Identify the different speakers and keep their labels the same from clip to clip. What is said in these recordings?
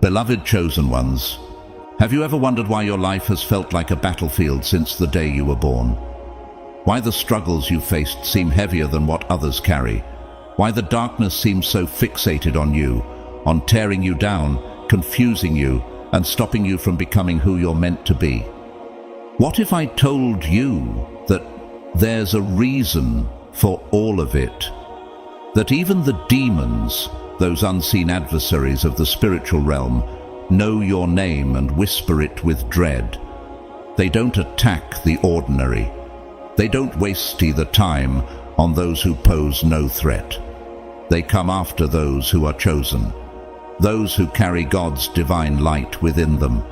Speaker 1: Beloved chosen ones, have you ever wondered why your life has felt like a battlefield since the day you were born? Why the struggles you faced seem heavier than what others carry? Why the darkness seems so fixated on you, on tearing you down, confusing you, and stopping you from becoming who you're meant to be? What if I told you that there's a reason for all of it? That even the demons, those unseen adversaries of the spiritual realm, know your name and whisper it with dread. They don't attack the ordinary. They don't waste either time on those who pose no threat. They come after those who are chosen, those who carry God's divine light within them,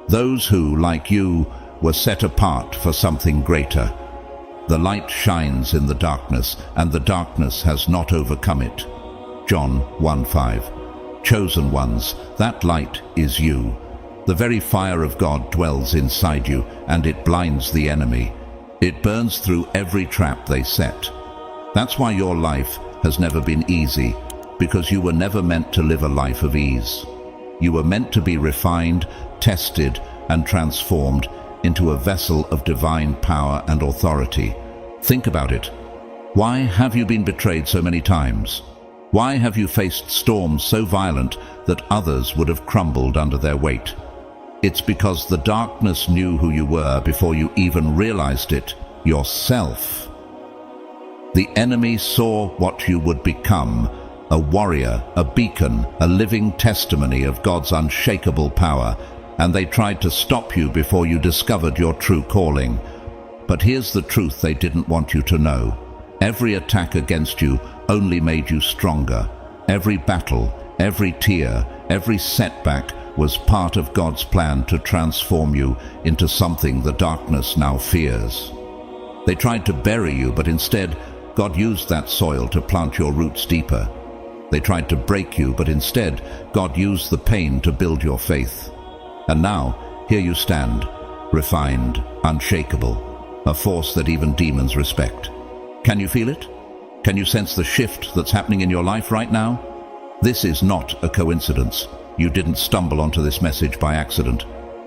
Speaker 1: those who, like you, were set apart for something greater. The light shines in the darkness, and the darkness has not overcome it. John 1:5. Chosen ones, that light is you. The very fire of God dwells inside you, and it blinds the enemy. It burns through every trap they set. That's why your life has never been easy, because you were never meant to live a life of ease. You were meant to be refined, tested, and transformed into a vessel of divine power and authority. Think about it. Why have you been betrayed so many times? Why have you faced storms so violent that others would have crumbled under their weight? It's because the darkness knew who you were before you even realized it yourself. The enemy saw what you would become, a warrior, a beacon, a living testimony of God's unshakable power, and they tried to stop you before you discovered your true calling. But here's the truth they didn't want you to know. Every attack against you only made you stronger. Every battle, every tear, every setback was part of God's plan to transform you into something the darkness now fears. They tried to bury you, but instead, God used that soil to plant your roots deeper. They tried to break you, but instead, God used the pain to build your faith. And now, here you stand, refined, unshakable, a force that even demons respect. Can you feel it? Can you sense the shift that's happening in your life right now? This is not a coincidence. You didn't stumble onto this message by accident.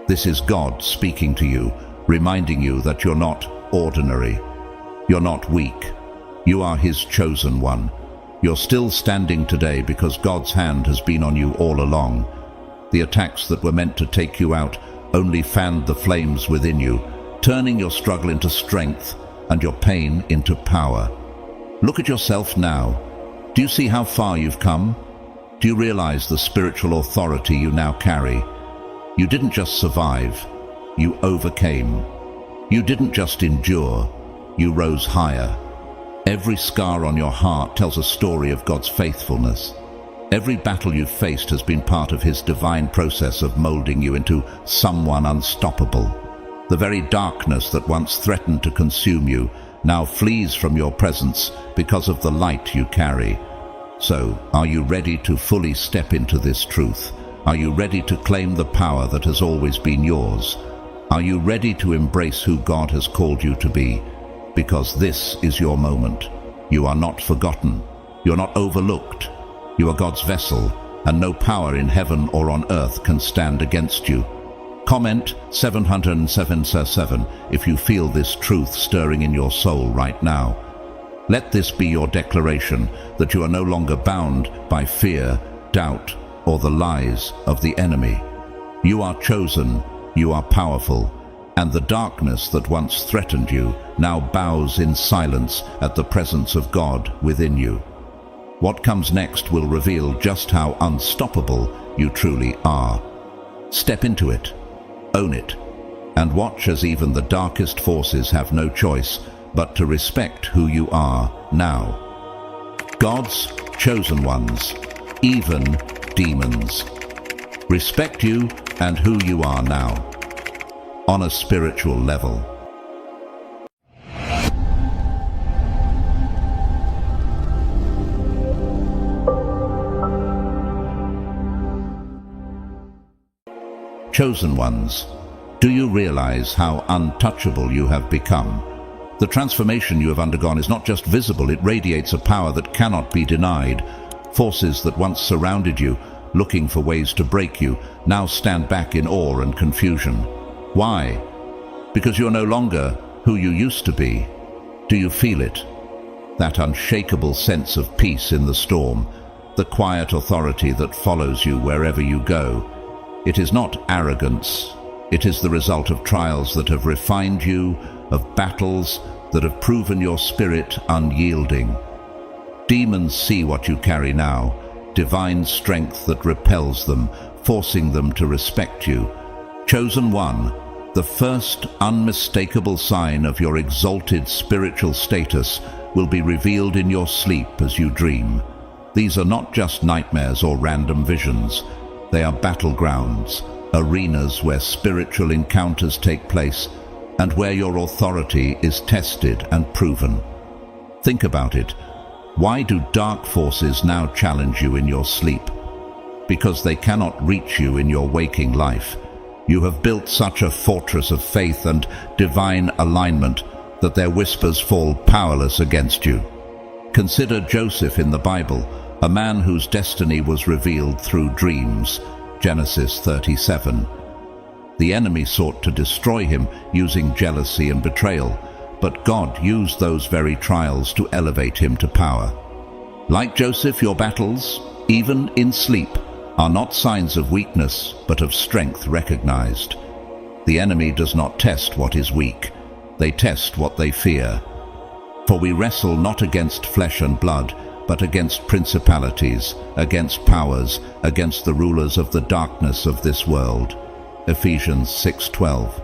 Speaker 1: This is God speaking to you, reminding you that you're not ordinary. You're not weak. You are His chosen one. You're still standing today because God's hand has been on you all along. The attacks that were meant to take you out only fanned the flames within you, turning your struggle into strength and your pain into power. Look at yourself now. Do you see how far you've come? Do you realize the spiritual authority you now carry? You didn't just survive, you overcame. You didn't just endure, you rose higher. Every scar on your heart tells a story of God's faithfulness. Every battle you've faced has been part of His divine process of molding you into someone unstoppable. The very darkness that once threatened to consume you now flees from your presence because of the light you carry. So, are you ready to fully step into this truth? Are you ready to claim the power that has always been yours? Are you ready to embrace who God has called you to be? Because this is your moment. You are not forgotten. You're not overlooked. You are God's vessel, and no power in heaven or on earth can stand against you. Comment 707 if you feel this truth stirring in your soul right now. Let this be your declaration that you are no longer bound by fear, doubt, or the lies of the enemy. You are chosen, you are powerful, and the darkness that once threatened you now bows in silence at the presence of God within you. What comes next will reveal just how unstoppable you truly are. Step into it. Own it, and watch as even the darkest forces have no choice but to respect who you are now. God's chosen ones, even demons, respect you and who you are now, on a spiritual level. Chosen ones, do you realize how untouchable you have become? The transformation you have undergone is not just visible, it radiates a power that cannot be denied. Forces that once surrounded you looking for ways to break you, now stand back in awe and confusion. Why? Because you're no longer who you used to be. Do you feel it? That unshakable sense of peace in the storm, the quiet authority that follows you wherever you go. It is not arrogance. It is the result of trials that have refined you, of battles that have proven your spirit unyielding. Demons see what you carry now, divine strength that repels them, forcing them to respect you. Chosen one, the first unmistakable sign of your exalted spiritual status will be revealed in your sleep as you dream. These are not just nightmares or random visions. They are battlegrounds, arenas where spiritual encounters take place and where your authority is tested and proven. Think about it. Why do dark forces now challenge you in your sleep? Because they cannot reach you in your waking life. You have built such a fortress of faith and divine alignment that their whispers fall powerless against you. Consider Joseph in the Bible, a man whose destiny was revealed through dreams. Genesis 37. The enemy sought to destroy him using jealousy and betrayal, but God used those very trials to elevate him to power. Like Joseph, your battles, even in sleep, are not signs of weakness, but of strength recognized. The enemy does not test what is weak. They test what they fear. For we wrestle not against flesh and blood, but against principalities, against powers, against the rulers of the darkness of this world. Ephesians 6:12.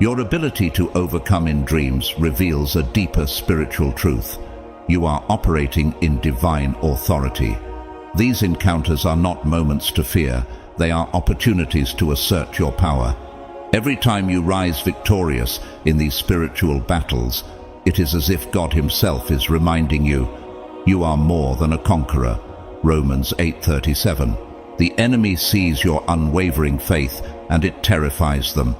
Speaker 1: Your ability to overcome in dreams reveals a deeper spiritual truth. You are operating in divine authority. These encounters are not moments to fear. They are opportunities to assert your power. Every time you rise victorious in these spiritual battles, it is as if God Himself is reminding you, you are more than a conqueror. Romans 8:37. The enemy sees your unwavering faith and it terrifies them.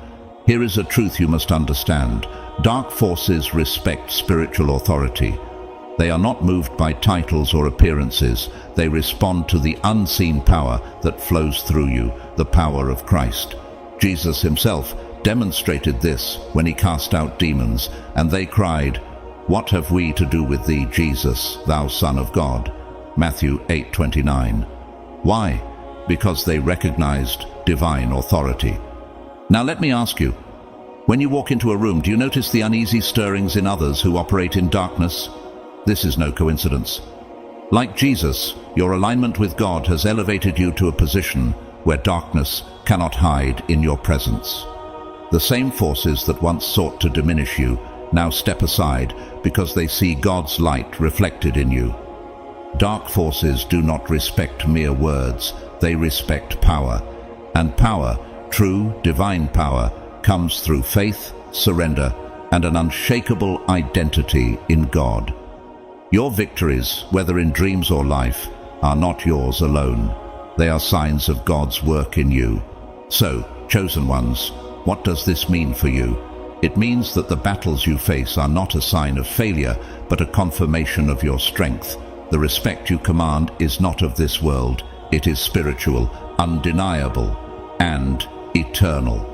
Speaker 1: Here is a truth you must understand. Dark forces respect spiritual authority. They are not moved by titles or appearances. They respond to the unseen power that flows through you, the power of Christ. Jesus Himself demonstrated this when He cast out demons, and they cried, "What have we to do with Thee, Jesus, Thou Son of God?" Matthew 8:29. Why? Because they recognized divine authority. Now let me ask you, when you walk into a room, do you notice the uneasy stirrings in others who operate in darkness? This is no coincidence. Like Jesus, your alignment with God has elevated you to a position where darkness cannot hide in your presence. The same forces that once sought to diminish you now step aside because they see God's light reflected in you. Dark forces do not respect mere words, they respect power. And power, true divine power, comes through faith, surrender, and an unshakable identity in God. Your victories, whether in dreams or life, are not yours alone. They are signs of God's work in you. So, chosen ones, what does this mean for you? It means that the battles you face are not a sign of failure, but a confirmation of your strength. The respect you command is not of this world. It is spiritual, undeniable, and eternal.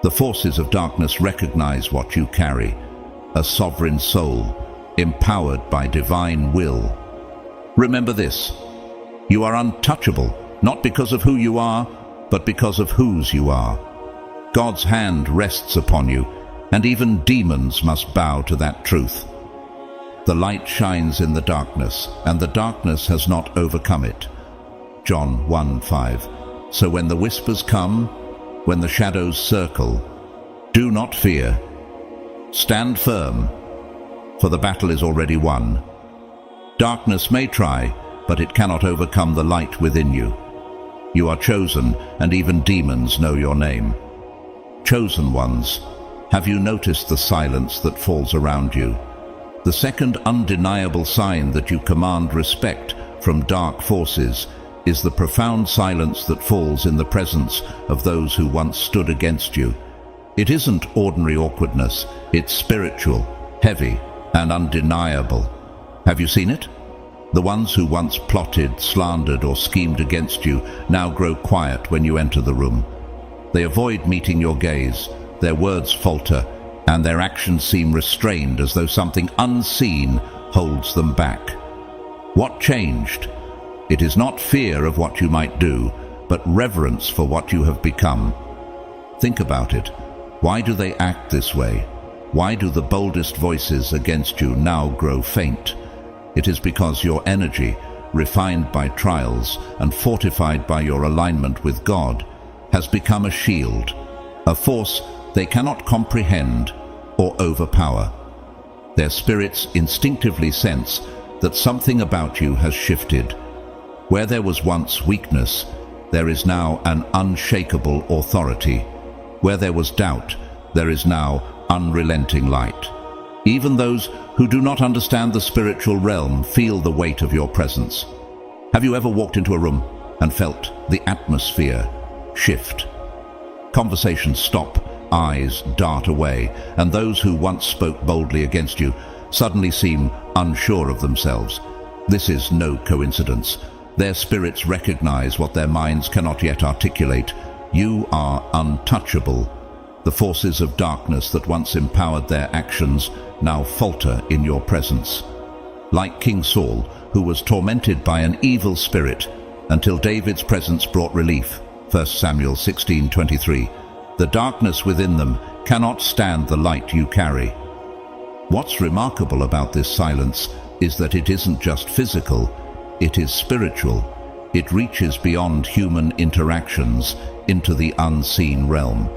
Speaker 1: The forces of darkness recognize what you carry, a sovereign soul, empowered by divine will. Remember this, you are untouchable, not because of who you are, but because of whose you are. God's hand rests upon you, and even demons must bow to that truth. The light shines in the darkness, and the darkness has not overcome it. John 1:5. So when the whispers come, when the shadows circle, do not fear. Stand firm, for the battle is already won. Darkness may try, but it cannot overcome the light within you. You are chosen, and even demons know your name. Chosen ones, have you noticed the silence that falls around you? The second undeniable sign that you command respect from dark forces is the profound silence that falls in the presence of those who once stood against you. It isn't ordinary awkwardness, it's spiritual, heavy, and undeniable. Have you seen it? The ones who once plotted, slandered, or schemed against you now grow quiet when you enter the room. They avoid meeting your gaze, their words falter, and their actions seem restrained as though something unseen holds them back. What changed? It is not fear of what you might do, but reverence for what you have become. Think about it. Why do they act this way? Why do the boldest voices against you now grow faint? It is because your energy, refined by trials and fortified by your alignment with God, has become a shield, a force they cannot comprehend or overpower. Their spirits instinctively sense that something about you has shifted. Where there was once weakness, there is now an unshakable authority. Where there was doubt, there is now unrelenting light. Even those who do not understand the spiritual realm feel the weight of your presence. Have you ever walked into a room and felt the atmosphere shift? Conversations stop, eyes dart away, and those who once spoke boldly against you suddenly seem unsure of themselves. This is no coincidence. Their spirits recognize what their minds cannot yet articulate. You are untouchable. The forces of darkness that once empowered their actions now falter in your presence. Like King Saul, who was tormented by an evil spirit until David's presence brought relief, 1 Samuel 16:23, the darkness within them cannot stand the light you carry. What's remarkable about this silence is that it isn't just physical, it is spiritual. It reaches beyond human interactions into the unseen realm.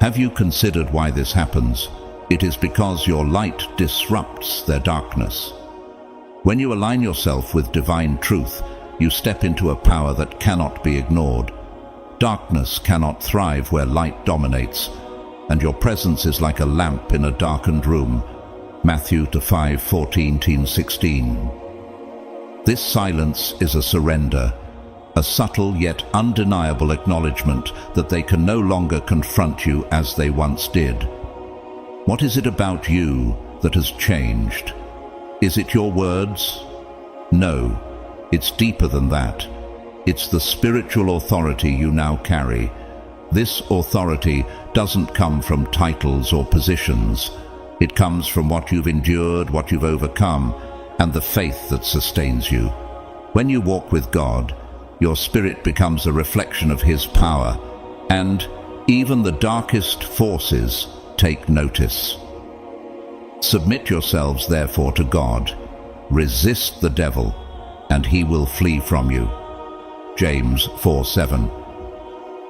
Speaker 1: Have you considered why this happens? It is because your light disrupts their darkness. When you align yourself with divine truth, you step into a power that cannot be ignored. Darkness cannot thrive where light dominates, and your presence is like a lamp in a darkened room. Matthew 5:14-16. This silence is a surrender, a subtle yet undeniable acknowledgement that they can no longer confront you as they once did. What is it about you that has changed? Is it your words? No, it's deeper than that. It's the spiritual authority you now carry. This authority doesn't come from titles or positions. It comes from what you've endured, what you've overcome, and the faith that sustains you. When you walk with God, your spirit becomes a reflection of His power, and even the darkest forces take notice. Submit yourselves therefore to God. Resist the devil, and he will flee from you. James 4:7.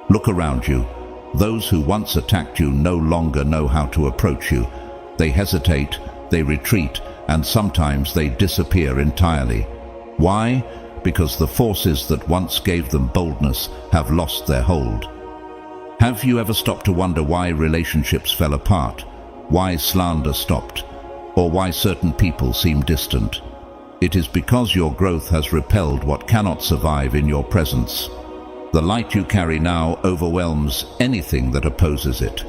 Speaker 1: Look around you. Those who once attacked you no longer know how to approach you. They hesitate, they retreat, and sometimes they disappear entirely. Why? Because the forces that once gave them boldness have lost their hold. Have you ever stopped to wonder why relationships fell apart, why slander stopped, or why certain people seem distant? It is because your growth has repelled what cannot survive in your presence. The light you carry now overwhelms anything that opposes it.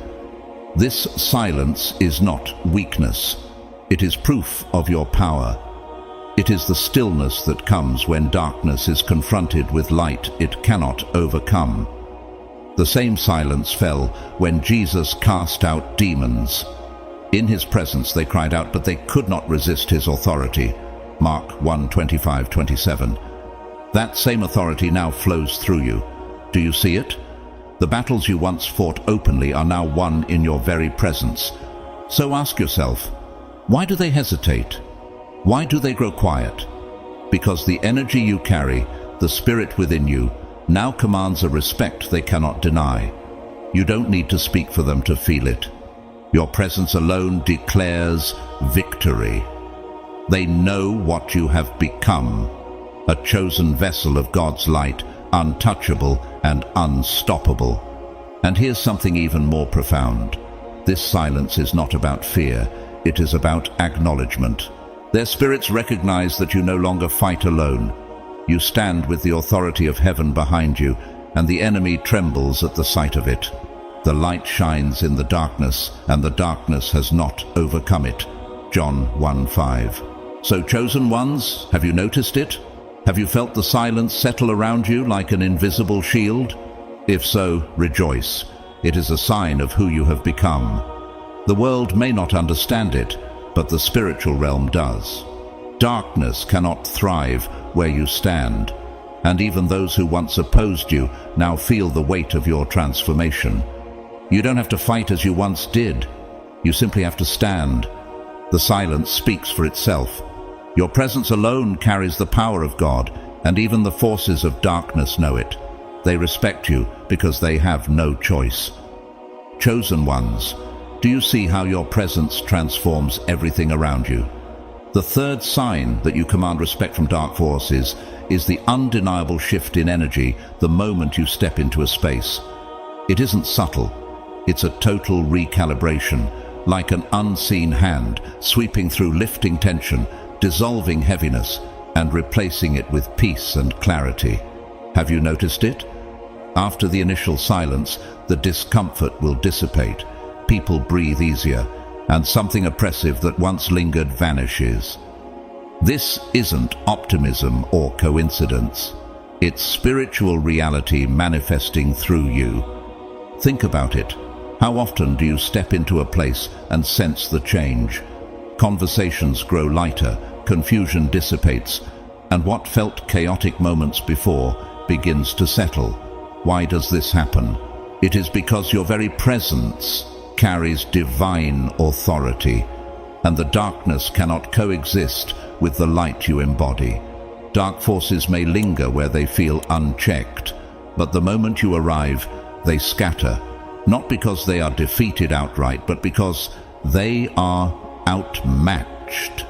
Speaker 1: This silence is not weakness. It is proof of your power. It is the stillness that comes when darkness is confronted with light it cannot overcome. The same silence fell when Jesus cast out demons. In His presence they cried out, but they could not resist His authority. Mark 1:25-27. That same authority now flows through you. Do you see it? The battles you once fought openly are now won in your very presence. So ask yourself, why do they hesitate? Why do they grow quiet? Because the energy you carry, the spirit within you, now commands a respect they cannot deny. You don't need to speak for them to feel it. Your presence alone declares victory. They know what you have become, a chosen vessel of God's light, untouchable and unstoppable. And here's something even more profound. This silence is not about fear, it is about acknowledgement. Their spirits recognize that you no longer fight alone. You stand with the authority of heaven behind you, and the enemy trembles at the sight of it. The light shines in the darkness, and the darkness has not overcome it. John 1:5. So, chosen ones, have you noticed it? Have you felt the silence settle around you like an invisible shield? If so, rejoice. It is a sign of who you have become. The world may not understand it, but the spiritual realm does. Darkness cannot thrive where you stand, and even those who once opposed you now feel the weight of your transformation. You don't have to fight as you once did. You simply have to stand. The silence speaks for itself. Your presence alone carries the power of God, and even the forces of darkness know it. They respect you because they have no choice. Chosen ones, do you see how your presence transforms everything around you? The third sign that you command respect from dark forces is the undeniable shift in energy the moment you step into a space. It isn't subtle. It's a total recalibration, like an unseen hand sweeping through lifting tension, dissolving heaviness, and replacing it with peace and clarity. Have you noticed it? After the initial silence, the discomfort will dissipate. People breathe easier, and something oppressive that once lingered vanishes. This isn't optimism or coincidence. It's spiritual reality manifesting through you. Think about it. How often do you step into a place and sense the change? Conversations grow lighter, confusion dissipates, and what felt chaotic moments before begins to settle. Why does this happen? It is because your very presence carries divine authority, and the darkness cannot coexist with the light you embody. Dark forces may linger where they feel unchecked, but the moment you arrive, they scatter, not because they are defeated outright, but because they are outmatched.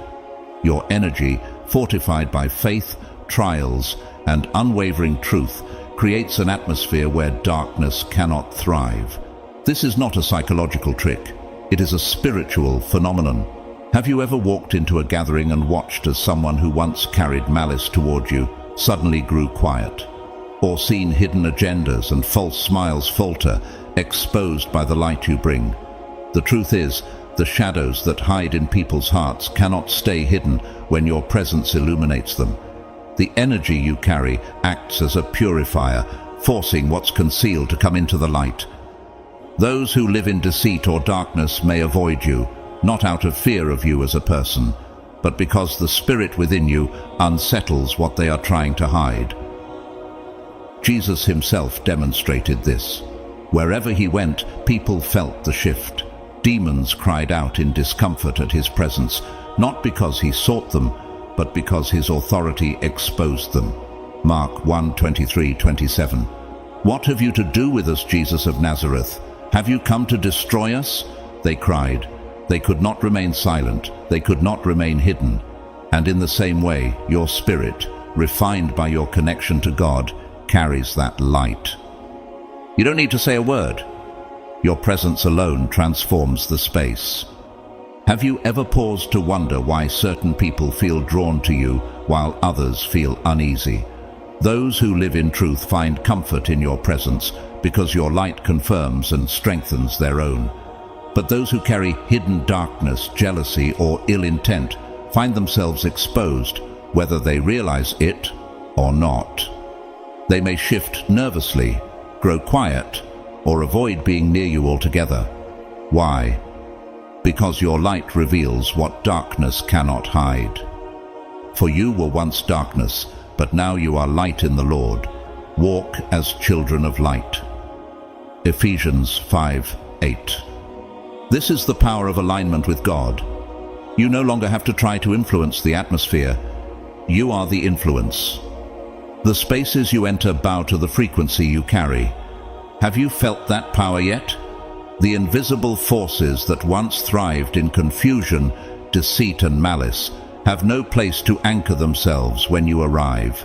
Speaker 1: Your energy, fortified by faith, trials, and unwavering truth, creates an atmosphere where darkness cannot thrive. This is not a psychological trick. It is a spiritual phenomenon. Have you ever walked into a gathering and watched as someone who once carried malice toward you suddenly grew quiet? Or seen hidden agendas and false smiles falter, exposed by the light you bring? The truth is, the shadows that hide in people's hearts cannot stay hidden when your presence illuminates them. The energy you carry acts as a purifier, forcing what's concealed to come into the light. Those who live in deceit or darkness may avoid you, not out of fear of you as a person, but because the spirit within you unsettles what they are trying to hide. Jesus himself demonstrated this. Wherever he went, people felt the shift. Demons cried out in discomfort at his presence, not because he sought them, but because his authority exposed them. Mark 1:23-27. What have you to do with us, Jesus of Nazareth? Have you come to destroy us? They cried. They could not remain silent. They could not remain hidden. And in the same way, your spirit, refined by your connection to God, carries that light. You don't need to say a word. Your presence alone transforms the space. Have you ever paused to wonder why certain people feel drawn to you while others feel uneasy? Those who live in truth find comfort in your presence because your light confirms and strengthens their own. But those who carry hidden darkness, jealousy, or ill intent find themselves exposed, whether they realize it or not. They may shift nervously, grow quiet, or avoid being near you altogether. Why? Because your light reveals what darkness cannot hide. For you were once darkness, but now you are light in the Lord. Walk as children of light. Ephesians 5:8. This is the power of alignment with God. You no longer have to try to influence the atmosphere. You are the influence. The spaces you enter bow to the frequency you carry. Have you felt that power yet? The invisible forces that once thrived in confusion, deceit, and malice have no place to anchor themselves when you arrive.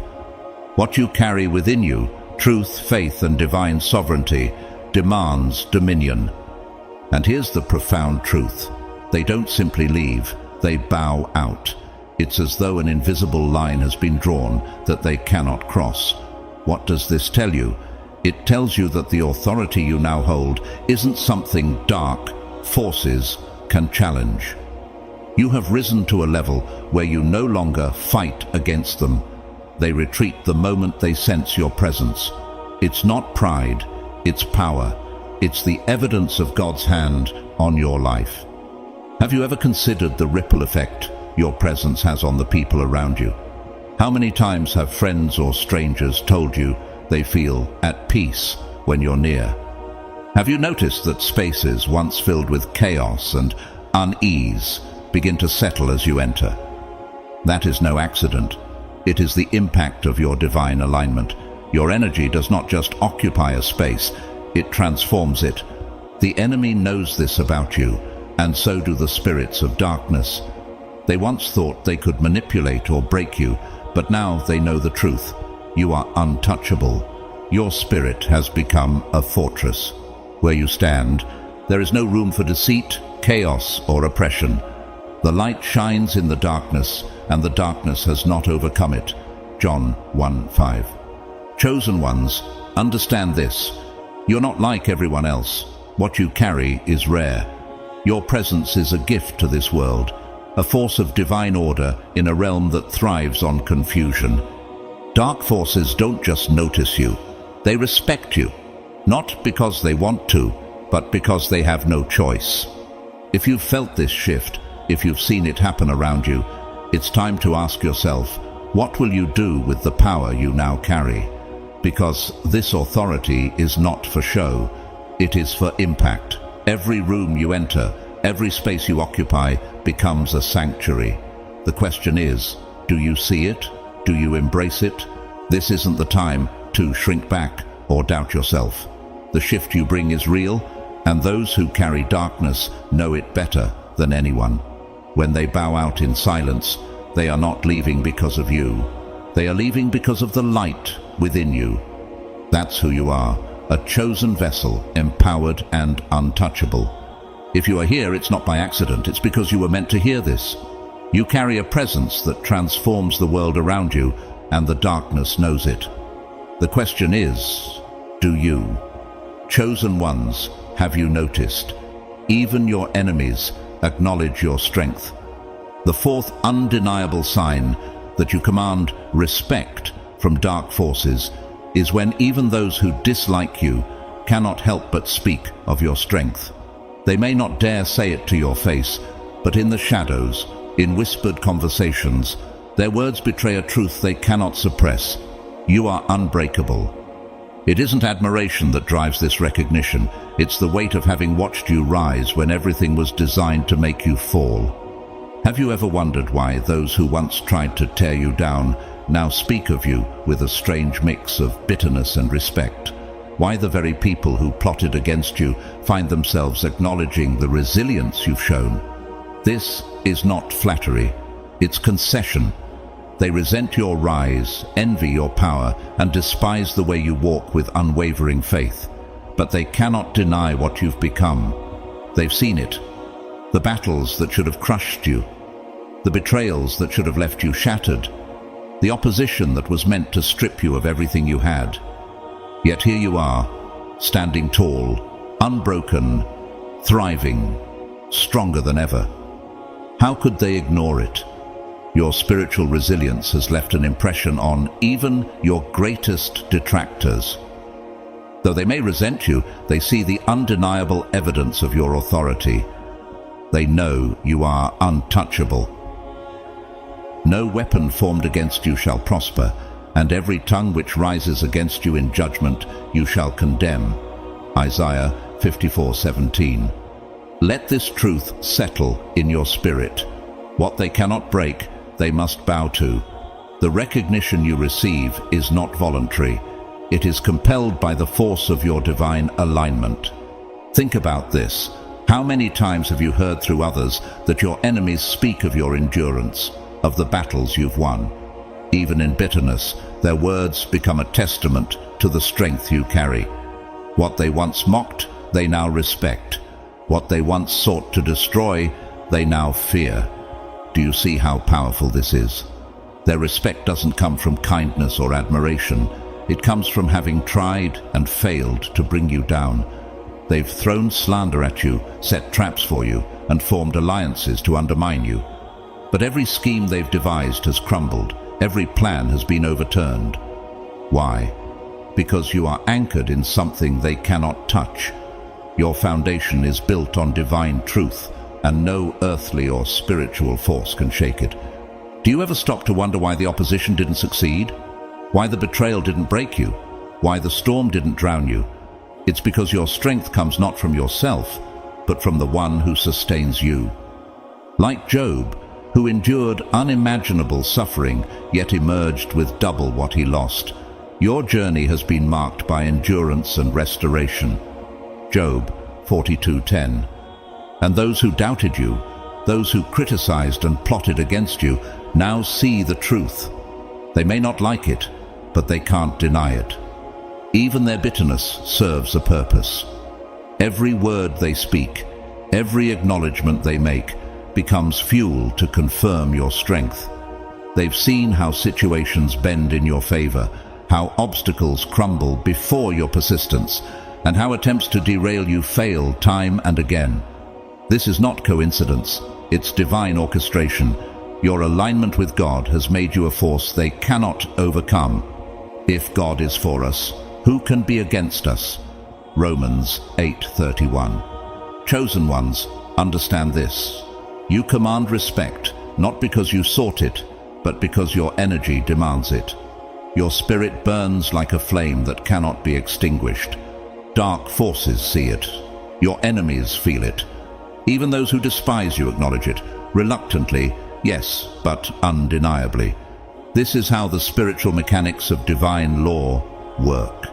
Speaker 1: What you carry within you, truth, faith, and divine sovereignty, demands dominion. And here's the profound truth. They don't simply leave, they bow out. It's as though an invisible line has been drawn that they cannot cross. What does this tell you? It tells you that the authority you now hold isn't something dark forces can challenge. You have risen to a level where you no longer fight against them. They retreat the moment they sense your presence. It's not pride, it's power. It's the evidence of God's hand on your life. Have you ever considered the ripple effect your presence has on the people around you? How many times have friends or strangers told you they feel at peace when you're near? Have you noticed that spaces once filled with chaos and unease begin to settle as you enter? That is no accident. It is the impact of your divine alignment. Your energy does not just occupy a space, it transforms it. The enemy knows this about you, and so do the spirits of darkness. They once thought they could manipulate or break you, but now they know the truth. You are untouchable. Your spirit has become a fortress. Where you stand, there is no room for deceit, chaos, or oppression. The light shines in the darkness, and the darkness has not overcome it. John 1:5. Chosen ones, understand this. You're not like everyone else. What you carry is rare. Your presence is a gift to this world, a force of divine order in a realm that thrives on confusion. Dark forces don't just notice you, they respect you, not because they want to, but because they have no choice. If you've felt this shift, if you've seen it happen around you, it's time to ask yourself, what will you do with the power you now carry? Because this authority is not for show, it is for impact. Every room you enter, every space you occupy becomes a sanctuary. The question is, do you see it? Do you embrace it? This isn't the time to shrink back or doubt yourself. The shift you bring is real, and those who carry darkness know it better than anyone. When they bow out in silence, they are not leaving because of you. They are leaving because of the light within you. That's who you are, a chosen vessel, empowered and untouchable. If you are here, it's not by accident, it's because you were meant to hear this. You carry a presence that transforms the world around you, and the darkness knows it. The question is, do you? Chosen ones, have you noticed? Even your enemies acknowledge your strength. The fourth undeniable sign that you command respect from dark forces is when even those who dislike you cannot help but speak of your strength. They may not dare say it to your face, but in the shadows, in whispered conversations, their words betray a truth they cannot suppress. You are unbreakable. It isn't admiration that drives this recognition, it's the weight of having watched you rise when everything was designed to make you fall. Have you ever wondered why those who once tried to tear you down now speak of you with a strange mix of bitterness and respect? Why the very people who plotted against you find themselves acknowledging the resilience you've shown? This is not flattery, it's concession. They resent your rise, envy your power, and despise the way you walk with unwavering faith. But they cannot deny what you've become. They've seen it. The battles that should have crushed you, the betrayals that should have left you shattered, the opposition that was meant to strip you of everything you had. Yet here you are, standing tall, unbroken, thriving, stronger than ever. How could they ignore it? Your spiritual resilience has left an impression on even your greatest detractors. Though they may resent you, they see the undeniable evidence of your authority. They know you are untouchable. No weapon formed against you shall prosper, and every tongue which rises against you in judgment you shall condemn. Isaiah 54:17. Let this truth settle in your spirit. What they cannot break, they must bow to. The recognition you receive is not voluntary. It is compelled by the force of your divine alignment. Think about this. How many times have you heard through others that your enemies speak of your endurance, of the battles you've won? Even in bitterness, their words become a testament to the strength you carry. What they once mocked, they now respect. What they once sought to destroy, they now fear. Do you see how powerful this is? Their respect doesn't come from kindness or admiration. It comes from having tried and failed to bring you down. They've thrown slander at you, set traps for you, and formed alliances to undermine you. But every scheme they've devised has crumbled. Every plan has been overturned. Why? Because you are anchored in something they cannot touch. Your foundation is built on divine truth, and no earthly or spiritual force can shake it. Do you ever stop to wonder why the opposition didn't succeed? Why the betrayal didn't break you? Why the storm didn't drown you? It's because your strength comes not from yourself, but from the one who sustains you. Like Job, who endured unimaginable suffering, yet emerged with double what he lost, your journey has been marked by endurance and restoration. Job 42:10. And those who doubted you, those who criticized and plotted against you, now see the truth. They may not like it, but they can't deny it. Even their bitterness serves a purpose. Every word they speak, every acknowledgement they make, becomes fuel to confirm your strength. They've seen how situations bend in your favor, how obstacles crumble before your persistence, and how attempts to derail you fail time and again. This is not coincidence, it's divine orchestration. Your alignment with God has made you a force they cannot overcome. If God is for us, who can be against us? Romans 8:31. Chosen ones, understand this. You command respect, not because you sought it, but because your energy demands it. Your spirit burns like a flame that cannot be extinguished. Dark forces see it. Your enemies feel it. Even those who despise you acknowledge it, reluctantly, yes, but undeniably. This is how the spiritual mechanics of divine law work.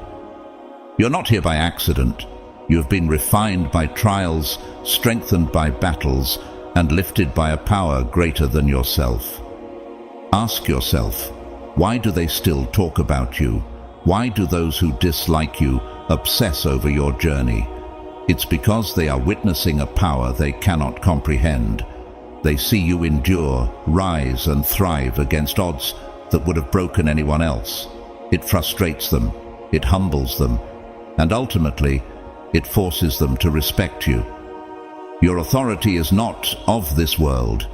Speaker 1: You're not here by accident. You have been refined by trials, strengthened by battles, and lifted by a power greater than yourself. Ask yourself, why do they still talk about you? Why do those who dislike you obsess over your journey? It's because they are witnessing a power they cannot comprehend. They see you endure, rise, and thrive against odds that would have broken anyone else. It frustrates them, it humbles them, and ultimately, it forces them to respect you. Your authority is not of this world.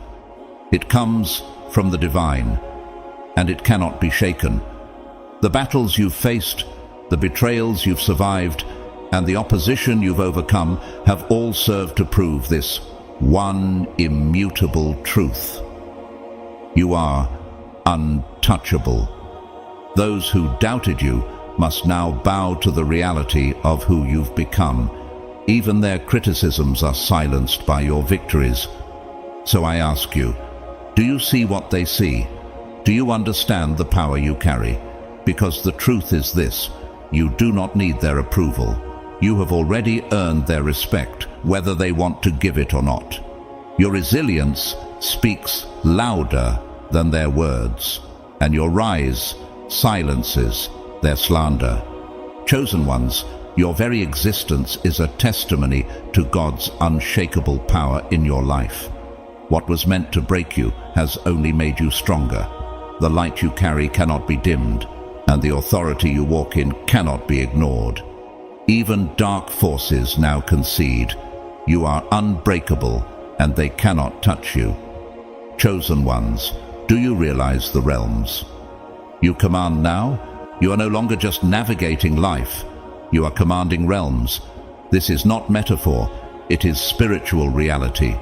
Speaker 1: It comes from the divine, and it cannot be shaken. The battles you've faced, the betrayals you've survived, and the opposition you've overcome have all served to prove this one immutable truth. You are untouchable. Those who doubted you must now bow to the reality of who you've become. Even their criticisms are silenced by your victories. So I ask you, do you see what they see? Do you understand the power you carry? Because the truth is this, you do not need their approval. You have already earned their respect, whether they want to give it or not. Your resilience speaks louder than their words, and your rise silences their slander. Chosen ones, your very existence is a testimony to God's unshakable power in your life. What was meant to break you has only made you stronger. The light you carry cannot be dimmed, and the authority you walk in cannot be ignored. Even dark forces now concede. You are unbreakable, and they cannot touch you. Chosen ones, do you realize the realms you command now? You are no longer just navigating life. You are commanding realms. This is not metaphor, it is spiritual reality.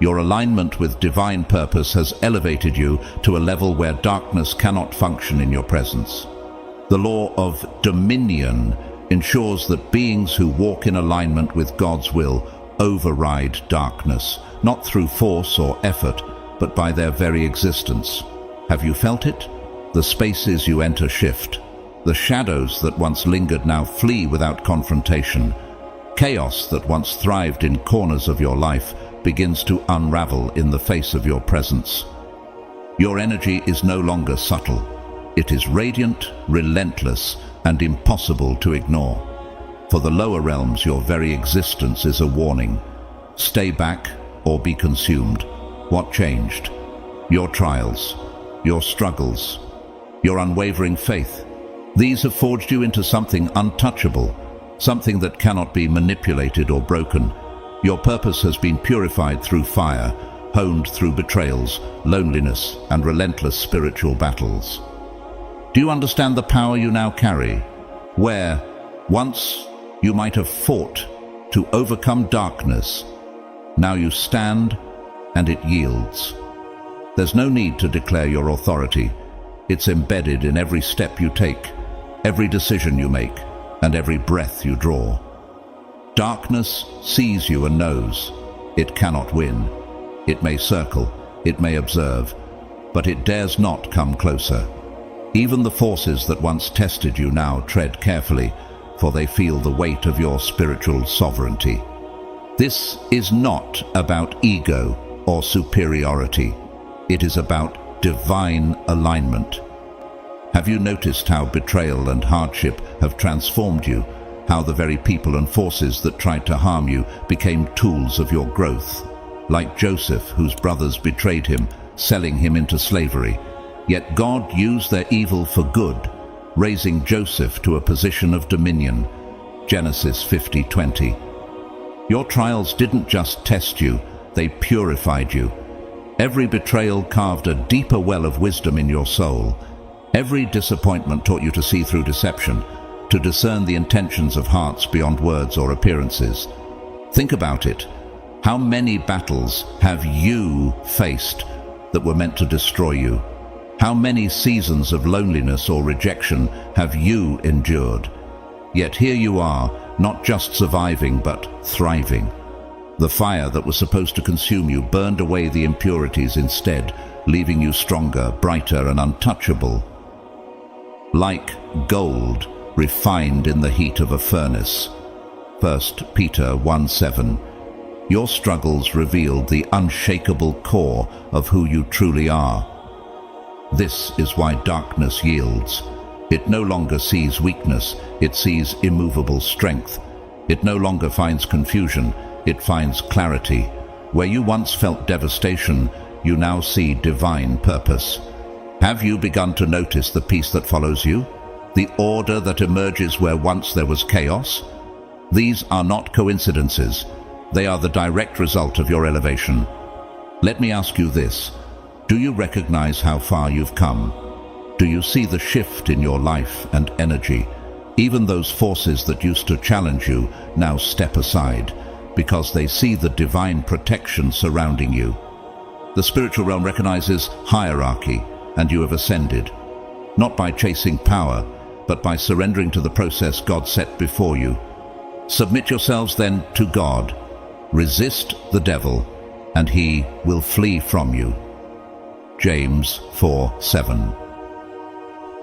Speaker 1: Your alignment with divine purpose has elevated you to a level where darkness cannot function in your presence. The law of dominion ensures that beings who walk in alignment with God's will override darkness, not through force or effort, but by their very existence. Have you felt it? The spaces you enter shift. The shadows that once lingered now flee without confrontation. Chaos that once thrived in corners of your life begins to unravel in the face of your presence. Your energy is no longer subtle. It is radiant, relentless, and impossible to ignore. For the lower realms, your very existence is a warning. Stay back or be consumed. What changed? Your trials, your struggles, your unwavering faith. These have forged you into something untouchable, something that cannot be manipulated or broken. Your purpose has been purified through fire, honed through betrayals, loneliness, and relentless spiritual battles. Do you understand the power you now carry? Where, once, you might have fought to overcome darkness, now you stand and it yields. There's no need to declare your authority. It's embedded in every step you take, every decision you make, and every breath you draw. Darkness sees you and knows it cannot win. It may circle, it may observe, but it dares not come closer. Even the forces that once tested you now tread carefully, for they feel the weight of your spiritual sovereignty. This is not about ego or superiority. It is about divine alignment. Have you noticed how betrayal and hardship have transformed you? How the very people and forces that tried to harm you became tools of your growth? Like Joseph, whose brothers betrayed him, selling him into slavery. Yet God used their evil for good, raising Joseph to a position of dominion. Genesis 50:20. Your trials didn't just test you, they purified you. Every betrayal carved a deeper well of wisdom in your soul. Every disappointment taught you to see through deception, to discern the intentions of hearts beyond words or appearances. Think about it. How many battles have you faced that were meant to destroy you? How many seasons of loneliness or rejection have you endured? Yet here you are, not just surviving but thriving. The fire that was supposed to consume you burned away the impurities instead, leaving you stronger, brighter, and untouchable. Like gold refined in the heat of a furnace. 1 Peter 1:7. Your struggles revealed the unshakable core of who you truly are. This is why darkness yields. It no longer sees weakness, it sees immovable strength. It no longer finds confusion, it finds clarity. Where you once felt devastation, you now see divine purpose. Have you begun to notice the peace that follows you? The order that emerges where once there was chaos? These are not coincidences. They are the direct result of your elevation. Let me ask you this. Do you recognize how far you've come? Do you see the shift in your life and energy? Even those forces that used to challenge you now step aside because they see the divine protection surrounding you. The spiritual realm recognizes hierarchy, and you have ascended, not by chasing power, but by surrendering to the process God set before you. Submit yourselves then to God. Resist the devil, and he will flee from you. James 4:7.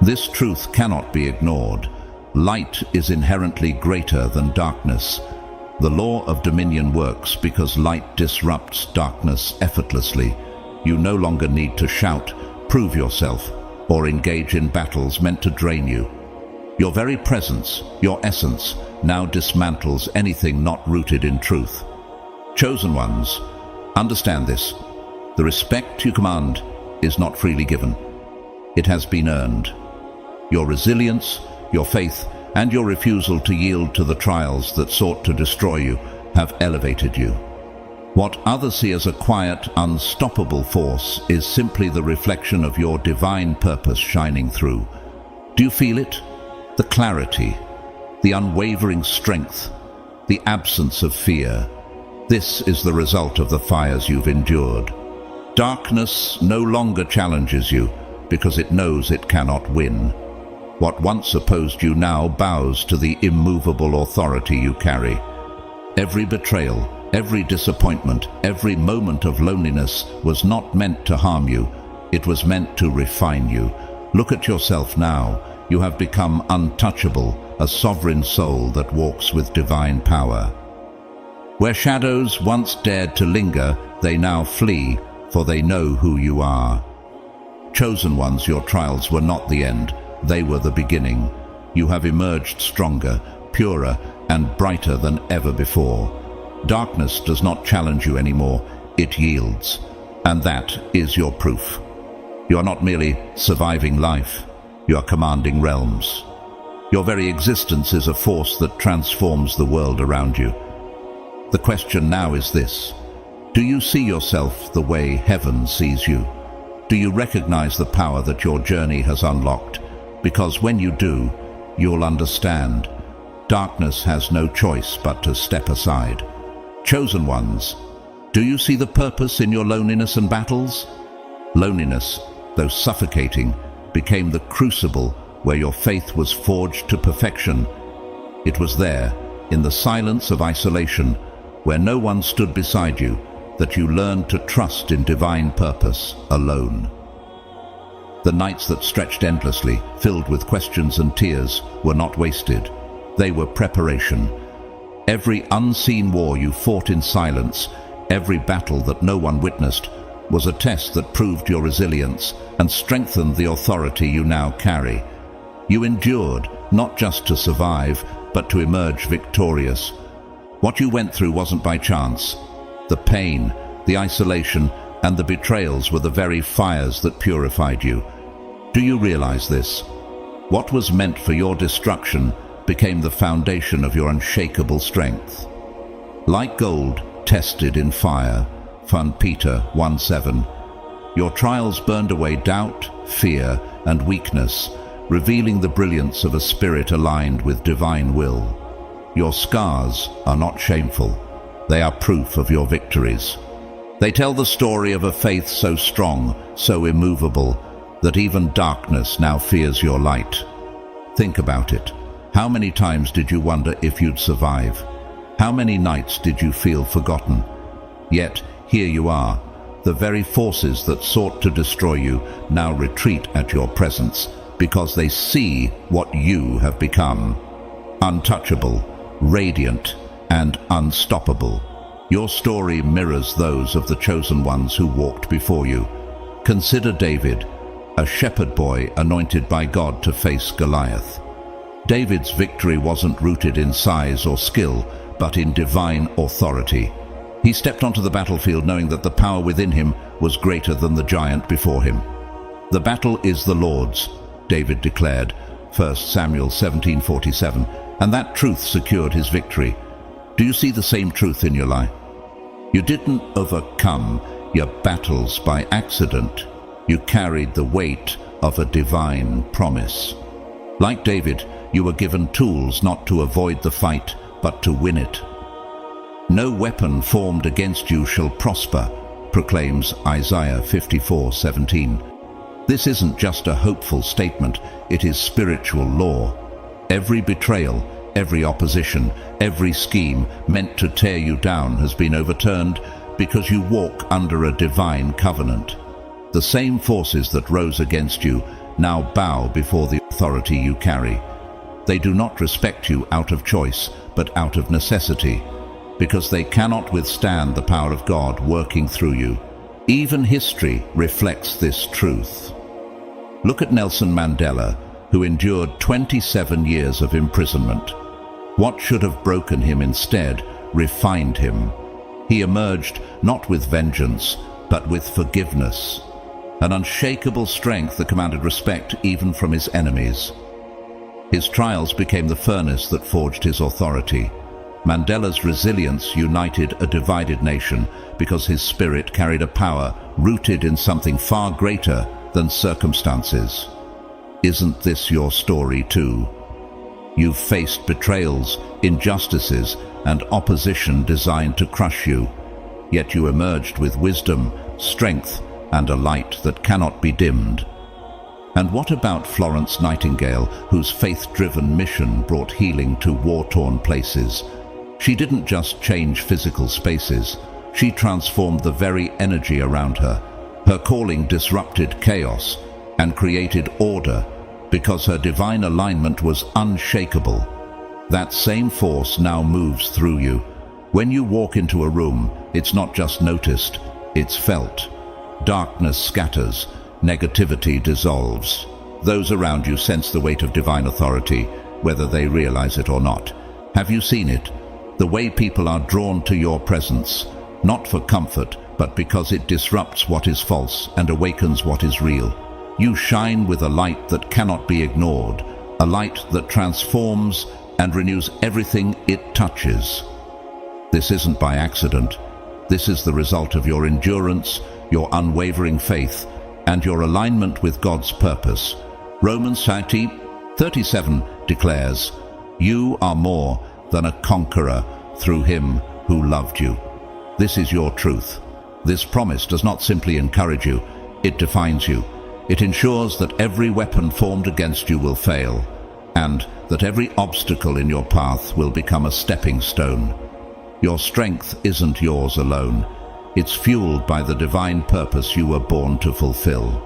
Speaker 1: This truth cannot be ignored. Light is inherently greater than darkness. The law of dominion works because light disrupts darkness effortlessly. You no longer need to shout, prove yourself, or engage in battles meant to drain you. Your very presence, your essence, now dismantles anything not rooted in truth. Chosen ones, understand this. The respect you command is not freely given. It has been earned. Your resilience, your faith, and your refusal to yield to the trials that sought to destroy you have elevated you. What others see as a quiet, unstoppable force is simply the reflection of your divine purpose shining through. Do you feel it? The clarity, the unwavering strength, the absence of fear. This is the result of the fires you've endured. Darkness no longer challenges you because it knows it cannot win. What once opposed you now bows to the immovable authority you carry. Every betrayal, every disappointment, every moment of loneliness was not meant to harm you. It was meant to refine you. Look at yourself now. You have become untouchable, a sovereign soul that walks with divine power. Where shadows once dared to linger, they now flee, for they know who you are. Chosen ones, your trials were not the end. They were the beginning. You have emerged stronger, purer, and brighter than ever before. Darkness does not challenge you anymore, it yields. And that is your proof. You are not merely surviving life, you are commanding realms. Your very existence is a force that transforms the world around you. The question now is this: do you see yourself the way heaven sees you? Do you recognize the power that your journey has unlocked? Because when you do, you'll understand. Darkness has no choice but to step aside. Chosen ones, do you see the purpose in your loneliness and battles? Loneliness, though suffocating, became the crucible where your faith was forged to perfection. It was there, in the silence of isolation, where no one stood beside you, that you learned to trust in divine purpose alone. The nights that stretched endlessly, filled with questions and tears, were not wasted. They were preparation. Every unseen war you fought in silence, every battle that no one witnessed, was a test that proved your resilience and strengthened the authority you now carry. You endured, not just to survive, but to emerge victorious. What you went through wasn't by chance. The pain, the isolation, and the betrayals were the very fires that purified you. Do you realize this? What was meant for your destruction became the foundation of your unshakable strength. Like gold tested in fire, 1 Peter 1:7, your trials burned away doubt, fear, and weakness, revealing the brilliance of a spirit aligned with divine will. Your scars are not shameful. They are proof of your victories. They tell the story of a faith so strong, so immovable, that even darkness now fears your light. Think about it. How many times did you wonder if you'd survive? How many nights did you feel forgotten? Yet, here you are. The very forces that sought to destroy you now retreat at your presence, because they see what you have become. Untouchable, radiant, and unstoppable. Your story mirrors those of the chosen ones who walked before you. Consider David, a shepherd boy anointed by God to face Goliath. David's victory wasn't rooted in size or skill, but in divine authority. He stepped onto the battlefield knowing that the power within him was greater than the giant before him. "The battle is the Lord's," David declared, 1 Samuel 17:47, and that truth secured his victory. Do you see the same truth in your life? You didn't overcome your battles by accident. You carried the weight of a divine promise. Like David, you were given tools not to avoid the fight, but to win it. "No weapon formed against you shall prosper," proclaims Isaiah 54:17. This isn't just a hopeful statement, it is spiritual law. Every betrayal, every opposition, every scheme meant to tear you down has been overturned because you walk under a divine covenant. The same forces that rose against you now bow before the authority you carry. They do not respect you out of choice, but out of necessity, because they cannot withstand the power of God working through you. Even history reflects this truth. Look at Nelson Mandela, who endured 27 years of imprisonment. What should have broken him instead refined him. He emerged not with vengeance, but with forgiveness, an unshakable strength that commanded respect even from his enemies. His trials became the furnace that forged his authority. Mandela's resilience united a divided nation because his spirit carried a power rooted in something far greater than circumstances. Isn't this your story too? You've faced betrayals, injustices, and opposition designed to crush you, yet you emerged with wisdom, strength, and a light that cannot be dimmed. And what about Florence Nightingale, whose faith-driven mission brought healing to war-torn places? She didn't just change physical spaces, she transformed the very energy around her. Her calling disrupted chaos and created order because her divine alignment was unshakable. That same force now moves through you. When you walk into a room, it's not just noticed, it's felt. Darkness scatters, negativity dissolves. Those around you sense the weight of divine authority, whether they realize it or not. Have you seen it? The way people are drawn to your presence, not for comfort, but because it disrupts what is false and awakens what is real. You shine with a light that cannot be ignored, a light that transforms and renews everything it touches. This isn't by accident. This is the result of your endurance, your unwavering faith, and your alignment with God's purpose. Romans 13:37 declares, "You are more than a conqueror through him who loved you." This is your truth. This promise does not simply encourage you, it defines you. It ensures that every weapon formed against you will fail, and that every obstacle in your path will become a stepping stone. Your strength isn't yours alone. It's fueled by the divine purpose you were born to fulfill.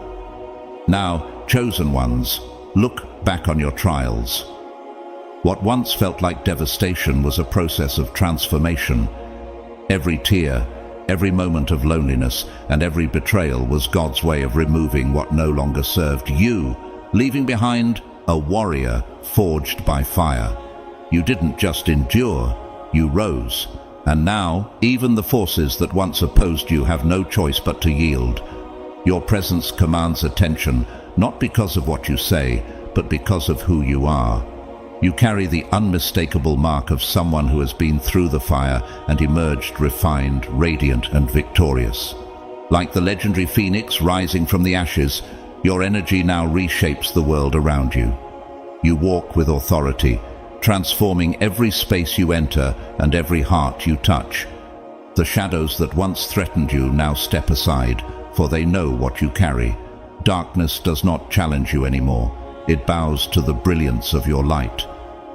Speaker 1: Now, chosen ones, look back on your trials. What once felt like devastation was a process of transformation. Every tear, every moment of loneliness, and every betrayal was God's way of removing what no longer served you, leaving behind a warrior forged by fire. You didn't just endure, you rose. And now, even the forces that once opposed you have no choice but to yield. Your presence commands attention, not because of what you say, but because of who you are. You carry the unmistakable mark of someone who has been through the fire and emerged refined, radiant, and victorious. Like the legendary phoenix rising from the ashes, your energy now reshapes the world around you. You walk with authority, transforming every space you enter and every heart you touch. The shadows that once threatened you now step aside, for they know what you carry. Darkness does not challenge you anymore. It bows to the brilliance of your light.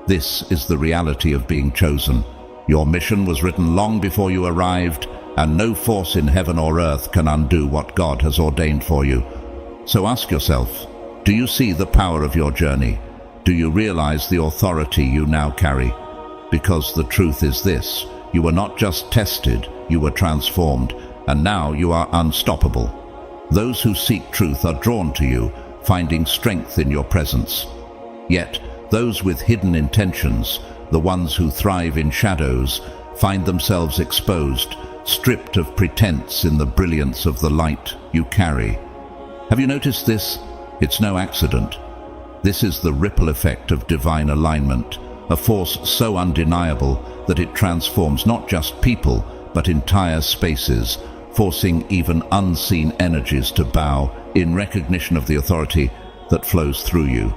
Speaker 1: This is the reality of being chosen. Your mission was written long before you arrived, and no force in heaven or earth can undo what God has ordained for you. So ask yourself, do you see the power of your journey? Do you realize the authority you now carry? Because the truth is this: you were not just tested, you were transformed, and now you are unstoppable. Those who seek truth are drawn to you, finding strength in your presence. Yet, those with hidden intentions, the ones who thrive in shadows, find themselves exposed, stripped of pretense in the brilliance of the light you carry. Have you noticed this? It's no accident. This is the ripple effect of divine alignment, a force so undeniable that it transforms not just people, but entire spaces, forcing even unseen energies to bow in recognition of the authority that flows through you.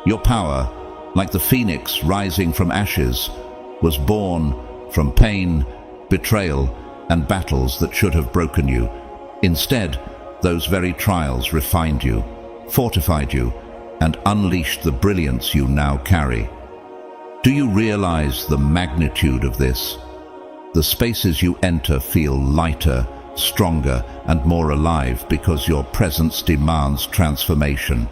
Speaker 1: Your power, like the phoenix rising from ashes, was born from pain, betrayal, and battles that should have broken you. Instead, those very trials refined you, fortified you, and unleashed the brilliance you now carry. Do you realize the magnitude of this? The spaces you enter feel lighter, stronger, and more alive because your presence demands transformation.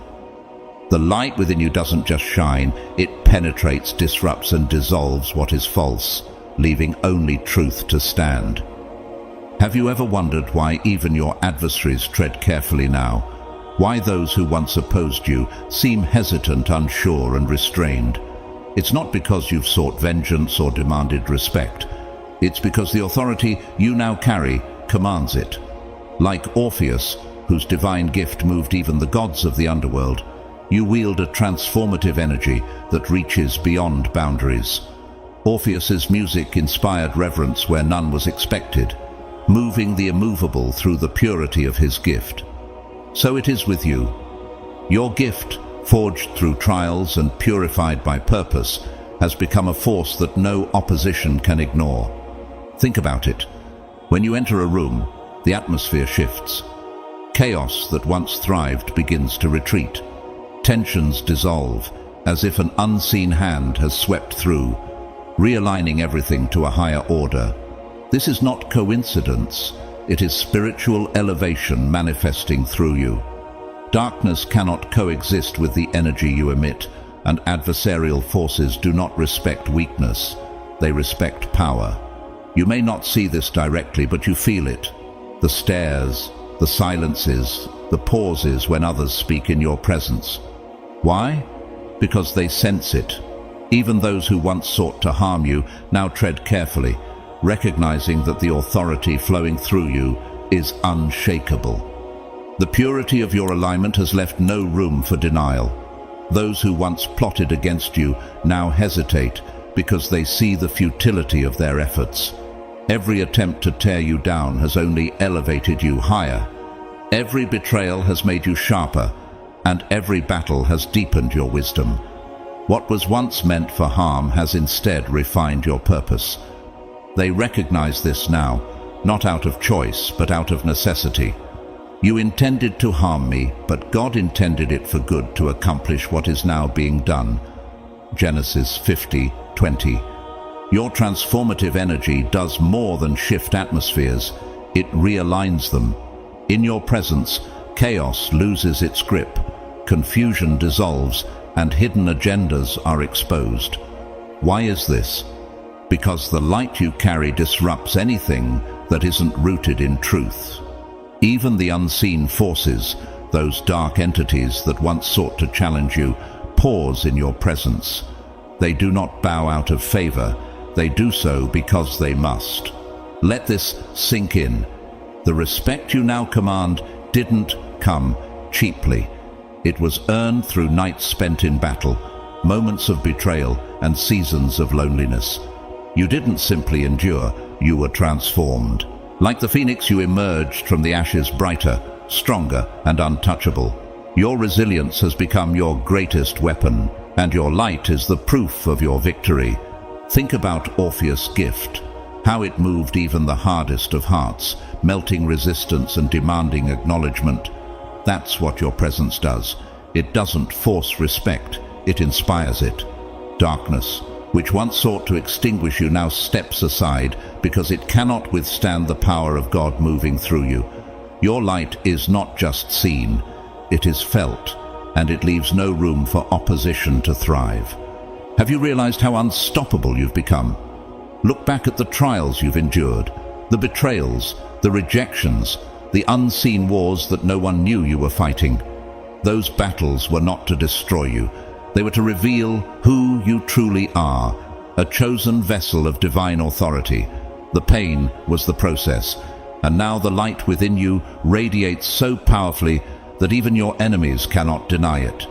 Speaker 1: The light within you doesn't just shine, it penetrates, disrupts, and dissolves what is false, leaving only truth to stand. Have you ever wondered why even your adversaries tread carefully now? Why those who once opposed you seem hesitant, unsure, and restrained? It's not because you've sought vengeance or demanded respect. It's because the authority you now carry commands it. Like Orpheus, whose divine gift moved even the gods of the underworld, you wield a transformative energy that reaches beyond boundaries. Orpheus's music inspired reverence where none was expected, moving the immovable through the purity of his gift. So it is with you. Your gift, forged through trials and purified by purpose, has become a force that no opposition can ignore. Think about it. When you enter a room, the atmosphere shifts. Chaos that once thrived begins to retreat. Tensions dissolve, as if an unseen hand has swept through, realigning everything to a higher order. This is not coincidence. It is spiritual elevation manifesting through you. Darkness cannot coexist with the energy you emit, and adversarial forces do not respect weakness. They respect power. You may not see this directly, but you feel it. The stares, the silences, the pauses when others speak in your presence. Why? Because they sense it. Even those who once sought to harm you now tread carefully, recognizing that the authority flowing through you is unshakable. The purity of your alignment has left no room for denial. Those who once plotted against you now hesitate because they see the futility of their efforts. Every attempt to tear you down has only elevated you higher. Every betrayal has made you sharper, and every battle has deepened your wisdom. What was once meant for harm has instead refined your purpose. They recognize this now, not out of choice, but out of necessity. You intended to harm me, but God intended it for good to accomplish what is now being done. Genesis 50:20. Your transformative energy does more than shift atmospheres, it realigns them. In your presence, chaos loses its grip, confusion dissolves, and hidden agendas are exposed. Why is this? Because the light you carry disrupts anything that isn't rooted in truth. Even the unseen forces, those dark entities that once sought to challenge you, pause in your presence. They do not bow out of favor, they do so because they must. Let this sink in. The respect you now command didn't come cheaply. It was earned through nights spent in battle, moments of betrayal, and seasons of loneliness. You didn't simply endure, you were transformed. Like the phoenix, you emerged from the ashes brighter, stronger, and untouchable. Your resilience has become your greatest weapon, and your light is the proof of your victory. Think about Orpheus' gift, how it moved even the hardest of hearts, melting resistance and demanding acknowledgement. That's what your presence does. It doesn't force respect, it inspires it. Darkness, which once sought to extinguish you, now steps aside because it cannot withstand the power of God moving through you. Your light is not just seen, it is felt, and it leaves no room for opposition to thrive. Have you realized how unstoppable you've become? Look back at the trials you've endured, the betrayals, the rejections, the unseen wars that no one knew you were fighting. Those battles were not to destroy you. They were to reveal who you truly are, a chosen vessel of divine authority. The pain was the process, and now the light within you radiates so powerfully that even your enemies cannot deny it.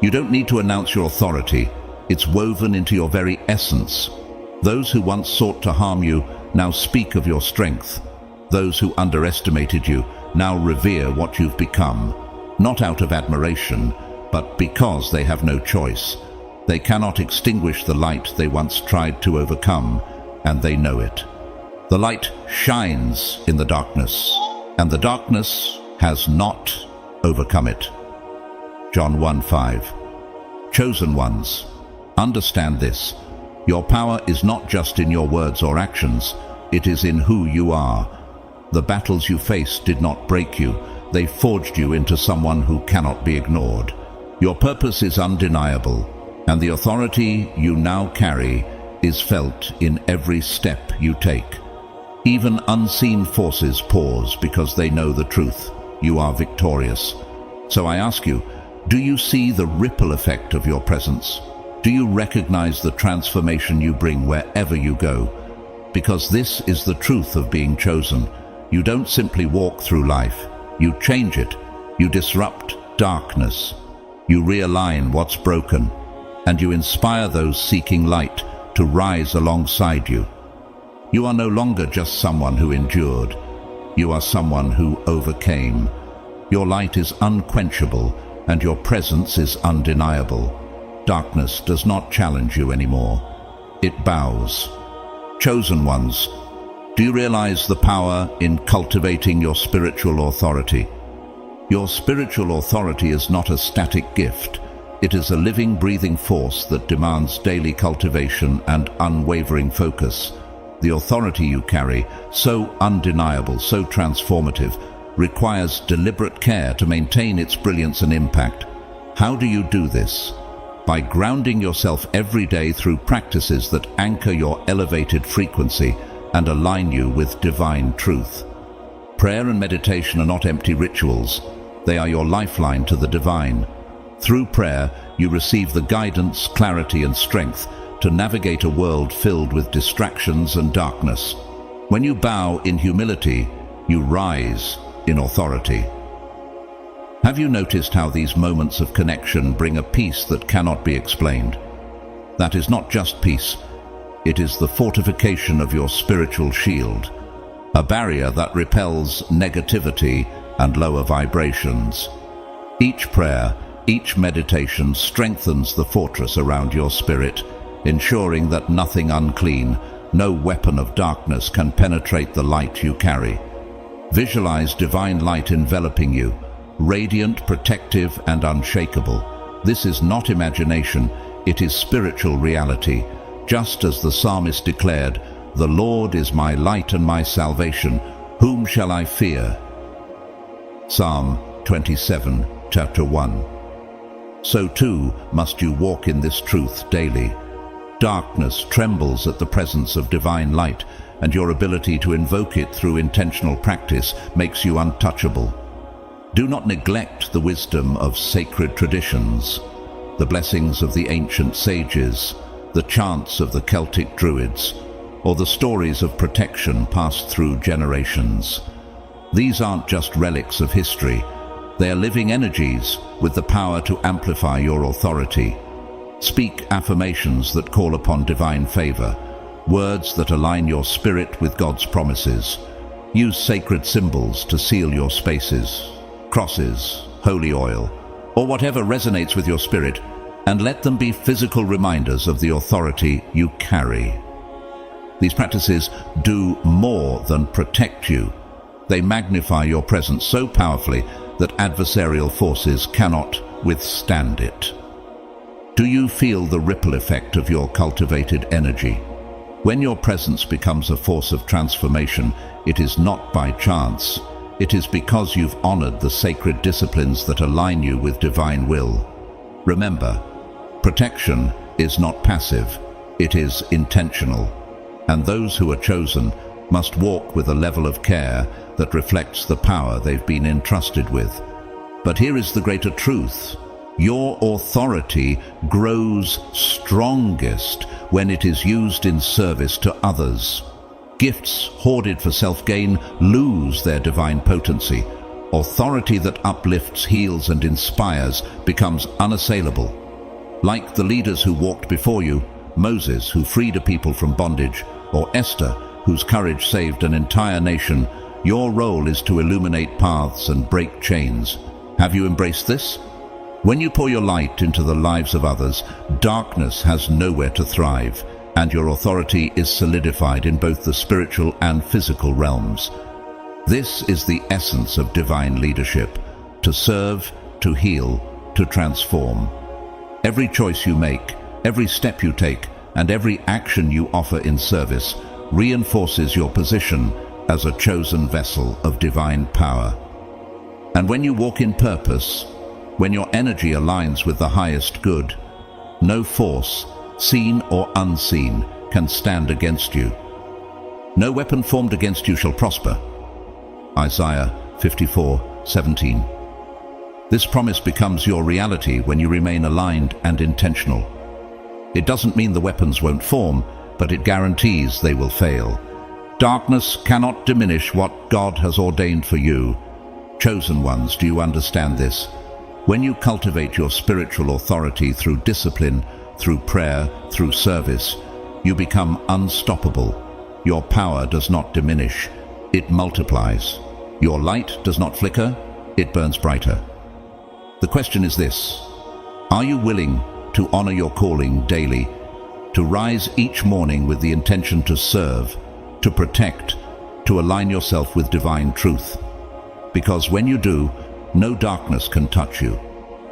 Speaker 1: You don't need to announce your authority. It's woven into your very essence. Those who once sought to harm you now speak of your strength. Those who underestimated you now revere what you've become, not out of admiration, but because they have no choice. They cannot extinguish the light they once tried to overcome, and they know it. The light shines in the darkness, and the darkness has not overcome it. John 1:5. Chosen ones, understand this. Your power is not just in your words or actions, it is in who you are. The battles you faced did not break you, they forged you into someone who cannot be ignored. Your purpose is undeniable, and the authority you now carry is felt in every step you take. Even unseen forces pause because they know the truth. You are victorious. So I ask you, do you see the ripple effect of your presence? Do you recognize the transformation you bring wherever you go? Because this is the truth of being chosen. You don't simply walk through life. You change it. You disrupt darkness. You realign what's broken. And you inspire those seeking light to rise alongside you. You are no longer just someone who endured. You are someone who overcame. Your light is unquenchable, and your presence is undeniable. Darkness does not challenge you anymore. It bows. Chosen ones, do you realize the power in cultivating your spiritual authority? Your spiritual authority is not a static gift. It is a living, breathing force that demands daily cultivation and unwavering focus. The authority you carry, so undeniable, so transformative, requires deliberate care to maintain its brilliance and impact. How do you do this? By grounding yourself every day through practices that anchor your elevated frequency and align you with divine truth. Prayer and meditation are not empty rituals. They are your lifeline to the divine. Through prayer, you receive the guidance, clarity, and strength to navigate a world filled with distractions and darkness. When you bow in humility, you rise in authority. Have you noticed how these moments of connection bring a peace that cannot be explained? That is not just peace, It is the fortification of your spiritual shield, a barrier that repels negativity and lower vibrations. Each prayer, each meditation strengthens the fortress around your spirit, ensuring that nothing unclean, no weapon of darkness can penetrate the light you carry. Visualize divine light enveloping you, radiant, protective, and unshakable. This is not imagination, it is spiritual reality. Just as the psalmist declared, "The Lord is my light and my salvation, whom shall I fear?" Psalm 27, chapter 1. So too must you walk in this truth daily. Darkness trembles at the presence of divine light, and your ability to invoke it through intentional practice makes you untouchable. Do not neglect the wisdom of sacred traditions, the blessings of the ancient sages, the chants of the Celtic druids, or the stories of protection passed through generations. These aren't just relics of history, they are living energies with the power to amplify your authority. Speak affirmations that call upon divine favor, words that align your spirit with God's promises. Use sacred symbols to seal your spaces, crosses, holy oil, or whatever resonates with your spirit, and let them be physical reminders of the authority you carry. These practices do more than protect you. They magnify your presence so powerfully that adversarial forces cannot withstand it. Do you feel the ripple effect of your cultivated energy? When your presence becomes a force of transformation, it is not by chance. It is because you've honored the sacred disciplines that align you with divine will. Remember, protection is not passive, it is intentional. And those who are chosen must walk with a level of care that reflects the power they've been entrusted with. But here is the greater truth. Your authority grows strongest when it is used in service to others. Gifts hoarded for self-gain lose their divine potency. Authority that uplifts, heals, and inspires becomes unassailable. Like the leaders who walked before you, Moses, who freed a people from bondage, or Esther, whose courage saved an entire nation, your role is to illuminate paths and break chains. Have you embraced this? When you pour your light into the lives of others, darkness has nowhere to thrive, and your authority is solidified in both the spiritual and physical realms. This is the essence of divine leadership: to serve, to heal, to transform. Every choice you make, every step you take, and every action you offer in service reinforces your position as a chosen vessel of divine power. And when you walk in purpose, when your energy aligns with the highest good, no force, seen or unseen, can stand against you. No weapon formed against you shall prosper. Isaiah 54:17. This promise becomes your reality when you remain aligned and intentional. It doesn't mean the weapons won't form, but it guarantees they will fail. Darkness cannot diminish what God has ordained for you. Chosen ones, do you understand this? When you cultivate your spiritual authority through discipline, through prayer, through service, you become unstoppable. Your power does not diminish, it multiplies. Your light does not flicker, it burns brighter. The question is this: are you willing to honor your calling daily, to rise each morning with the intention to serve, to protect, to align yourself with divine truth? Because when you do, no darkness can touch you.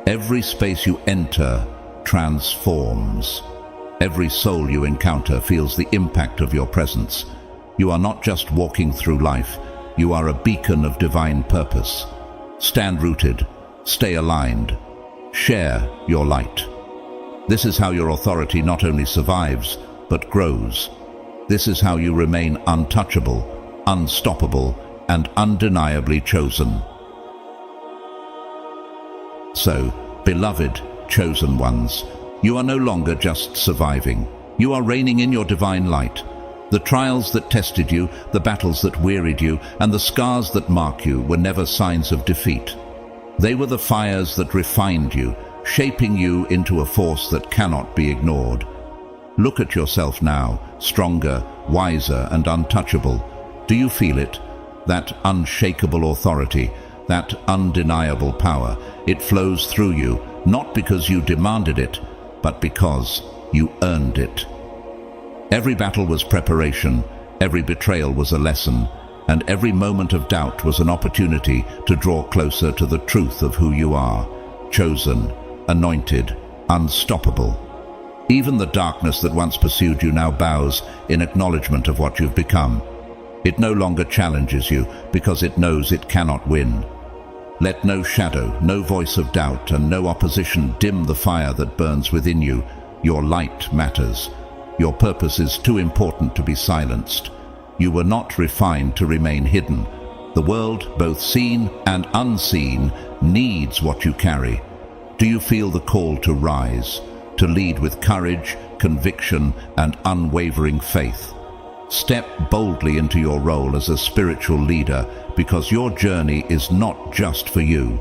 Speaker 1: Every space you enter transforms. Every soul you encounter feels the impact of your presence. You are not just walking through life, you are a beacon of divine purpose. Stand rooted, stay aligned, share your light. This is how your authority not only survives, but grows. This is how you remain untouchable, unstoppable, and undeniably chosen. So, beloved chosen ones, you are no longer just surviving. You are reigning in your divine light. The trials that tested you, the battles that wearied you, and the scars that mark you were never signs of defeat. They were the fires that refined you, shaping you into a force that cannot be ignored. Look at yourself now, stronger, wiser, and untouchable. Do you feel it? That unshakable authority, that undeniable power. It flows through you, not because you demanded it, but because you earned it. Every battle was preparation, every betrayal was a lesson, and every moment of doubt was an opportunity to draw closer to the truth of who you are, chosen, anointed, unstoppable. Even the darkness that once pursued you now bows in acknowledgement of what you've become. It no longer challenges you because it knows it cannot win. Let no shadow, no voice of doubt, and no opposition dim the fire that burns within you. Your light matters. Your purpose is too important to be silenced. You were not refined to remain hidden. The world, both seen and unseen, needs what you carry. Do you feel the call to rise, to lead with courage, conviction, and unwavering faith? Step boldly into your role as a spiritual leader, because your journey is not just for you.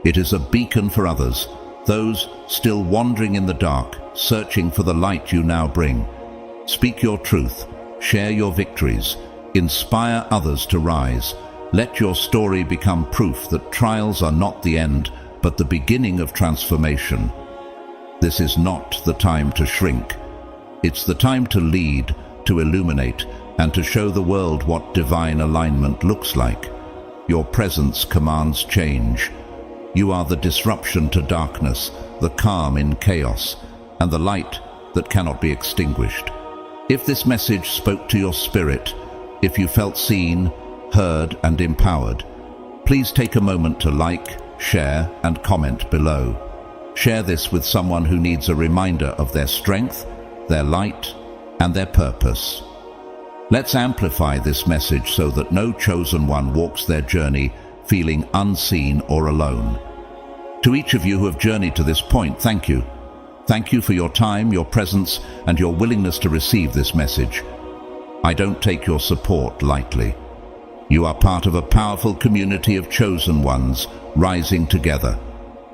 Speaker 1: It is a beacon for others, those still wandering in the dark, searching for the light you now bring. Speak your truth, share your victories, inspire others to rise. Let your story become proof that trials are not the end, but the beginning of transformation. This is not the time to shrink. It's the time to lead, to illuminate, and to show the world what divine alignment looks like. Your presence commands change. You are the disruption to darkness, the calm in chaos, and the light that cannot be extinguished. If this message spoke to your spirit, if you felt seen, heard, and empowered, please take a moment to like, share, and comment below. Share this with someone who needs a reminder of their strength, their light, and their purpose. Let's amplify this message so that no chosen one walks their journey feeling unseen or alone. To each of you who have journeyed to this point, thank you. Thank you for your time, your presence, and your willingness to receive this message. I don't take your support lightly. You are part of a powerful community of chosen ones, rising together.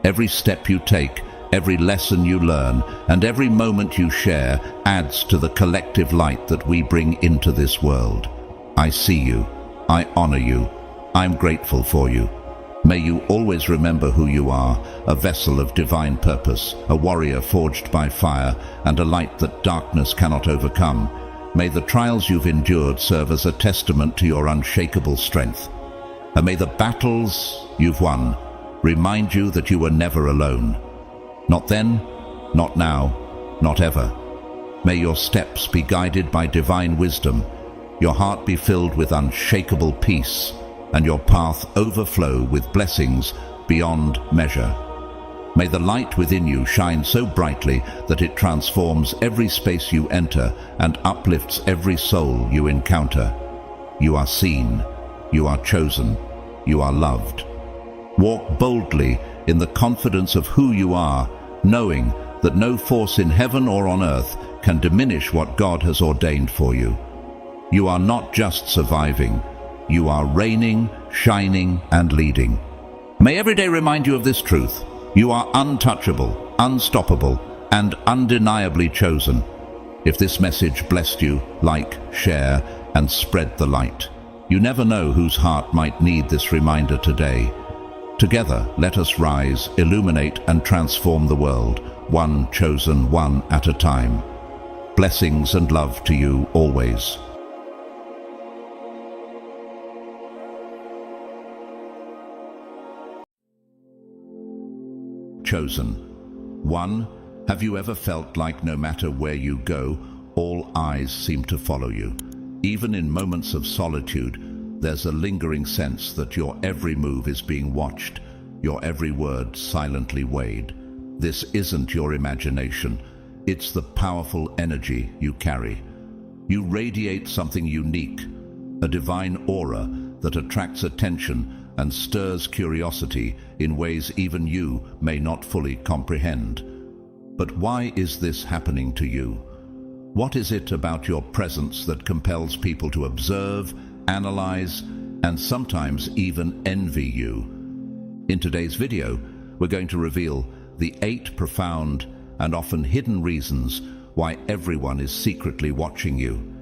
Speaker 1: Every step you take, every lesson you learn, and every moment you share adds to the collective light that we bring into this world. I see you. I honor you. I'm grateful for you. May you always remember who you are, a vessel of divine purpose, a warrior forged by fire, and a light that darkness cannot overcome. May the trials you've endured serve as a testament to your unshakable strength. And may the battles you've won remind you that you were never alone. Not then, not now, not ever. May your steps be guided by divine wisdom, your heart be filled with unshakable peace, and your path overflow with blessings beyond measure. May the light within you shine so brightly that it transforms every space you enter and uplifts every soul you encounter. You are seen, you are chosen, you are loved. Walk boldly in the confidence of who you are, knowing that no force in heaven or on earth can diminish what God has ordained for you. You are not just surviving, you are reigning, shining, and leading. May every day remind you of this truth. You are untouchable, unstoppable, and undeniably chosen. If this message blessed you, like, share, and spread the light. You never know whose heart might need this reminder today. Together, let us rise, illuminate, and transform the world, one chosen one at a time. Blessings and love to you always. Chosen. 1. Have you ever felt like no matter where you go, all eyes seem to follow you? Even in moments of solitude, there's a lingering sense that your every move is being watched, your every word silently weighed. This isn't your imagination. It's the powerful energy you carry. You radiate something unique, a divine aura that attracts attention and stirs curiosity in ways even you may not fully comprehend. But why is this happening to you? What is it about your presence that compels people to observe, analyze, and sometimes even envy you? In today's video, we're going to reveal the 8 profound and often hidden reasons why everyone is secretly watching you.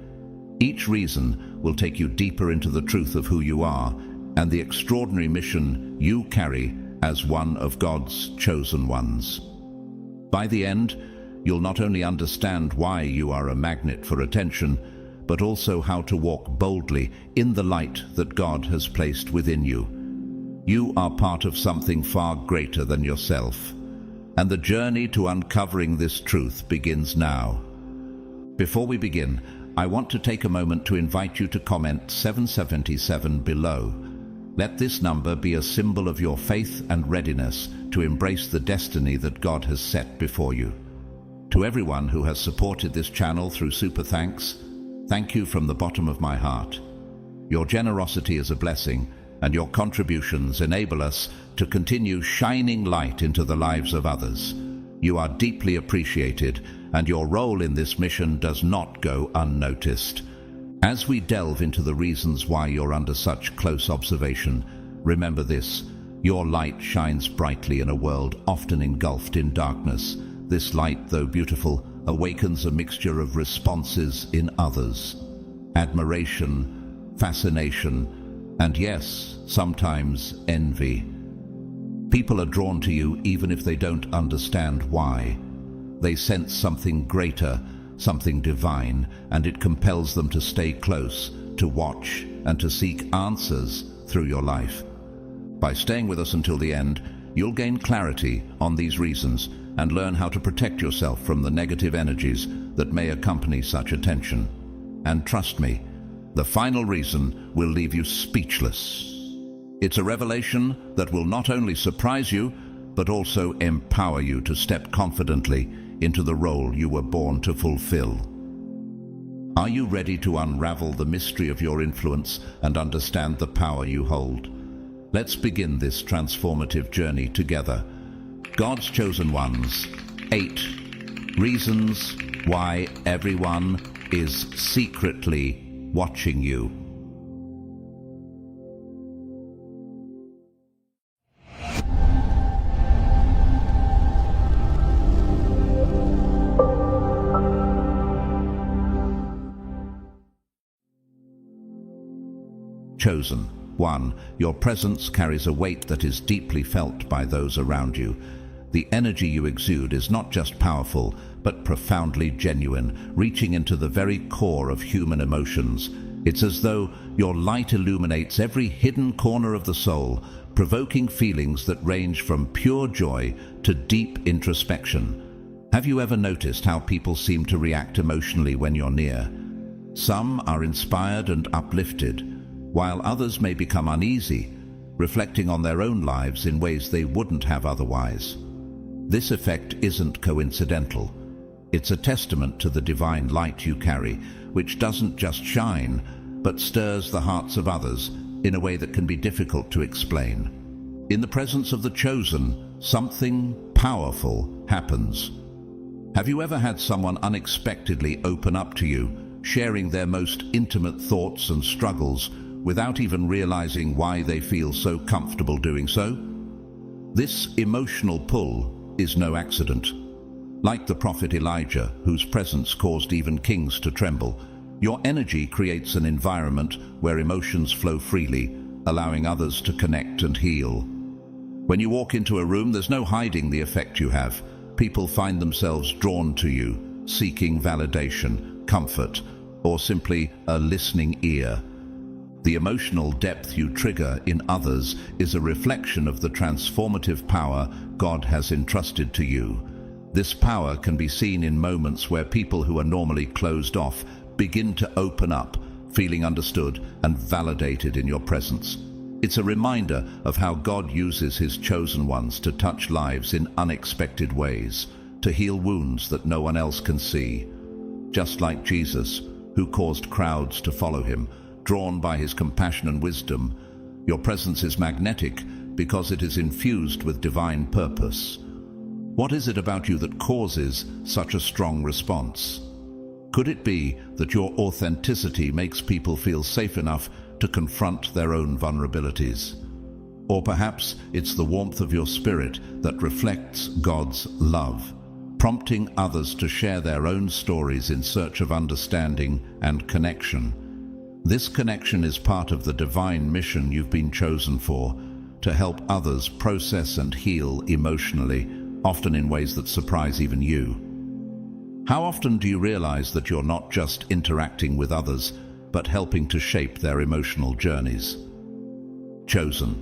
Speaker 1: Each reason will take you deeper into the truth of who you are and the extraordinary mission you carry as one of God's chosen ones. By the end, you'll not only understand why you are a magnet for attention, but also how to walk boldly in the light that God has placed within you. You are part of something far greater than yourself, and the journey to uncovering this truth begins now. Before we begin, I want to take a moment to invite you to comment 777 below. Let this number be a symbol of your faith and readiness to embrace the destiny that God has set before you. To everyone who has supported this channel through Super Thanks, thank you from the bottom of my heart. Your generosity is a blessing, and your contributions enable us to continue shining light into the lives of others. You are deeply appreciated, and your role in this mission does not go unnoticed. As we delve into the reasons why you're under such close observation, remember this: your light shines brightly in a world often engulfed in darkness. This light, though beautiful, awakens a mixture of responses in others: admiration, fascination, and yes, sometimes envy. People are drawn to you even if they don't understand why. They sense something greater, something divine, and it compels them to stay close, to watch, and to seek answers through your life. By staying with us until the end, you'll gain clarity on these reasons and learn how to protect yourself from the negative energies that may accompany such attention. And trust me, the final reason will leave you speechless. It's a revelation that will not only surprise you, but also empower you to step confidently into the role you were born to fulfill. Are you ready to unravel the mystery of your influence and understand the power you hold? Let's begin this transformative journey together. God's chosen ones. 8 reasons why everyone is secretly watching you. Chosen. 1. Your presence carries a weight that is deeply felt by those around you. The energy you exude is not just powerful, but profoundly genuine, reaching into the very core of human emotions. It's as though your light illuminates every hidden corner of the soul, provoking feelings that range from pure joy to deep introspection. Have you ever noticed how people seem to react emotionally when you're near? Some are inspired and uplifted, while others may become uneasy, reflecting on their own lives in ways they wouldn't have otherwise. This effect isn't coincidental. It's a testament to the divine light you carry, which doesn't just shine, but stirs the hearts of others in a way that can be difficult to explain. In the presence of the chosen, something powerful happens. Have you ever had someone unexpectedly open up to you, sharing their most intimate thoughts and struggles without even realizing why they feel so comfortable doing so? This emotional pull is no accident. Like the prophet Elijah, whose presence caused even kings to tremble, your energy creates an environment where emotions flow freely, allowing others to connect and heal. When you walk into a room, there's no hiding the effect you have. People find themselves drawn to you, seeking validation, comfort, or simply a listening ear. The emotional depth you trigger in others is a reflection of the transformative power God has entrusted to you. This power can be seen in moments where people who are normally closed off begin to open up, feeling understood and validated in your presence. It's a reminder of how God uses His chosen ones to touch lives in unexpected ways, to heal wounds that no one else can see. Just like Jesus, who caused crowds to follow Him, drawn by His compassion and wisdom, your presence is magnetic because it is infused with divine purpose. What is it about you that causes such a strong response? Could it be that your authenticity makes people feel safe enough to confront their own vulnerabilities? Or perhaps it's the warmth of your spirit that reflects God's love, prompting others to share their own stories in search of understanding and connection. This connection is part of the divine mission you've been chosen for, to help others process and heal emotionally, often in ways that surprise even you. How often do you realize that you're not just interacting with others, but helping to shape their emotional journeys? Chosen.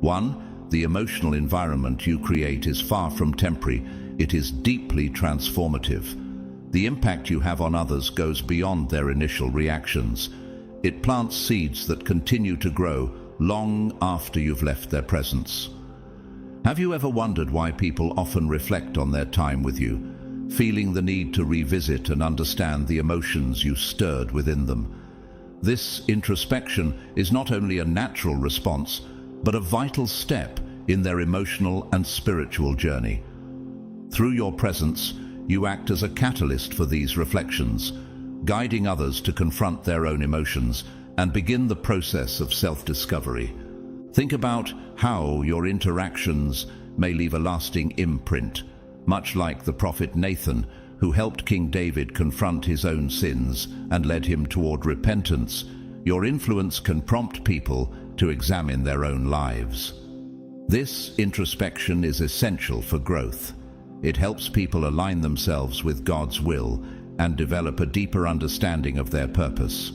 Speaker 1: 1. The emotional environment you create is far from temporary. It is deeply transformative. The impact you have on others goes beyond their initial reactions. It plants seeds that continue to grow long after you've left their presence. Have you ever wondered why people often reflect on their time with you, feeling the need to revisit and understand the emotions you stirred within them? This introspection is not only a natural response, but a vital step in their emotional and spiritual journey. Through your presence, you act as a catalyst for these reflections, guiding others to confront their own emotions and begin the process of self-discovery. Think about how your interactions may leave a lasting imprint, much like the prophet Nathan, who helped King David confront his own sins and led him toward repentance. Your influence can prompt people to examine their own lives. This introspection is essential for growth. It helps people align themselves with God's will and develop a deeper understanding of their purpose.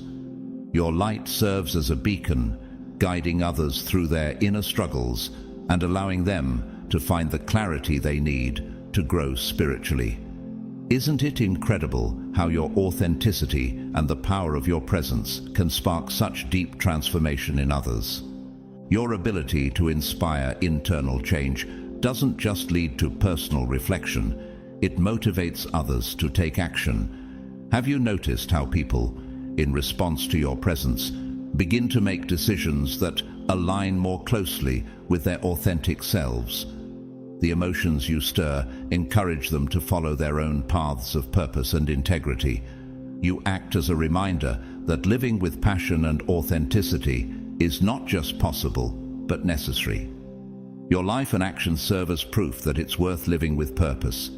Speaker 1: Your light serves as a beacon, guiding others through their inner struggles and allowing them to find the clarity they need to grow spiritually. Isn't it incredible how your authenticity and the power of your presence can spark such deep transformation in others? Your ability to inspire internal change doesn't just lead to personal reflection, it motivates others to take action. Have you noticed how people, in response to your presence, begin to make decisions that align more closely with their authentic selves? The emotions you stir encourage them to follow their own paths of purpose and integrity. You act as a reminder that living with passion and authenticity is not just possible, but necessary. Your life and actions serve as proof that it's worth living with purpose.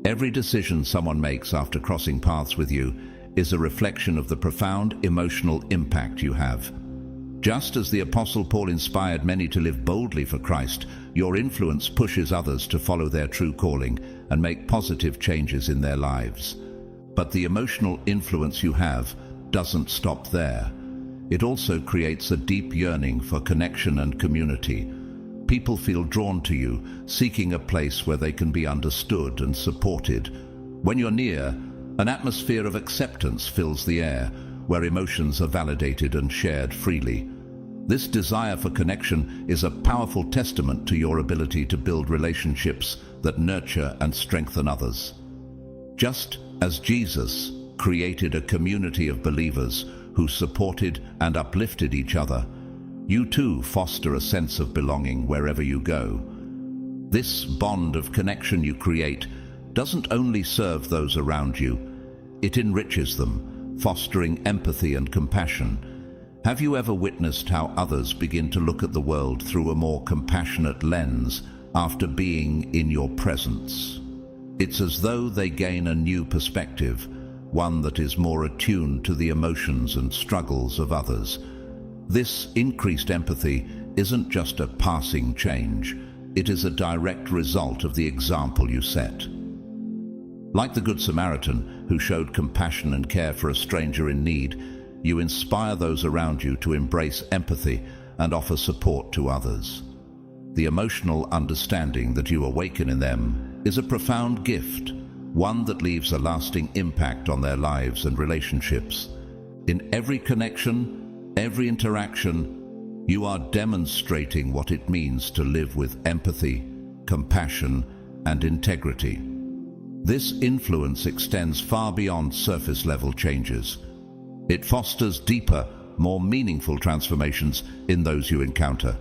Speaker 1: Every decision someone makes after crossing paths with you is a reflection of the profound emotional impact you have. Just as the Apostle Paul inspired many to live boldly for Christ, your influence pushes others to follow their true calling and make positive changes in their lives. But the emotional influence you have doesn't stop there. It also creates a deep yearning for connection and community. People feel drawn to you, seeking a place where they can be understood and supported. When you're near, an atmosphere of acceptance fills the air, where emotions are validated and shared freely. This desire for connection is a powerful testament to your ability to build relationships that nurture and strengthen others. Just as Jesus created a community of believers who supported and uplifted each other, you too foster a sense of belonging wherever you go. This bond of connection you create doesn't only serve those around you, it enriches them, fostering empathy and compassion. Have you ever witnessed how others begin to look at the world through a more compassionate lens after being in your presence? It's as though they gain a new perspective, one that is more attuned to the emotions and struggles of others. This increased empathy isn't just a passing change, it is a direct result of the example you set. Like the Good Samaritan, who showed compassion and care for a stranger in need, you inspire those around you to embrace empathy and offer support to others. The emotional understanding that you awaken in them is a profound gift, one that leaves a lasting impact on their lives and relationships. In every connection, every interaction, you are demonstrating what it means to live with empathy, compassion, and integrity. This influence extends far beyond surface-level changes. It fosters deeper, more meaningful transformations in those you encounter.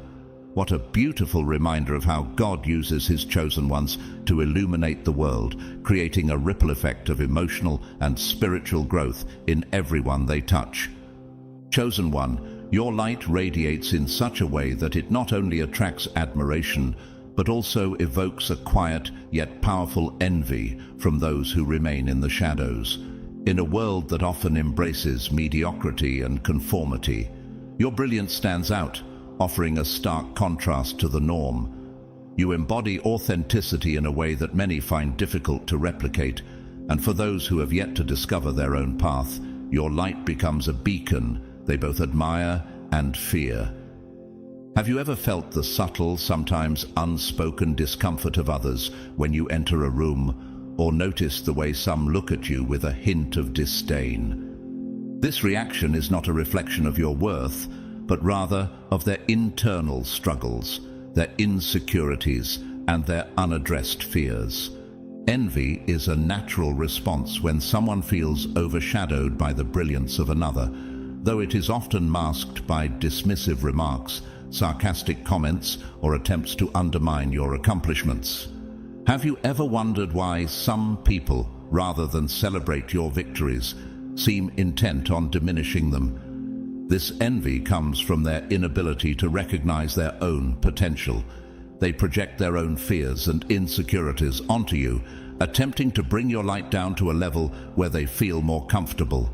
Speaker 1: What a beautiful reminder of how God uses His chosen ones to illuminate the world, creating a ripple effect of emotional and spiritual growth in everyone they touch. Chosen one, your light radiates in such a way that it not only attracts admiration, but also evokes a quiet yet powerful envy from those who remain in the shadows. In a world that often embraces mediocrity and conformity, your brilliance stands out, offering a stark contrast to the norm. You embody authenticity in a way that many find difficult to replicate, and for those who have yet to discover their own path, your light becomes a beacon they both admire and fear. Have you ever felt the subtle, sometimes unspoken discomfort of others when you enter a room, or noticed the way some look at you with a hint of disdain? This reaction is not a reflection of your worth, but rather of their internal struggles, their insecurities, and their unaddressed fears. Envy is a natural response when someone feels overshadowed by the brilliance of another, though it is often masked by dismissive remarks, sarcastic comments, or attempts to undermine your accomplishments. Have you ever wondered why some people, rather than celebrate your victories, seem intent on diminishing them? This envy comes from their inability to recognize their own potential. They project their own fears and insecurities onto you, attempting to bring your light down to a level where they feel more comfortable.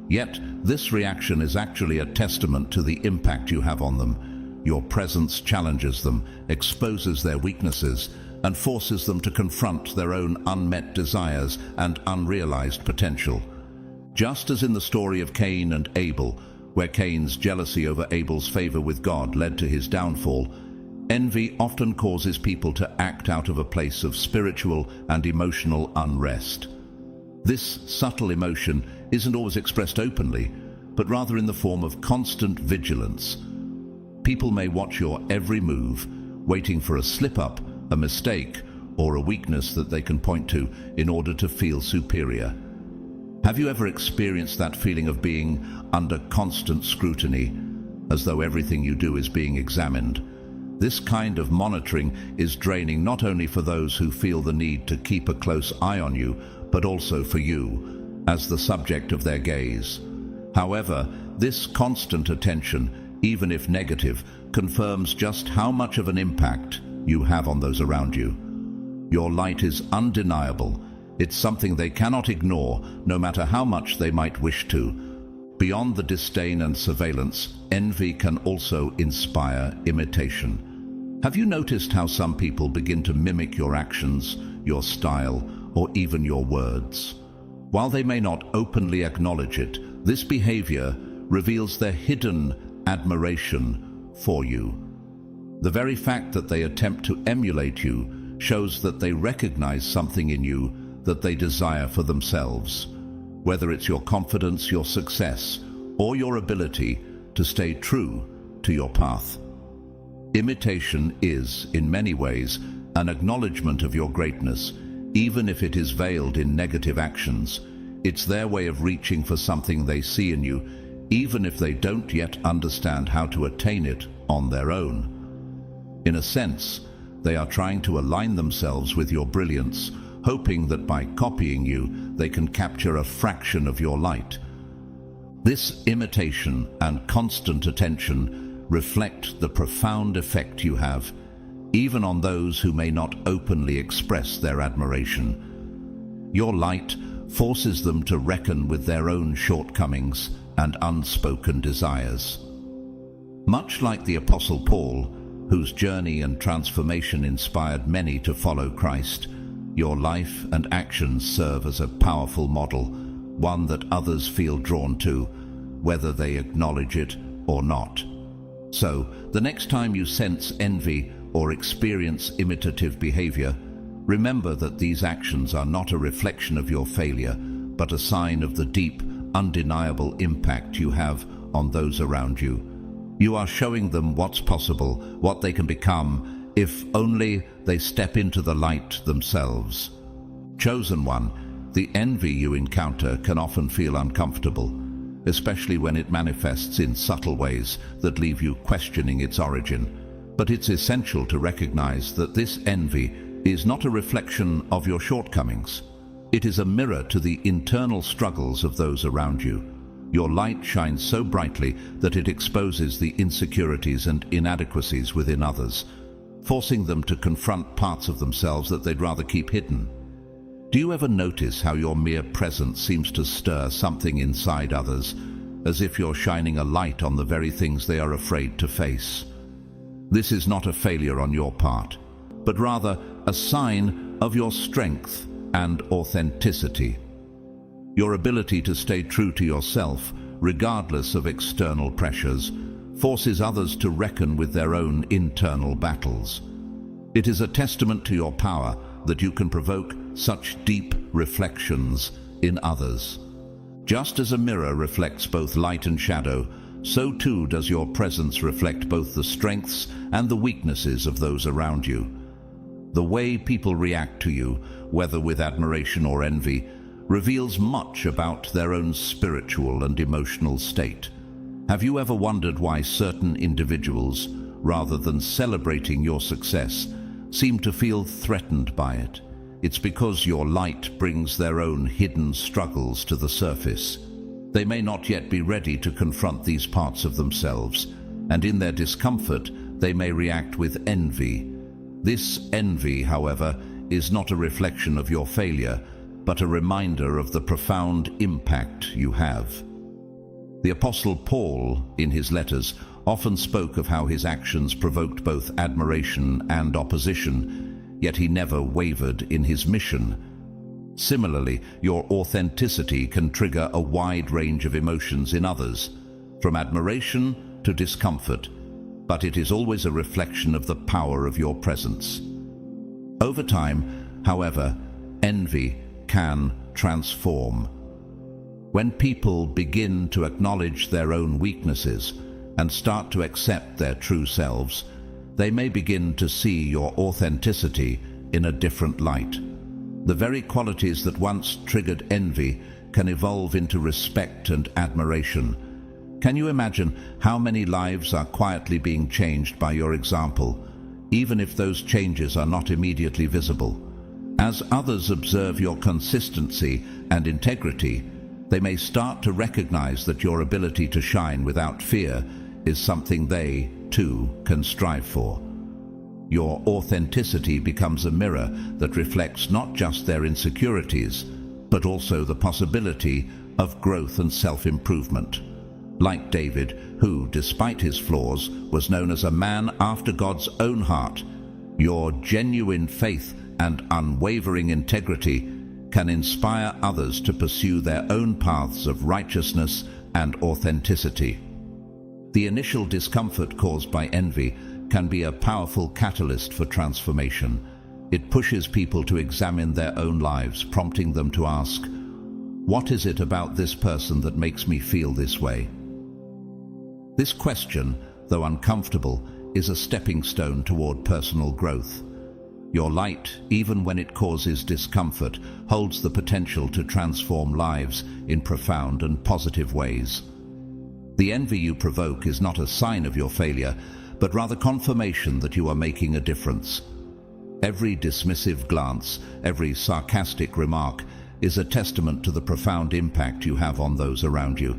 Speaker 1: Yet, this reaction is actually a testament to the impact you have on them. Your presence challenges them, exposes their weaknesses, and forces them to confront their own unmet desires and unrealized potential. Just as in the story of Cain and Abel, where Cain's jealousy over Abel's favor with God led to his downfall, envy often causes people to act out of a place of spiritual and emotional unrest. This subtle emotion isn't always expressed openly, but rather in the form of constant vigilance. People may watch your every move, waiting for a slip-up, a mistake, or a weakness that they can point to in order to feel superior. Have you ever experienced that feeling of being under constant scrutiny, as though everything you do is being examined? This kind of monitoring is draining not only for those who feel the need to keep a close eye on you, but also for you, as the subject of their gaze. However, this constant attention, even if negative, confirms just how much of an impact you have on those around you. Your light is undeniable. It's something they cannot ignore, no matter how much they might wish to. Beyond the disdain and surveillance, envy can also inspire imitation. Have you noticed how some people begin to mimic your actions, your style, or even your words? While they may not openly acknowledge it, this behavior reveals their hidden admiration for you. The very fact that they attempt to emulate you shows that they recognize something in you that they desire for themselves, whether it's your confidence, your success, or your ability to stay true to your path. Imitation is, in many ways, an acknowledgement of your greatness, even if it is veiled in negative actions. It's their way of reaching for something they see in you, even if they don't yet understand how to attain it on their own. In a sense, they are trying to align themselves with your brilliance, hoping that by copying you, they can capture a fraction of your light. This imitation and constant attention reflect the profound effect you have, even on those who may not openly express their admiration. Your light forces them to reckon with their own shortcomings and unspoken desires. Much like the Apostle Paul, whose journey and transformation inspired many to follow Christ, your life and actions serve as a powerful model, one that others feel drawn to, whether they acknowledge it or not. So, the next time you sense envy or experience imitative behavior, remember that these actions are not a reflection of your failure, but a sign of the deep, undeniable impact you have on those around you. You are showing them what's possible, what they can become, if only they step into the light themselves. Chosen one, the envy you encounter can often feel uncomfortable, especially when it manifests in subtle ways that leave you questioning its origin. But it's essential to recognize that this envy is not a reflection of your shortcomings. It is a mirror to the internal struggles of those around you. Your light shines so brightly that it exposes the insecurities and inadequacies within others. forcing them to confront parts of themselves that they'd rather keep hidden. Do you ever notice how your mere presence seems to stir something inside others, as if you're shining a light on the very things they are afraid to face? This is not a failure on your part, but rather a sign of your strength and authenticity. Your ability to stay true to yourself, regardless of external pressures, forces others to reckon with their own internal battles. It is a testament to your power that you can provoke such deep reflections in others. Just as a mirror reflects both light and shadow, so too does your presence reflect both the strengths and the weaknesses of those around you. The way people react to you, whether with admiration or envy, reveals much about their own spiritual and emotional state. Have you ever wondered why certain individuals, rather than celebrating your success, seem to feel threatened by it? It's because your light brings their own hidden struggles to the surface. They may not yet be ready to confront these parts of themselves, and in their discomfort, they may react with envy. This envy, however, is not a reflection of your failure, but a reminder of the profound impact you have. The Apostle Paul, in his letters, often spoke of how his actions provoked both admiration and opposition, yet he never wavered in his mission. Similarly, your authenticity can trigger a wide range of emotions in others, from admiration to discomfort, but it is always a reflection of the power of your presence. Over time, however, envy can transform. When people begin to acknowledge their own weaknesses and start to accept their true selves, they may begin to see your authenticity in a different light. The very qualities that once triggered envy can evolve into respect and admiration. Can you imagine how many lives are quietly being changed by your example, even if those changes are not immediately visible? As others observe your consistency and integrity, they may start to recognize that your ability to shine without fear is something they, too, can strive for. Your authenticity becomes a mirror that reflects not just their insecurities, but also the possibility of growth and self-improvement. Like David, who, despite his flaws, was known as a man after God's own heart, your genuine faith and unwavering integrity can inspire others to pursue their own paths of righteousness and authenticity. The initial discomfort caused by envy can be a powerful catalyst for transformation. It pushes people to examine their own lives, prompting them to ask, "What is it about this person that makes me feel this way?" This question, though uncomfortable, is a stepping stone toward personal growth. Your light, even when it causes discomfort, holds the potential to transform lives in profound and positive ways. The envy you provoke is not a sign of your failure, but rather confirmation that you are making a difference. Every dismissive glance, every sarcastic remark is a testament to the profound impact you have on those around you.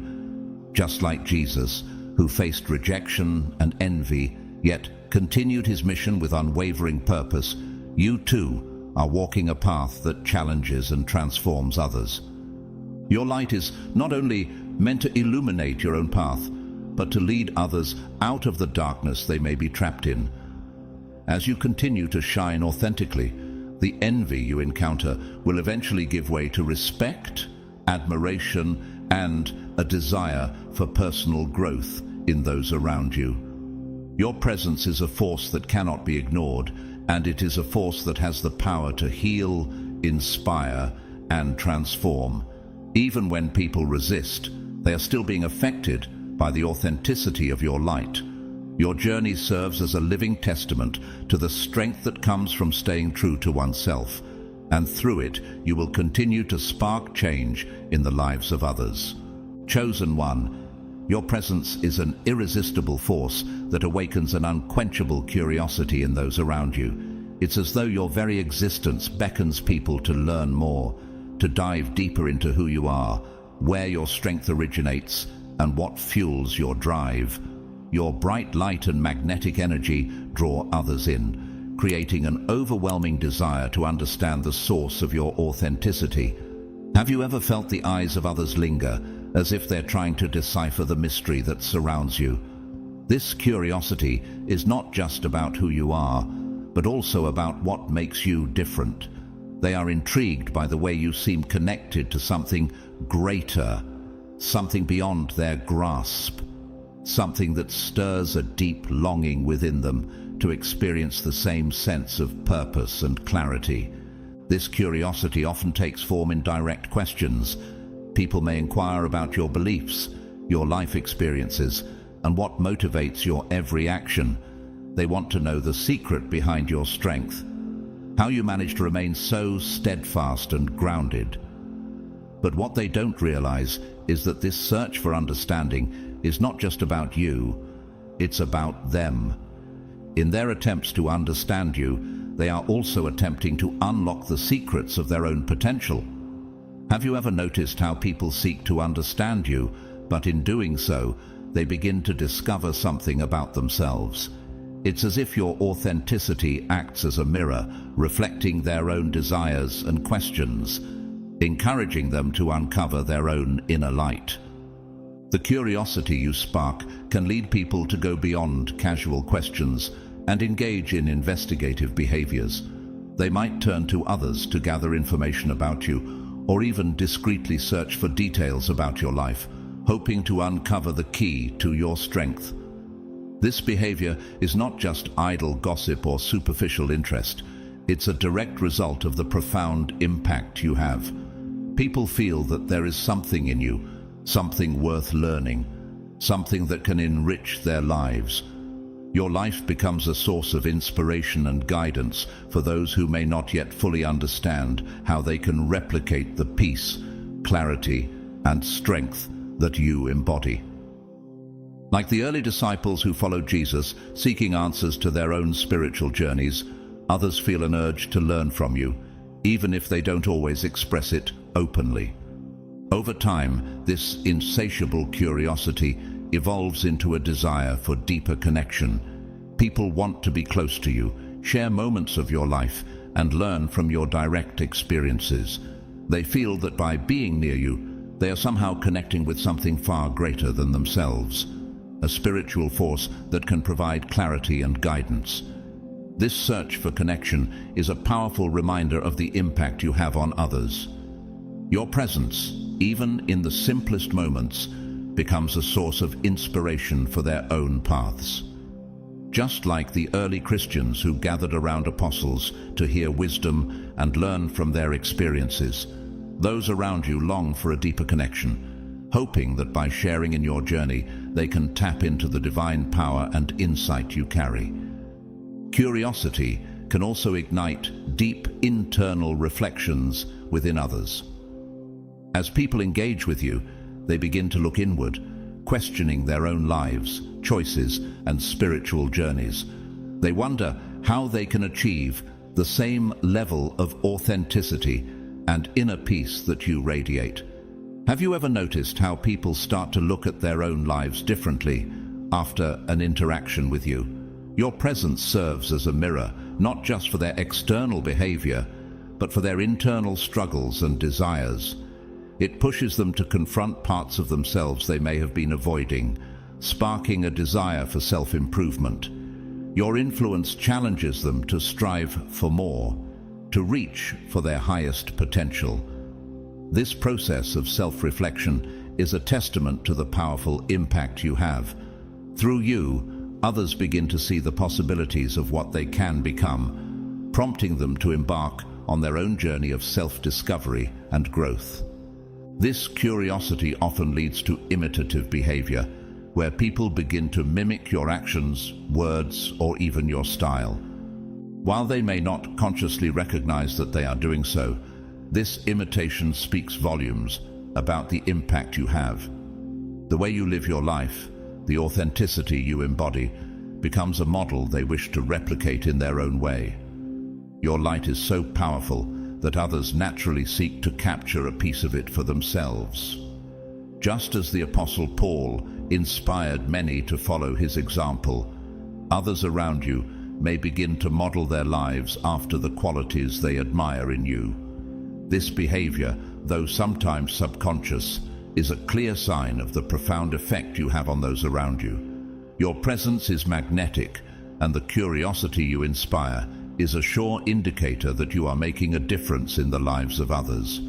Speaker 1: Just like Jesus, who faced rejection and envy, yet continued his mission with unwavering purpose, you too are walking a path that challenges and transforms others. Your light is not only meant to illuminate your own path, but to lead others out of the darkness they may be trapped in. As you continue to shine authentically, the envy you encounter will eventually give way to respect, admiration, and a desire for personal growth in those around you. Your presence is a force that cannot be ignored, and it is a force that has the power to heal, inspire, and transform. Even when people resist, they are still being affected by the authenticity of your light. Your journey serves as a living testament to the strength that comes from staying true to oneself, and through it you will continue to spark change in the lives of others. Chosen one, your presence is an irresistible force that awakens an unquenchable curiosity in those around you. It's as though your very existence beckons people to learn more, to dive deeper into who you are, where your strength originates, and what fuels your drive. Your bright light and magnetic energy draw others in, creating an overwhelming desire to understand the source of your authenticity. Have you ever felt the eyes of others linger, as if they're trying to decipher the mystery that surrounds you? This curiosity is not just about who you are, but also about what makes you different. They are intrigued by the way you seem connected to something greater, something beyond their grasp, something that stirs a deep longing within them to experience the same sense of purpose and clarity. This curiosity often takes form in direct questions. People may inquire about your beliefs, your life experiences, and what motivates your every action. They want to know the secret behind your strength, how you manage to remain so steadfast and grounded. But what they don't realize is that this search for understanding is not just about you, it's about them. In their attempts to understand you, they are also attempting to unlock the secrets of their own potential. Have you ever noticed how people seek to understand you, but in doing so, they begin to discover something about themselves? It's as if your authenticity acts as a mirror, reflecting their own desires and questions, encouraging them to uncover their own inner light. The curiosity you spark can lead people to go beyond casual questions and engage in investigative behaviors. They might turn to others to gather information about you, or even discreetly search for details about your life, hoping to uncover the key to your strength. This behavior is not just idle gossip or superficial interest. It's a direct result of the profound impact you have. People feel that there is something in you, something worth learning, something that can enrich their lives. Your life becomes a source of inspiration and guidance for those who may not yet fully understand how they can replicate the peace, clarity, and strength that you embody. Like the early disciples who followed Jesus, seeking answers to their own spiritual journeys, others feel an urge to learn from you, even if they don't always express it openly. Over time, this insatiable curiosity evolves into a desire for deeper connection. People want to be close to you, share moments of your life, and learn from your direct experiences. They feel that by being near you, they are somehow connecting with something far greater than themselves, a spiritual force that can provide clarity and guidance. This search for connection is a powerful reminder of the impact you have on others. Your presence, even in the simplest moments, becomes a source of inspiration for their own paths. Just like the early Christians who gathered around apostles to hear wisdom and learn from their experiences, those around you long for a deeper connection, hoping that by sharing in your journey, they can tap into the divine power and insight you carry. Curiosity can also ignite deep internal reflections within others. As people engage with you, they begin to look inward, questioning their own lives, choices, and spiritual journeys. They wonder how they can achieve the same level of authenticity and inner peace that you radiate. Have you ever noticed how people start to look at their own lives differently after an interaction with you? Your presence serves as a mirror, not just for their external behavior, but for their internal struggles and desires. It pushes them to confront parts of themselves they may have been avoiding, sparking a desire for self-improvement. Your influence challenges them to strive for more, to reach for their highest potential. This process of self-reflection is a testament to the powerful impact you have. Through you, others begin to see the possibilities of what they can become, prompting them to embark on their own journey of self-discovery and growth. This curiosity often leads to imitative behavior, where people begin to mimic your actions, words, or even your style. While they may not consciously recognize that they are doing so, this imitation speaks volumes about the impact you have. The way you live your life, the authenticity you embody, becomes a model they wish to replicate in their own way. Your light is so powerful that others naturally seek to capture a piece of it for themselves. Just as the Apostle Paul inspired many to follow his example, others around you may begin to model their lives after the qualities they admire in you. This behavior, though sometimes subconscious, is a clear sign of the profound effect you have on those around you. Your presence is magnetic, and the curiosity you inspire is a sure indicator that you are making a difference in the lives of others.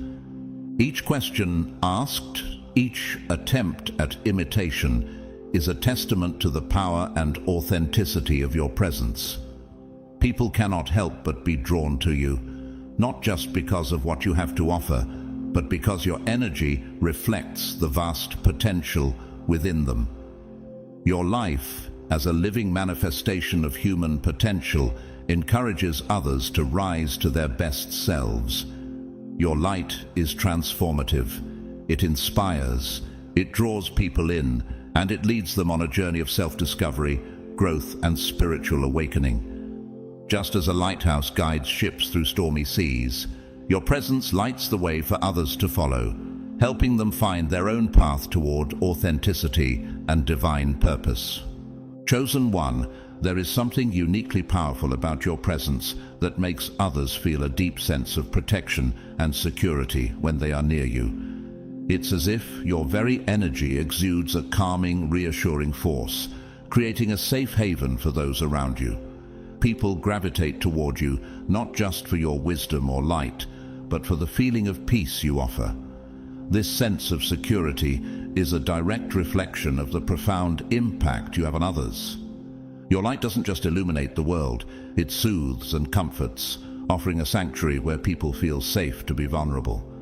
Speaker 1: Each question asked, each attempt at imitation, is a testament to the power and authenticity of your presence. People cannot help but be drawn to you, not just because of what you have to offer, but because your energy reflects the vast potential within them. Your life, as a living manifestation of human potential, encourages others to rise to their best selves. Your light is transformative. It inspires, it draws people in, and it leads them on a journey of self-discovery, growth, and spiritual awakening. Just as a lighthouse guides ships through stormy seas, your presence lights the way for others to follow, helping them find their own path toward authenticity and divine purpose. Chosen one, there is something uniquely powerful about your presence that makes others feel a deep sense of protection and security when they are near you. It's as if your very energy exudes a calming, reassuring force, creating a safe haven for those around you. People gravitate toward you not just for your wisdom or light, but for the feeling of peace you offer. This sense of security is a direct reflection of the profound impact you have on others. Your light doesn't just illuminate the world, it soothes and comforts, offering a sanctuary where people feel safe to be vulnerable.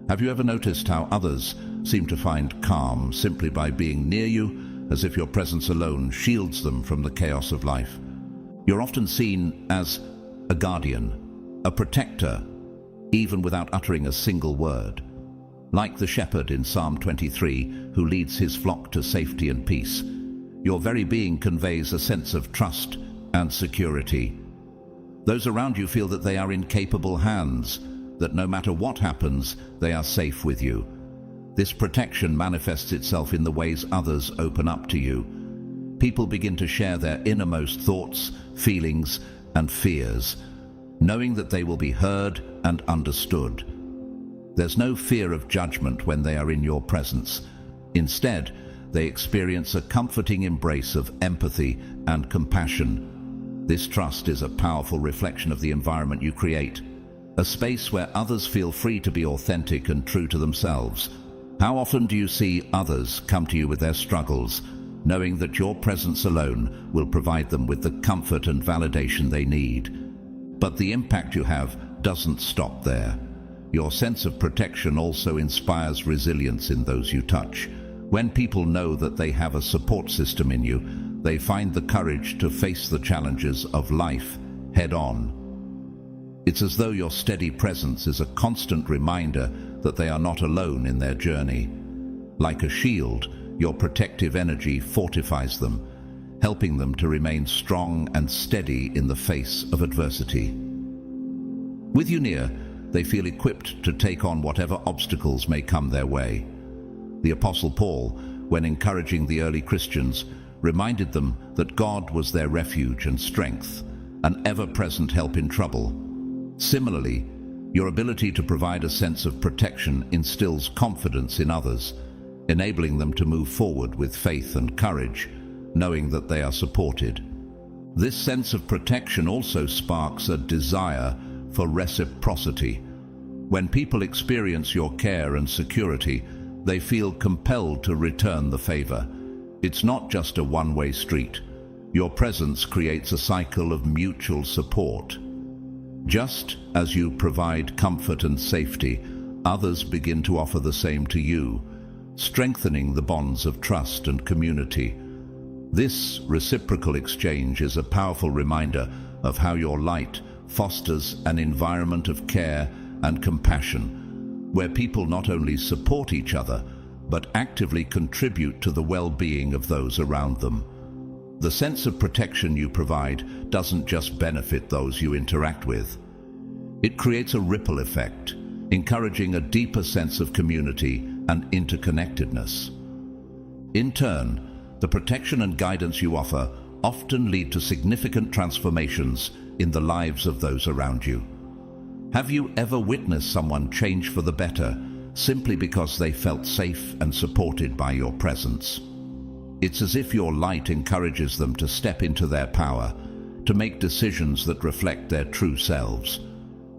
Speaker 1: Have you ever noticed how others seem to find calm simply by being near you, as if your presence alone shields them from the chaos of life? You're often seen as a guardian, a protector, even without uttering a single word. Like the shepherd in Psalm 23, who leads his flock to safety and peace, your very being conveys a sense of trust and security. Those around you feel that they are in capable hands, that no matter what happens, they are safe with you. This protection manifests itself in the ways others open up to you. People begin to share their innermost thoughts, feelings, and fears, knowing that they will be heard and understood. There's no fear of judgment when they are in your presence. Instead, they experience a comforting embrace of empathy and compassion. This trust is a powerful reflection of the environment you create, a space where others feel free to be authentic and true to themselves. How often do you see others come to you with their struggles, knowing that your presence alone will provide them with the comfort and validation they need? But the impact you have doesn't stop there. Your sense of protection also inspires resilience in those you touch. When people know that they have a support system in you, they find the courage to face the challenges of life head-on. It's as though your steady presence is a constant reminder that they are not alone in their journey. Like a shield, your protective energy fortifies them, helping them to remain strong and steady in the face of adversity. With you near, they feel equipped to take on whatever obstacles may come their way. The Apostle Paul, when encouraging the early Christians, reminded them that God was their refuge and strength, an ever-present help in trouble. Similarly, your ability to provide a sense of protection instills confidence in others, enabling them to move forward with faith and courage, knowing that they are supported. This sense of protection also sparks a desire for reciprocity. When people experience your care and security, they feel compelled to return the favor. It's not just a one-way street. Your presence creates a cycle of mutual support. Just as you provide comfort and safety, others begin to offer the same to you, strengthening the bonds of trust and community. This reciprocal exchange is a powerful reminder of how your light fosters an environment of care and compassion, where people not only support each other, but actively contribute to the well-being of those around them. The sense of protection you provide doesn't just benefit those you interact with. It creates a ripple effect, encouraging a deeper sense of community and interconnectedness. In turn, the protection and guidance you offer often lead to significant transformations in the lives of those around you. Have you ever witnessed someone change for the better simply because they felt safe and supported by your presence? It's as if your light encourages them to step into their power, to make decisions that reflect their true selves.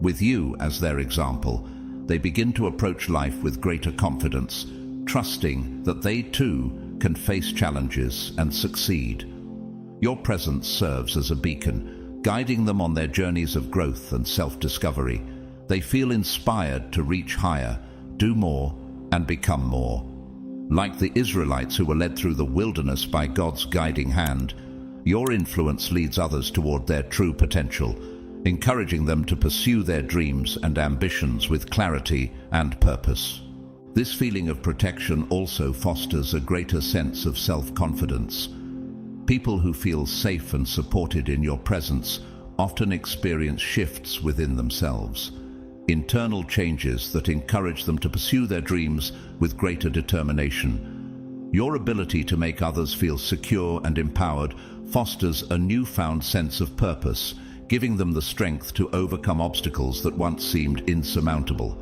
Speaker 1: With you as their example, they begin to approach life with greater confidence, trusting that they too can face challenges and succeed. Your presence serves as a beacon, guiding them on their journeys of growth and self-discovery. They feel inspired to reach higher, do more, and become more. Like the Israelites who were led through the wilderness by God's guiding hand, your influence leads others toward their true potential, encouraging them to pursue their dreams and ambitions with clarity and purpose. This feeling of protection also fosters a greater sense of self-confidence. People who feel safe and supported in your presence often experience shifts within themselves, internal changes that encourage them to pursue their dreams with greater determination. Your ability to make others feel secure and empowered fosters a newfound sense of purpose, giving them the strength to overcome obstacles that once seemed insurmountable.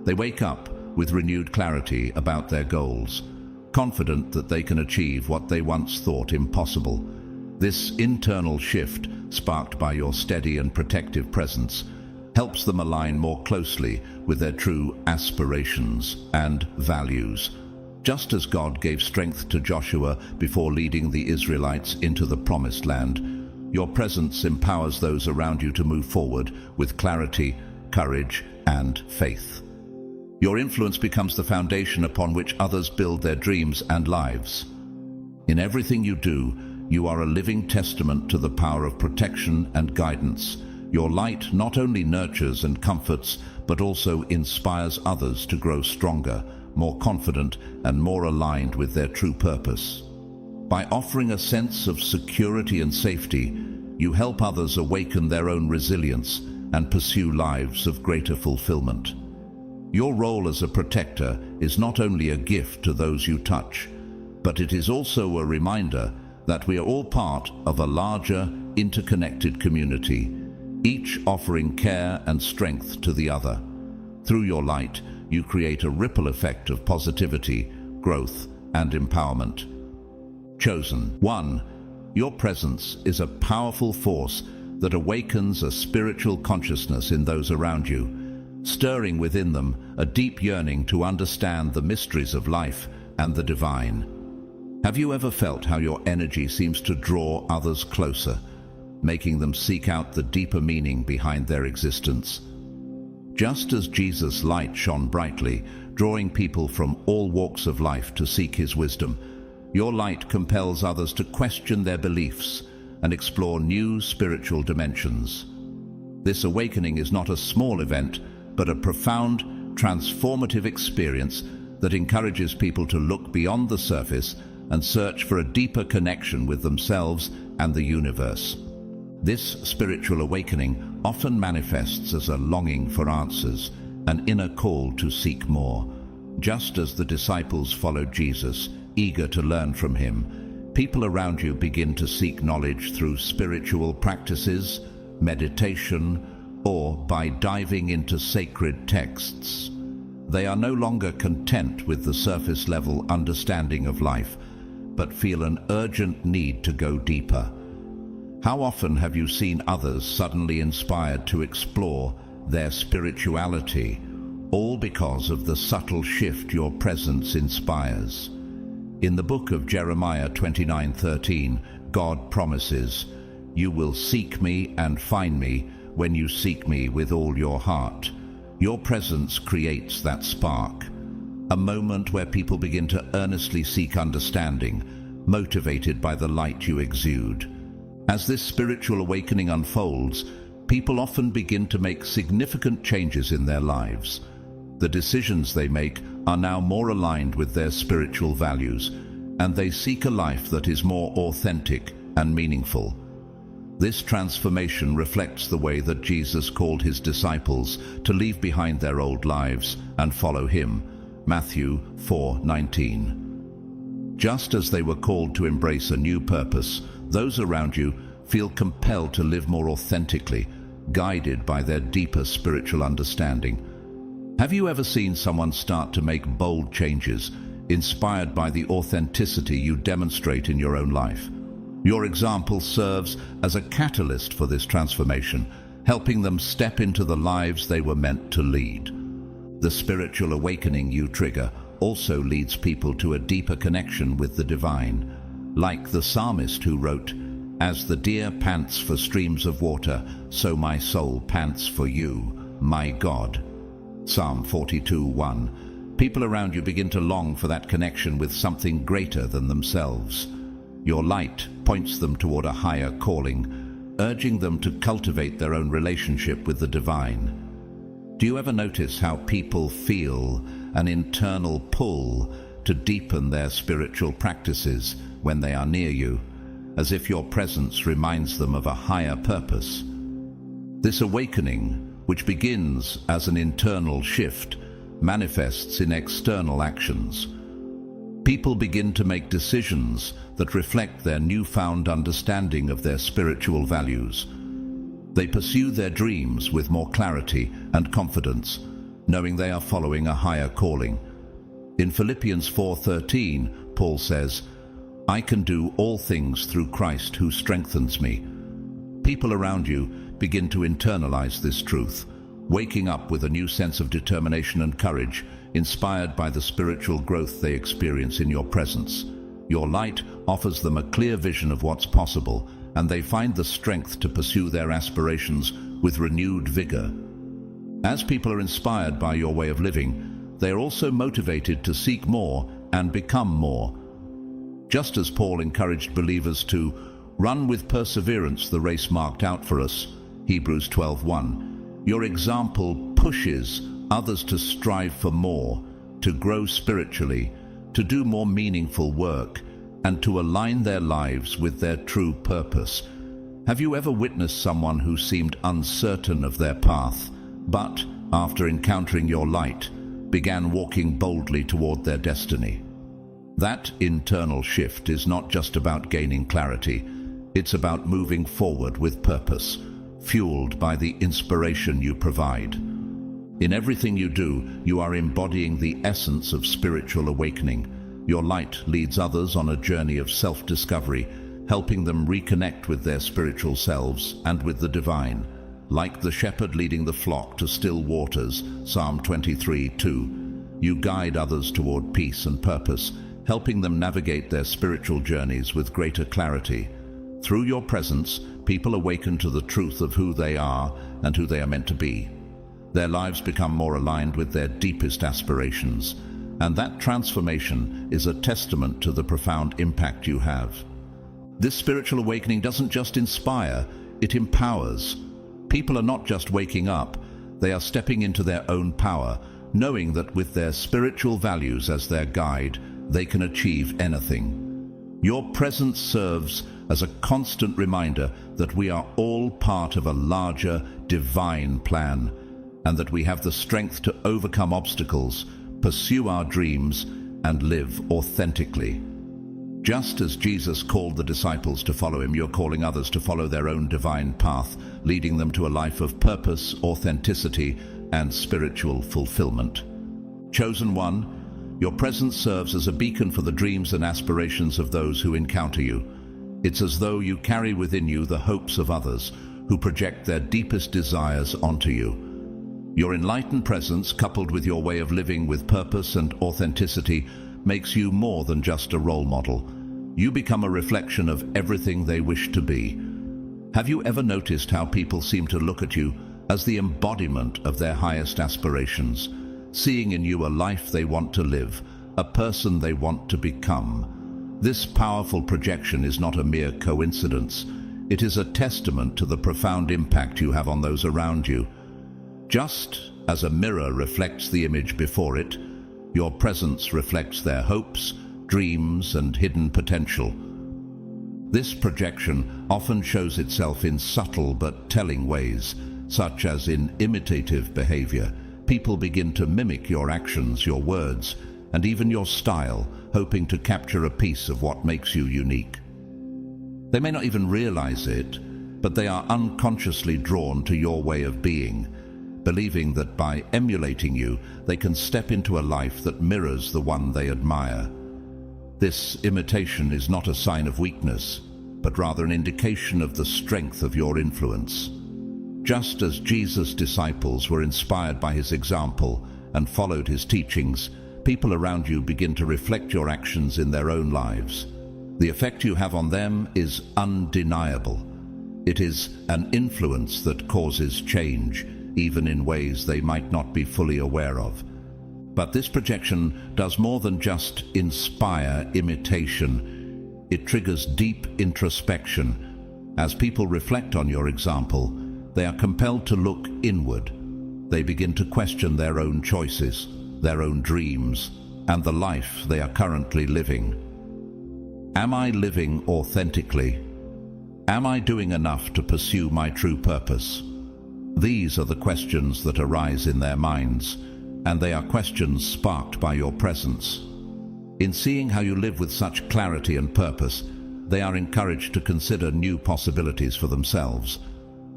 Speaker 1: They wake up with renewed clarity about their goals, confident that they can achieve what they once thought impossible. This internal shift, sparked by your steady and protective presence, helps them align more closely with their true aspirations and values. Just as God gave strength to Joshua before leading the Israelites into the Promised Land, your presence empowers those around you to move forward with clarity, courage, and faith. Your influence becomes the foundation upon which others build their dreams and lives. In everything you do, you are a living testament to the power of protection and guidance. Your light not only nurtures and comforts, but also inspires others to grow stronger, more confident, and more aligned with their true purpose. By offering a sense of security and safety, you help others awaken their own resilience and pursue lives of greater fulfillment. Your role as a protector is not only a gift to those you touch, but it is also a reminder that we are all part of a larger, interconnected community, each offering care and strength to the other. Through your light, you create a ripple effect of positivity, growth, and empowerment. Chosen. 1. Your presence is a powerful force that awakens a spiritual consciousness in those around you, stirring within them a deep yearning to understand the mysteries of life and the divine. Have you ever felt how your energy seems to draw others closer, making them seek out the deeper meaning behind their existence? Just as Jesus' light shone brightly, drawing people from all walks of life to seek his wisdom, your light compels others to question their beliefs and explore new spiritual dimensions. This awakening is not a small event, but a profound, transformative experience that encourages people to look beyond the surface and search for a deeper connection with themselves and the universe. This spiritual awakening often manifests as a longing for answers, an inner call to seek more. Just as the disciples followed Jesus, eager to learn from him, people around you begin to seek knowledge through spiritual practices, meditation, or by diving into sacred texts. They are no longer content with the surface-level understanding of life, but feel an urgent need to go deeper. How often have you seen others suddenly inspired to explore their spirituality, all because of the subtle shift your presence inspires? In the book of Jeremiah 29:13, God promises, "You will seek me and find me when you seek me with all your heart." Your presence creates that spark, a moment where people begin to earnestly seek understanding, motivated by the light you exude. As this spiritual awakening unfolds, people often begin to make significant changes in their lives. The decisions they make are now more aligned with their spiritual values, and they seek a life that is more authentic and meaningful. This transformation reflects the way that Jesus called his disciples to leave behind their old lives and follow him. Matthew 4:19. Just as they were called to embrace a new purpose, those around you feel compelled to live more authentically, guided by their deeper spiritual understanding. Have you ever seen someone start to make bold changes, inspired by the authenticity you demonstrate in your own life? Your example serves as a catalyst for this transformation, helping them step into the lives they were meant to lead. The spiritual awakening you trigger also leads people to a deeper connection with the divine. Like the psalmist who wrote, "As the deer pants for streams of water, so my soul pants for you, my God." Psalm 42:1. People around you begin to long for that connection with something greater than themselves. Your light points them toward a higher calling, urging them to cultivate their own relationship with the divine. Do you ever notice how people feel an internal pull to deepen their spiritual practices when they are near you, as if your presence reminds them of a higher purpose? This awakening, which begins as an internal shift, manifests in external actions. People begin to make decisions that reflect their newfound understanding of their spiritual values. They pursue their dreams with more clarity and confidence, knowing they are following a higher calling. In Philippians 4:13, Paul says, "I can do all things through Christ who strengthens me." People around you begin to internalize this truth, waking up with a new sense of determination and courage, inspired by the spiritual growth they experience in your presence. Your light offers them a clear vision of what's possible, and they find the strength to pursue their aspirations with renewed vigor. As people are inspired by your way of living, they are also motivated to seek more and become more. Just as Paul encouraged believers to run with perseverance the race marked out for us, Hebrews 12:1, your example pushes others to strive for more, to grow spiritually, to do more meaningful work, and to align their lives with their true purpose. Have you ever witnessed someone who seemed uncertain of their path, but, after encountering your light, began walking boldly toward their destiny? That internal shift is not just about gaining clarity, it's about moving forward with purpose, fueled by the inspiration you provide. In everything you do, you are embodying the essence of spiritual awakening. Your light leads others on a journey of self-discovery, helping them reconnect with their spiritual selves and with the divine. Like the shepherd leading the flock to still waters, Psalm 23:2, you guide others toward peace and purpose, helping them navigate their spiritual journeys with greater clarity. Through your presence, people awaken to the truth of who they are and who they are meant to be. Their lives become more aligned with their deepest aspirations, and that transformation is a testament to the profound impact you have. This spiritual awakening doesn't just inspire, it empowers. People are not just waking up, they are stepping into their own power, knowing that with their spiritual values as their guide, they can achieve anything. Your presence serves as a constant reminder that we are all part of a larger, divine plan, and that we have the strength to overcome obstacles, pursue our dreams, and live authentically. Just as Jesus called the disciples to follow him, you're calling others to follow their own divine path, leading them to a life of purpose, authenticity, and spiritual fulfillment. Chosen one, your presence serves as a beacon for the dreams and aspirations of those who encounter you. It's as though you carry within you the hopes of others who project their deepest desires onto you. Your enlightened presence, coupled with your way of living with purpose and authenticity, makes you more than just a role model. You become a reflection of everything they wish to be. Have you ever noticed how people seem to look at you as the embodiment of their highest aspirations, seeing in you a life they want to live, a person they want to become? This powerful projection is not a mere coincidence. It is a testament to the profound impact you have on those around you. Just as a mirror reflects the image before it, your presence reflects their hopes, dreams, and hidden potential. This projection often shows itself in subtle but telling ways, such as in imitative behavior. People begin to mimic your actions, your words, and even your style, hoping to capture a piece of what makes you unique. They may not even realize it, but they are unconsciously drawn to your way of being, believing that by emulating you, they can step into a life that mirrors the one they admire. This imitation is not a sign of weakness, but rather an indication of the strength of your influence. Just as Jesus' disciples were inspired by his example and followed his teachings, people around you begin to reflect your actions in their own lives. The effect you have on them is undeniable. It is an influence that causes change, even in ways they might not be fully aware of. But this projection does more than just inspire imitation. It triggers deep introspection. As people reflect on your example, they are compelled to look inward. They begin to question their own choices, their own dreams, and the life they are currently living. Am I living authentically? Am I doing enough to pursue my true purpose? These are the questions that arise in their minds, and they are questions sparked by your presence. In seeing how you live with such clarity and purpose, they are encouraged to consider new possibilities for themselves.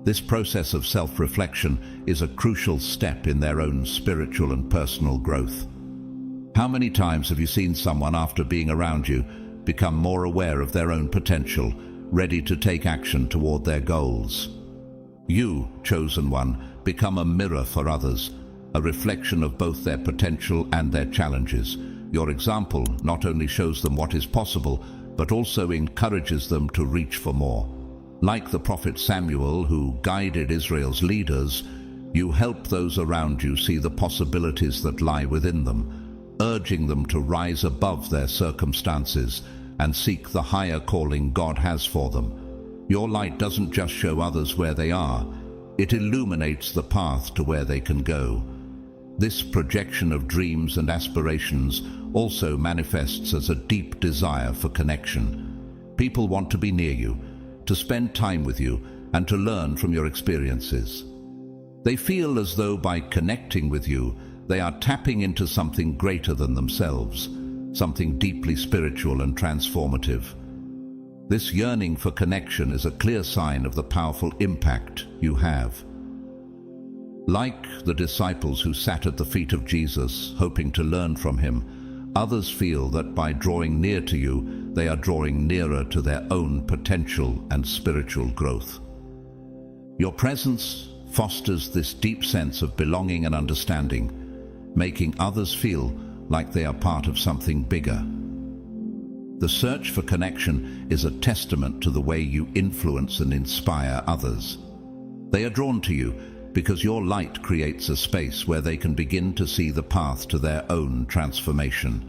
Speaker 1: This process of self-reflection is a crucial step in their own spiritual and personal growth. How many times have you seen someone, after being around you, become more aware of their own potential, ready to take action toward their goals? You, chosen one, become a mirror for others, a reflection of both their potential and their challenges. Your example not only shows them what is possible, but also encourages them to reach for more. Like the prophet Samuel, who guided Israel's leaders, you help those around you see the possibilities that lie within them, urging them to rise above their circumstances and seek the higher calling God has for them. Your light doesn't just show others where they are, it illuminates the path to where they can go. This projection of dreams and aspirations also manifests as a deep desire for connection. People want to be near you, to spend time with you, and to learn from your experiences. They feel as though by connecting with you, they are tapping into something greater than themselves, something deeply spiritual and transformative. This yearning for connection is a clear sign of the powerful impact you have. Like the disciples who sat at the feet of Jesus, hoping to learn from him, others feel that by drawing near to you, they are drawing nearer to their own potential and spiritual growth. Your presence fosters this deep sense of belonging and understanding, making others feel like they are part of something bigger. The search for connection is a testament to the way you influence and inspire others. They are drawn to you because your light creates a space where they can begin to see the path to their own transformation.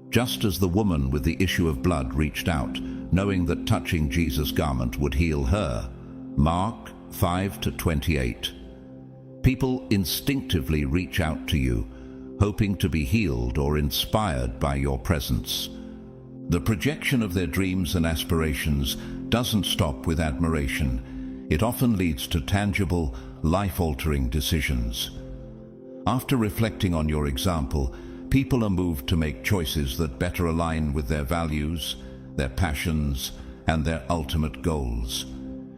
Speaker 1: Just as the woman with the issue of blood reached out, knowing that touching Jesus' garment would heal her. Mark 5:28. People instinctively reach out to you, hoping to be healed or inspired by your presence. The projection of their dreams and aspirations doesn't stop with admiration. It often leads to tangible, life-altering decisions. After reflecting on your example, people are moved to make choices that better align with their values, their passions, and their ultimate goals.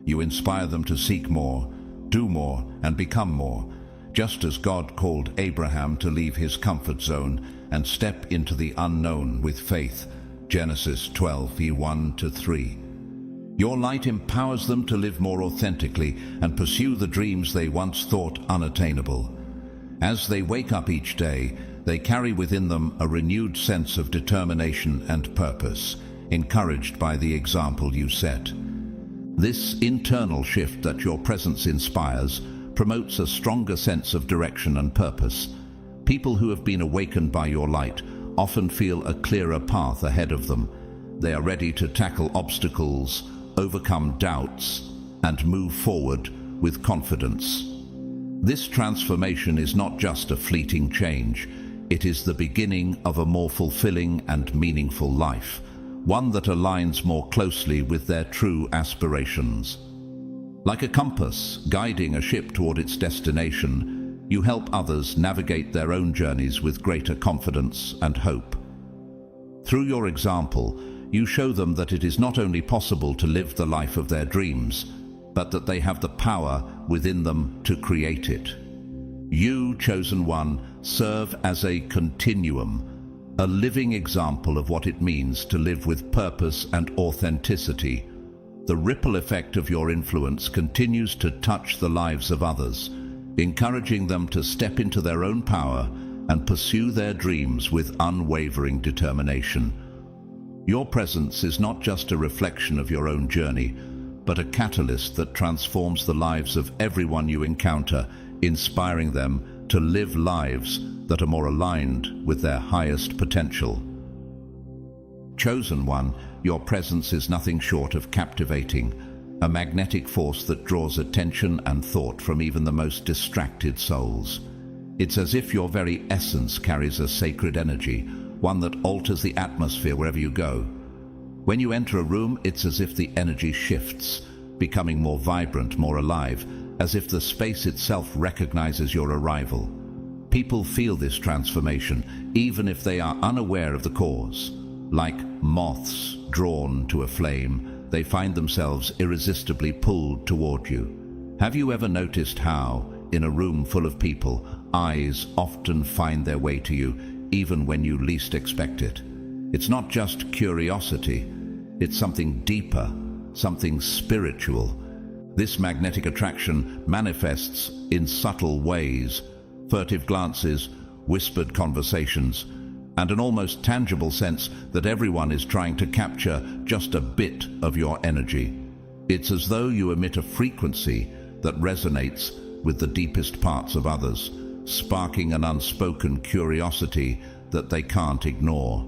Speaker 1: You inspire them to seek more, do more, and become more, just as God called Abraham to leave his comfort zone and step into the unknown with faith. Genesis 12:1-3. Your light empowers them to live more authentically and pursue the dreams they once thought unattainable. As they wake up each day, they carry within them a renewed sense of determination and purpose, encouraged by the example you set. This internal shift that your presence inspires promotes a stronger sense of direction and purpose. People who have been awakened by your light often feel a clearer path ahead of them. They are ready to tackle obstacles, overcome doubts, and move forward with confidence. This transformation is not just a fleeting change. It is the beginning of a more fulfilling and meaningful life, one that aligns more closely with their true aspirations. Like a compass guiding a ship toward its destination, you help others navigate their own journeys with greater confidence and hope. Through your example, You show them that it is not only possible to live the life of their dreams, but that they have the power within them to create it. You, chosen one, serve as a continuum, a living example of what it means to live with purpose and authenticity. The ripple effect of your influence continues to touch the lives of others, encouraging them to step into their own power and pursue their dreams with unwavering determination. Your presence is not just a reflection of your own journey, but a catalyst that transforms the lives of everyone you encounter, inspiring them to live lives that are more aligned with their highest potential. Chosen one, your presence is nothing short of captivating, a magnetic force that draws attention and thought from even the most distracted souls. It's as if your very essence carries a sacred energy, one that alters the atmosphere wherever you go. When you enter a room, it's as if the energy shifts, becoming more vibrant, more alive, as if the space itself recognizes your arrival. People feel this transformation, even if they are unaware of the cause. Like moths drawn to a flame, they find themselves irresistibly pulled toward you. Have you ever noticed how, in a room full of people, eyes often find their way to you, even when you least expect it? It's not just curiosity, it's something deeper, something spiritual. This magnetic attraction manifests in subtle ways: furtive glances, whispered conversations, and an almost tangible sense that everyone is trying to capture just a bit of your energy. It's as though you emit a frequency that resonates with the deepest parts of others, sparking an unspoken curiosity that they can't ignore.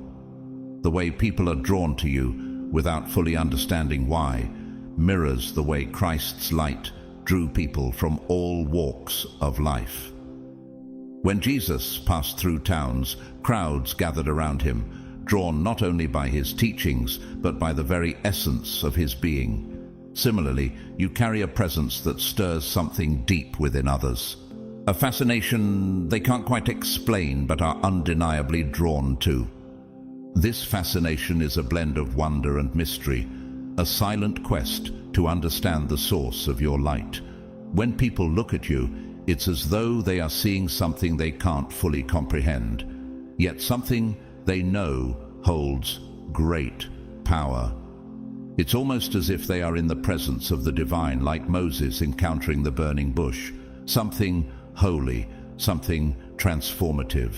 Speaker 1: The way people are drawn to you without fully understanding why mirrors the way Christ's light drew people from all walks of life. When Jesus passed through towns, crowds gathered around him, drawn not only by his teachings, but by the very essence of his being. Similarly, you carry a presence that stirs something deep within others. A fascination they can't quite explain, but are undeniably drawn to. This fascination is a blend of wonder and mystery, a silent quest to understand the source of your light. When people look at you, it's as though they are seeing something they can't fully comprehend, yet something they know holds great power. It's almost as if they are in the presence of the divine, like Moses encountering the burning bush, something holy, something transformative.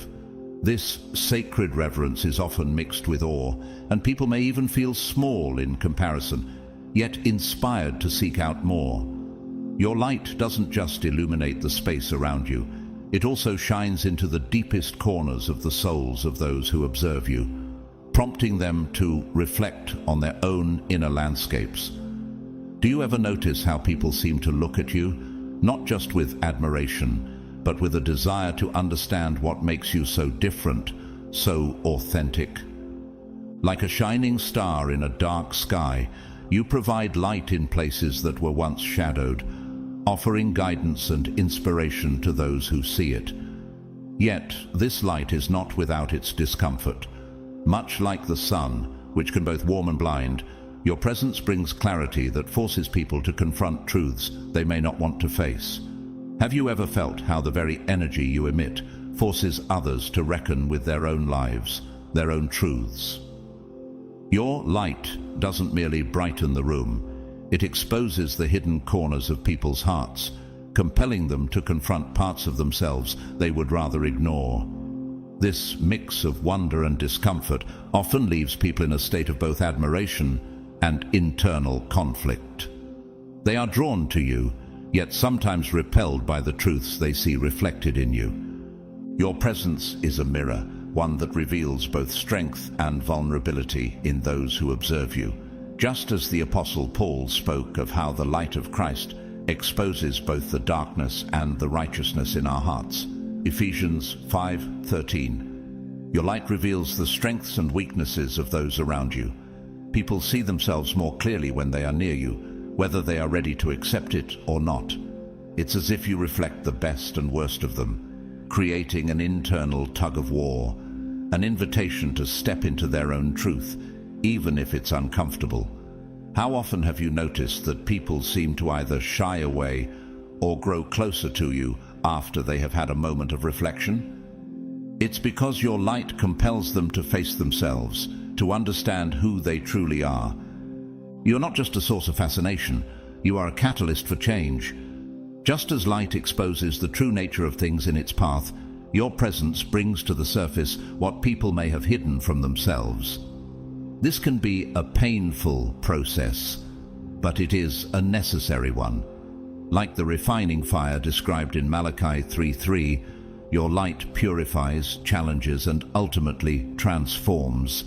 Speaker 1: This sacred reverence is often mixed with awe, and people may even feel small in comparison, yet inspired to seek out more. Your light doesn't just illuminate the space around you, it also shines into the deepest corners of the souls of those who observe you, prompting them to reflect on their own inner landscapes. Do you ever notice how people seem to look at you, not just with admiration, but with a desire to understand what makes you so different, so authentic? Like a shining star in a dark sky, you provide light in places that were once shadowed, offering guidance and inspiration to those who see it. Yet, this light is not without its discomfort. Much like the sun, which can both warm and blind, your presence brings clarity that forces people to confront truths they may not want to face. Have you ever felt how the very energy you emit forces others to reckon with their own lives, their own truths? Your light doesn't merely brighten the room, it exposes the hidden corners of people's hearts, compelling them to confront parts of themselves they would rather ignore. This mix of wonder and discomfort often leaves people in a state of both admiration and internal conflict. They are drawn to you, yet sometimes repelled by the truths they see reflected in you. Your presence is a mirror, one that reveals both strength and vulnerability in those who observe you. Just as the Apostle Paul spoke of how the light of Christ exposes both the darkness and the righteousness in our hearts. Ephesians 5:13. Your light reveals the strengths and weaknesses of those around you. People see themselves more clearly when they are near you, whether they are ready to accept it or not. It's as if you reflect the best and worst of them, creating an internal tug of war, an invitation to step into their own truth, even if it's uncomfortable. How often have you noticed that people seem to either shy away or grow closer to you after they have had a moment of reflection? It's because your light compels them to face themselves, to understand who they truly are. You're not just a source of fascination, you are a catalyst for change. Just as light exposes the true nature of things in its path, your presence brings to the surface what people may have hidden from themselves. This can be a painful process, but it is a necessary one. Like the refining fire described in Malachi 3:3, your light purifies, challenges, and ultimately transforms.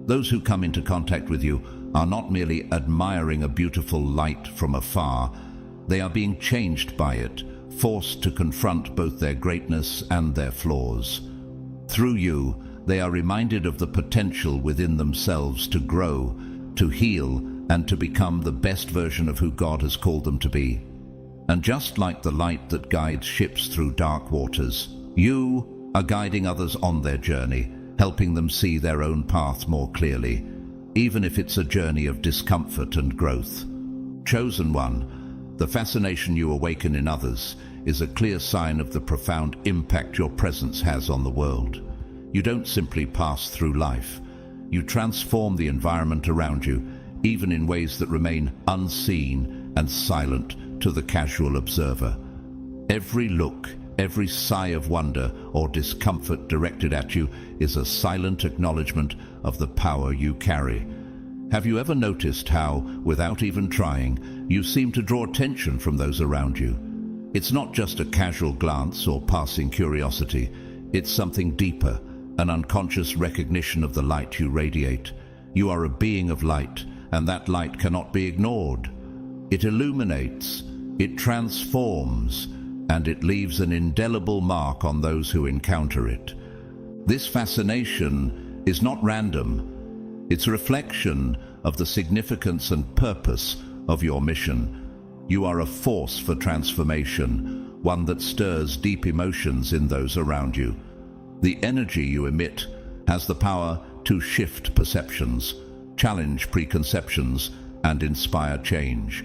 Speaker 1: Those who come into contact with you are not merely admiring a beautiful light from afar, they are being changed by it, forced to confront both their greatness and their flaws. Through you, they are reminded of the potential within themselves to grow, to heal, and to become the best version of who God has called them to be. And just like the light that guides ships through dark waters, you are guiding others on their journey, helping them see their own path more clearly, even if it's a journey of discomfort and growth. Chosen one, the fascination you awaken in others is a clear sign of the profound impact your presence has on the world. You don't simply pass through life. You transform the environment around you, even in ways that remain unseen and silent to the casual observer. Every look, every sigh of wonder or discomfort directed at you is a silent acknowledgement of the power you carry. Have you ever noticed how, without even trying, you seem to draw attention from those around you? It's not just a casual glance or passing curiosity. It's something deeper, an unconscious recognition of the light you radiate. You are a being of light, and that light cannot be ignored. It illuminates, it transforms, and it leaves an indelible mark on those who encounter it. This fascination is not random. It's a reflection of the significance and purpose of your mission. You are a force for transformation, one that stirs deep emotions in those around you. The energy you emit has the power to shift perceptions, challenge preconceptions, and inspire change.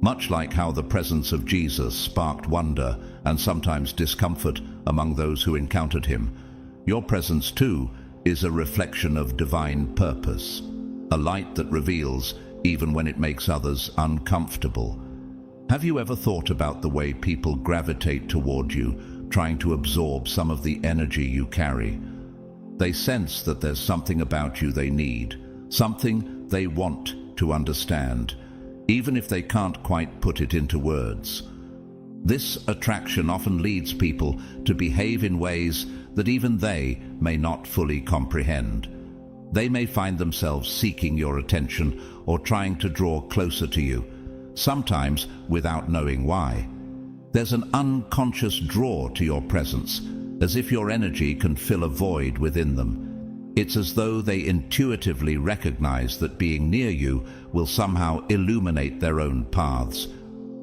Speaker 1: Much like how the presence of Jesus sparked wonder and sometimes discomfort among those who encountered him, your presence too is a reflection of divine purpose, a light that reveals even when it makes others uncomfortable. Have you ever thought about the way people gravitate toward you, trying to absorb some of the energy you carry? They sense that there's something about you they need, something they want to understand, even if they can't quite put it into words. This attraction often leads people to behave in ways that even they may not fully comprehend. They may find themselves seeking your attention or trying to draw closer to you, sometimes without knowing why. There's an unconscious draw to your presence, as if your energy can fill a void within them. It's as though they intuitively recognize that being near you will somehow illuminate their own paths.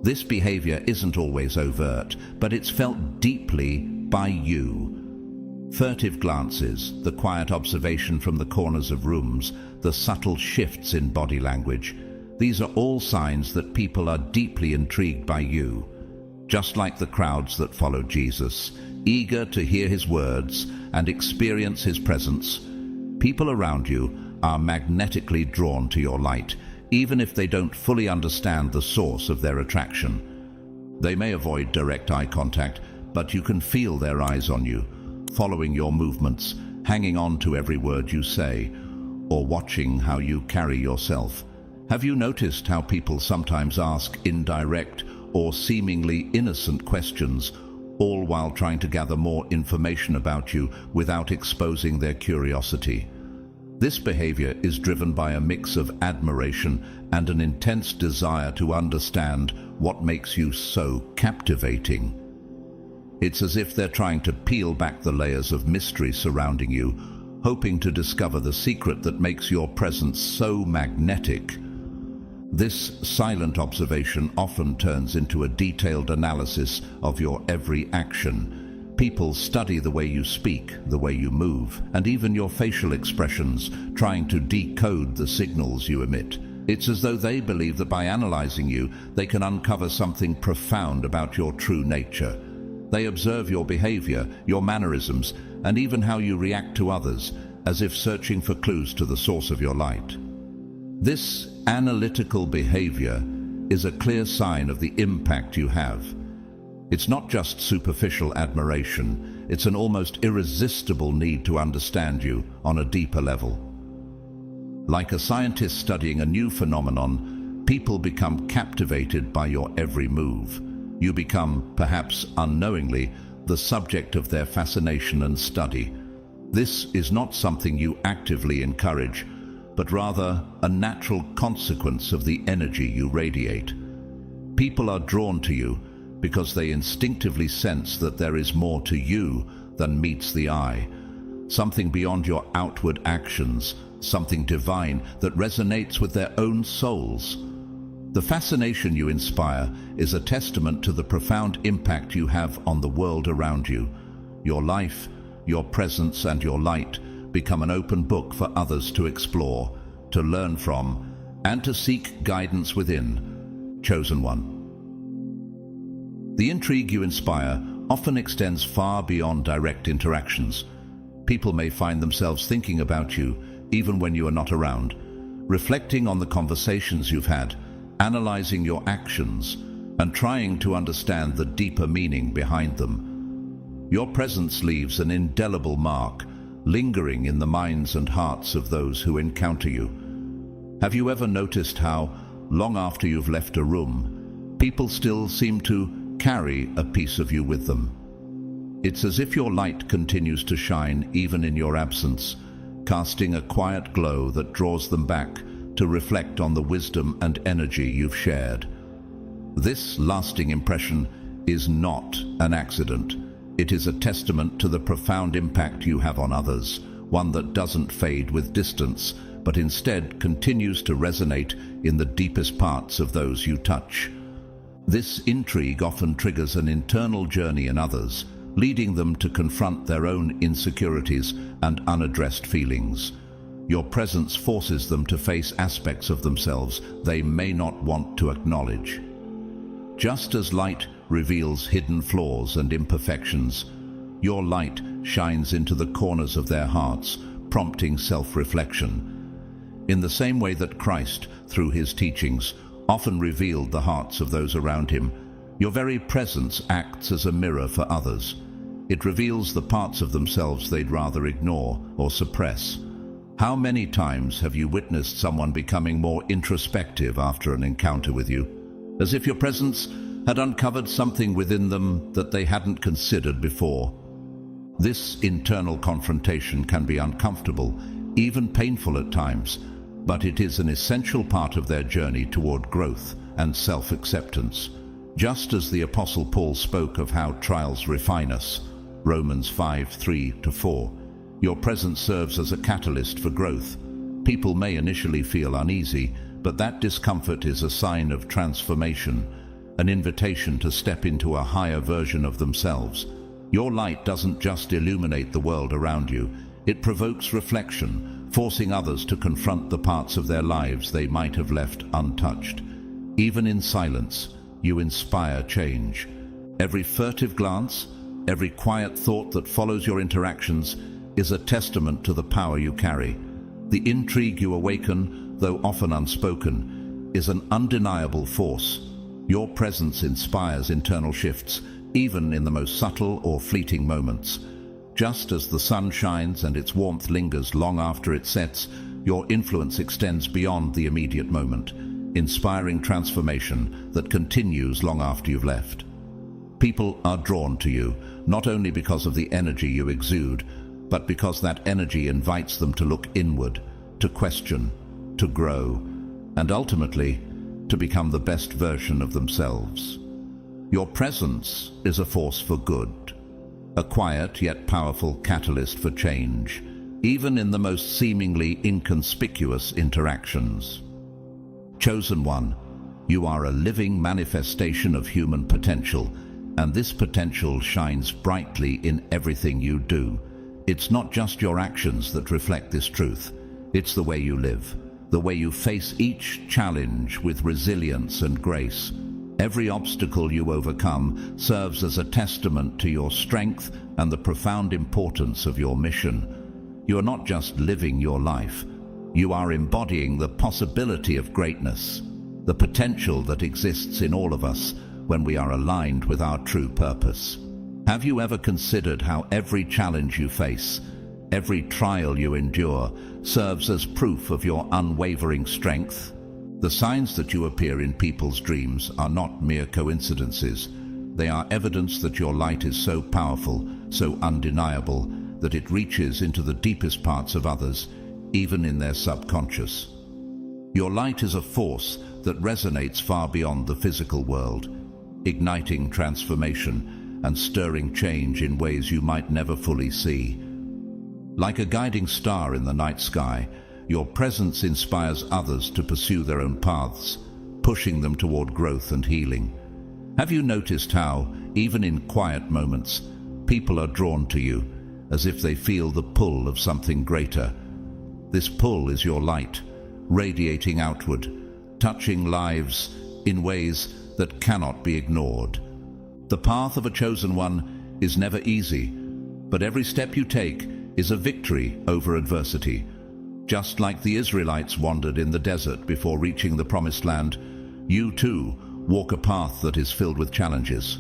Speaker 1: This behavior isn't always overt, but it's felt deeply by you. Furtive glances, the quiet observation from the corners of rooms, the subtle shifts in body language, these are all signs that people are deeply intrigued by you. Just like the crowds that followed Jesus, eager to hear his words and experience his presence, people around you are magnetically drawn to your light, even if they don't fully understand the source of their attraction. They may avoid direct eye contact, but you can feel their eyes on you, following your movements, hanging on to every word you say, or watching how you carry yourself. Have you noticed how people sometimes ask indirect or seemingly innocent questions, all while trying to gather more information about you without exposing their curiosity? This behavior is driven by a mix of admiration and an intense desire to understand what makes you so captivating. It's as if they're trying to peel back the layers of mystery surrounding you, hoping to discover the secret that makes your presence so magnetic. This silent observation often turns into a detailed analysis of your every action, People study the way you speak, the way you move, and even your facial expressions, trying to decode the signals you emit. It's as though they believe that by analyzing you, they can uncover something profound about your true nature. They observe your behavior, your mannerisms, and even how you react to others, as if searching for clues to the source of your light. This analytical behavior is a clear sign of the impact you have. It's not just superficial admiration, it's an almost irresistible need to understand you on a deeper level. Like a scientist studying a new phenomenon, people become captivated by your every move. You become, perhaps unknowingly, the subject of their fascination and study. This is not something you actively encourage, but rather a natural consequence of the energy you radiate. People are drawn to you because they instinctively sense that there is more to you than meets the eye, something beyond your outward actions, something divine that resonates with their own souls. The fascination you inspire is a testament to the profound impact you have on the world around you. Your life, your presence, and your light become an open book for others to explore, to learn from, and to seek guidance within. Chosen one. The intrigue you inspire often extends far beyond direct interactions. People may find themselves thinking about you even when you are not around, reflecting on the conversations you've had, analyzing your actions, and trying to understand the deeper meaning behind them. Your presence leaves an indelible mark, lingering in the minds and hearts of those who encounter you. Have you ever noticed how, long after you've left a room, people still seem to carry a piece of you with them? It's as if your light continues to shine even in your absence, casting a quiet glow that draws them back to reflect on the wisdom and energy you've shared. This lasting impression is not an accident. It is a testament to the profound impact you have on others, one that doesn't fade with distance, but instead continues to resonate in the deepest parts of those you touch. This intrigue often triggers an internal journey in others, leading them to confront their own insecurities and unaddressed feelings. Your presence forces them to face aspects of themselves they may not want to acknowledge. Just as light reveals hidden flaws and imperfections, your light shines into the corners of their hearts, prompting self-reflection. In the same way that Christ, through his teachings, often revealed the hearts of those around him, your very presence acts as a mirror for others. It reveals the parts of themselves they'd rather ignore or suppress. How many times have you witnessed someone becoming more introspective after an encounter with you, as if your presence had uncovered something within them that they hadn't considered before? This internal confrontation can be uncomfortable, even painful at times, but it is an essential part of their journey toward growth and self-acceptance. Just as the Apostle Paul spoke of how trials refine us, Romans 5:3-4, your presence serves as a catalyst for growth. People may initially feel uneasy, but that discomfort is a sign of transformation, an invitation to step into a higher version of themselves. Your light doesn't just illuminate the world around you, it provokes reflection, forcing others to confront the parts of their lives they might have left untouched. Even in silence, you inspire change. Every furtive glance, every quiet thought that follows your interactions is a testament to the power you carry. The intrigue you awaken, though often unspoken, is an undeniable force. Your presence inspires internal shifts, even in the most subtle or fleeting moments. Just as the sun shines and its warmth lingers long after it sets, your influence extends beyond the immediate moment, inspiring transformation that continues long after you've left. People are drawn to you, not only because of the energy you exude, but because that energy invites them to look inward, to question, to grow, and ultimately, to become the best version of themselves. Your presence is a force for good, a quiet yet powerful catalyst for change, even in the most seemingly inconspicuous interactions. Chosen one, you are a living manifestation of human potential, and this potential shines brightly in everything you do. It's not just your actions that reflect this truth. It's the way you live, the way you face each challenge with resilience and grace. Every obstacle you overcome serves as a testament to your strength and the profound importance of your mission. You are not just living your life. You are embodying the possibility of greatness, the potential that exists in all of us when we are aligned with our true purpose. Have you ever considered how every challenge you face, every trial you endure, serves as proof of your unwavering strength? The signs that you appear in people's dreams are not mere coincidences. They are evidence that your light is so powerful, so undeniable, that it reaches into the deepest parts of others, even in their subconscious. Your light is a force that resonates far beyond the physical world, igniting transformation and stirring change in ways you might never fully see. Like a guiding star in the night sky, your presence inspires others to pursue their own paths, pushing them toward growth and healing. Have you noticed how, even in quiet moments, people are drawn to you, as if they feel the pull of something greater? This pull is your light, radiating outward, touching lives in ways that cannot be ignored. The path of a chosen one is never easy, but every step you take is a victory over adversity. Just like the Israelites wandered in the desert before reaching the promised land, you too walk a path that is filled with challenges.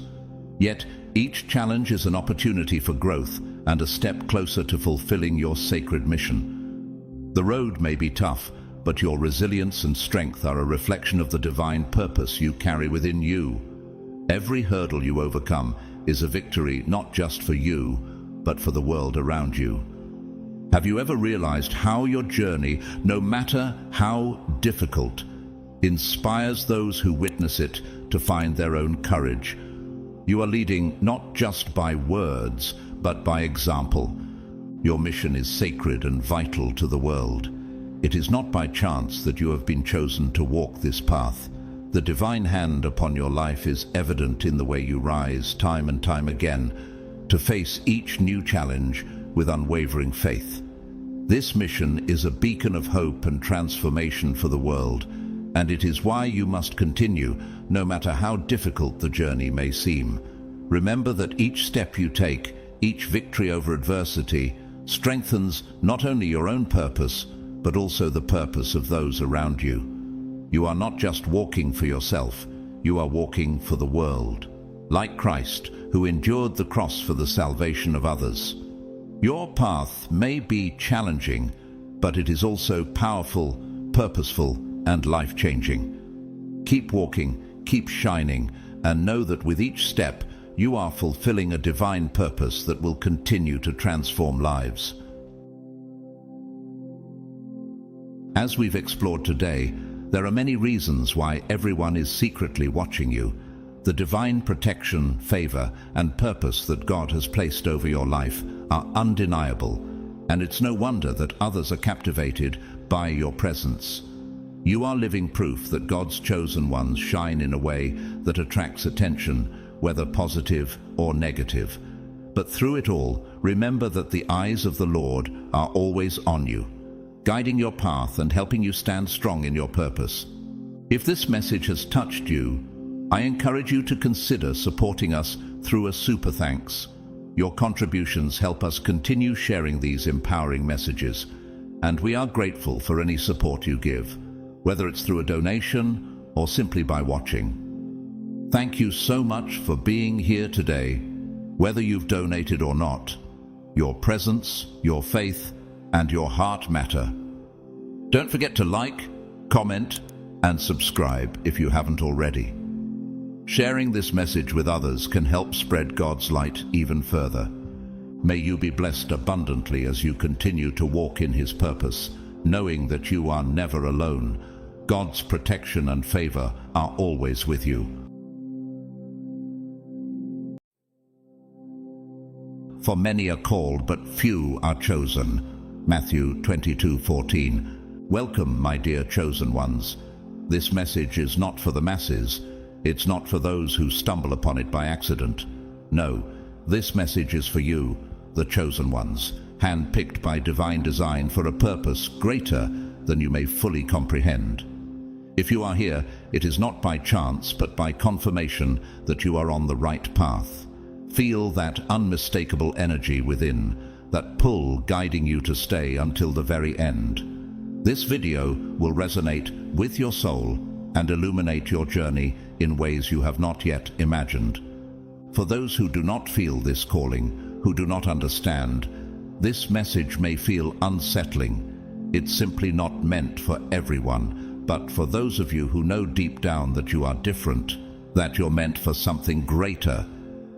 Speaker 1: Yet each challenge is an opportunity for growth and a step closer to fulfilling your sacred mission. The road may be tough, but your resilience and strength are a reflection of the divine purpose you carry within you. Every hurdle you overcome is a victory not just for you, but for the world around you. Have you ever realized how your journey, no matter how difficult, inspires those who witness it to find their own courage? You are leading not just by words, but by example. Your mission is sacred and vital to the world. It is not by chance that you have been chosen to walk this path. The divine hand upon your life is evident in the way you rise time and time again to face each new challenge with unwavering faith. This mission is a beacon of hope and transformation for the world, and it is why you must continue, no matter how difficult the journey may seem. Remember that each step you take, each victory over adversity, strengthens not only your own purpose, but also the purpose of those around you. You are not just walking for yourself, you are walking for the world. Like Christ, who endured the cross for the salvation of others. Your path may be challenging, but it is also powerful, purposeful, and life-changing. Keep walking, keep shining, and know that with each step, you are fulfilling a divine purpose that will continue to transform lives. As we've explored today, there are many reasons why everyone is secretly watching you. The divine protection, favor, and purpose that God has placed over your life are undeniable, and it's no wonder that others are captivated by your presence. You are living proof that God's chosen ones shine in a way that attracts attention, whether positive or negative. But through it all, remember that the eyes of the Lord are always on you, guiding your path and helping you stand strong in your purpose. If this message has touched you, I encourage you to consider supporting us through a super thanks. Your contributions help us continue sharing these empowering messages, and we are grateful for any support you give, whether it's through a donation or simply by watching. Thank you so much for being here today. Whether you've donated or not, your presence, your faith, and your heart matter. Don't forget to like, comment, and subscribe if you haven't already. Sharing this message with others can help spread God's light even further. May you be blessed abundantly as you continue to walk in His purpose, knowing that you are never alone. God's protection and favor are always with you. For many are called, but few are chosen. Matthew 22:14. Welcome, my dear chosen ones. This message is not for the masses. It's not for those who stumble upon it by accident. No, this message is for you, the chosen ones, hand-picked by divine design for a purpose greater than you may fully comprehend. If you are here, it is not by chance, but by confirmation that you are on the right path. Feel that unmistakable energy within, that pull guiding you to stay until the very end. This video will resonate with your soul and illuminate your journey in ways you have not yet imagined. For those who do not feel this calling, who do not understand, this message may feel unsettling. It's simply not meant for everyone, but for those of you who know deep down that you are different, that you're meant for something greater.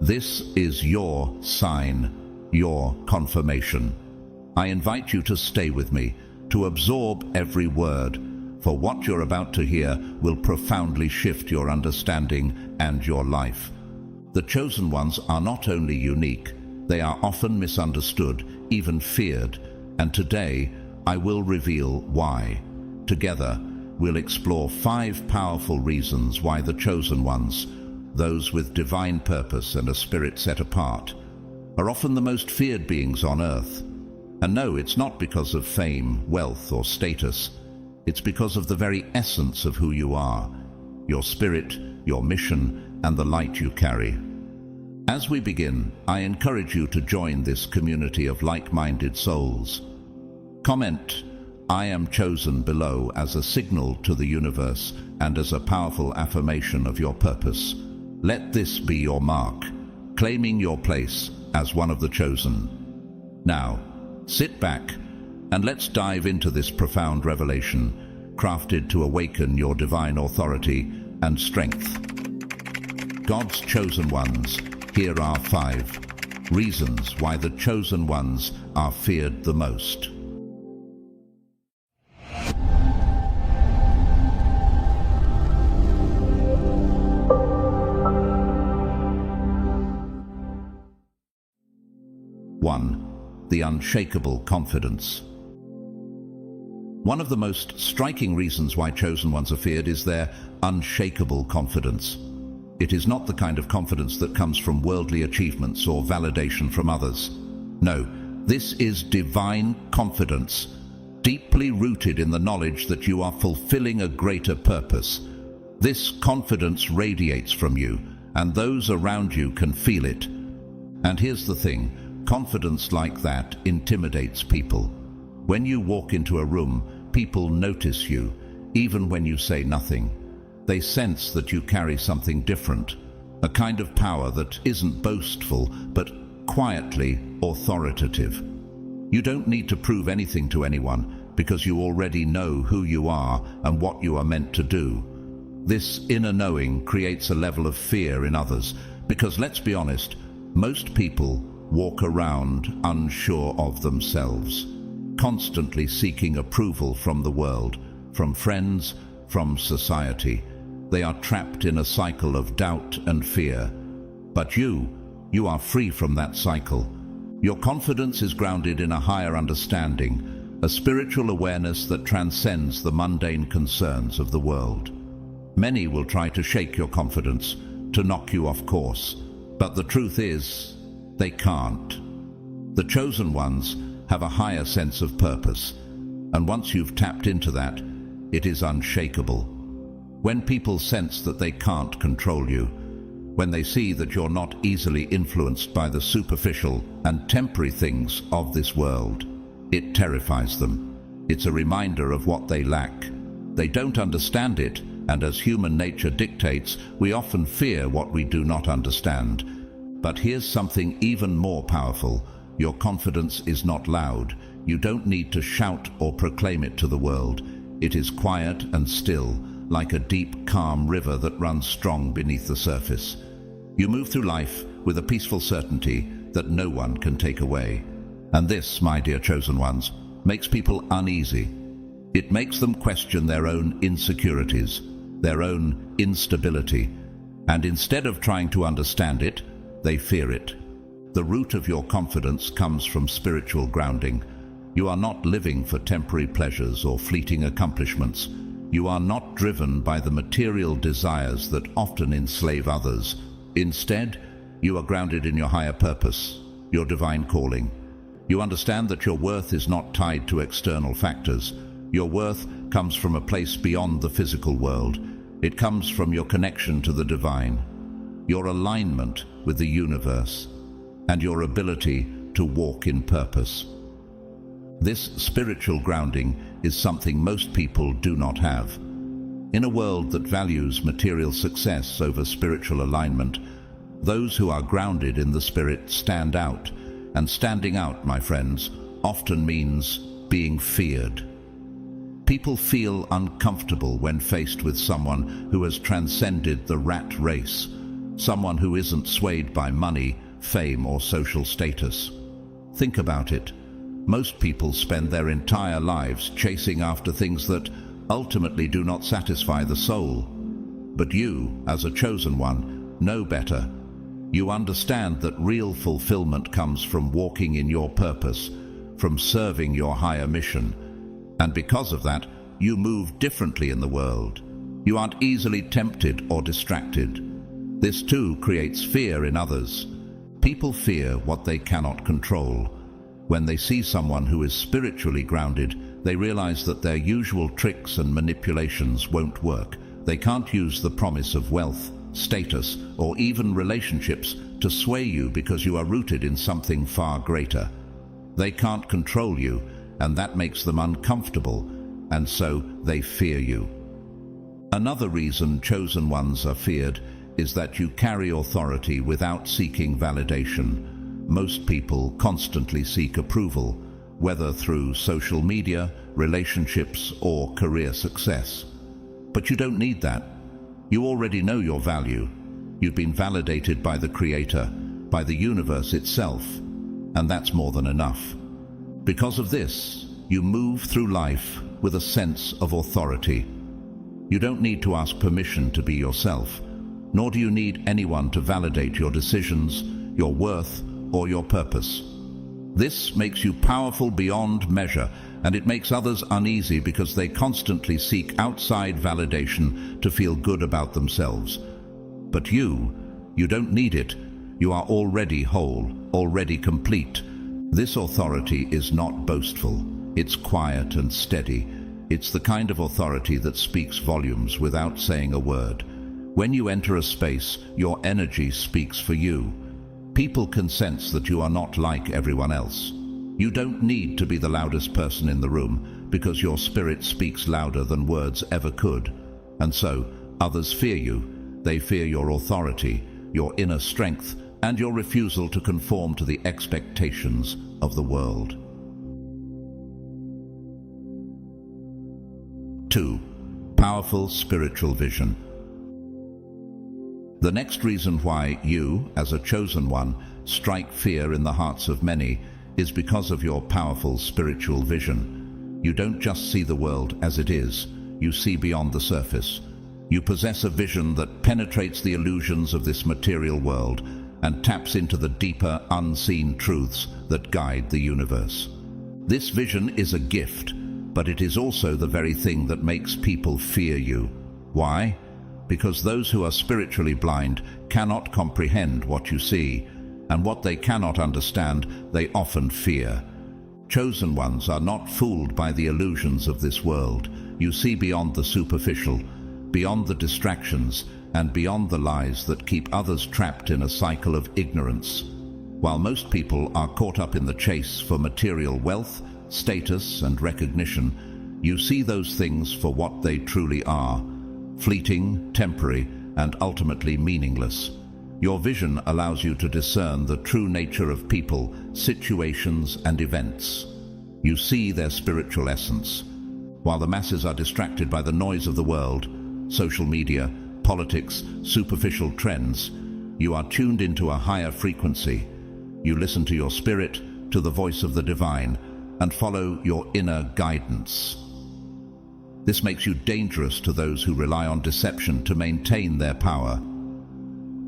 Speaker 1: This is your sign, your confirmation. I invite you to stay with me, to absorb every word, for what you're about to hear will profoundly shift your understanding and your life. The chosen ones are not only unique, they are often misunderstood, even feared, and today I will reveal why. Together, we'll explore 5 powerful reasons why the chosen ones, those with divine purpose and a spirit set apart, are often the most feared beings on earth. And no, it's not because of fame, wealth, or status. It's because of the very essence of who you are, your spirit, your mission, and the light you carry. As we begin, I encourage you to join this community of like-minded souls. Comment, "I am chosen" below as a signal to the universe and as a powerful affirmation of your purpose. Let this be your mark, claiming your place as one of the chosen. Now, sit back and let's dive into this profound revelation, crafted to awaken your divine authority and strength. God's chosen ones. Here are 5 reasons why the chosen ones are feared the most. One, the unshakable confidence. One of the most striking reasons why chosen ones are feared is their unshakable confidence. It is not the kind of confidence that comes from worldly achievements or validation from others. No, this is divine confidence, deeply rooted in the knowledge that you are fulfilling a greater purpose. This confidence radiates from you, and those around you can feel it. And here's the thing, confidence like that intimidates people. When you walk into a room, people notice you, even when you say nothing. They sense that you carry something different, a kind of power that isn't boastful, but quietly authoritative. You don't need to prove anything to anyone, because you already know who you are and what you are meant to do. This inner knowing creates a level of fear in others, because let's be honest, most people walk around unsure of themselves, constantly seeking approval from the world, from friends, from society. They are trapped in a cycle of doubt and fear. But you are free from that cycle. Your confidence is grounded in a higher understanding, a spiritual awareness that transcends the mundane concerns of the world. Many will try to shake your confidence, to knock you off course, but the truth is, they can't. The chosen ones have a higher sense of purpose, and once you've tapped into that, it is unshakable. When people sense that they can't control you, when they see that you're not easily influenced by the superficial and temporary things of this world, it terrifies them. It's a reminder of what they lack. They don't understand it, and as human nature dictates, we often fear what we do not understand. But here's something even more powerful. Your confidence is not loud. You don't need to shout or proclaim it to the world. It is quiet and still, like a deep, calm river that runs strong beneath the surface. You move through life with a peaceful certainty that no one can take away. And this, my dear chosen ones, makes people uneasy. It makes them question their own insecurities, their own instability, and instead of trying to understand it, they fear it. The root of your confidence comes from spiritual grounding. You are not living for temporary pleasures or fleeting accomplishments. You are not driven by the material desires that often enslave others. Instead, you are grounded in your higher purpose, your divine calling. You understand that your worth is not tied to external factors. Your worth comes from a place beyond the physical world. It comes from your connection to the divine, your alignment with the universe, and your ability to walk in purpose. This spiritual grounding is something most people do not have. In a world that values material success over spiritual alignment, those who are grounded in the spirit stand out. And standing out, my friends, often means being feared. People feel uncomfortable when faced with someone who has transcended the rat race, someone who isn't swayed by money, fame, or social status. Think about it. Most people spend their entire lives chasing after things that ultimately do not satisfy the soul. But you, as a chosen one, know better. You understand that real fulfillment comes from walking in your purpose, from serving your higher mission. And because of that, you move differently in the world. You aren't easily tempted or distracted. This too creates fear in others. People fear what they cannot control. When they see someone who is spiritually grounded, they realize that their usual tricks and manipulations won't work. They can't use the promise of wealth, status, or even relationships to sway you because you are rooted in something far greater. They can't control you, and that makes them uncomfortable, and so they fear you. Another reason chosen ones are feared is that you carry authority without seeking validation. Most people constantly seek approval, whether through social media, relationships, or career success. But you don't need that. You already know your value. You've been validated by the Creator, by the universe itself, and that's more than enough. Because of this, you move through life with a sense of authority. You don't need to ask permission to be yourself, nor do you need anyone to validate your decisions, your worth, or your purpose. This makes you powerful beyond measure, and it makes others uneasy because they constantly seek outside validation to feel good about themselves. But you don't need it. You are already whole, already complete. This authority is not boastful. It's quiet and steady. It's the kind of authority that speaks volumes without saying a word. When you enter a space, your energy speaks for you. People can sense that you are not like everyone else. You don't need to be the loudest person in the room because your spirit speaks louder than words ever could. And so, others fear you. They fear your authority, your inner strength, and your refusal to conform to the expectations of the world. 2. Powerful spiritual vision. The next reason why you, as a chosen one, strike fear in the hearts of many is because of your powerful spiritual vision. You don't just see the world as it is, you see beyond the surface. You possess a vision that penetrates the illusions of this material world and taps into the deeper, unseen truths that guide the universe. This vision is a gift, but it is also the very thing that makes people fear you. Why? Because those who are spiritually blind cannot comprehend what you see, and what they cannot understand, they often fear. Chosen ones are not fooled by the illusions of this world. You see beyond the superficial, beyond the distractions, and beyond the lies that keep others trapped in a cycle of ignorance. While most people are caught up in the chase for material wealth, status, and recognition, you see those things for what they truly are: fleeting, temporary, and ultimately meaningless. Your vision allows you to discern the true nature of people, situations, and events. You see their spiritual essence. While the masses are distracted by the noise of the world, social media, politics, superficial trends, you are tuned into a higher frequency. You listen to your spirit, to the voice of the divine, and follow your inner guidance. This makes you dangerous to those who rely on deception to maintain their power.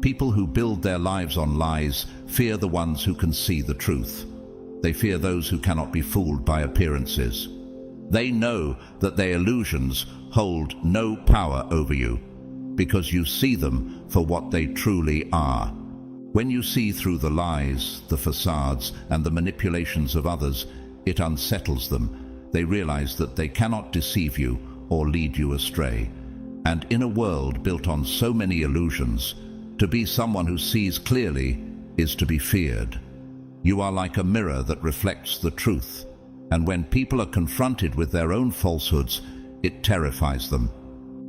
Speaker 1: People who build their lives on lies fear the ones who can see the truth. They fear those who cannot be fooled by appearances. They know that their illusions hold no power over you, because you see them for what they truly are. When you see through the lies, the facades, and the manipulations of others, it unsettles them. They realize that they cannot deceive you or lead you astray. And in a world built on so many illusions, to be someone who sees clearly is to be feared. You are like a mirror that reflects the truth, and when people are confronted with their own falsehoods, it terrifies them.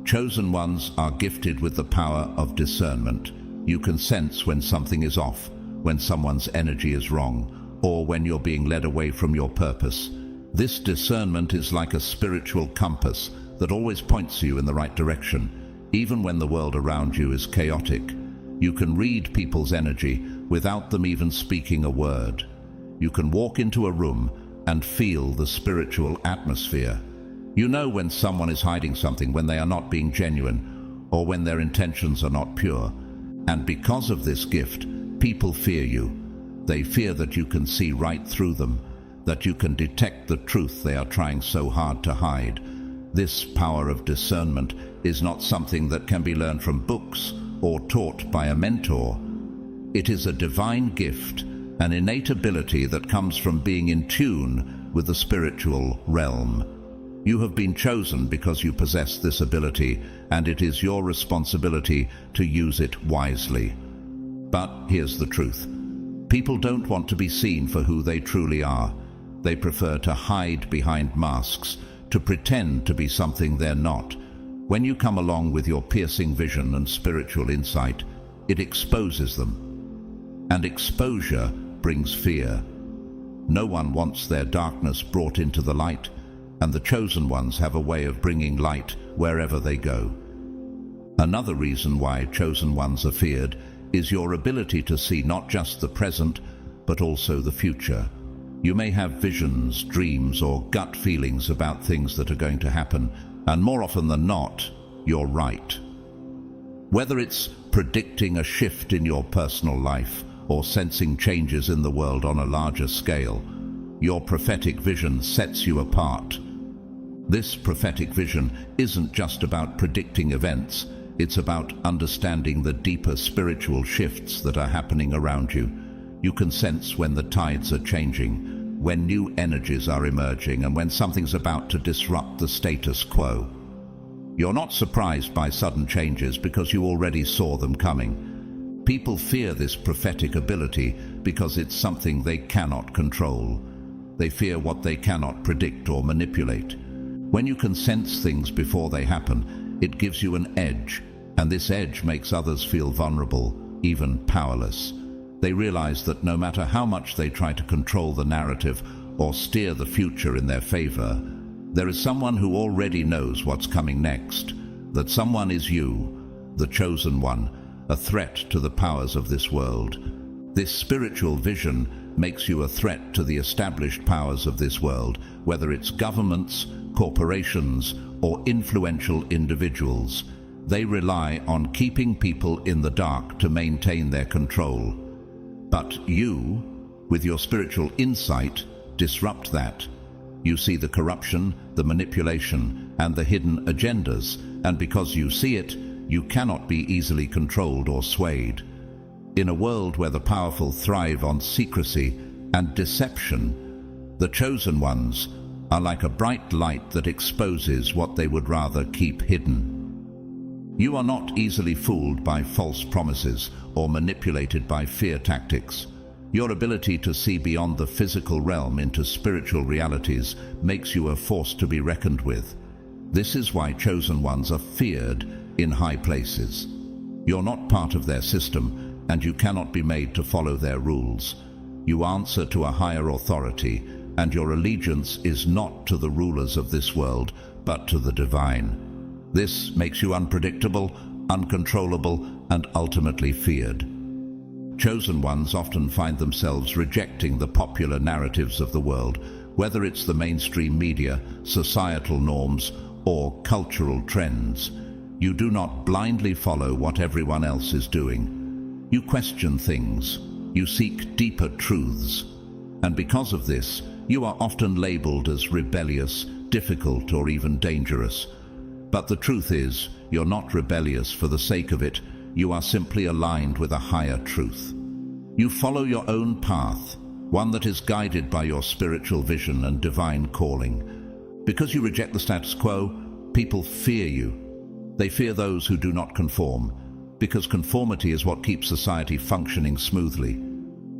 Speaker 1: Chosen ones are gifted with the power of discernment. You can sense when something is off, when someone's energy is wrong, or when you're being led away from your purpose. This discernment is like a spiritual compass that always points you in the right direction, even when the world around you is chaotic. You can read people's energy without them even speaking a word. You can walk into a room and feel the spiritual atmosphere. You know when someone is hiding something, when they are not being genuine, or when their intentions are not pure. And because of this gift, people fear you. They fear that you can see right through them, that you can detect the truth they are trying so hard to hide. This power of discernment is not something that can be learned from books or taught by a mentor. It is a divine gift, an innate ability that comes from being in tune with the spiritual realm. You have been chosen because you possess this ability, and it is your responsibility to use it wisely. But here's the truth. People don't want to be seen for who they truly are. They prefer to hide behind masks, to pretend to be something they're not. When you come along with your piercing vision and spiritual insight, it exposes them. And exposure brings fear. No one wants their darkness brought into the light, and the chosen ones have a way of bringing light wherever they go. Another reason why chosen ones are feared is your ability to see not just the present, but also the future. You may have visions, dreams, or gut feelings about things that are going to happen, and more often than not, you're right. Whether it's predicting a shift in your personal life or sensing changes in the world on a larger scale, your prophetic vision sets you apart. This prophetic vision isn't just about predicting events, it's about understanding the deeper spiritual shifts that are happening around you. You can sense when the tides are changing, when new energies are emerging, and when something's about to disrupt the status quo. You're not surprised by sudden changes because you already saw them coming. People fear this prophetic ability because it's something they cannot control. They fear what they cannot predict or manipulate. When you can sense things before they happen, it gives you an edge, and this edge makes others feel vulnerable, even powerless. They realize that no matter how much they try to control the narrative or steer the future in their favor, there is someone who already knows what's coming next. That someone is you, the chosen one, a threat to the powers of this world. This spiritual vision makes you a threat to the established powers of this world, whether it's governments, corporations, or influential individuals. They rely on keeping people in the dark to maintain their control. But you, with your spiritual insight, disrupt that. You see the corruption, the manipulation, and the hidden agendas, and because you see it, you cannot be easily controlled or swayed. In a world where the powerful thrive on secrecy and deception, the chosen ones are like a bright light that exposes what they would rather keep hidden. You are not easily fooled by false promises or manipulated by fear tactics. Your ability to see beyond the physical realm into spiritual realities makes you a force to be reckoned with. This is why chosen ones are feared in high places. You're not part of their system, and you cannot be made to follow their rules. You answer to a higher authority, and your allegiance is not to the rulers of this world, but to the divine. This makes you unpredictable, uncontrollable, and ultimately feared. Chosen ones often find themselves rejecting the popular narratives of the world, whether it's the mainstream media, societal norms, or cultural trends. You do not blindly follow what everyone else is doing. You question things. You seek deeper truths. And because of this, you are often labeled as rebellious, difficult, or even dangerous. But the truth is, you're not rebellious for the sake of it. You are simply aligned with a higher truth. You follow your own path, one that is guided by your spiritual vision and divine calling. Because you reject the status quo, people fear you. They fear those who do not conform, because conformity is what keeps society functioning smoothly.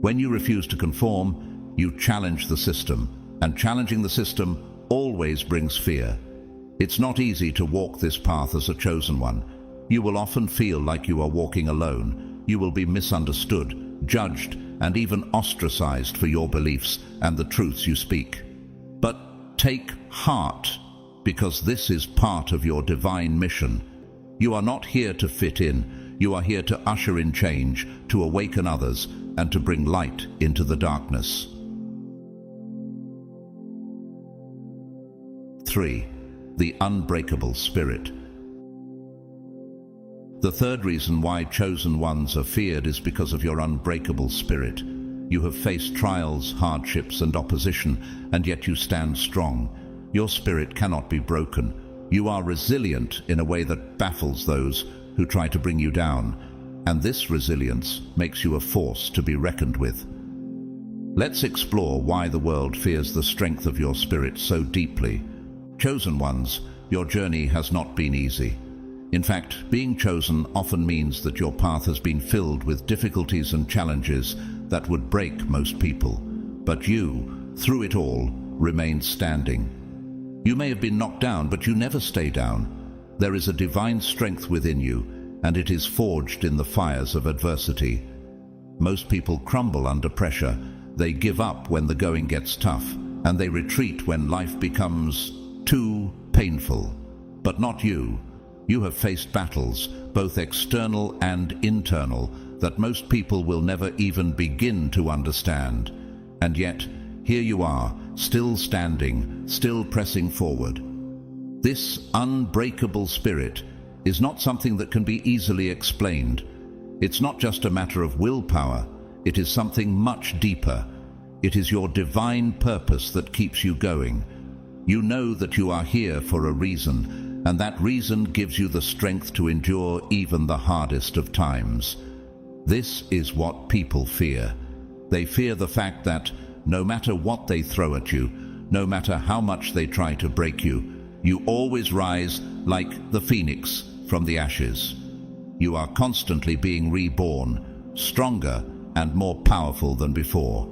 Speaker 1: When you refuse to conform, you challenge the system, and challenging the system always brings fear. It's not easy to walk this path as a chosen one. You will often feel like you are walking alone. You will be misunderstood, judged, and even ostracized for your beliefs and the truths you speak. But take heart, because this is part of your divine mission. You are not here to fit in. You are here to usher in change, to awaken others, and to bring light into the darkness. 3. The unbreakable spirit. The third reason why chosen ones are feared is because of your unbreakable spirit. You have faced trials, hardships, and opposition, and yet you stand strong. Your spirit cannot be broken. You are resilient in a way that baffles those who try to bring you down, and this resilience makes you a force to be reckoned with. Let's explore why the world fears the strength of your spirit so deeply. Chosen ones, your journey has not been easy. In fact, being chosen often means that your path has been filled with difficulties and challenges that would break most people. But you, through it all, remained standing. You may have been knocked down, but you never stay down. There is a divine strength within you, and it is forged in the fires of adversity. Most people crumble under pressure. They give up when the going gets tough, and they retreat when life becomes too painful. But not you. You have faced battles, both external and internal, that most people will never even begin to understand. And yet, here you are, still standing, still pressing forward. This unbreakable spirit is not something that can be easily explained. It's not just a matter of willpower. It is something much deeper. It is your divine purpose that keeps you going. You know that you are here for a reason, and that reason gives you the strength to endure even the hardest of times. This is what people fear. They fear the fact that no matter what they throw at you, no matter how much they try to break you, you always rise like the phoenix from the ashes. You are constantly being reborn, stronger and more powerful than before.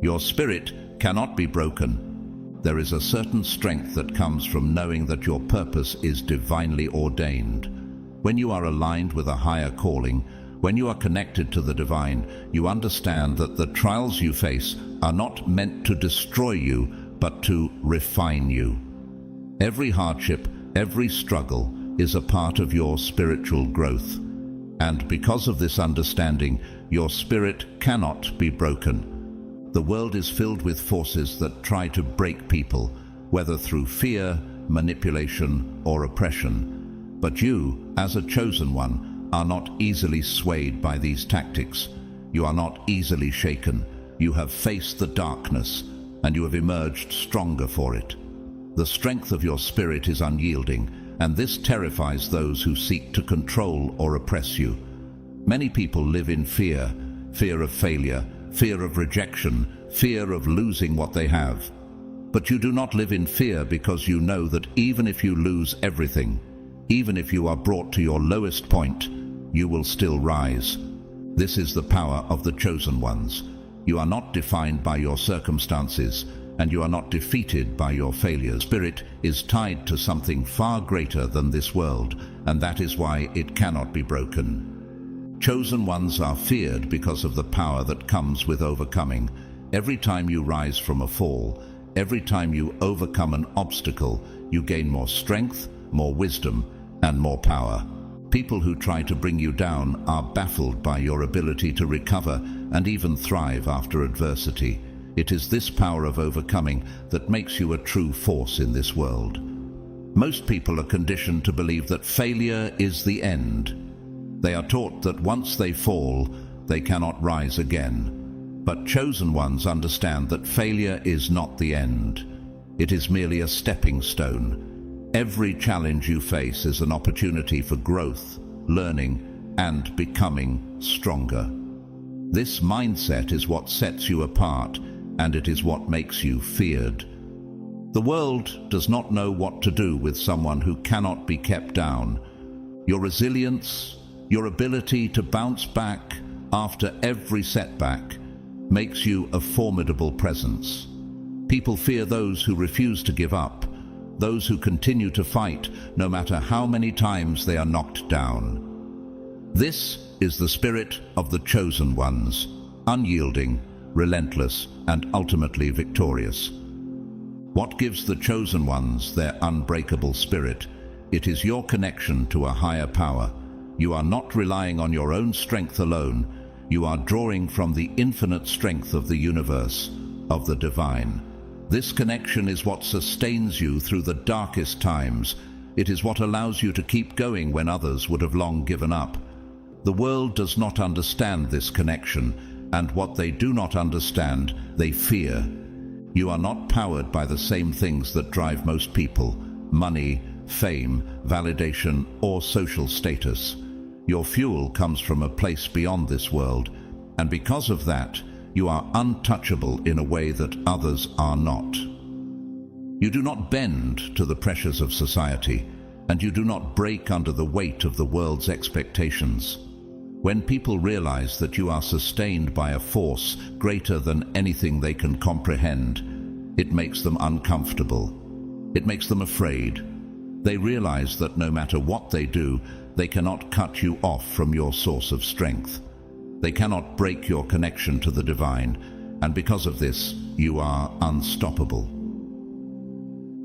Speaker 1: Your spirit cannot be broken. There is a certain strength that comes from knowing that your purpose is divinely ordained. When you are aligned with a higher calling, when you are connected to the divine, you understand that the trials you face are not meant to destroy you, but to refine you. Every hardship, every struggle is a part of your spiritual growth. And because of this understanding, your spirit cannot be broken. The world is filled with forces that try to break people, whether through fear, manipulation, or oppression. But you, as a chosen one, are not easily swayed by these tactics. You are not easily shaken. You have faced the darkness, and you have emerged stronger for it. The strength of your spirit is unyielding, and this terrifies those who seek to control or oppress you. Many people live in fear, fear of failure, fear of rejection, fear of losing what they have. But you do not live in fear because you know that even if you lose everything, even if you are brought to your lowest point, you will still rise. This is the power of the chosen ones. You are not defined by your circumstances, and you are not defeated by your failures. Spirit is tied to something far greater than this world, and that is why it cannot be broken. Chosen ones are feared because of the power that comes with overcoming. Every time you rise from a fall, every time you overcome an obstacle, you gain more strength, more wisdom, and more power. People who try to bring you down are baffled by your ability to recover and even thrive after adversity. It is this power of overcoming that makes you a true force in this world. Most people are conditioned to believe that failure is the end. They are taught that once they fall, they cannot rise again. But chosen ones understand that failure is not the end. It is merely a stepping stone. Every challenge you face is an opportunity for growth, learning, and becoming stronger. This mindset is what sets you apart, and it is what makes you feared. The world does not know what to do with someone who cannot be kept down. Your resilience, your ability to bounce back after every setback, makes you a formidable presence. People fear those who refuse to give up, those who continue to fight no matter how many times they are knocked down. This is the spirit of the chosen ones, unyielding, relentless, and ultimately victorious. What gives the chosen ones their unbreakable spirit? It is your connection to a higher power. You are not relying on your own strength alone. You are drawing from the infinite strength of the universe, of the divine. This connection is what sustains you through the darkest times. It is what allows you to keep going when others would have long given up. The world does not understand this connection, and what they do not understand, they fear. You are not powered by the same things that drive most people: money, fame, validation, or social status. Your fuel comes from a place beyond this world, and because of that, you are untouchable in a way that others are not. You do not bend to the pressures of society, and you do not break under the weight of the world's expectations. When people realize that you are sustained by a force greater than anything they can comprehend, it makes them uncomfortable. It makes them afraid. They realize that no matter what they do, they cannot cut you off from your source of strength. They cannot break your connection to the divine, and because of this, you are unstoppable.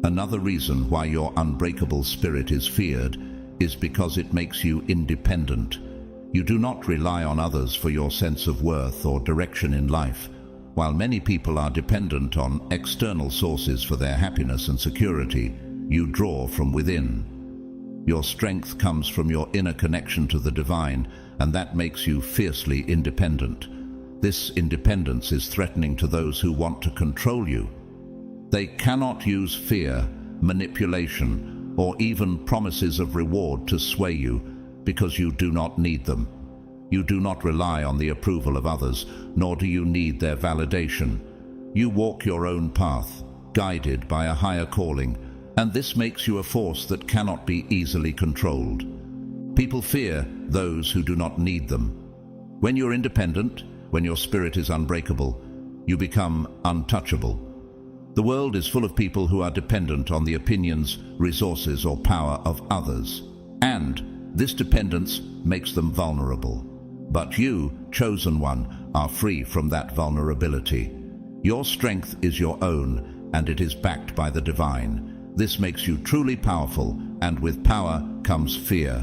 Speaker 1: Another reason why your unbreakable spirit is feared is because it makes you independent. You do not rely on others for your sense of worth or direction in life. While many people are dependent on external sources for their happiness and security, you draw from within. Your strength comes from your inner connection to the divine, and that makes you fiercely independent. This independence is threatening to those who want to control you. They cannot use fear, manipulation, or even promises of reward to sway you, because you do not need them. You do not rely on the approval of others, nor do you need their validation. You walk your own path, guided by a higher calling, and this makes you a force that cannot be easily controlled. People fear those who do not need them. When you're independent, when your spirit is unbreakable, you become untouchable. The world is full of people who are dependent on the opinions, resources, or power of others, and this dependence makes them vulnerable. But you, chosen one, are free from that vulnerability. Your strength is your own, and it is backed by the divine. This makes you truly powerful, and with power comes fear.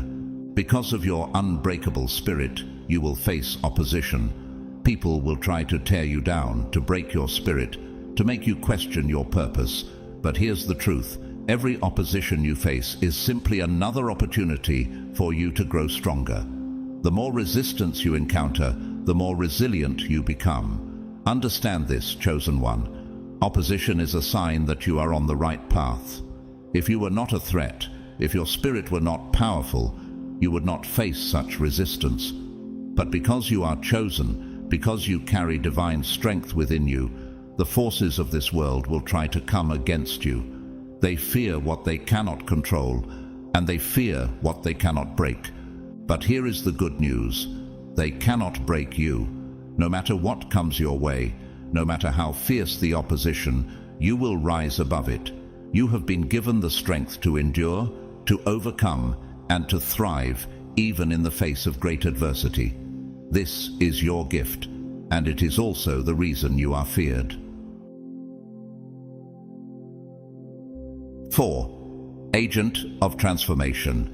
Speaker 1: Because of your unbreakable spirit, you will face opposition. People will try to tear you down, to break your spirit, to make you question your purpose. But here's the truth. Every opposition you face is simply another opportunity for you to grow stronger. The more resistance you encounter, the more resilient you become. Understand this, chosen one. Opposition is a sign that you are on the right path. If you were not a threat, if your spirit were not powerful, you would not face such resistance. But because you are chosen, because you carry divine strength within you, the forces of this world will try to come against you. They fear what they cannot control, and they fear what they cannot break. But here is the good news. They cannot break you. No matter what comes your way, no matter how fierce the opposition, you will rise above it. You have been given the strength to endure, to overcome, and to thrive, even in the face of great adversity. This is your gift, and it is also the reason you are feared. 4. Agent of transformation.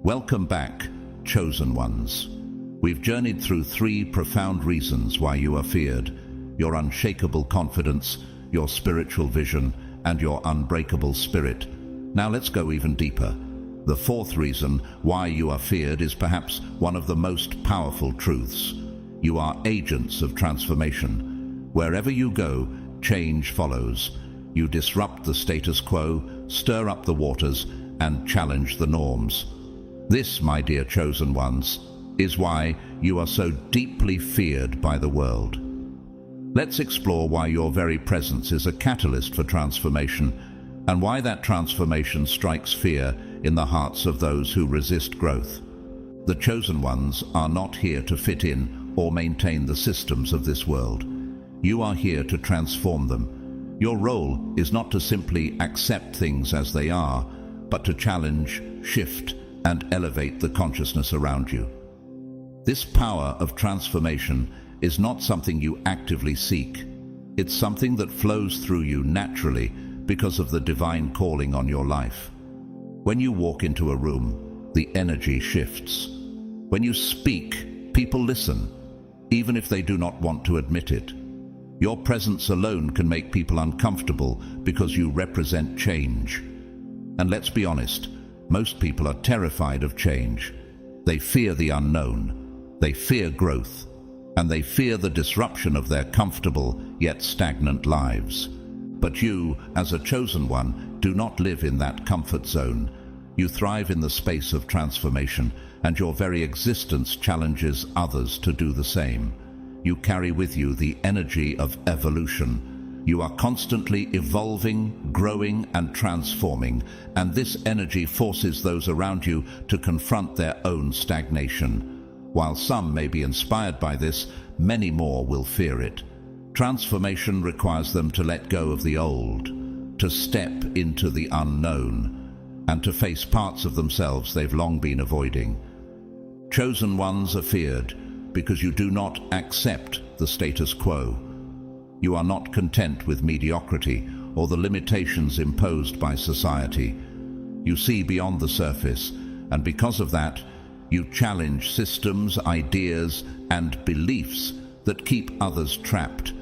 Speaker 1: Welcome back, chosen ones. We've journeyed through 3 profound reasons why you are feared: your unshakable confidence, your spiritual vision, and your unbreakable spirit. Now let's go even deeper. The 4th reason why you are feared is perhaps one of the most powerful truths. You are agents of transformation. Wherever you go, change follows. You disrupt the status quo, stir up the waters, and challenge the norms. This, my dear chosen ones, is why you are so deeply feared by the world. Let's explore why your very presence is a catalyst for transformation, and why that transformation strikes fear in the hearts of those who resist growth. The chosen ones are not here to fit in or maintain the systems of this world. You are here to transform them. Your role is not to simply accept things as they are, but to challenge, shift, and elevate the consciousness around you. This power of transformation is not something you actively seek. It's something that flows through you naturally because of the divine calling on your life. When you walk into a room, the energy shifts. When you speak, people listen, even if they do not want to admit it. Your presence alone can make people uncomfortable because you represent change. And let's be honest, most people are terrified of change. They fear the unknown, they fear growth, and they fear the disruption of their comfortable yet stagnant lives. But you, as a chosen one, do not live in that comfort zone. You thrive in the space of transformation, and your very existence challenges others to do the same. You carry with you the energy of evolution. You are constantly evolving, growing, and transforming, and this energy forces those around you to confront their own stagnation. While some may be inspired by this, many more will fear it. Transformation requires them to let go of the old, to step into the unknown, and to face parts of themselves they've long been avoiding. Chosen ones are feared because you do not accept the status quo. You are not content with mediocrity or the limitations imposed by society. You see beyond the surface, and because of that, you challenge systems, ideas, and beliefs that keep others trapped.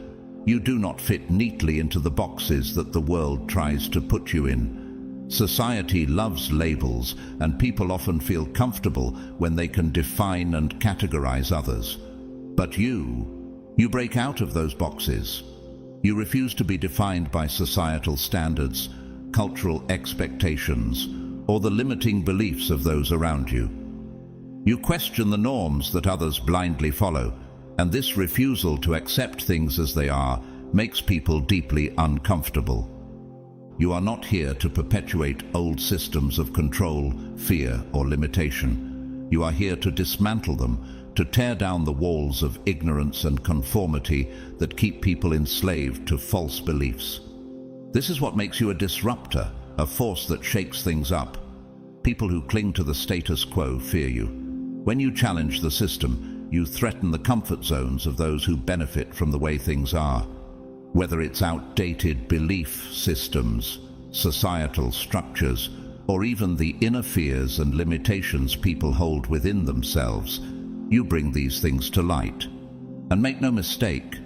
Speaker 1: You do not fit neatly into the boxes that the world tries to put you in. Society loves labels, and people often feel comfortable when they can define and categorize others. But you break out of those boxes. You refuse to be defined by societal standards, cultural expectations, or the limiting beliefs of those around you. You question the norms that others blindly follow, and this refusal to accept things as they are makes people deeply uncomfortable. You are not here to perpetuate old systems of control, fear, or limitation. You are here to dismantle them, to tear down the walls of ignorance and conformity that keep people enslaved to false beliefs. This is what makes you a disruptor, a force that shakes things up. People who cling to the status quo fear you. When you challenge the system, you threaten the comfort zones of those who benefit from the way things are. Whether it's outdated belief systems, societal structures, or even the inner fears and limitations people hold within themselves, you bring these things to light. And make no mistake,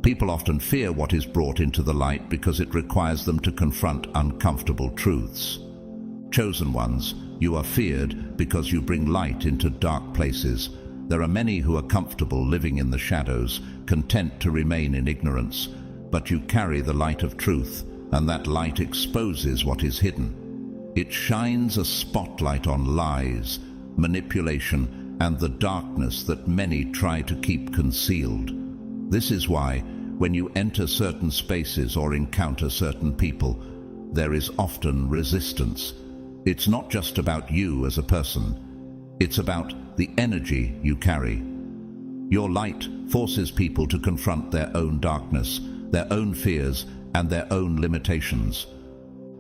Speaker 1: people often fear what is brought into the light because it requires them to confront uncomfortable truths. Chosen ones, you are feared because you bring light into dark places. There are many who are comfortable living in the shadows, content to remain in ignorance. But you carry the light of truth, and that light exposes what is hidden. It shines a spotlight on lies, manipulation, and the darkness that many try to keep concealed. This is why, when you enter certain spaces or encounter certain people, there is often resistance. It's not just about you as a person. It's about the energy you carry. Your light forces people to confront their own darkness, their own fears, and their own limitations.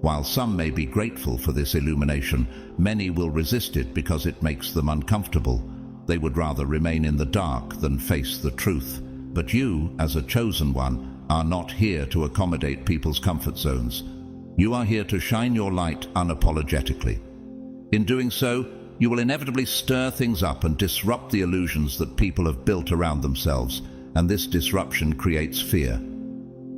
Speaker 1: While some may be grateful for this illumination, many will resist it because it makes them uncomfortable. They would rather remain in the dark than face the truth. But you, as a chosen one, are not here to accommodate people's comfort zones. You are here to shine your light unapologetically. In doing so, you will inevitably stir things up and disrupt the illusions that people have built around themselves, and this disruption creates fear.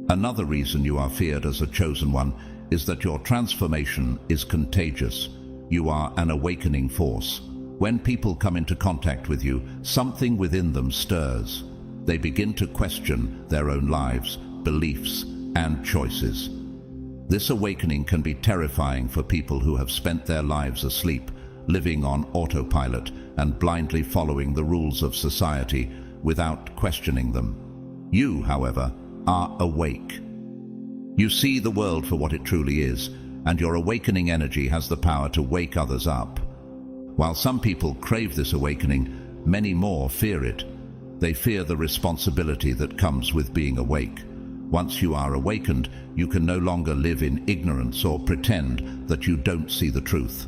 Speaker 1: Another reason you are feared as a chosen one is that your transformation is contagious. You are an awakening force. When people come into contact with you, something within them stirs. They begin to question their own lives, beliefs, and choices. This awakening can be terrifying for people who have spent their lives asleep, living on autopilot and blindly following the rules of society without questioning them. You, however, are awake. You see the world for what it truly is, and your awakening energy has the power to wake others up. While some people crave this awakening, many more fear it. They fear the responsibility that comes with being awake. Once you are awakened, you can no longer live in ignorance or pretend that you don't see the truth.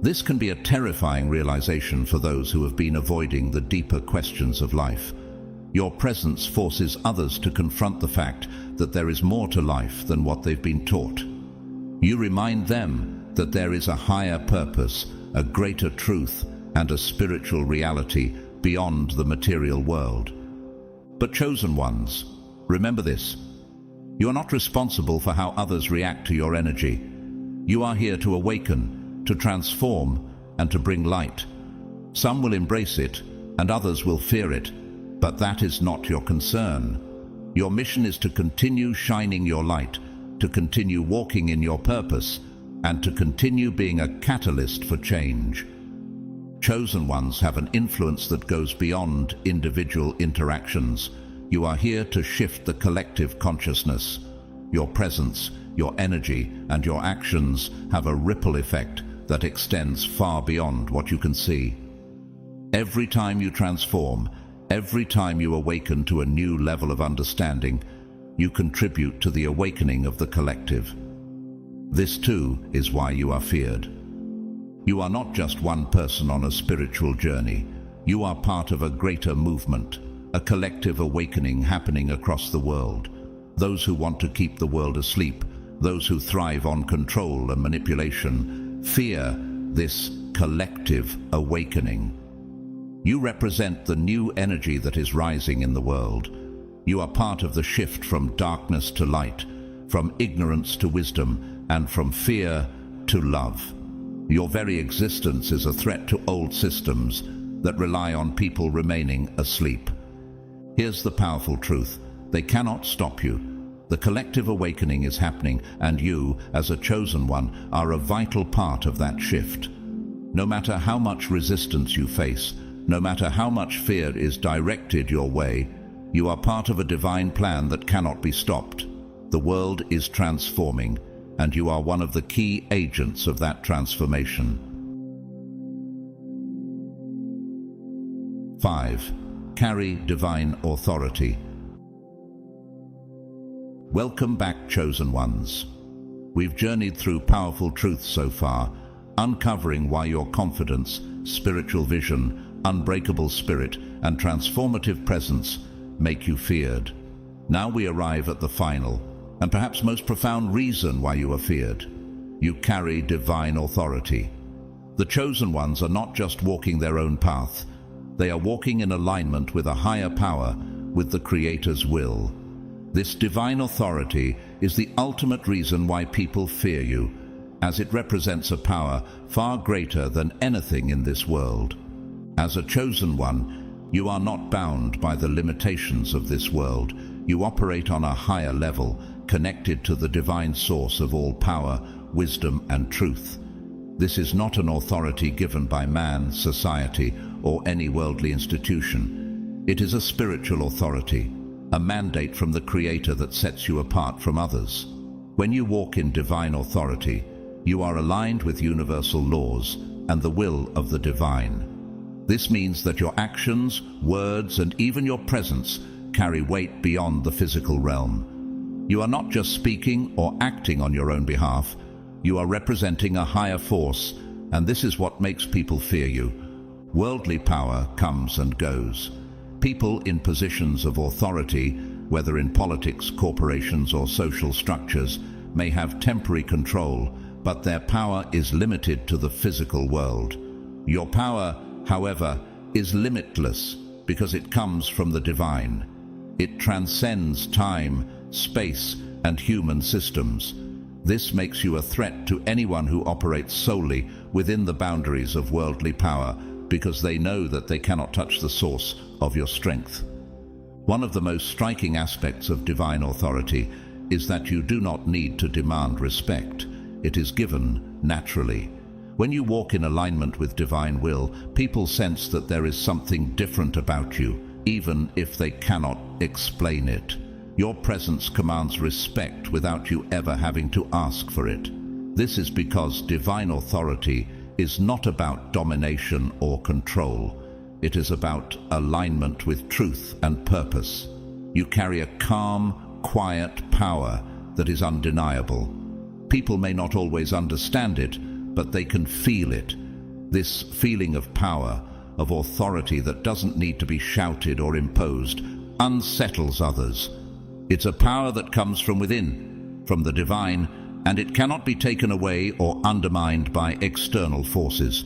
Speaker 1: This can be a terrifying realization for those who have been avoiding the deeper questions of life. Your presence forces others to confront the fact that there is more to life than what they've been taught. You remind them that there is a higher purpose, a greater truth, and a spiritual reality beyond the material world. But chosen ones, remember this: you are not responsible for how others react to your energy. You are here to awaken, to transform, and to bring light. Some will embrace it, and others will fear it, but that is not your concern. Your mission is to continue shining your light, to continue walking in your purpose, and to continue being a catalyst for change. Chosen ones have an influence that goes beyond individual interactions. You are here to shift the collective consciousness. Your presence, your energy, and your actions have a ripple effect that extends far beyond what you can see. Every time you transform, every time you awaken to a new level of understanding, you contribute to the awakening of the collective. This too is why you are feared. You are not just one person on a spiritual journey. You are part of a greater movement, a collective awakening happening across the world. Those who want to keep the world asleep, those who thrive on control and manipulation, fear this collective awakening. You represent the new energy that is rising in the world. You are part of the shift from darkness to light, from ignorance to wisdom, and from fear to love. Your very existence is a threat to old systems that rely on people remaining asleep. Here's the powerful truth: they cannot stop you. The collective awakening is happening, and you, as a chosen one, are a vital part of that shift. No matter how much resistance you face, no matter how much fear is directed your way, you are part of a divine plan that cannot be stopped. The world is transforming, and you are one of the key agents of that transformation. 5. Carry divine authority. Welcome back, chosen ones. We've journeyed through powerful truths so far, uncovering why your confidence, spiritual vision, unbreakable spirit, and transformative presence make you feared. Now we arrive at the final, and perhaps most profound reason why you are feared. You carry divine authority. The chosen ones are not just walking their own path. They are walking in alignment with a higher power, with the Creator's will. This divine authority is the ultimate reason why people fear you, as it represents a power far greater than anything in this world. As a chosen one, you are not bound by the limitations of this world. You operate on a higher level, connected to the divine source of all power, wisdom, and truth. This is not an authority given by man, society, or any worldly institution. It is a spiritual authority, a mandate from the Creator that sets you apart from others. When you walk in divine authority, you are aligned with universal laws and the will of the divine. This means that your actions, words, and even your presence carry weight beyond the physical realm. You are not just speaking or acting on your own behalf. You are representing a higher force, and this is what makes people fear you. Worldly power comes and goes. People in positions of authority, whether in politics, corporations, or social structures, may have temporary control, but their power is limited to the physical world. Your power, however, is limitless because it comes from the divine. It transcends time, space, and human systems. This makes you a threat to anyone who operates solely within the boundaries of worldly power, because they know that they cannot touch the source of your strength. One of the most striking aspects of divine authority is that you do not need to demand respect. It is given naturally. When you walk in alignment with divine will, people sense that there is something different about you, even if they cannot explain it. Your presence commands respect without you ever having to ask for it. This is because divine authority is not about domination or control. It is about alignment with truth and purpose. You carry a calm, quiet power that is undeniable. People may not always understand it, but they can feel it. This feeling of power, of authority that doesn't need to be shouted or imposed, unsettles others. It's a power that comes from within, from the divine, and it cannot be taken away or undermined by external forces.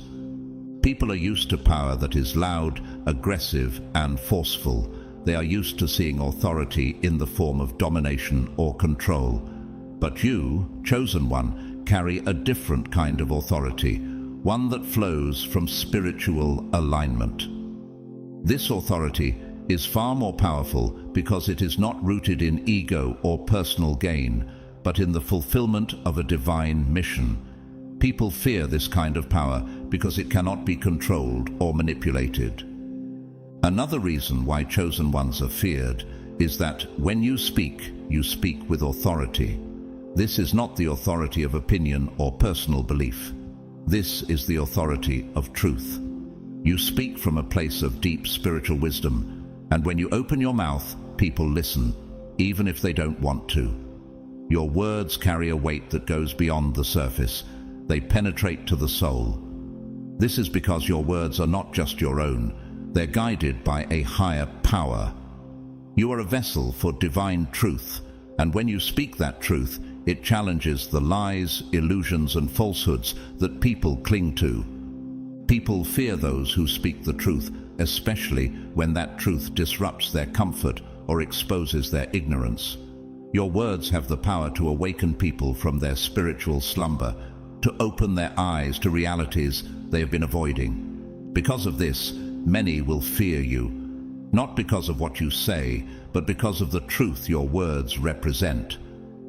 Speaker 1: People are used to power that is loud, aggressive, and forceful. They are used to seeing authority in the form of domination or control. But you, chosen one, carry a different kind of authority, one that flows from spiritual alignment. This authority is far more powerful because it is not rooted in ego or personal gain, but in the fulfillment of a divine mission. People fear this kind of power because it cannot be controlled or manipulated. Another reason why chosen ones are feared is that when you speak with authority. This is not the authority of opinion or personal belief. This is the authority of truth. You speak from a place of deep spiritual wisdom, and when you open your mouth, people listen, even if they don't want to. Your words carry a weight that goes beyond the surface. They penetrate to the soul. This is because your words are not just your own. They're guided by a higher power. You are a vessel for divine truth, and when you speak that truth, it challenges the lies, illusions, and falsehoods that people cling to. People fear those who speak the truth, especially when that truth disrupts their comfort or exposes their ignorance. Your words have the power to awaken people from their spiritual slumber, to open their eyes to realities they have been avoiding. Because of this, many will fear you, not because of what you say, but because of the truth your words represent.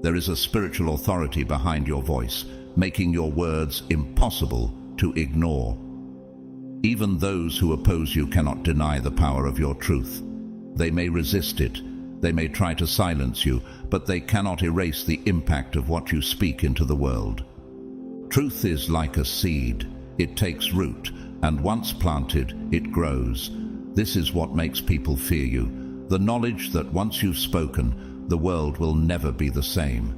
Speaker 1: There is a spiritual authority behind your voice, making your words impossible to ignore. Even those who oppose you cannot deny the power of your truth. They may resist it, they may try to silence you, but they cannot erase the impact of what you speak into the world. Truth is like a seed. It takes root, and once planted, it grows. This is what makes people fear you, the knowledge that once you've spoken, the world will never be the same.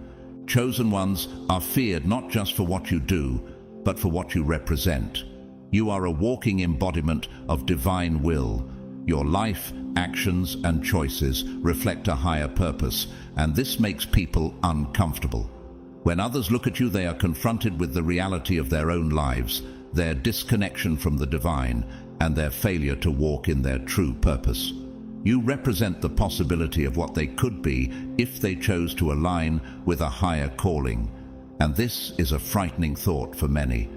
Speaker 1: Chosen ones are feared not just for what you do, but for what you represent. You are a walking embodiment of divine will. Your life, actions, and choices reflect a higher purpose, and this makes people uncomfortable. When others look at you, they are confronted with the reality of their own lives, their disconnection from the divine, and their failure to walk in their true purpose. You represent the possibility of what they could be if they chose to align with a higher calling. And this is a frightening thought for many.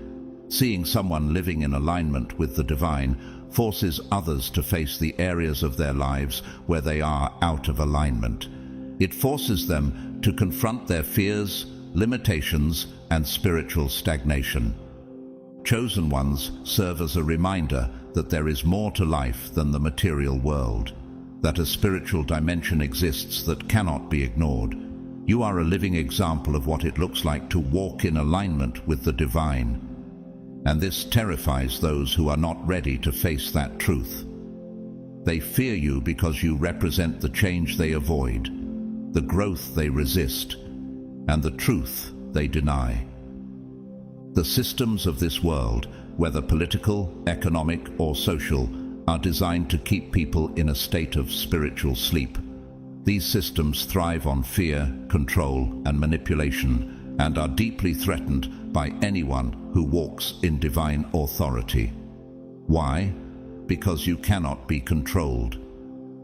Speaker 1: Seeing someone living in alignment with the divine forces others to face the areas of their lives where they are out of alignment. It forces them to confront their fears, limitations, and spiritual stagnation. Chosen ones serve as a reminder that there is more to life than the material world, that a spiritual dimension exists that cannot be ignored. You are a living example of what it looks like to walk in alignment with the divine. And this terrifies those who are not ready to face that truth. They fear you because you represent the change they avoid, the growth they resist, and the truth they deny. The systems of this world, whether political, economic, or social, are designed to keep people in a state of spiritual sleep. These systems thrive on fear, control, and manipulation, and are deeply threatened by anyone who walks in divine authority. Why? Because you cannot be controlled.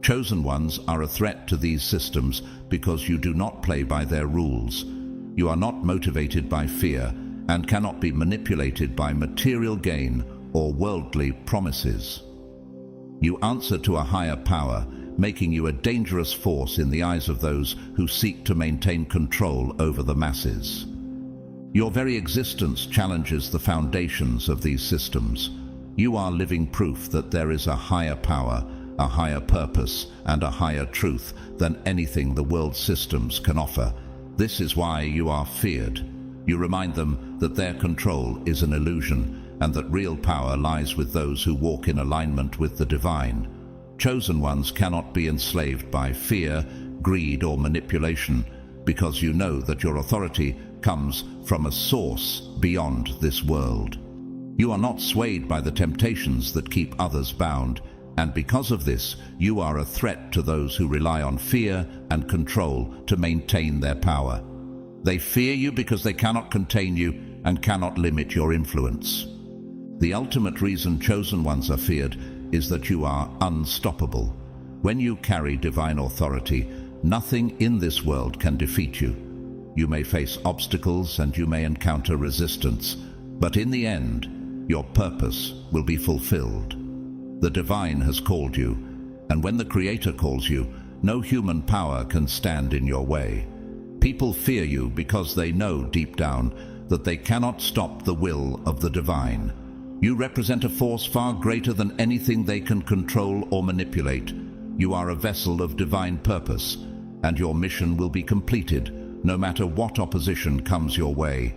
Speaker 1: Chosen ones are a threat to these systems because you do not play by their rules. You are not motivated by fear and cannot be manipulated by material gain or worldly promises. You answer to a higher power making you a dangerous force in the eyes of those who seek to maintain control over the masses. Your very existence challenges the foundations of these systems. You are living proof that there is a higher power, a higher purpose, and a higher truth than anything the world systems can offer. This is why you are feared. You remind them that their control is an illusion, and that real power lies with those who walk in alignment with the divine. Chosen ones cannot be enslaved by fear, greed, or manipulation, because you know that your authority comes from a source beyond this world. You are not swayed by the temptations that keep others bound, and because of this, you are a threat to those who rely on fear and control to maintain their power. They fear you because they cannot contain you and cannot limit your influence. The ultimate reason chosen ones are feared is that you are unstoppable. When you carry divine authority, nothing in this world can defeat you. You may face obstacles and you may encounter resistance, but in the end, your purpose will be fulfilled. The divine has called you, and when the Creator calls you, no human power can stand in your way. People fear you because they know deep down that they cannot stop the will of the divine. You represent a force far greater than anything they can control or manipulate. You are a vessel of divine purpose, and your mission will be completed, no matter what opposition comes your way.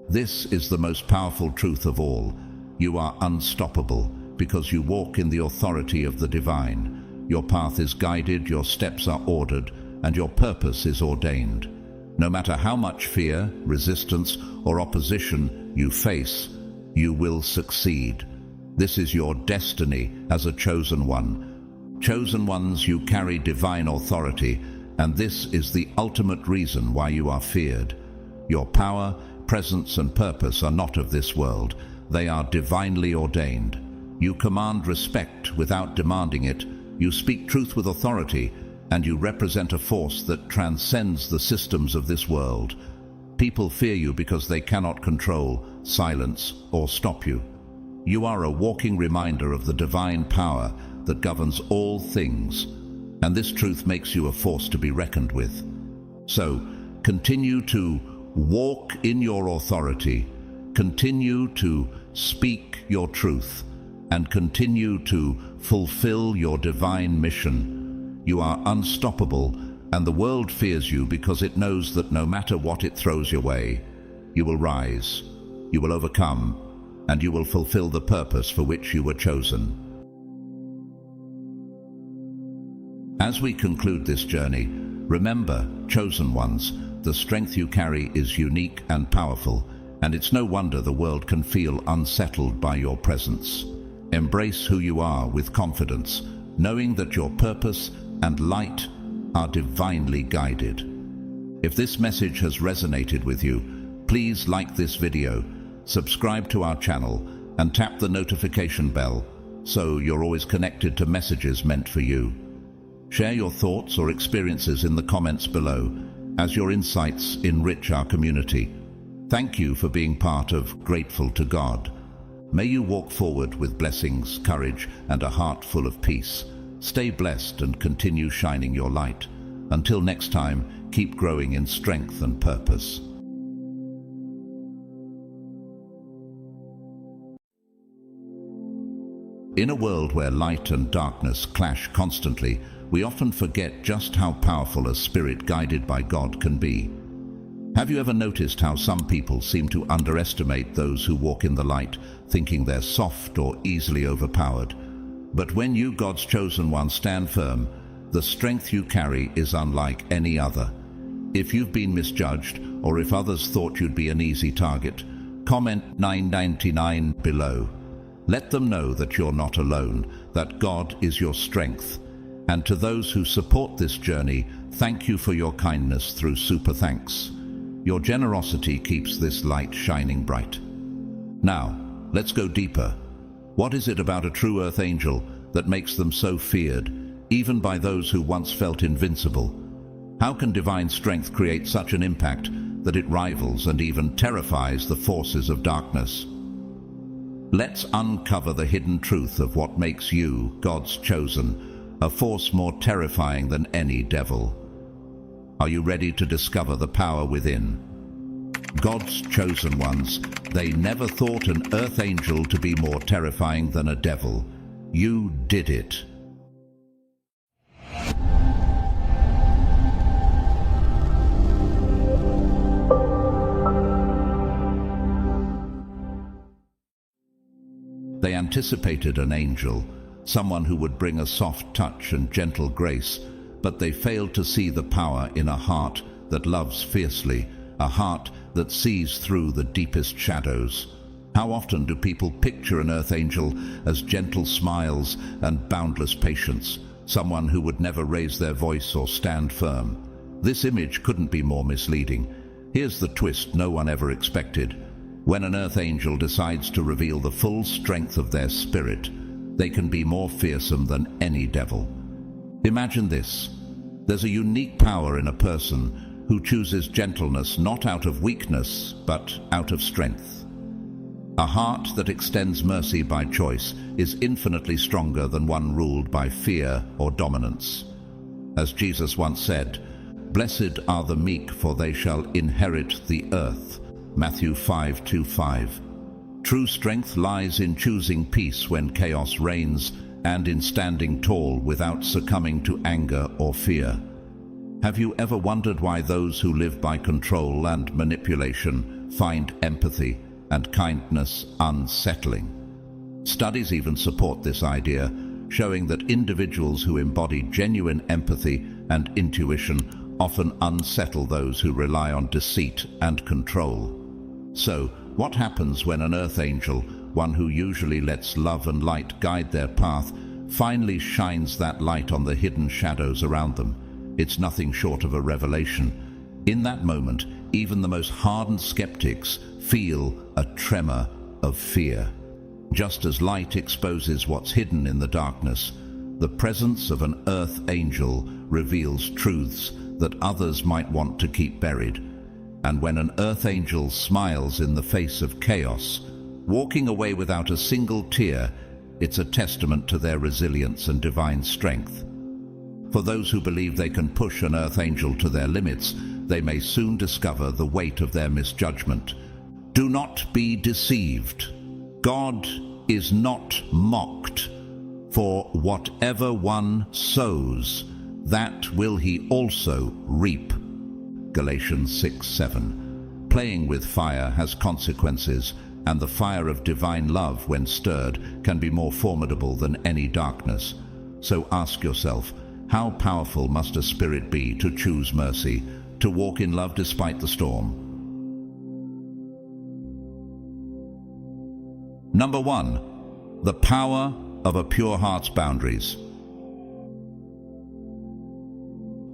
Speaker 1: This is the most powerful truth of all. You are unstoppable because you walk in the authority of the divine. Your path is guided, your steps are ordered, and your purpose is ordained. No matter how much fear, resistance, or opposition you face, you will succeed. This is your destiny as a chosen one. Chosen ones, you carry divine authority, and this is the ultimate reason why you are feared. Your power, presence, and purpose are not of this world. They are divinely ordained. You command respect without demanding it. You speak truth with authority, and you represent a force that transcends the systems of this world. People fear you because they cannot control, silence, or stop you. You are a walking reminder of the divine power that governs all things, and this truth makes you a force to be reckoned with. So, continue to walk in your authority, continue to speak your truth, and continue to fulfill your divine mission. You are unstoppable, and the world fears you because it knows that no matter what it throws your way, you will rise, you will overcome, and you will fulfill the purpose for which you were chosen. As we conclude this journey, remember, chosen ones, the strength you carry is unique and powerful, and it's no wonder the world can feel unsettled by your presence. Embrace who you are with confidence, knowing that your purpose and light are divinely guided. If this message has resonated with you, please like this video, subscribe to our channel, and tap the notification bell so you're always connected to messages meant for you. Share your thoughts or experiences in the comments below, as your insights enrich our community. Thank you for being part of Grateful to God. May you walk forward with blessings, courage, and a heart full of peace. Stay blessed and continue shining your light. Until next time, keep growing in strength and purpose. In a world where light and darkness clash constantly, we often forget just how powerful a spirit guided by God can be. Have you ever noticed how some people seem to underestimate those who walk in the light, thinking they're soft or easily overpowered? But when you, God's chosen one, stand firm, the strength you carry is unlike any other. If you've been misjudged, or if others thought you'd be an easy target, comment 999 below. Let them know that you're not alone, that God is your strength. And to those who support this journey, thank you for your kindness through super thanks. Your generosity keeps this light shining bright. Now, let's go deeper. What is it about a true earth angel that makes them so feared, even by those who once felt invincible? How can divine strength create such an impact that it rivals and even terrifies the forces of darkness? Let's uncover the hidden truth of what makes you, God's chosen, a force more terrifying than any devil. Are you ready to discover the power within? God's chosen ones, they never thought an earth angel to be more terrifying than a devil. You did it. They anticipated an angel, someone who would bring a soft touch and gentle grace, but they failed to see the power in a heart that loves fiercely, a heart that sees through the deepest shadows. How often do people picture an earth angel as gentle smiles and boundless patience, someone who would never raise their voice or stand firm? This image couldn't be more misleading. Here's the twist no one ever expected. When an earth angel decides to reveal the full strength of their spirit, they can be more fearsome than any devil. Imagine this. There's a unique power in a person who chooses gentleness not out of weakness, but out of strength. A heart that extends mercy by choice is infinitely stronger than one ruled by fear or dominance. As Jesus once said, "Blessed are the meek, for they shall inherit the earth." Matthew 5:25. True strength lies in choosing peace when chaos reigns and in standing tall without succumbing to anger or fear. Have you ever wondered why those who live by control and manipulation find empathy and kindness unsettling? Studies even support this idea, showing that individuals who embody genuine empathy and intuition often unsettle those who rely on deceit and control. So, what happens when an earth angel, one who usually lets love and light guide their path, finally shines that light on the hidden shadows around them? It's nothing short of a revelation. In that moment, even the most hardened skeptics feel a tremor of fear. Just as light exposes what's hidden in the darkness, the presence of an earth angel reveals truths that others might want to keep buried. And when an earth angel smiles in the face of chaos, walking away without a single tear, it's a testament to their resilience and divine strength. For those who believe they can push an earth angel to their limits, they may soon discover the weight of their misjudgment. Do not be deceived. God is not mocked. For whatever one sows, that will he also reap. Galatians 6:7. Playing with fire has consequences, and the fire of divine love, when stirred, can be more formidable than any darkness. So ask yourself, how powerful must a spirit be to choose mercy, to walk in love despite the storm? Number 1. The power of a pure heart's boundaries.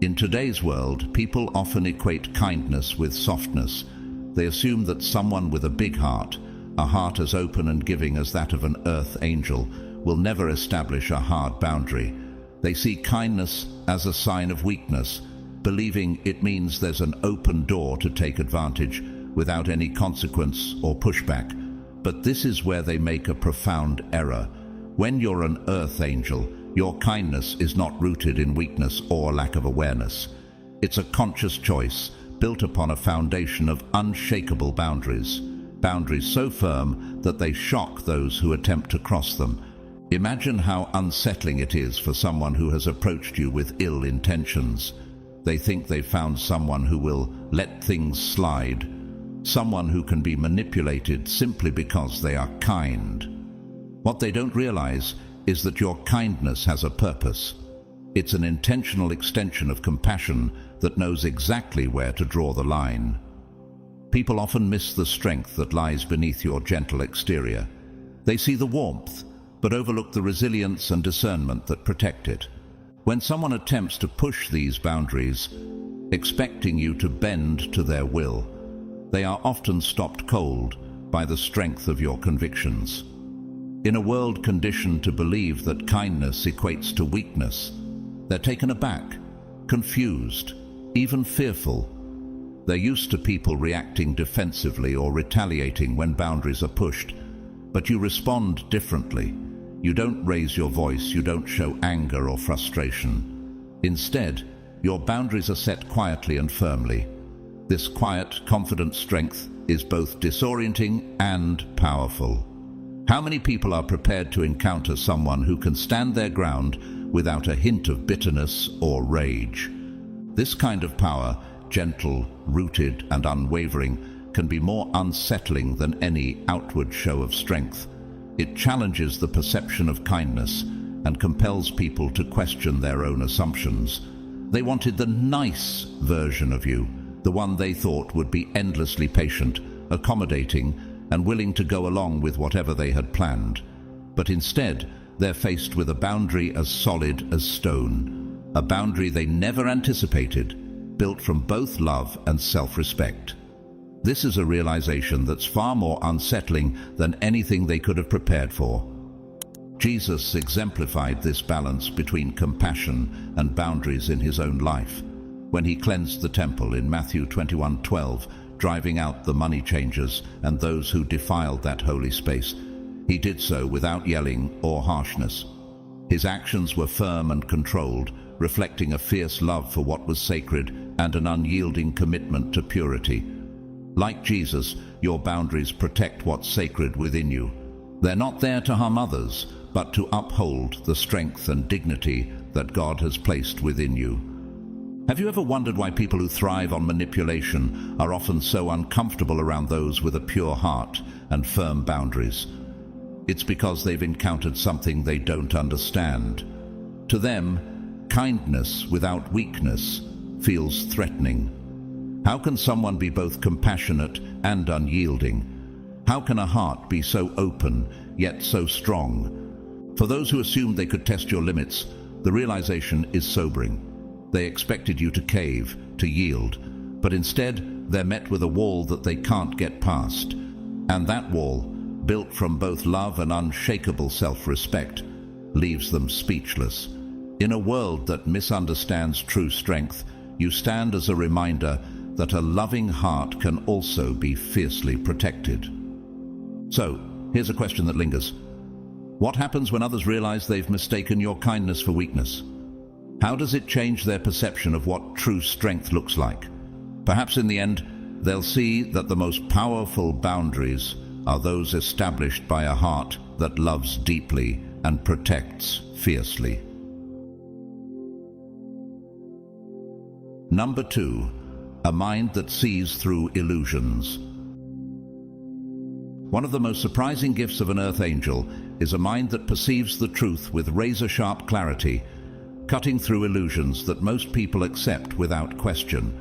Speaker 1: In today's world, people often equate kindness with softness. They assume that someone with a big heart, a heart as open and giving as that of an earth angel, will never establish a hard boundary. They see kindness as a sign of weakness, believing it means there's an open door to take advantage without any consequence or pushback. But this is where they make a profound error. When you're an earth angel, your kindness is not rooted in weakness or lack of awareness. It's a conscious choice built upon a foundation of unshakable boundaries. Boundaries so firm that they shock those who attempt to cross them. Imagine how unsettling it is for someone who has approached you with ill intentions. They think they've found someone who will let things slide, someone who can be manipulated simply because they are kind. What they don't realize is that your kindness has a purpose. It's an intentional extension of compassion that knows exactly where to draw the line. People often miss the strength that lies beneath your gentle exterior. They see the warmth, but overlook the resilience and discernment that protect it. When someone attempts to push these boundaries, expecting you to bend to their will, they are often stopped cold by the strength of your convictions. In a world conditioned to believe that kindness equates to weakness, they're taken aback, confused, even fearful. They're used to people reacting defensively or retaliating when boundaries are pushed, but you respond differently. You don't raise your voice, you don't show anger or frustration. Instead, your boundaries are set quietly and firmly. This quiet, confident strength is both disorienting and powerful. How many people are prepared to encounter someone who can stand their ground without a hint of bitterness or rage? This kind of power, gentle, rooted, and unwavering, can be more unsettling than any outward show of strength. It challenges the perception of kindness and compels people to question their own assumptions. They wanted the nice version of you, the one they thought would be endlessly patient, accommodating, and willing to go along with whatever they had planned. But instead, they're faced with a boundary as solid as stone, a boundary they never anticipated, built from both love and self-respect. This is a realization that's far more unsettling than anything they could have prepared for. Jesus exemplified this balance between compassion and boundaries in his own life. When he cleansed the temple in Matthew 21:12, driving out the money changers and those who defiled that holy space, he did so without yelling or harshness. His actions were firm and controlled, reflecting a fierce love for what was sacred and an unyielding commitment to purity. Like Jesus, your boundaries protect what's sacred within you. They're not there to harm others, but to uphold the strength and dignity that God has placed within you. Have you ever wondered why people who thrive on manipulation are often so uncomfortable around those with a pure heart and firm boundaries? It's because they've encountered something they don't understand. To them, kindness without weakness feels threatening. How can someone be both compassionate and unyielding? How can a heart be so open, yet so strong? For those who assumed they could test your limits, the realization is sobering. They expected you to cave, to yield, but instead they're met with a wall that they can't get past. And that wall, built from both love and unshakable self-respect, leaves them speechless. In a world that misunderstands true strength, you stand as a reminder that a loving heart can also be fiercely protected. So, here's a question that lingers. What happens when others realize they've mistaken your kindness for weakness? How does it change their perception of what true strength looks like? Perhaps in the end, they'll see that the most powerful boundaries are those established by a heart that loves deeply and protects fiercely. Number 2. A mind that sees through illusions. One of the most surprising gifts of an earth angel is a mind that perceives the truth with razor-sharp clarity, cutting through illusions that most people accept without question.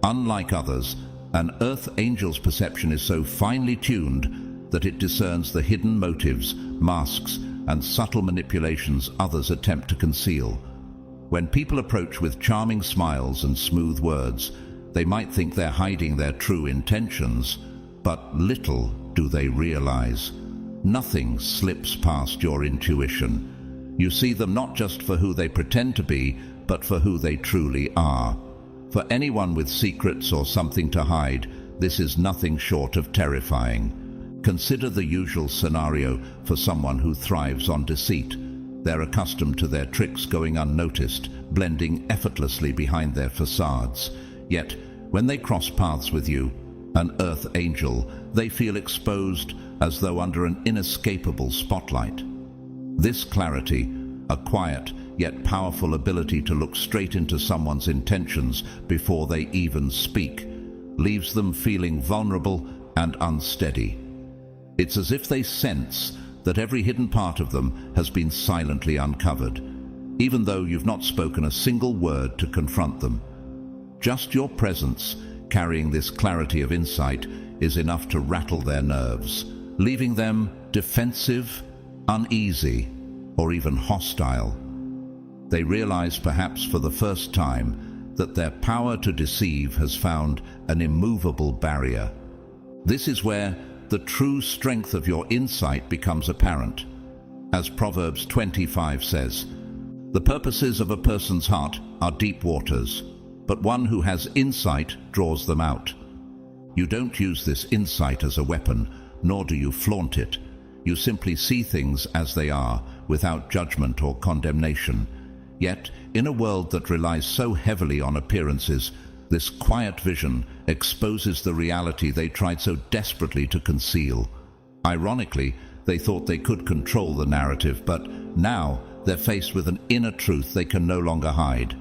Speaker 1: Unlike others, an earth angel's perception is so finely tuned that it discerns the hidden motives, masks, and subtle manipulations others attempt to conceal. When people approach with charming smiles and smooth words, they might think they're hiding their true intentions, but little do they realize. Nothing slips past your intuition. You see them not just for who they pretend to be, but for who they truly are. For anyone with secrets or something to hide, this is nothing short of terrifying. Consider the usual scenario for someone who thrives on deceit. They're accustomed to their tricks going unnoticed, blending effortlessly behind their facades. Yet, when they cross paths with you, an earth angel, they feel exposed as though under an inescapable spotlight. This clarity, a quiet yet powerful ability to look straight into someone's intentions before they even speak, leaves them feeling vulnerable and unsteady. It's as if they sense that every hidden part of them has been silently uncovered, even though you've not spoken a single word to confront them. Just your presence, carrying this clarity of insight, is enough to rattle their nerves, leaving them defensive, uneasy, or even hostile. They realize, perhaps for the first time, that their power to deceive has found an immovable barrier. This is where the true strength of your insight becomes apparent. As Proverbs 25 says, "The purposes of a person's heart are deep waters, but one who has insight draws them out." You don't use this insight as a weapon, nor do you flaunt it. You simply see things as they are, without judgment or condemnation. Yet, in a world that relies so heavily on appearances, this quiet vision exposes the reality they tried so desperately to conceal. Ironically, they thought they could control the narrative, but now they're faced with an inner truth they can no longer hide.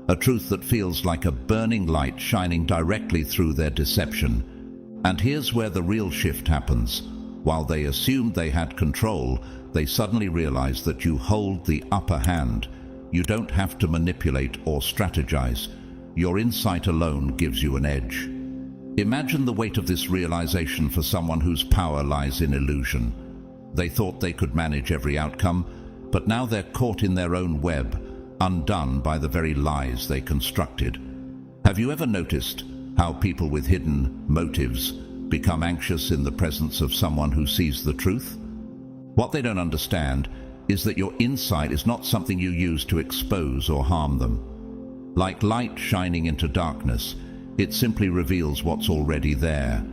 Speaker 1: A truth that feels like a burning light shining directly through their deception. And here's where the real shift happens. While they assumed they had control, they suddenly realize that you hold the upper hand. You don't have to manipulate or strategize. Your insight alone gives you an edge. Imagine the weight of this realization for someone whose power lies in illusion. They thought they could manage every outcome, but now they're caught in their own web, undone by the very lies they constructed. Have you ever noticed how people with hidden motives become anxious in the presence of someone who sees the truth? What they don't understand is that your insight is not something you use to expose or harm them. Like light shining into darkness, it simply reveals what's already there.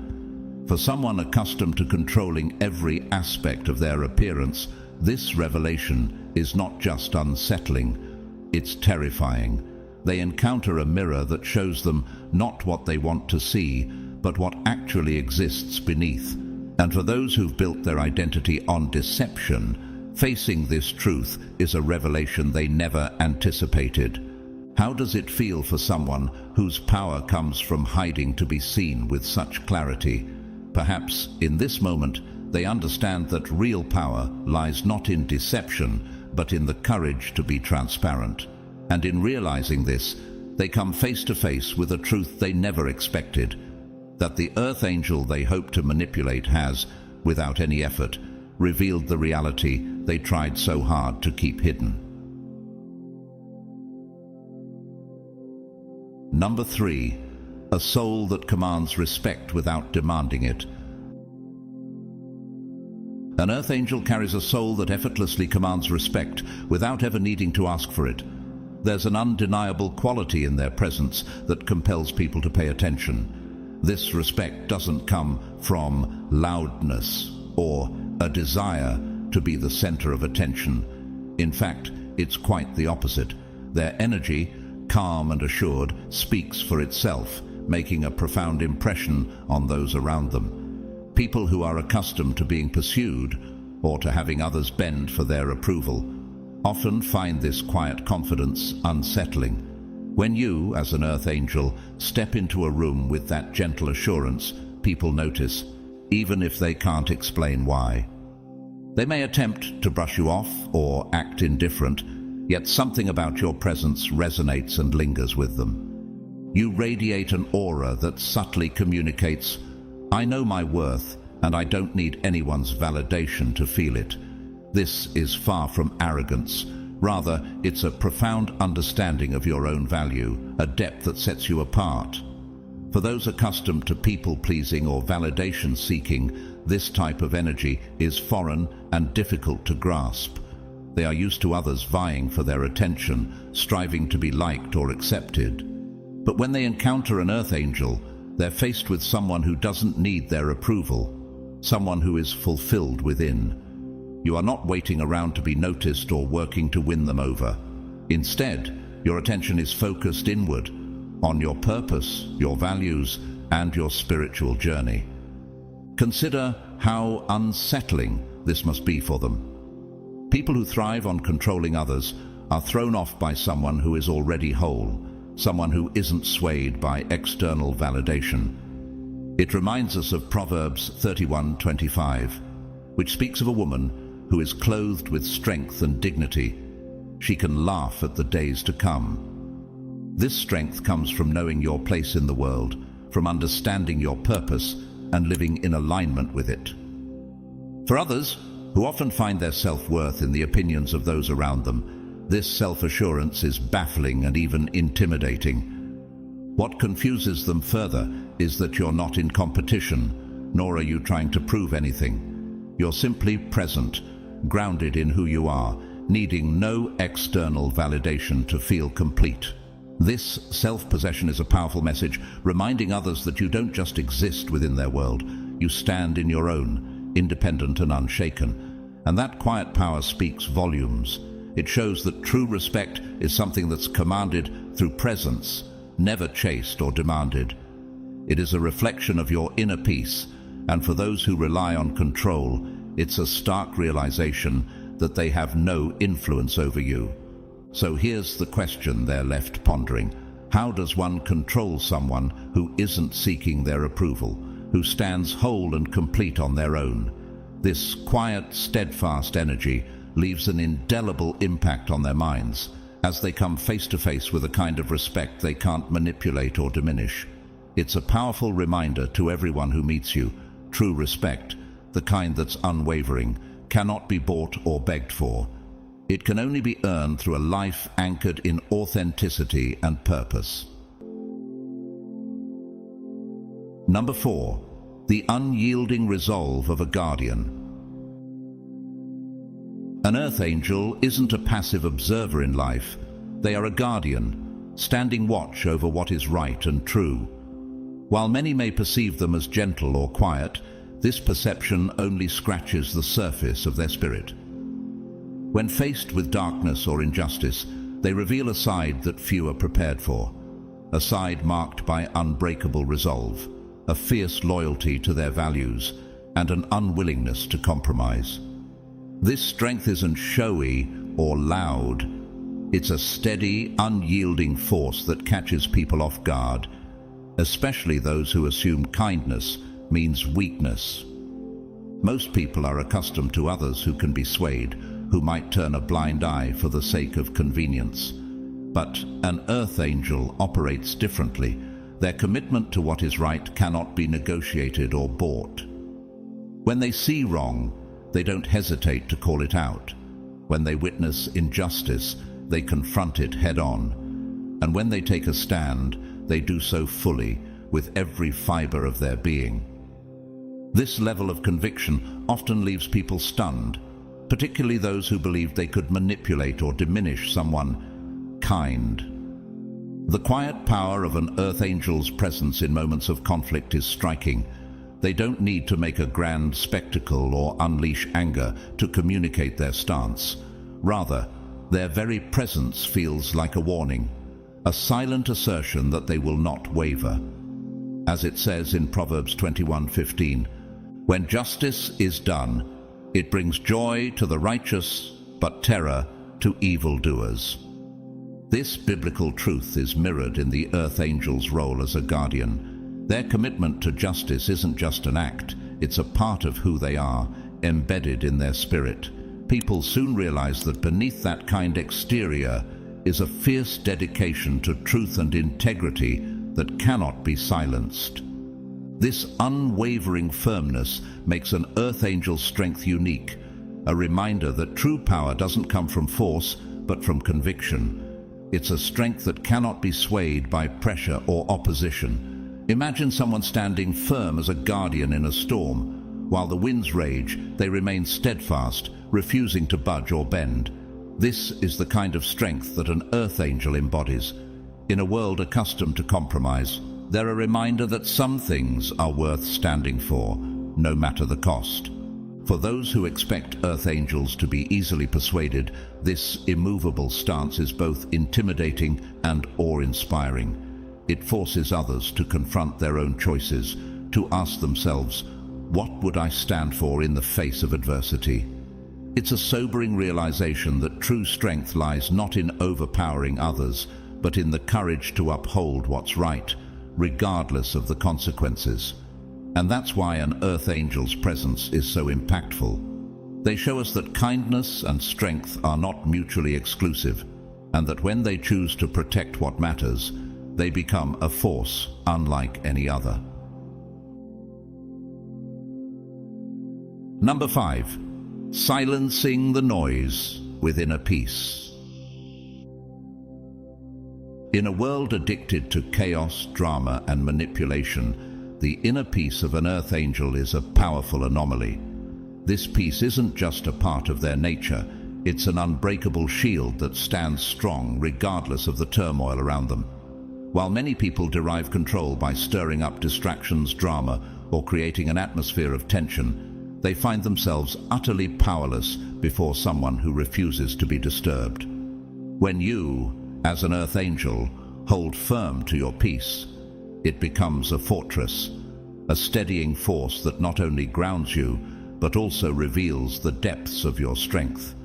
Speaker 1: For someone accustomed to controlling every aspect of their appearance, this revelation is not just unsettling, it's terrifying. They encounter a mirror that shows them not what they want to see, but what actually exists beneath. And for those who've built their identity on deception, facing this truth is a revelation they never anticipated. How does it feel for someone whose power comes from hiding to be seen with such clarity? Perhaps in this moment, they understand that real power lies not in deception, but in the courage to be transparent. And in realizing this, they come face to face with a truth they never expected, that the earth angel they hoped to manipulate has, without any effort, revealed the reality they tried so hard to keep hidden. Number 3, a soul that commands respect without demanding it. An earth angel carries a soul that effortlessly commands respect without ever needing to ask for it. There's an undeniable quality in their presence that compels people to pay attention. This respect doesn't come from loudness or a desire to be the center of attention. In fact, it's quite the opposite. Their energy, calm and assured, speaks for itself, making a profound impression on those around them. People who are accustomed to being pursued or to having others bend for their approval often find this quiet confidence unsettling. When you, as an earth angel, step into a room with that gentle assurance, people notice, even if they can't explain why. They may attempt to brush you off or act indifferent, yet something about your presence resonates and lingers with them. You radiate an aura that subtly communicates, I know my worth, and I don't need anyone's validation to feel it. This is far from arrogance. Rather, it's a profound understanding of your own value, a depth that sets you apart. For those accustomed to people-pleasing or validation-seeking, this type of energy is foreign and difficult to grasp. They are used to others vying for their attention, striving to be liked or accepted. But when they encounter an earth angel, they're faced with someone who doesn't need their approval, someone who is fulfilled within. You are not waiting around to be noticed or working to win them over. Instead, your attention is focused inward, on your purpose, your values, and your spiritual journey. Consider how unsettling this must be for them. People who thrive on controlling others are thrown off by someone who is already whole, someone who isn't swayed by external validation. It reminds us of Proverbs 31:25, which speaks of a woman who is clothed with strength and dignity. She can laugh at the days to come. This strength comes from knowing your place in the world, from understanding your purpose and living in alignment with it. For others, who often find their self-worth in the opinions of those around them, this self-assurance is baffling and even intimidating. What confuses them further is that you're not in competition, nor are you trying to prove anything. You're simply present, grounded in who you are, needing no external validation to feel complete. This self-possession is a powerful message, reminding others that you don't just exist within their world. You stand in your own, independent and unshaken. And that quiet power speaks volumes. It shows that true respect is something that's commanded through presence, never chased or demanded. It is a reflection of your inner peace, and for those who rely on control, it's a stark realization that they have no influence over you. So here's the question they're left pondering. How does one control someone who isn't seeking their approval, who stands whole and complete on their own? This quiet, steadfast energy leaves an indelible impact on their minds as they come face to face with a kind of respect they can't manipulate or diminish. It's a powerful reminder to everyone who meets you. True respect, the kind that's unwavering, cannot be bought or begged for. It can only be earned through a life anchored in authenticity and purpose. Number 4. The unyielding resolve of a guardian. An earth angel isn't a passive observer in life. They are a guardian, standing watch over what is right and true. While many may perceive them as gentle or quiet, this perception only scratches the surface of their spirit. When faced with darkness or injustice, they reveal a side that few are prepared for, a side marked by unbreakable resolve, a fierce loyalty to their values, and an unwillingness to compromise. This strength isn't showy or loud. It's a steady, unyielding force that catches people off guard, especially those who assume kindness means weakness. Most people are accustomed to others who can be swayed, who might turn a blind eye for the sake of convenience. But an earth angel operates differently. Their commitment to what is right cannot be negotiated or bought. When they see wrong, they don't hesitate to call it out. When they witness injustice, they confront it head-on. And when they take a stand, they do so fully, with every fiber of their being. This level of conviction often leaves people stunned, particularly those who believed they could manipulate or diminish someone kind. The quiet power of an earth angel's presence in moments of conflict is striking. They don't need to make a grand spectacle or unleash anger to communicate their stance. Rather, their very presence feels like a warning, a silent assertion that they will not waver. As it says in Proverbs 21:15, "When justice is done, it brings joy to the righteous, but terror to evildoers." This biblical truth is mirrored in the earth angel's role as a guardian. Their commitment to justice isn't just an act, it's a part of who they are, embedded in their spirit. People soon realize that beneath that kind exterior is a fierce dedication to truth and integrity that cannot be silenced. This unwavering firmness makes an earth angel's strength unique, a reminder that true power doesn't come from force, but from conviction. It's a strength that cannot be swayed by pressure or opposition. Imagine someone standing firm as a guardian in a storm. While the winds rage, they remain steadfast, refusing to budge or bend. This is the kind of strength that an earth angel embodies. In a world accustomed to compromise, they're a reminder that some things are worth standing for, no matter the cost. For those who expect earth angels to be easily persuaded, this immovable stance is both intimidating and awe-inspiring. It forces others to confront their own choices, to ask themselves, what would I stand for in the face of adversity? It's a sobering realization that true strength lies not in overpowering others, but in the courage to uphold what's right, regardless of the consequences. And that's why an earth angel's presence is so impactful. They show us that kindness and strength are not mutually exclusive, and that when they choose to protect what matters, they become a force unlike any other. Number 5. Silencing the noise with inner peace. In a world addicted to chaos, drama, and manipulation, the inner peace of an earth angel is a powerful anomaly. This peace isn't just a part of their nature, it's an unbreakable shield that stands strong regardless of the turmoil around them. While many people derive control by stirring up distractions, drama, or creating an atmosphere of tension, they find themselves utterly powerless before someone who refuses to be disturbed. When you, as an earth angel, hold firm to your peace, it becomes a fortress, a steadying force that not only grounds you, but also reveals the depths of your strength.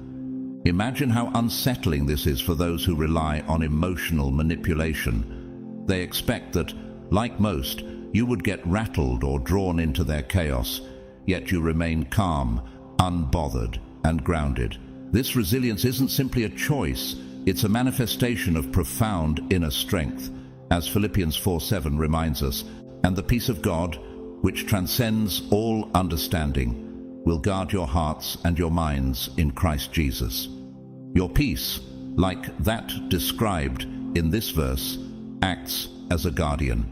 Speaker 1: Imagine how unsettling this is for those who rely on emotional manipulation. They expect that, like most, you would get rattled or drawn into their chaos, yet you remain calm, unbothered, and grounded. This resilience isn't simply a choice, it's a manifestation of profound inner strength. As Philippians 4:7 reminds us, "And the peace of God, which transcends all understanding, will guard your hearts and your minds in Christ Jesus." Your peace, like that described in this verse, acts as a guardian,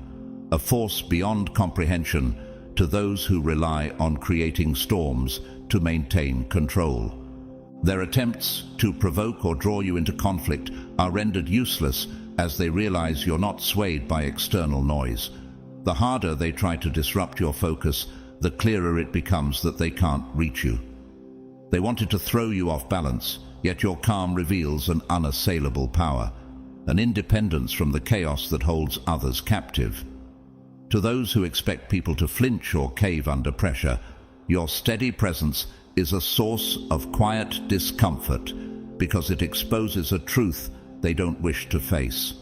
Speaker 1: a force beyond comprehension to those who rely on creating storms to maintain control. Their attempts to provoke or draw you into conflict are rendered useless as they realize you're not swayed by external noise. The harder they try to disrupt your focus, the clearer it becomes that they can't reach you. They wanted to throw you off balance, yet your calm reveals an unassailable power, an independence from the chaos that holds others captive. To those who expect people to flinch or cave under pressure, your steady presence is a source of quiet discomfort because it exposes a truth they don't wish to face.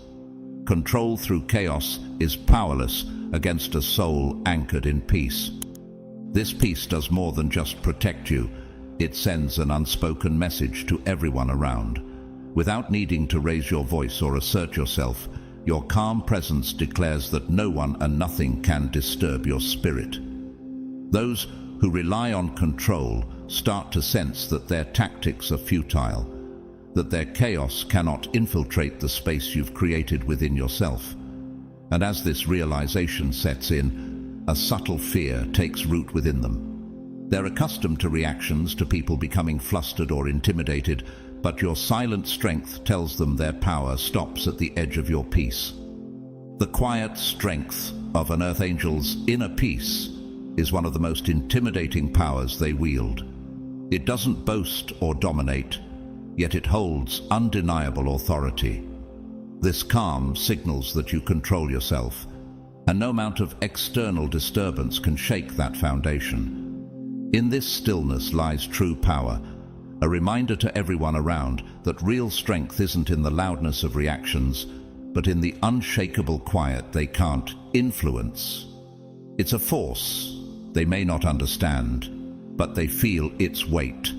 Speaker 1: Control through chaos is powerless against a soul anchored in peace. This peace does more than just protect you. It sends an unspoken message to everyone around. Without needing to raise your voice or assert yourself, your calm presence declares that no one and nothing can disturb your spirit. Those who rely on control start to sense that their tactics are futile, that their chaos cannot infiltrate the space you've created within yourself. And as this realization sets in, a subtle fear takes root within them. They're accustomed to reactions to people becoming flustered or intimidated, but your silent strength tells them their power stops at the edge of your peace. The quiet strength of an earth angel's inner peace is one of the most intimidating powers they wield. It doesn't boast or dominate, yet it holds undeniable authority. This calm signals that you control yourself, and no amount of external disturbance can shake that foundation. In this stillness lies true power, a reminder to everyone around that real strength isn't in the loudness of reactions, but in the unshakable quiet they can't influence. It's a force they may not understand, but they feel its weight,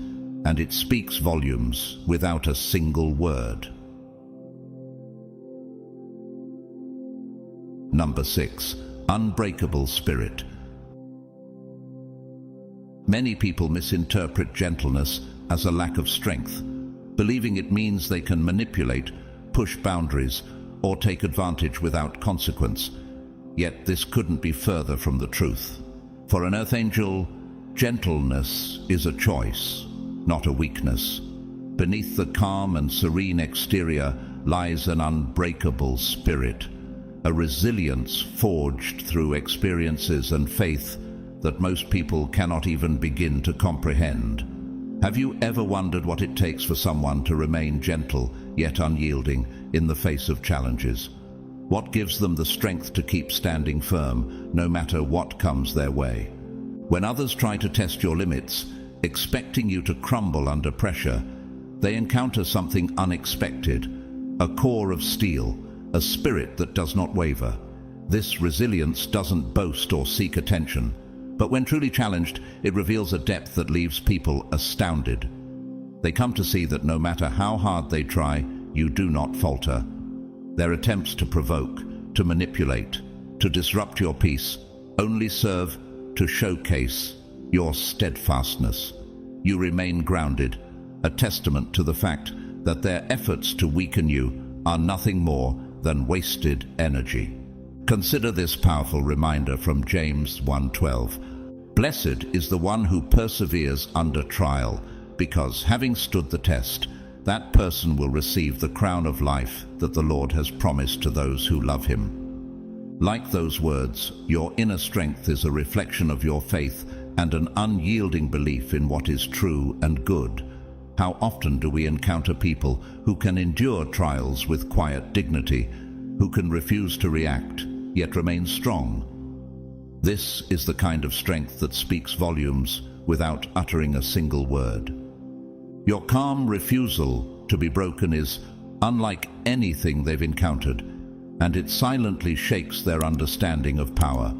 Speaker 1: and it speaks volumes without a single word. Number 6. Unbreakable spirit. Many people misinterpret gentleness as a lack of strength, believing it means they can manipulate, push boundaries, or take advantage without consequence. Yet this couldn't be further from the truth. For an earth angel, gentleness is a choice, not a weakness. Beneath the calm and serene exterior lies an unbreakable spirit, a resilience forged through experiences and faith that most people cannot even begin to comprehend. Have you ever wondered what it takes for someone to remain gentle yet unyielding in the face of challenges? What gives them the strength to keep standing firm no matter what comes their way? When others try to test your limits, expecting you to crumble under pressure, they encounter something unexpected, a core of steel, a spirit that does not waver. This resilience doesn't boast or seek attention, but when truly challenged, it reveals a depth that leaves people astounded. They come to see that no matter how hard they try, you do not falter. Their attempts to provoke, to manipulate, to disrupt your peace only serve to showcase your steadfastness. You remain grounded, a testament to the fact that their efforts to weaken you are nothing more than wasted energy. Consider this powerful reminder from James 1:12. Blessed is the one who perseveres under trial, because having stood the test, that person will receive the crown of life that the Lord has promised to those who love him. Like those words, your inner strength is a reflection of your faith and an unyielding belief in what is true and good. How often do we encounter people who can endure trials with quiet dignity, who can refuse to react, yet remain strong? This is the kind of strength that speaks volumes without uttering a single word. Your calm refusal to be broken is unlike anything they've encountered, and it silently shakes their understanding of power.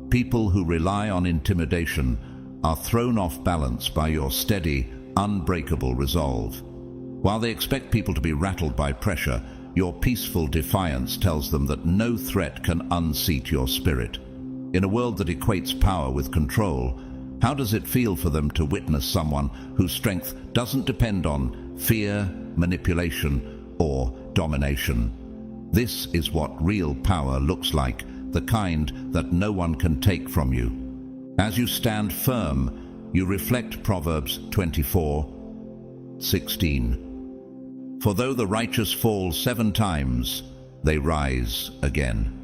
Speaker 1: People who rely on intimidation are thrown off balance by your steady, unbreakable resolve. While they expect people to be rattled by pressure, your peaceful defiance tells them that no threat can unseat your spirit. In a world that equates power with control, how does it feel for them to witness someone whose strength doesn't depend on fear, manipulation, or domination? This is what real power looks like, the kind that no one can take from you. As you stand firm, you reflect Proverbs 24:16. For though the righteous fall 7 times, they rise again.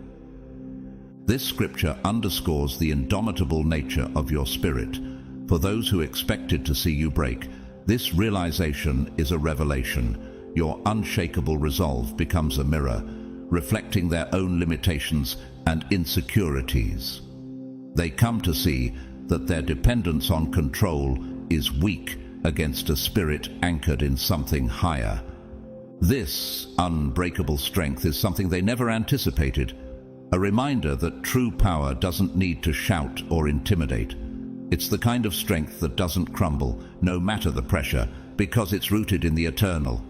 Speaker 1: This scripture underscores the indomitable nature of your spirit. For those who expected to see you break, this realization is a revelation. Your unshakable resolve becomes a mirror, reflecting their own limitations and insecurities. They come to see that their dependence on control is weak against a spirit anchored in something higher. This unbreakable strength is something they never anticipated, a reminder that true power doesn't need to shout or intimidate. It's the kind of strength that doesn't crumble, no matter the pressure, because it's rooted in the eternal.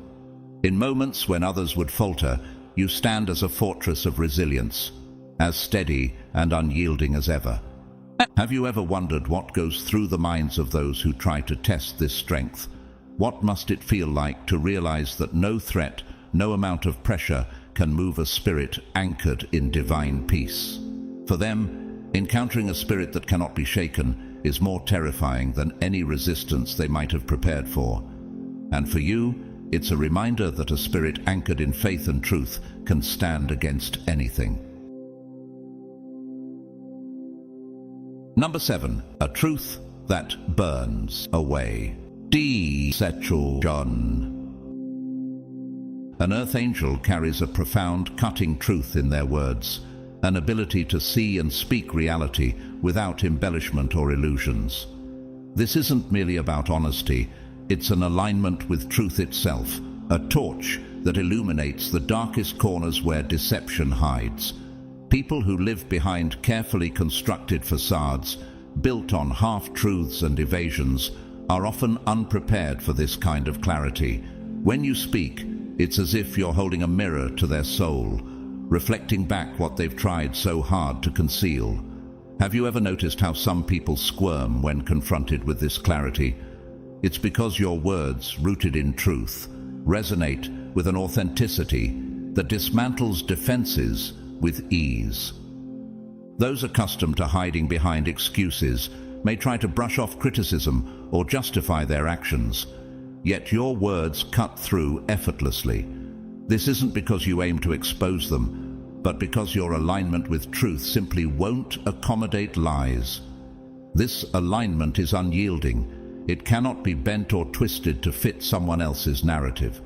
Speaker 1: In moments when others would falter, you stand as a fortress of resilience, as steady and unyielding as ever. Have you ever wondered what goes through the minds of those who try to test this strength? What must it feel like to realize that no threat, no amount of pressure can move a spirit anchored in divine peace? For them, encountering a spirit that cannot be shaken is more terrifying than any resistance they might have prepared for. And for you, it's a reminder that a spirit anchored in faith and truth can stand against anything. Number 7, a truth that burns away. Detachment. An earth angel carries a profound, cutting truth in their words, an ability to see and speak reality without embellishment or illusions. This isn't merely about honesty, it's an alignment with truth itself, a torch that illuminates the darkest corners where deception hides. People who live behind carefully constructed facades, built on half-truths and evasions, are often unprepared for this kind of clarity. When you speak, it's as if you're holding a mirror to their soul, reflecting back what they've tried so hard to conceal. Have you ever noticed how some people squirm when confronted with this clarity? It's because your words, rooted in truth, resonate with an authenticity that dismantles defenses with ease. Those accustomed to hiding behind excuses may try to brush off criticism or justify their actions, yet your words cut through effortlessly. This isn't because you aim to expose them, but because your alignment with truth simply won't accommodate lies. This alignment is unyielding. It cannot be bent or twisted to fit someone else's narrative.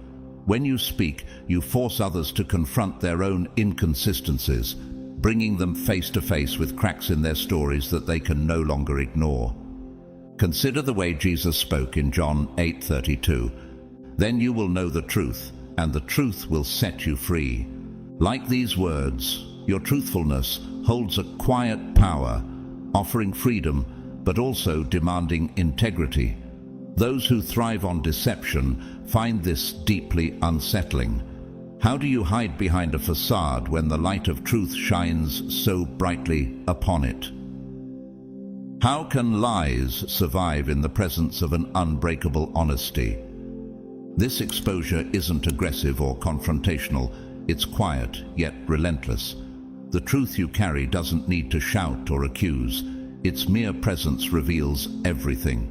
Speaker 1: When you speak, you force others to confront their own inconsistencies, bringing them face to face with cracks in their stories that they can no longer ignore. Consider the way Jesus spoke in John 8:32. Then you will know the truth, and the truth will set you free. Like these words, your truthfulness holds a quiet power, offering freedom, but also demanding integrity. Those who thrive on deception find this deeply unsettling. How do you hide behind a facade when the light of truth shines so brightly upon it? How can lies survive in the presence of an unbreakable honesty? This exposure isn't aggressive or confrontational, it's quiet yet relentless. The truth you carry doesn't need to shout or accuse. Its mere presence reveals everything.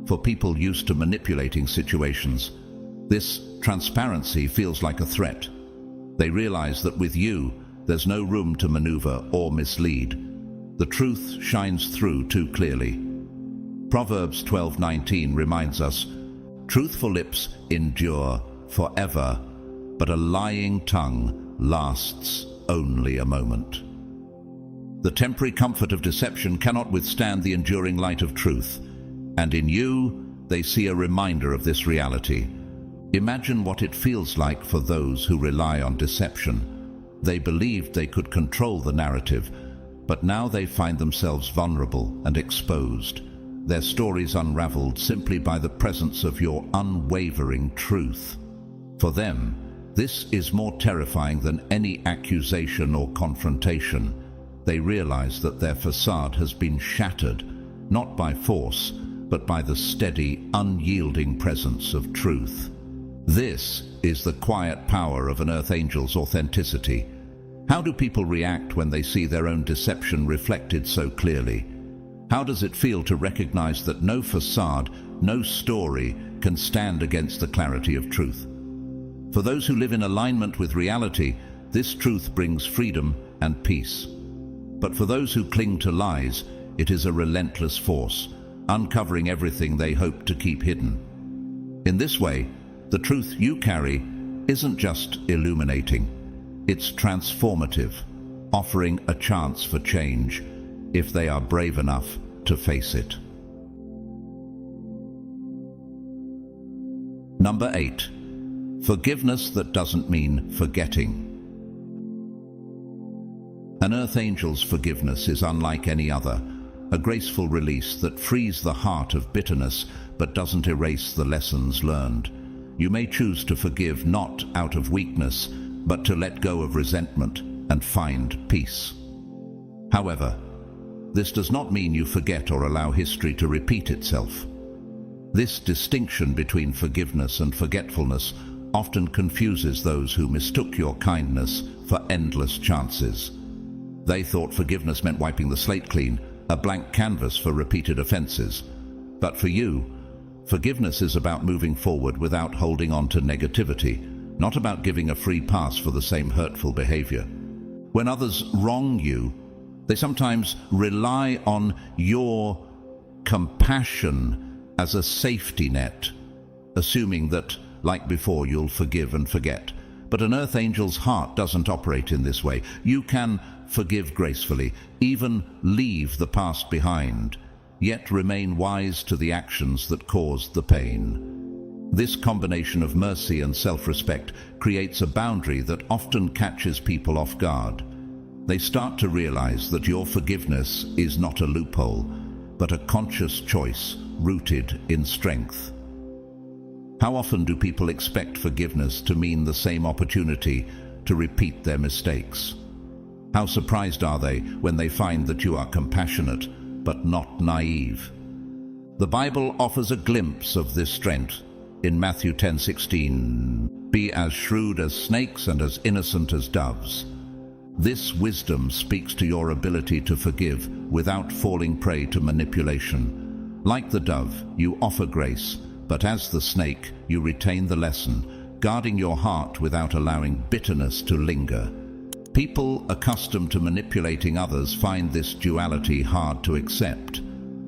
Speaker 1: For people used to manipulating situations, this transparency feels like a threat. They realize that with you, there's no room to maneuver or mislead. The truth shines through too clearly. Proverbs 12:19 reminds us, "Truthful lips endure forever, but a lying tongue lasts only a moment." The temporary comfort of deception cannot withstand the enduring light of truth, and in you they see a reminder of this reality. Imagine what it feels like for those who rely on deception. They believed they could control the narrative, but now they find themselves vulnerable and exposed, their stories unraveled simply by the presence of your unwavering truth. For them, this is more terrifying than any accusation or confrontation. They realize that their facade has been shattered, not by force, but by the steady, unyielding presence of truth. This is the quiet power of an earth angel's authenticity. How do people react when they see their own deception reflected so clearly? How does it feel to recognize that no facade, no story can stand against the clarity of truth? For those who live in alignment with reality, this truth brings freedom and peace. But for those who cling to lies, it is a relentless force, uncovering everything they hope to keep hidden. In this way, the truth you carry isn't just illuminating, it's transformative, offering a chance for change if they are brave enough to face it. Number 8. Forgiveness that doesn't mean forgetting. An earth angel's forgiveness is unlike any other, a graceful release that frees the heart of bitterness but doesn't erase the lessons learned. You may choose to forgive not out of weakness, but to let go of resentment and find peace. However, this does not mean you forget or allow history to repeat itself. This distinction between forgiveness and forgetfulness often confuses those who mistook your kindness for endless chances. They thought forgiveness meant wiping the slate clean, a blank canvas for repeated offenses. But for you, forgiveness is about moving forward without holding on to negativity, not about giving a free pass for the same hurtful behavior. When others wrong you, they sometimes rely on your compassion as a safety net, assuming that, like before, you'll forgive and forget. But an earth angel's heart doesn't operate in this way. You can forgive gracefully, even leave the past behind, yet remain wise to the actions that caused the pain. This combination of mercy and self-respect creates a boundary that often catches people off guard. They start to realize that your forgiveness is not a loophole, but a conscious choice rooted in strength. How often do people expect forgiveness to mean the same opportunity to repeat their mistakes? How surprised are they when they find that you are compassionate, but not naive? The Bible offers a glimpse of this strength in Matthew 10:16. "Be as shrewd as snakes and as innocent as doves." This wisdom speaks to your ability to forgive without falling prey to manipulation. Like the dove, you offer grace, but as the snake, you retain the lesson, guarding your heart without allowing bitterness to linger. People accustomed to manipulating others find this duality hard to accept.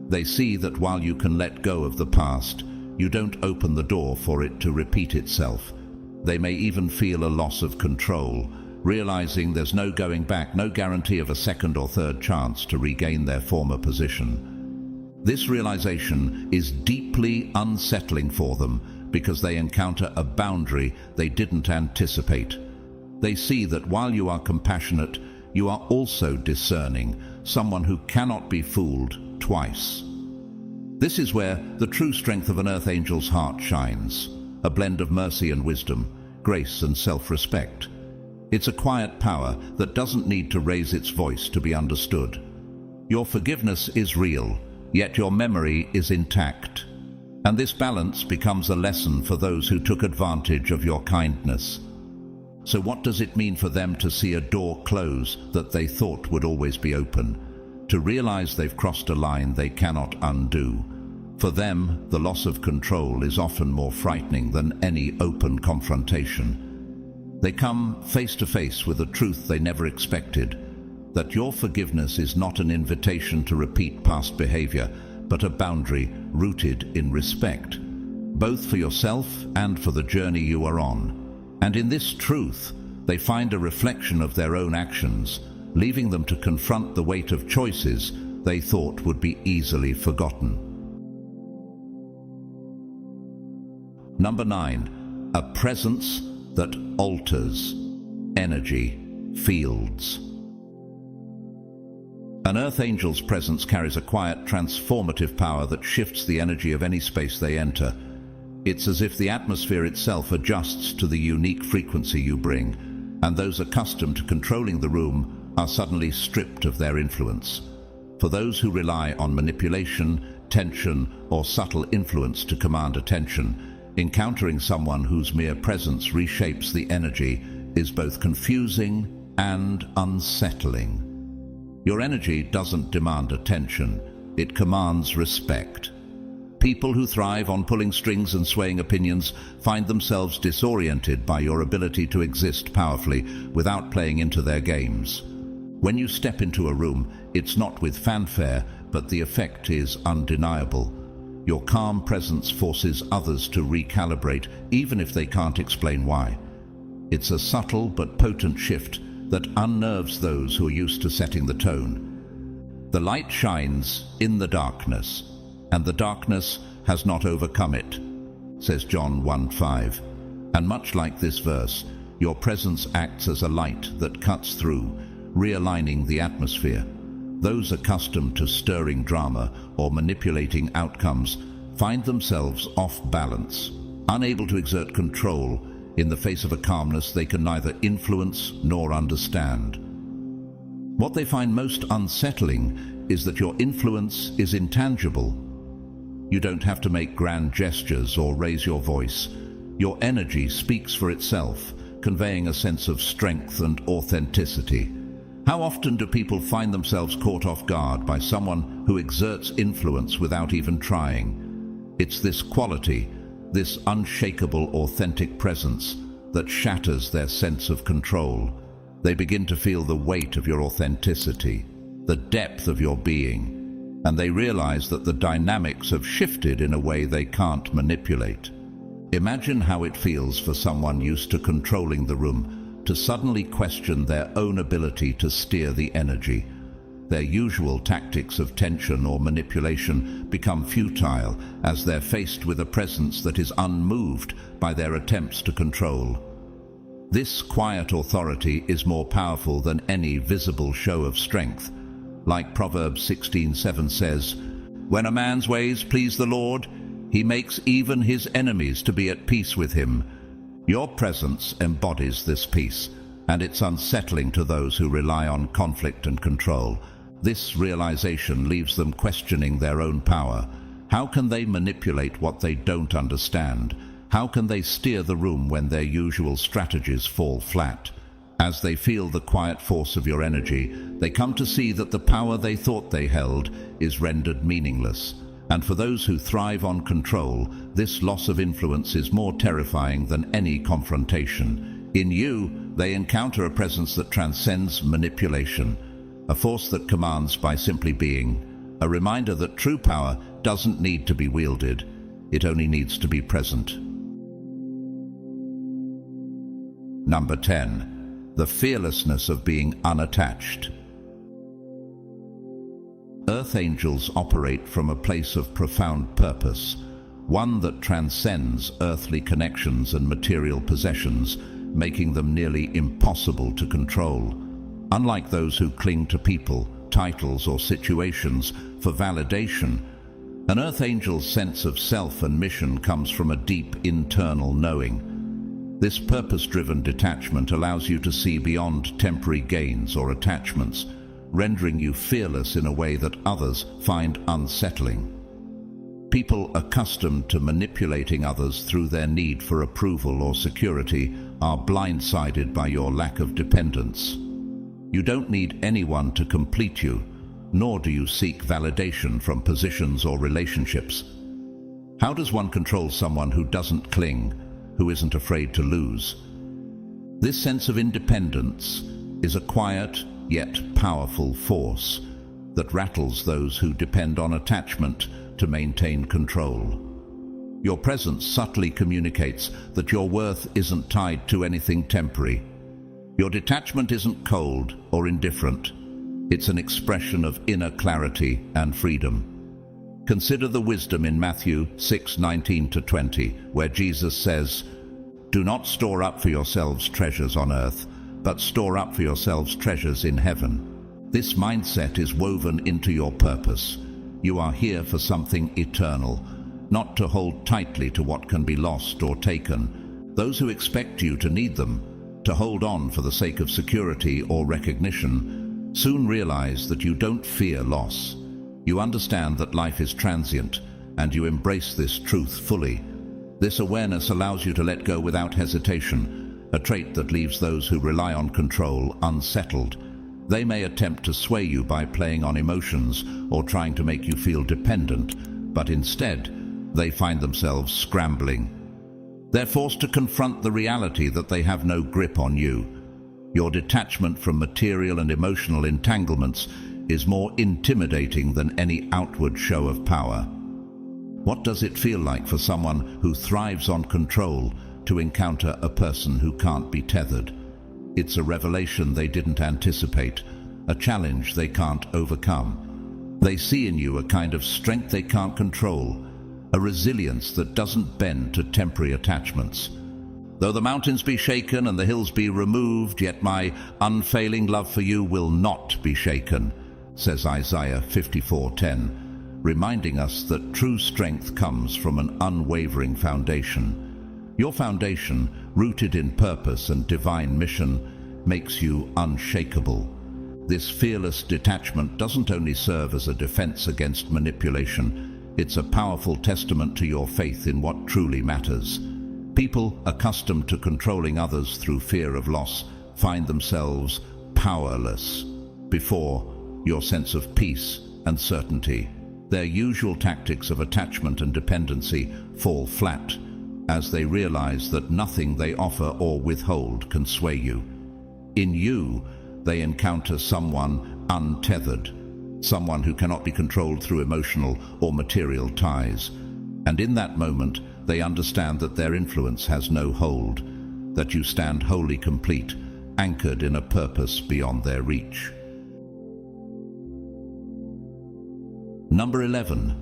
Speaker 1: They see that while you can let go of the past, you don't open the door for it to repeat itself. They may even feel a loss of control, realizing there's no going back, no guarantee of a second or third chance to regain their former position. This realization is deeply unsettling for them because they encounter a boundary they didn't anticipate. They see that while you are compassionate, you are also discerning, someone who cannot be fooled twice. This is where the true strength of an earth angel's heart shines, a blend of mercy and wisdom, grace and self-respect. It's a quiet power that doesn't need to raise its voice to be understood. Your forgiveness is real, yet your memory is intact. And this balance becomes a lesson for those who took advantage of your kindness. So what does it mean for them to see a door close that they thought would always be open? To realize they've crossed a line they cannot undo. For them, the loss of control is often more frightening than any open confrontation. They come face to face with a truth they never expected, that your forgiveness is not an invitation to repeat past behavior, but a boundary rooted in respect, both for yourself and for the journey you are on. And in this truth, they find a reflection of their own actions, leaving them to confront the weight of choices they thought would be easily forgotten. Number 9, a presence that alters energy fields. An earth angel's presence carries a quiet, transformative power that shifts the energy of any space they enter. It's as if the atmosphere itself adjusts to the unique frequency you bring, and those accustomed to controlling the room are suddenly stripped of their influence. For those who rely on manipulation, tension, or subtle influence to command attention, encountering someone whose mere presence reshapes the energy is both confusing and unsettling. Your energy doesn't demand attention, it commands respect. People who thrive on pulling strings and swaying opinions find themselves disoriented by your ability to exist powerfully without playing into their games. When you step into a room, it's not with fanfare, but the effect is undeniable. Your calm presence forces others to recalibrate, even if they can't explain why. It's a subtle but potent shift that unnerves those who are used to setting the tone. The light shines in the darkness, and the darkness has not overcome it, says John 1:5. And much like this verse, your presence acts as a light that cuts through, realigning the atmosphere. Those accustomed to stirring drama or manipulating outcomes find themselves off balance, unable to exert control in the face of a calmness they can neither influence nor understand. What they find most unsettling is that your influence is intangible. You don't have to make grand gestures or raise your voice. Your energy speaks for itself, conveying a sense of strength and authenticity. How often do people find themselves caught off guard by someone who exerts influence without even trying? It's this quality, this unshakable, authentic presence, that shatters their sense of control. They begin to feel the weight of your authenticity, the depth of your being, and they realize that the dynamics have shifted in a way they can't manipulate. Imagine how it feels for someone used to controlling the room to suddenly question their own ability to steer the energy. Their usual tactics of tension or manipulation become futile as they're faced with a presence that is unmoved by their attempts to control. This quiet authority is more powerful than any visible show of strength. Like Proverbs 16:7 says, "When a man's ways please the Lord, he makes even his enemies to be at peace with him." Your presence embodies this peace, and it's unsettling to those who rely on conflict and control. This realization leaves them questioning their own power. How can they manipulate what they don't understand? How can they steer the room when their usual strategies fall flat? As they feel the quiet force of your energy, they come to see that the power they thought they held is rendered meaningless. And for those who thrive on control, this loss of influence is more terrifying than any confrontation. In you, they encounter a presence that transcends manipulation, a force that commands by simply being, a reminder that true power doesn't need to be wielded, it only needs to be present. Number 10. The fearlessness of being unattached. Earth angels operate from a place of profound purpose, one that transcends earthly connections and material possessions, making them nearly impossible to control. Unlike those who cling to people, titles, or situations for validation, an earth angel's sense of self and mission comes from a deep internal knowing. This purpose-driven detachment allows you to see beyond temporary gains or attachments, rendering you fearless in a way that others find unsettling. People accustomed to manipulating others through their need for approval or security are blindsided by your lack of dependence. You don't need anyone to complete you, nor do you seek validation from positions or relationships. How does one control someone who doesn't cling, who isn't afraid to lose? This sense of independence is a quiet yet powerful force. that rattles those who depend on attachment to maintain control. Your presence subtly communicates that your worth isn't tied to anything temporary. Your detachment isn't cold or indifferent. It's an expression of inner clarity and freedom. Consider the wisdom in Matthew 6:19-20, where Jesus says, "Do not store up for yourselves treasures on earth, but store up for yourselves treasures in heaven." This mindset is woven into your purpose. You are here for something eternal, not to hold tightly to what can be lost or taken. Those who expect you to need them, to hold on for the sake of security or recognition, soon realize that you don't fear loss. You understand that life is transient, and you embrace this truth fully. This awareness allows you to let go without hesitation, a trait that leaves those who rely on control unsettled. They may attempt to sway you by playing on emotions or trying to make you feel dependent, but instead, they find themselves scrambling. They're forced to confront the reality that they have no grip on you. Your detachment from material and emotional entanglements is more intimidating than any outward show of power. What does it feel like for someone who thrives on control to encounter a person who can't be tethered? It's a revelation they didn't anticipate, a challenge they can't overcome. They see in you a kind of strength they can't control, a resilience that doesn't bend to temporary attachments. "Though the mountains be shaken and the hills be removed, yet my unfailing love for you will not be shaken," says Isaiah 54:10, reminding us that true strength comes from an unwavering foundation. Your foundation, rooted in purpose and divine mission, makes you unshakable. This fearless detachment doesn't only serve as a defense against manipulation, it's a powerful testament to your faith in what truly matters. People accustomed to controlling others through fear of loss find themselves powerless before your sense of peace and certainty. Their usual tactics of attachment and dependency fall flat as they realize that nothing they offer or withhold can sway you. In you, they encounter someone untethered, someone who cannot be controlled through emotional or material ties. And in that moment, they understand that their influence has no hold, that you stand wholly complete, anchored in a purpose beyond their reach. Number 11.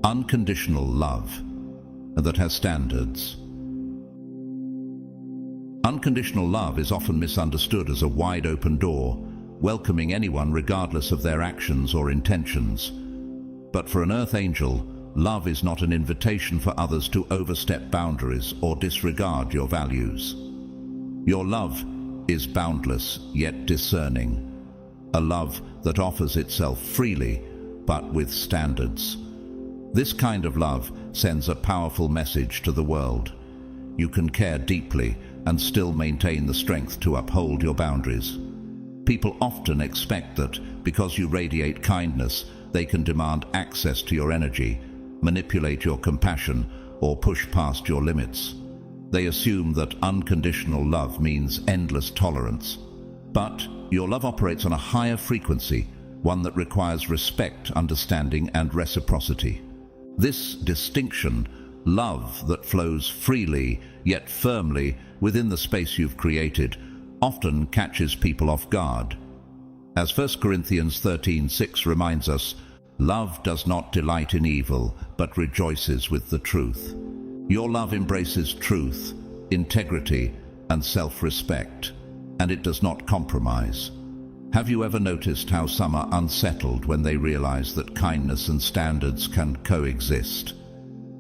Speaker 1: Unconditional love that has standards. Unconditional love is often misunderstood as a wide-open door, welcoming anyone regardless of their actions or intentions. But for an earth angel, love is not an invitation for others to overstep boundaries or disregard your values. Your love is boundless yet discerning, a love that offers itself freely but with standards. This kind of love sends a powerful message to the world. You can care deeply and still maintain the strength to uphold your boundaries. People often expect that because you radiate kindness, they can demand access to your energy, manipulate your compassion, or push past your limits. They assume that unconditional love means endless tolerance. But your love operates on a higher frequency, one that requires respect, understanding, and reciprocity. This distinction, love that flows freely yet firmly within the space you've created, often catches people off guard. As 1 Corinthians 13:6 reminds us, love does not delight in evil, but rejoices with the truth. Your love embraces truth, integrity, and self-respect, and it does not compromise. Have you ever noticed how some are unsettled when they realize that kindness and standards can coexist?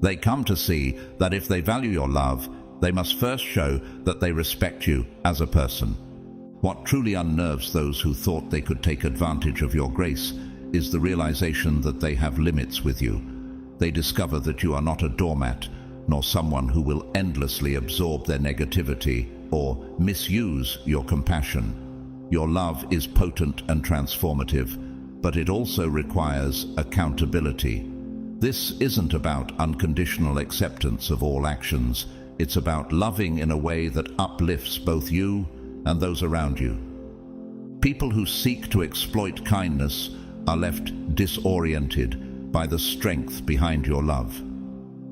Speaker 1: They come to see that if they value your love, they must first show that they respect you as a person. What truly unnerves those who thought they could take advantage of your grace is the realization that they have limits with you. They discover that you are not a doormat, nor someone who will endlessly absorb their negativity or misuse your compassion. Your love is potent and transformative, but it also requires accountability. This isn't about unconditional acceptance of all actions. It's about loving in a way that uplifts both you and those around you. People who seek to exploit kindness are left disoriented by the strength behind your love.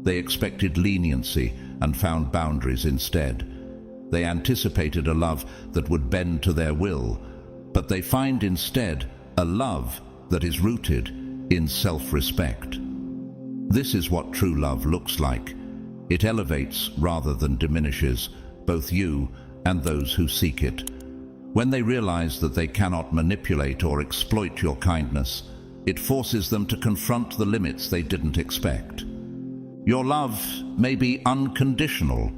Speaker 1: They expected leniency and found boundaries instead. They anticipated a love that would bend to their will, but they find instead a love that is rooted in self-respect. This is what true love looks like. It elevates rather than diminishes both you and those who seek it. When they realize that they cannot manipulate or exploit your kindness, it forces them to confront the limits they didn't expect. Your love may be unconditional,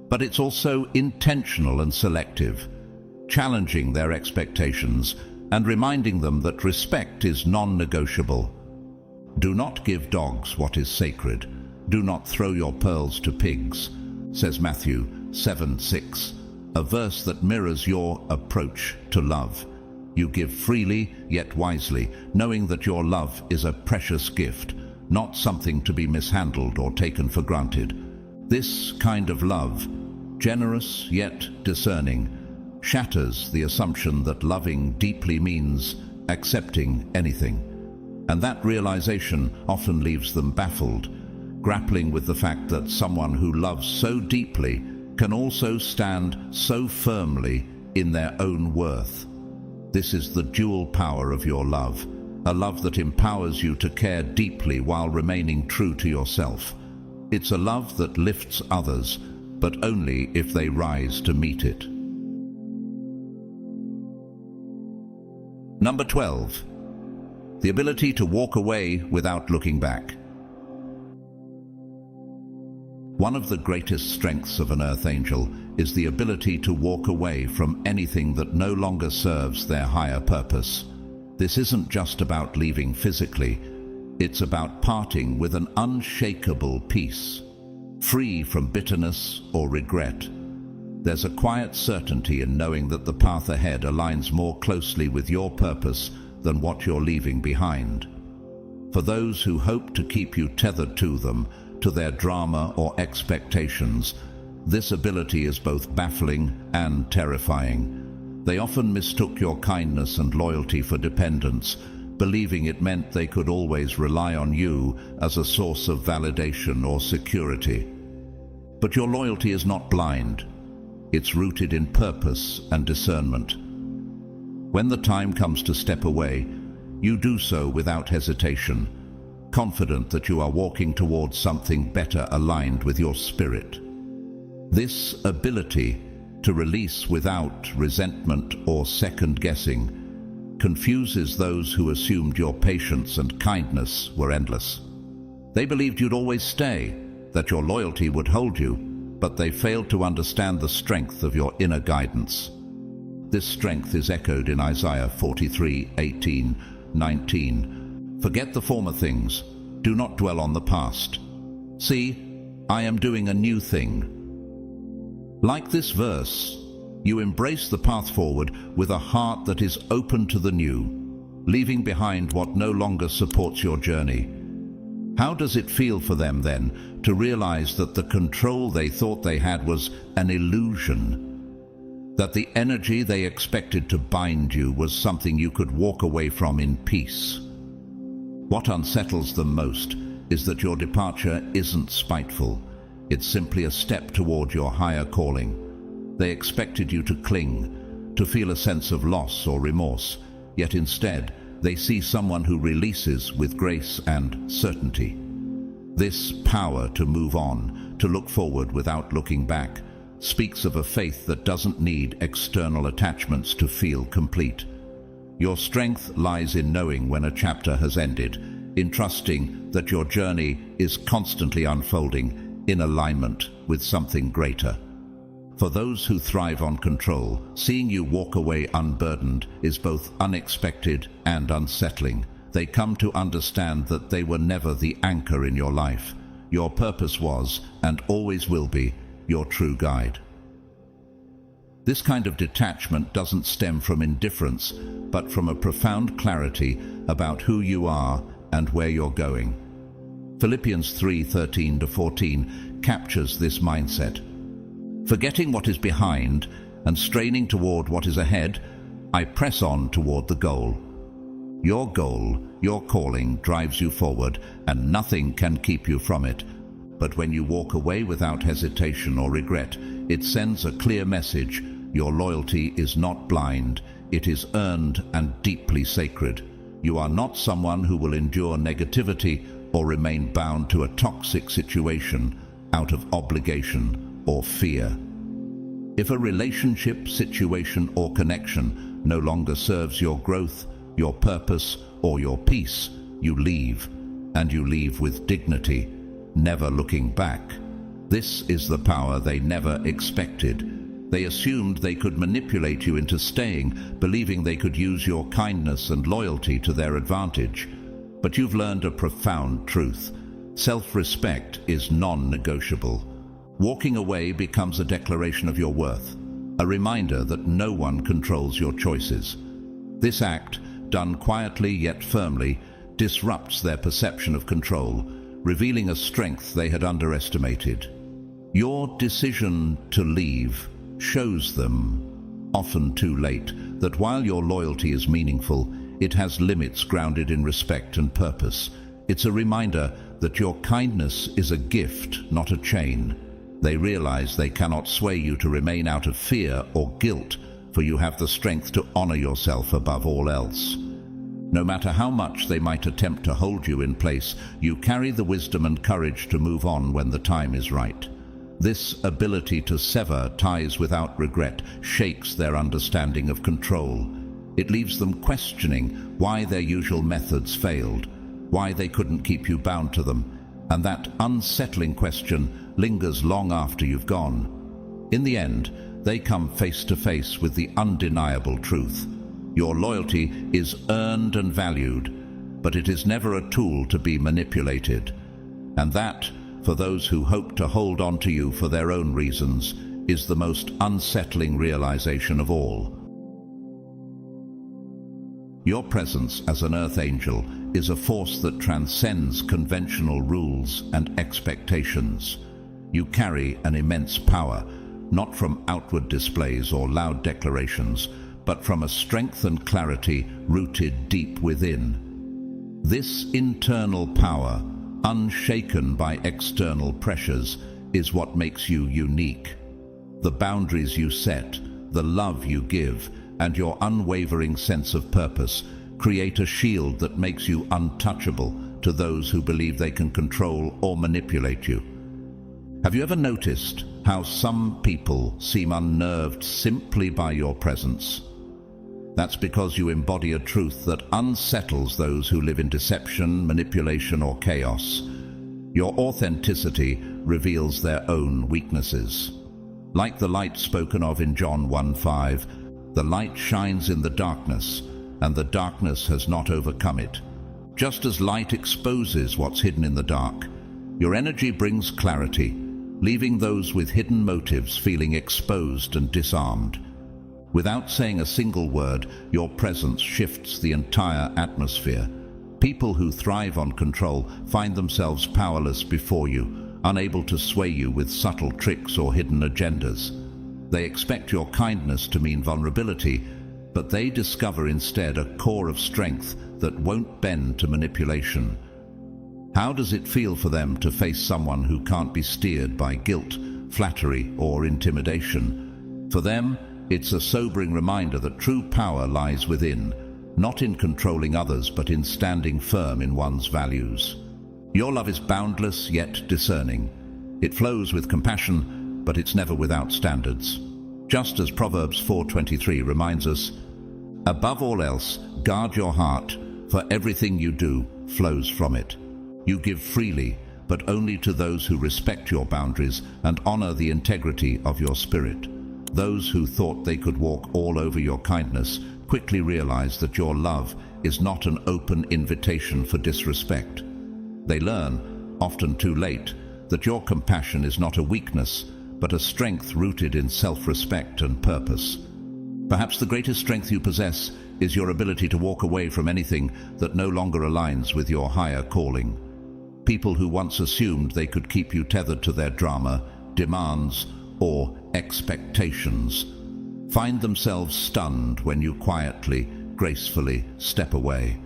Speaker 1: but it's also intentional and selective, challenging their expectations and reminding them that respect is non-negotiable. Do not give dogs what is sacred. Do not throw your pearls to pigs, says Matthew 7:6, a verse that mirrors your approach to love. You give freely, yet wisely, knowing that your love is a precious gift, not something to be mishandled or taken for granted. This kind of love, generous yet discerning, shatters the assumption that loving deeply means accepting anything. And that realization often leaves them baffled, grappling with the fact that someone who loves so deeply can also stand so firmly in their own worth. This is the dual power of your love, a love that empowers you to care deeply while remaining true to yourself. It's a love that lifts others, but only if they rise to meet it. Number 12. The ability to walk away without looking back. One of the greatest strengths of an earth angel is the ability to walk away from anything that no longer serves their higher purpose. This isn't just about leaving physically, it's about parting with an unshakable peace, free from bitterness or regret. There's a quiet certainty in knowing that the path ahead aligns more closely with your purpose than what you're leaving behind. For those who hope to keep you tethered to them, to their drama or expectations, this ability is both baffling and terrifying. They often mistook your kindness and loyalty for dependence, believing it meant they could always rely on you as a source of validation or security. But your loyalty is not blind. It's rooted in purpose and discernment. When the time comes to step away, you do so without hesitation, confident that you are walking towards something better aligned with your spirit. This ability to release without resentment or second-guessing confuses those who assumed your patience and kindness were endless. They believed you'd always stay, that your loyalty would hold you, but they failed to understand the strength of your inner guidance. This strength is echoed in Isaiah 43:18-19. Forget the former things, do not dwell on the past. See, I am doing a new thing. Like this verse, you embrace the path forward with a heart that is open to the new, leaving behind what no longer supports your journey. How does it feel for them then to realize that the control they thought they had was an illusion? That the energy they expected to bind you was something you could walk away from in peace? What unsettles them most is that your departure isn't spiteful. It's simply a step toward your higher calling. They expected you to cling, to feel a sense of loss or remorse, yet instead they see someone who releases with grace and certainty. This power to move on, to look forward without looking back, speaks of a faith that doesn't need external attachments to feel complete. Your strength lies in knowing when a chapter has ended, in trusting that your journey is constantly unfolding in alignment with something greater. For those who thrive on control, seeing you walk away unburdened is both unexpected and unsettling. They come to understand that they were never the anchor in your life. Your purpose was, and always will be, your true guide. This kind of detachment doesn't stem from indifference, but from a profound clarity about who you are and where you're going. Philippians 3:13-14 captures this mindset. Forgetting what is behind and straining toward what is ahead, I press on toward the goal. Your goal, your calling drives you forward, and nothing can keep you from it. But when you walk away without hesitation or regret, it sends a clear message. Your loyalty is not blind, it is earned and deeply sacred. You are not someone who will endure negativity or remain bound to a toxic situation out of obligation or fear. If a relationship, situation, or connection no longer serves your growth, your purpose, or your peace, you leave, and you leave with dignity, never looking back. This is the power they never expected. They assumed they could manipulate you into staying, believing they could use your kindness and loyalty to their advantage. But you've learned a profound truth. Self-respect is non-negotiable. Walking away becomes a declaration of your worth, a reminder that no one controls your choices. This act, done quietly yet firmly, disrupts their perception of control, revealing a strength they had underestimated. Your decision to leave shows them, often too late, that while your loyalty is meaningful, it has limits grounded in respect and purpose. It's a reminder that your kindness is a gift, not a chain. They realize they cannot sway you to remain out of fear or guilt, for you have the strength to honor yourself above all else. No matter how much they might attempt to hold you in place, you carry the wisdom and courage to move on when the time is right. This ability to sever ties without regret shakes their understanding of control. It leaves them questioning why their usual methods failed, why they couldn't keep you bound to them, and that unsettling question lingers long after you've gone. In the end, they come face to face with the undeniable truth. Your loyalty is earned and valued, but it is never a tool to be manipulated. And that, for those who hope to hold on to you for their own reasons, is the most unsettling realization of all. Your presence as an earth angel is a force that transcends conventional rules and expectations. You carry an immense power, not from outward displays or loud declarations, but from a strength and clarity rooted deep within. This internal power, unshaken by external pressures, is what makes you unique. The boundaries you set, the love you give, and your unwavering sense of purpose create a shield that makes you untouchable to those who believe they can control or manipulate you. Have you ever noticed how some people seem unnerved simply by your presence? That's because you embody a truth that unsettles those who live in deception, manipulation, or chaos. Your authenticity reveals their own weaknesses. Like the light spoken of in John 1:5, the light shines in the darkness, and the darkness has not overcome it. Just as light exposes what's hidden in the dark, your energy brings clarity, leaving those with hidden motives feeling exposed and disarmed. Without saying a single word, your presence shifts the entire atmosphere. People who thrive on control find themselves powerless before you, unable to sway you with subtle tricks or hidden agendas. They expect your kindness to mean vulnerability, but they discover instead a core of strength that won't bend to manipulation. How does it feel for them to face someone who can't be steered by guilt, flattery, or intimidation? For them, it's a sobering reminder that true power lies within, not in controlling others, but in standing firm in one's values. Your love is boundless yet discerning. It flows with compassion, but it's never without standards. Just as Proverbs 4:23 reminds us, above all else, guard your heart, for everything you do flows from it. You give freely, but only to those who respect your boundaries and honor the integrity of your spirit. Those who thought they could walk all over your kindness quickly realize that your love is not an open invitation for disrespect. They learn, often too late, that your compassion is not a weakness, but a strength rooted in self-respect and purpose. Perhaps the greatest strength you possess is your ability to walk away from anything that no longer aligns with your higher calling. People who once assumed they could keep you tethered to their drama, demands, or expectations find themselves stunned when you quietly, gracefully step away.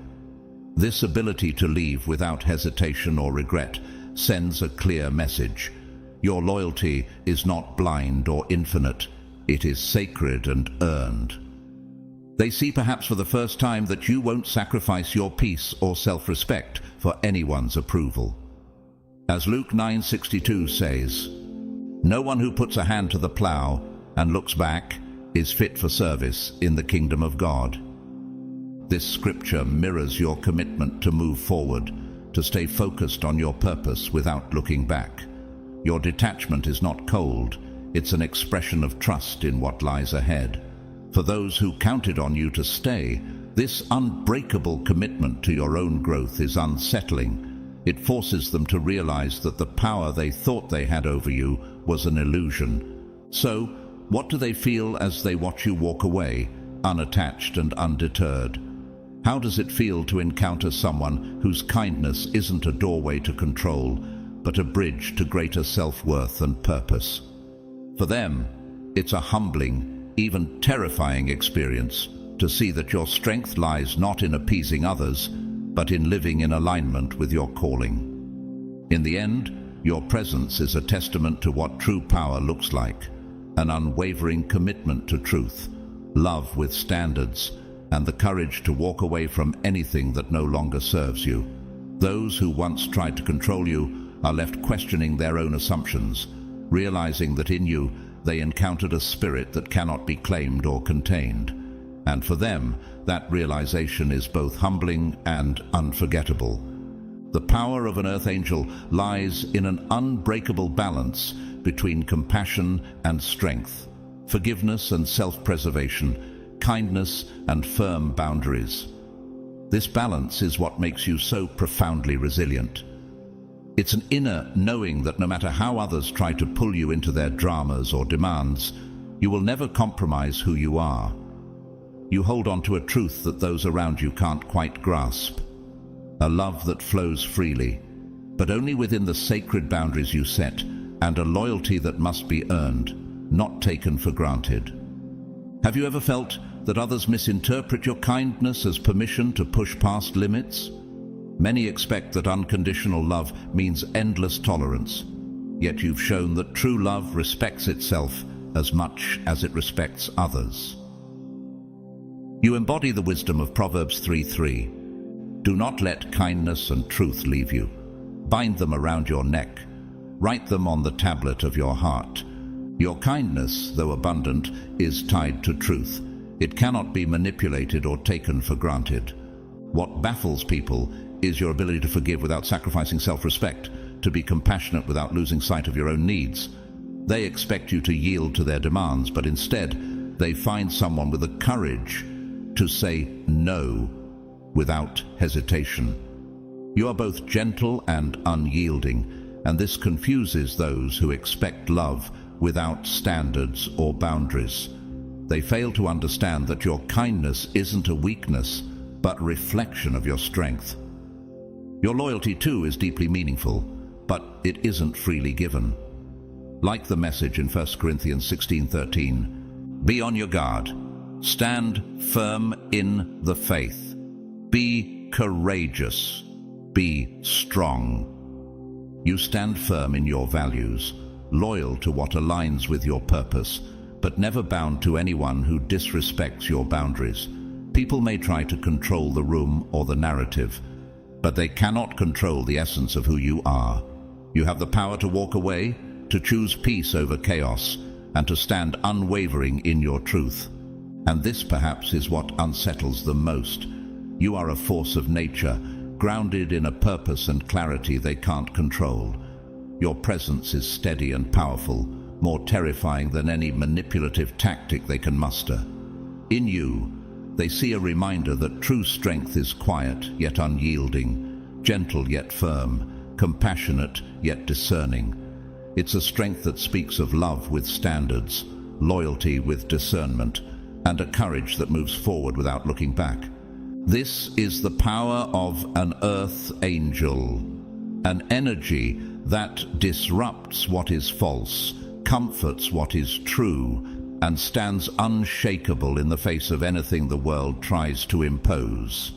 Speaker 1: This ability to leave without hesitation or regret sends a clear message. Your loyalty is not blind or infinite. It is sacred and earned. They see perhaps for the first time that you won't sacrifice your peace or self-respect for anyone's approval. As Luke 9:62 says, "No one who puts a hand to the plow and looks back is fit for service in the kingdom of God." This scripture mirrors your commitment to move forward, to stay focused on your purpose without looking back. Your detachment is not cold, it's an expression of trust in what lies ahead. For those who counted on you to stay, this unbreakable commitment to your own growth is unsettling. It forces them to realize that the power they thought they had over you was an illusion. So, what do they feel as they watch you walk away, unattached and undeterred? How does it feel to encounter someone whose kindness isn't a doorway to control, but a bridge to greater self-worth and purpose? For them, it's a humbling, even terrifying experience to see that your strength lies not in appeasing others, but in living in alignment with your calling. In the end, your presence is a testament to what true power looks like, an unwavering commitment to truth, love with standards, and the courage to walk away from anything that no longer serves you. Those who once tried to control you are left questioning their own assumptions, realizing that in you they encountered a spirit that cannot be claimed or contained. And for them, that realization is both humbling and unforgettable. The power of an earth angel lies in an unbreakable balance between compassion and strength, forgiveness and self-preservation, kindness and firm boundaries. This balance is what makes you so profoundly resilient. It's an inner knowing that no matter how others try to pull you into their dramas or demands, you will never compromise who you are. You hold on to a truth that those around you can't quite grasp, a love that flows freely, but only within the sacred boundaries you set, and a loyalty that must be earned, not taken for granted. Have you ever felt that others misinterpret your kindness as permission to push past limits? Many expect that unconditional love means endless tolerance, yet you've shown that true love respects itself as much as it respects others. You embody the wisdom of Proverbs 3:3. Do not let kindness and truth leave you. Bind them around your neck. Write them on the tablet of your heart. Your kindness, though abundant, is tied to truth. It cannot be manipulated or taken for granted. What baffles people is your ability to forgive without sacrificing self-respect, to be compassionate without losing sight of your own needs. They expect you to yield to their demands, but instead, they find someone with the courage to say no without hesitation. You are both gentle and unyielding, and this confuses those who expect love without standards or boundaries. They fail to understand that your kindness isn't a weakness, but a reflection of your strength. Your loyalty too is deeply meaningful, but it isn't freely given. Like the message in 1 Corinthians 16:13, be on your guard. Stand firm in the faith. Be courageous. Be strong. You stand firm in your values, loyal to what aligns with your purpose, but never bound to anyone who disrespects your boundaries. People may try to control the room or the narrative, but they cannot control the essence of who you are. You have the power to walk away, to choose peace over chaos, and to stand unwavering in your truth. And this perhaps is what unsettles them most. You are a force of nature, grounded in a purpose and clarity they can't control. Your presence is steady and powerful, more terrifying than any manipulative tactic they can muster. In you, they see a reminder that true strength is quiet yet unyielding, gentle yet firm, compassionate yet discerning. It's a strength that speaks of love with standards, loyalty with discernment, and a courage that moves forward without looking back. This is the power of an earth angel, an energy that disrupts what is false, comforts what is true, and stands unshakable in the face of anything the world tries to impose.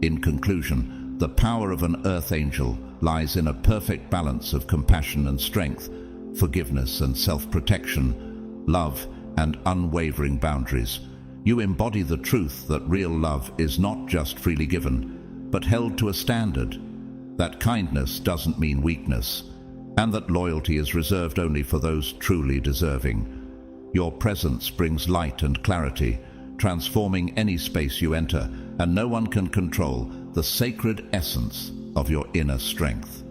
Speaker 1: In conclusion, the power of an earth angel lies in a perfect balance of compassion and strength, forgiveness and self-protection, love and unwavering boundaries. You embody the truth that real love is not just freely given, but held to a standard, that kindness doesn't mean weakness, and that loyalty is reserved only for those truly deserving. Your presence brings light and clarity, transforming any space you enter, and no one can control the sacred essence of your inner strength.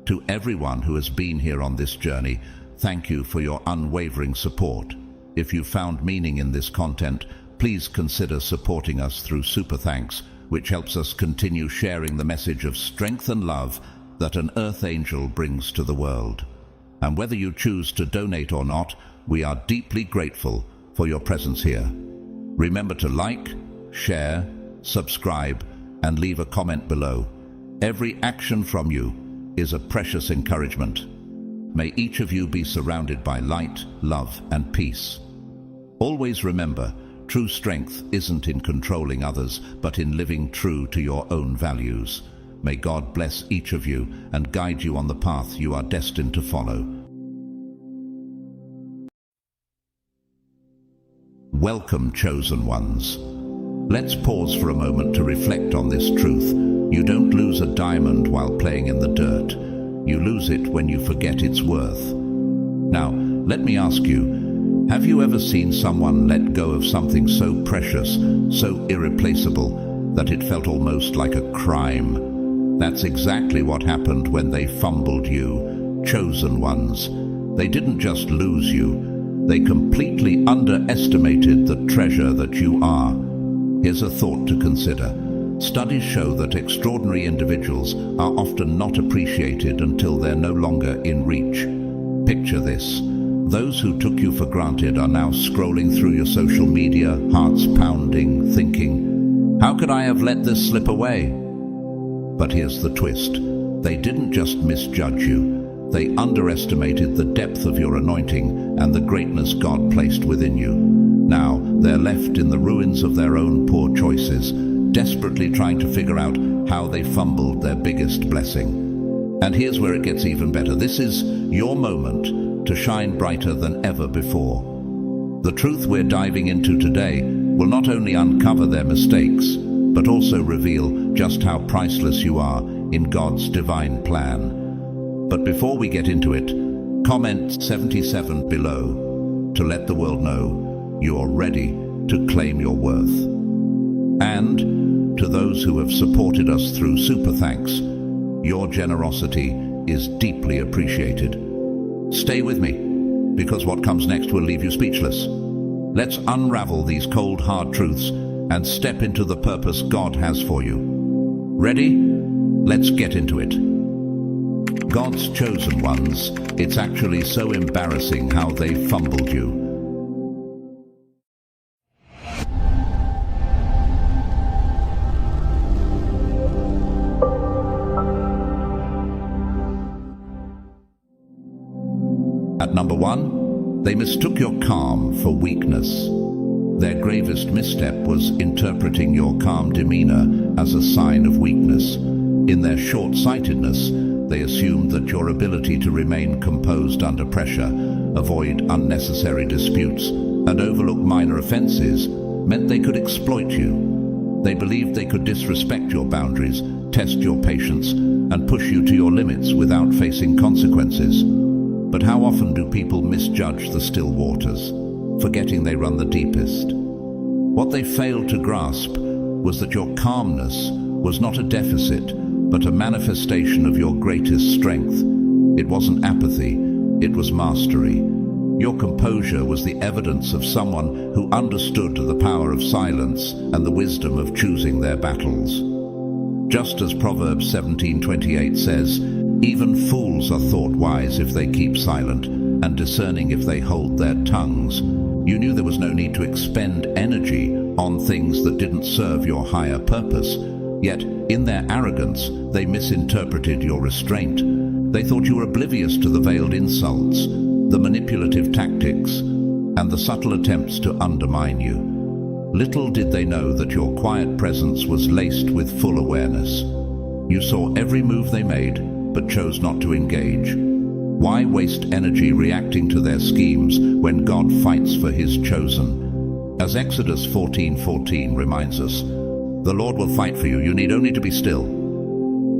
Speaker 1: To everyone who has been here on this journey, thank you for your unwavering support. If you found meaning in this content, please consider supporting us through Super Thanks, which helps us continue sharing the message of strength and love that an earth angel brings to the world. And whether you choose to donate or not, we are deeply grateful for your presence here. Remember to like, share, subscribe, and leave a comment below. Every action from you is a precious encouragement. May each of you be surrounded by light, love, and peace. Always remember, true strength isn't in controlling others, but in living true to your own values. May God bless each of you and guide you on the path you are destined to follow. Welcome, chosen ones. Let's pause for a moment to reflect on this truth. You don't lose a diamond while playing in the dirt. You lose it when you forget its worth. Now, let me ask you, have you ever seen someone let go of something so precious, so irreplaceable, that it felt almost like a crime? That's exactly what happened when they fumbled you, chosen ones. They didn't just lose you, they completely underestimated the treasure that you are. Here's a thought to consider. Studies show that extraordinary individuals are often not appreciated until they're no longer in reach. Picture this. Those who took you for granted are now scrolling through your social media, hearts pounding, thinking, "How could I have let this slip away?" But here's the twist. They didn't just misjudge you. They underestimated the depth of your anointing and the greatness God placed within you. Now, they're left in the ruins of their own poor choices, desperately trying to figure out how they fumbled their biggest blessing. And here's where it gets even better. This is your moment to shine brighter than ever before. The truth we're diving into today will not only uncover their mistakes, but also reveal just how priceless you are in God's divine plan. But before we get into it, comment 77 below to let the world know you're ready to claim your worth. And to those who have supported us through Super Thanks, your generosity is deeply appreciated. Stay with me, because what comes next will leave you speechless. Let's unravel these cold, hard truths and step into the purpose God has for you. Ready? Let's get into it. God's chosen ones, it's actually so embarrassing how they fumbled you. At number 1, they mistook your calm for weakness. Their gravest misstep was interpreting your calm demeanor as a sign of weakness. In their short-sightedness, they assumed that your ability to remain composed under pressure, avoid unnecessary disputes, and overlook minor offenses meant they could exploit you. They believed they could disrespect your boundaries, test your patience, and push you to your limits without facing consequences. But how often do people misjudge the still waters, forgetting they run the deepest? What they failed to grasp was that your calmness was not a deficit, but a manifestation of your greatest strength. It wasn't apathy, it was mastery. Your composure was the evidence of someone who understood the power of silence and the wisdom of choosing their battles. Just as Proverbs 17:28 says, "Even fools are thought wise if they keep silent, and discerning if they hold their tongues." You knew there was no need to expend energy on things that didn't serve your higher purpose. Yet, in their arrogance, they misinterpreted your restraint. They thought you were oblivious to the veiled insults, the manipulative tactics, and the subtle attempts to undermine you. Little did they know that your quiet presence was laced with full awareness. You saw every move they made, but chose not to engage. Why waste energy reacting to their schemes when God fights for His chosen? As Exodus 14:14 reminds us, the Lord will fight for you, you need only to be still.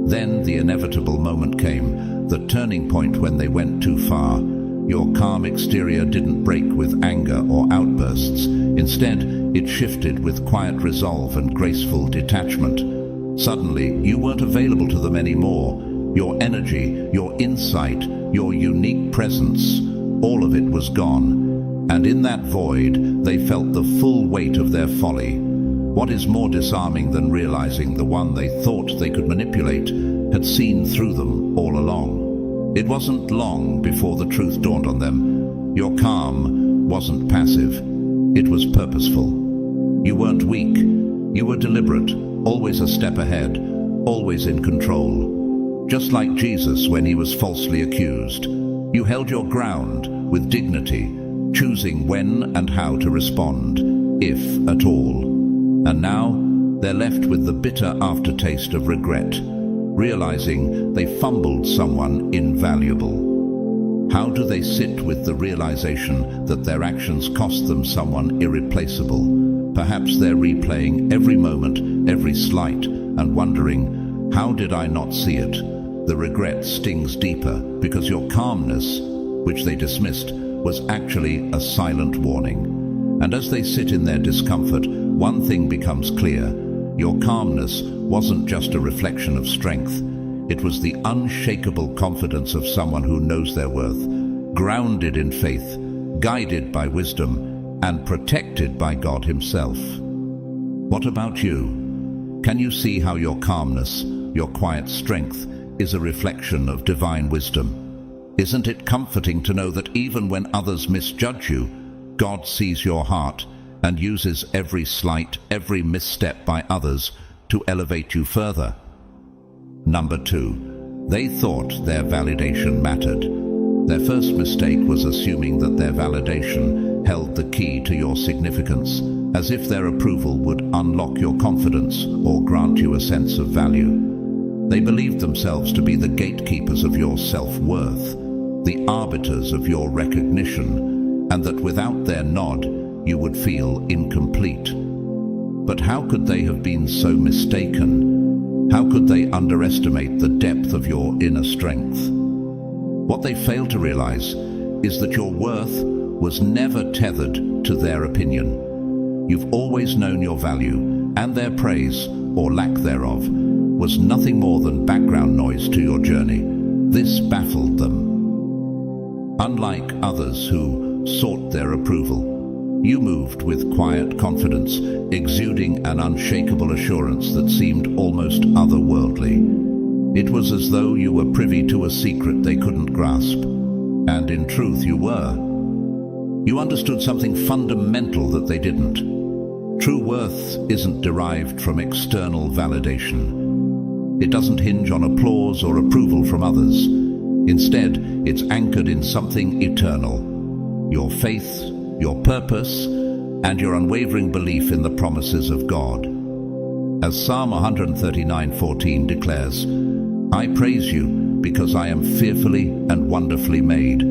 Speaker 1: Then the inevitable moment came, the turning point when they went too far. Your calm exterior didn't break with anger or outbursts. Instead, it shifted with quiet resolve and graceful detachment. Suddenly, you weren't available to them anymore. Your energy, your insight, your unique presence, all of it was gone. And in that void, they felt the full weight of their folly. What is more disarming than realizing the one they thought they could manipulate had seen through them all along? It wasn't long before the truth dawned on them. Your calm wasn't passive, it was purposeful. You weren't weak, you were deliberate, always a step ahead, always in control. Just like Jesus when he was falsely accused, you held your ground with dignity, choosing when and how to respond, if at all. And now, they're left with the bitter aftertaste of regret, realizing they fumbled someone invaluable. How do they sit with the realization that their actions cost them someone irreplaceable? Perhaps they're replaying every moment, every slight, and wondering, how did I not see it? The regret stings deeper because your calmness, which they dismissed, was actually a silent warning. And as they sit in their discomfort, one thing becomes clear. Your calmness wasn't just a reflection of strength. It was the unshakable confidence of someone who knows their worth, grounded in faith, guided by wisdom, and protected by God Himself. What about you? Can you see how your calmness, your quiet strength, is a reflection of divine wisdom? Isn't it comforting to know that even when others misjudge you, God sees your heart and uses every slight, every misstep by others to elevate you further? Number 2, they thought their validation mattered. Their first mistake was assuming that their validation held the key to your significance, as if their approval would unlock your confidence or grant you a sense of value. They believed themselves to be the gatekeepers of your self-worth, the arbiters of your recognition, and that without their nod, you would feel incomplete. But how could they have been so mistaken? How could they underestimate the depth of your inner strength? What they failed to realize is that your worth was never tethered to their opinion. You've always known your value, and their praise, or lack thereof, was nothing more than background noise to your journey. This baffled them. Unlike others who sought their approval, you moved with quiet confidence, exuding an unshakable assurance that seemed almost otherworldly. It was as though you were privy to a secret they couldn't grasp. And in truth, you were. You understood something fundamental that they didn't. True worth isn't derived from external validation. It doesn't hinge on applause or approval from others. Instead, it's anchored in something eternal: your faith, your purpose, and your unwavering belief in the promises of God. As Psalm 139:14 declares, I praise you because I am fearfully and wonderfully made.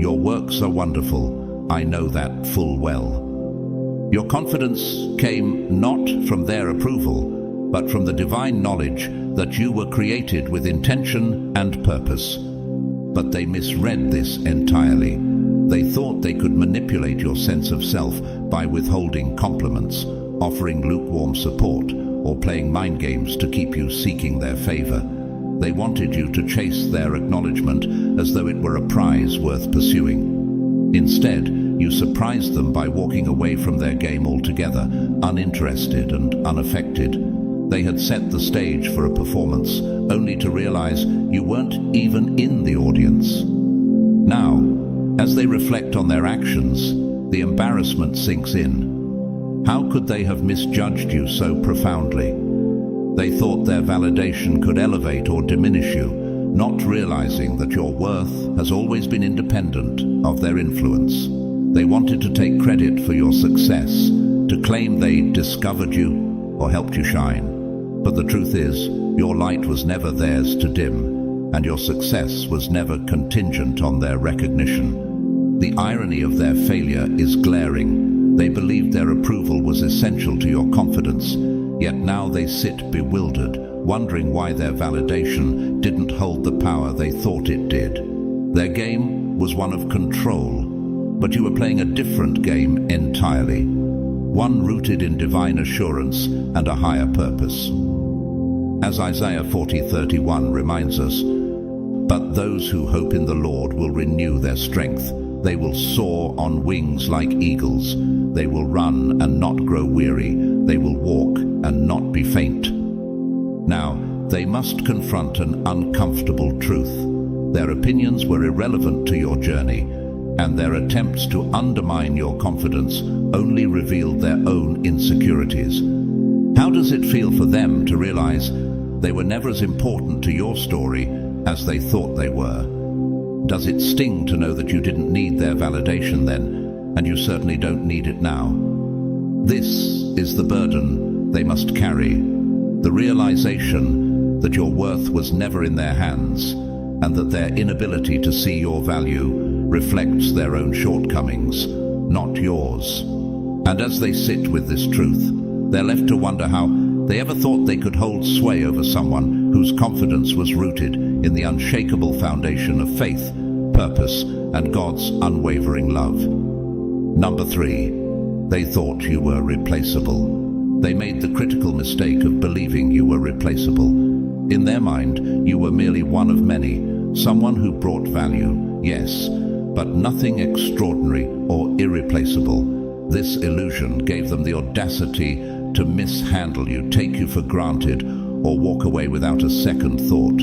Speaker 1: Your works are wonderful, I know that full well. Your confidence came not from their approval, but from the divine knowledge that you were created with intention and purpose. But they misread this entirely. They thought they could manipulate your sense of self by withholding compliments, offering lukewarm support, or playing mind games to keep you seeking their favor. They wanted you to chase their acknowledgement as though it were a prize worth pursuing. Instead, you surprised them by walking away from their game altogether, uninterested and unaffected. They had set the stage for a performance, only to realize you weren't even in the audience. Now, as they reflect on their actions, the embarrassment sinks in. How could they have misjudged you so profoundly? They thought their validation could elevate or diminish you, not realizing that your worth has always been independent of their influence. They wanted to take credit for your success, to claim they discovered you or helped you shine. But the truth is, your light was never theirs to dim, and your success was never contingent on their recognition. The irony of their failure is glaring. They believed their approval was essential to your confidence, yet now they sit bewildered, wondering why their validation didn't hold the power they thought it did. Their game was one of control, but you were playing a different game entirely, one rooted in divine assurance and a higher purpose. As Isaiah 40:31 reminds us, "But those who hope in the Lord will renew their strength. They will soar on wings like eagles. They will run and not grow weary. They will walk and not be faint." Now, they must confront an uncomfortable truth. Their opinions were irrelevant to your journey, and their attempts to undermine your confidence only revealed their own insecurities. How does it feel for them to realize they were never as important to your story as they thought they were? Does it sting to know that you didn't need their validation then, and you certainly don't need it now? This is the burden they must carry, the realization that your worth was never in their hands, and that their inability to see your value reflects their own shortcomings, not yours. And as they sit with this truth, they're left to wonder how they ever thought they could hold sway over someone whose confidence was rooted in the unshakable foundation of faith, purpose, and God's unwavering love. Number 3, they thought you were replaceable. They made the critical mistake of believing you were replaceable. In their mind, you were merely one of many, someone who brought value, yes, but nothing extraordinary or irreplaceable. This illusion gave them the audacity to mishandle you, take you for granted, or walk away without a second thought.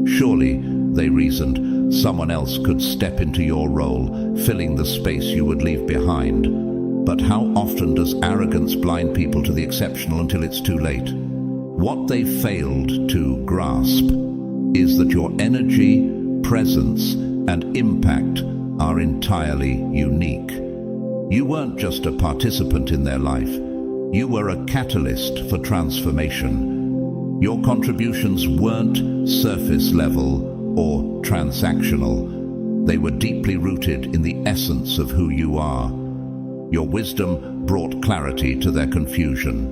Speaker 1: Surely, they reasoned, someone else could step into your role, filling the space you would leave behind. But how often does arrogance blind people to the exceptional until it's too late? What they failed to grasp is that your energy, presence, and impact are entirely unique. You weren't just a participant in their life. You were a catalyst for transformation. Your contributions weren't surface level or transactional. They were deeply rooted in the essence of who you are. Your wisdom brought clarity to their confusion.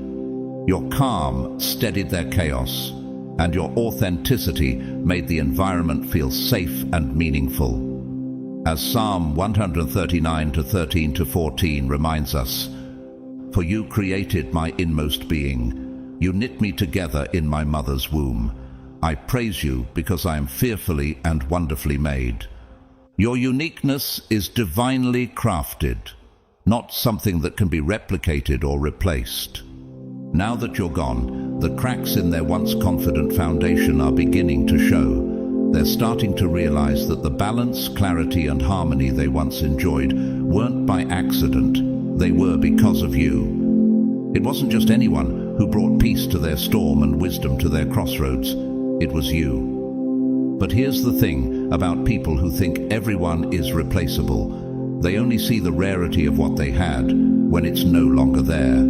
Speaker 1: Your calm steadied their chaos, and your authenticity made the environment feel safe and meaningful. As Psalm 139:13-14 reminds us, "For you created my inmost being. You knit me together in my mother's womb. I praise you because I am fearfully and wonderfully made." Your uniqueness is divinely crafted, not something that can be replicated or replaced. Now that you're gone, the cracks in their once confident foundation are beginning to show. They're starting to realize that the balance, clarity, and harmony they once enjoyed weren't by accident. They were because of you. It wasn't just anyone who brought peace to their storm and wisdom to their crossroads. It was you. But here's the thing about people who think everyone is replaceable. They only see the rarity of what they had when it's no longer there.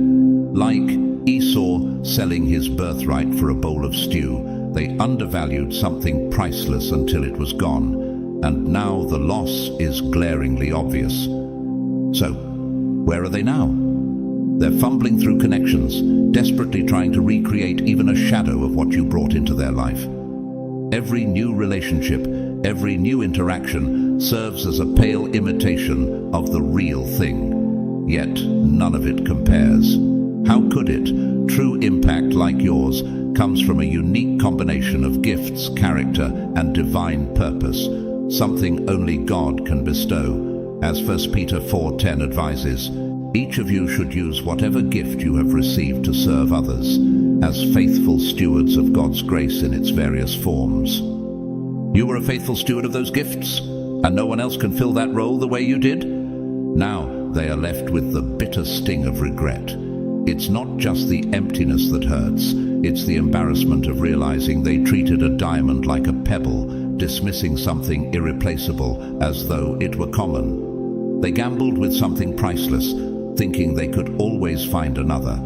Speaker 1: Like Esau selling his birthright for a bowl of stew, they undervalued something priceless until it was gone, and now the loss is glaringly obvious. So, where are they now? They're fumbling through connections, desperately trying to recreate even a shadow of what you brought into their life. Every new relationship, every new interaction serves as a pale imitation of the real thing. Yet none of it compares. How could it? True impact like yours comes from a unique combination of gifts, character, and divine purpose, something only God can bestow. As 1 Peter 4:10 advises, each of you should use whatever gift you have received to serve others, as faithful stewards of God's grace in its various forms. You were a faithful steward of those gifts, and no one else can fill that role the way you did. Now they are left with the bitter sting of regret. It's not just the emptiness that hurts, it's the embarrassment of realizing they treated a diamond like a pebble, dismissing something irreplaceable as though it were common. They gambled with something priceless, thinking they could always find another.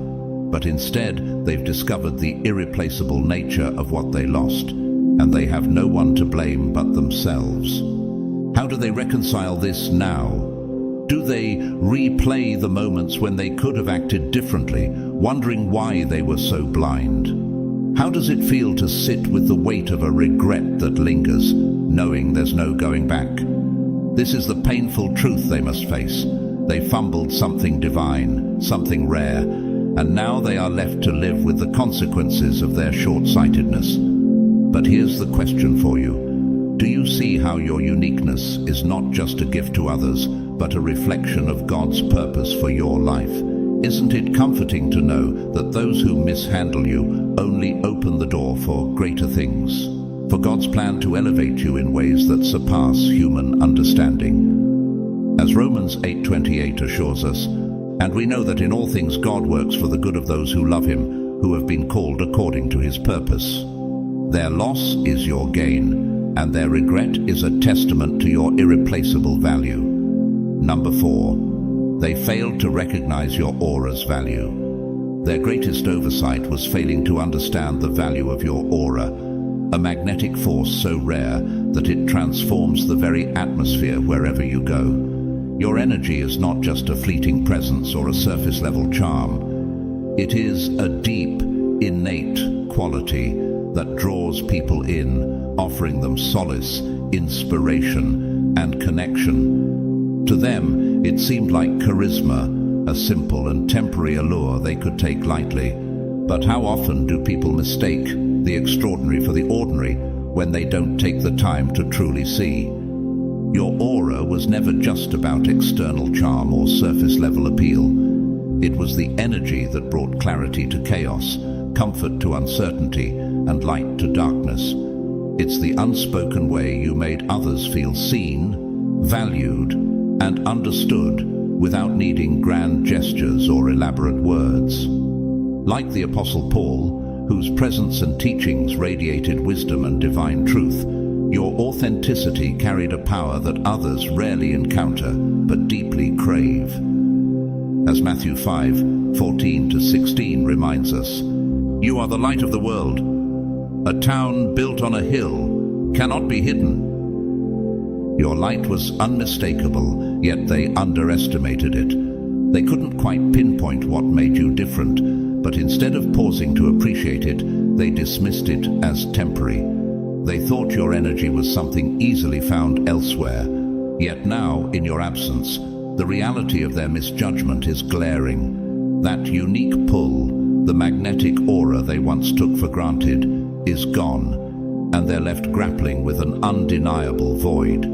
Speaker 1: But instead, they've discovered the irreplaceable nature of what they lost, and they have no one to blame but themselves. How do they reconcile this now? Do they replay the moments when they could have acted differently, wondering why they were so blind? How does it feel to sit with the weight of a regret that lingers, knowing there's no going back? This is the painful truth they must face. They fumbled something divine, something rare, and now they are left to live with the consequences of their short-sightedness. But here's the question for you. Do you see how your uniqueness is not just a gift to others, but a reflection of God's purpose for your life? Isn't it comforting to know that those who mishandle you only open the door for greater things, for God's plan to elevate you in ways that surpass human understanding? As Romans 8:28 assures us, and we know that in all things God works for the good of those who love him, who have been called according to his purpose. Their loss is your gain, and their regret is a testament to your irreplaceable value. Number 4, they failed to recognize your aura's value. Their greatest oversight was failing to understand the value of your aura, a magnetic force so rare that it transforms the very atmosphere wherever you go. Your energy is not just a fleeting presence or a surface-level charm. It is a deep, innate quality that draws people in, offering them solace, inspiration, and connection. To them, it seemed like charisma, a simple and temporary allure they could take lightly. But how often do people mistake the extraordinary for the ordinary when they don't take the time to truly see? Your aura was never just about external charm or surface-level appeal. It was the energy that brought clarity to chaos, comfort to uncertainty, and light to darkness. It's the unspoken way you made others feel seen, valued, and understood without needing grand gestures or elaborate words. Like the Apostle Paul, whose presence and teachings radiated wisdom and divine truth, your authenticity carried a power that others rarely encounter but deeply crave. As Matthew 5:14-16 reminds us, "You are the light of the world. A town built on a hill cannot be hidden." Your light was unmistakable, yet they underestimated it. They couldn't quite pinpoint what made you different, but instead of pausing to appreciate it, they dismissed it as temporary. They thought your energy was something easily found elsewhere. Yet now, in your absence, the reality of their misjudgment is glaring. That unique pull, the magnetic aura they once took for granted, is gone, and they're left grappling with an undeniable void.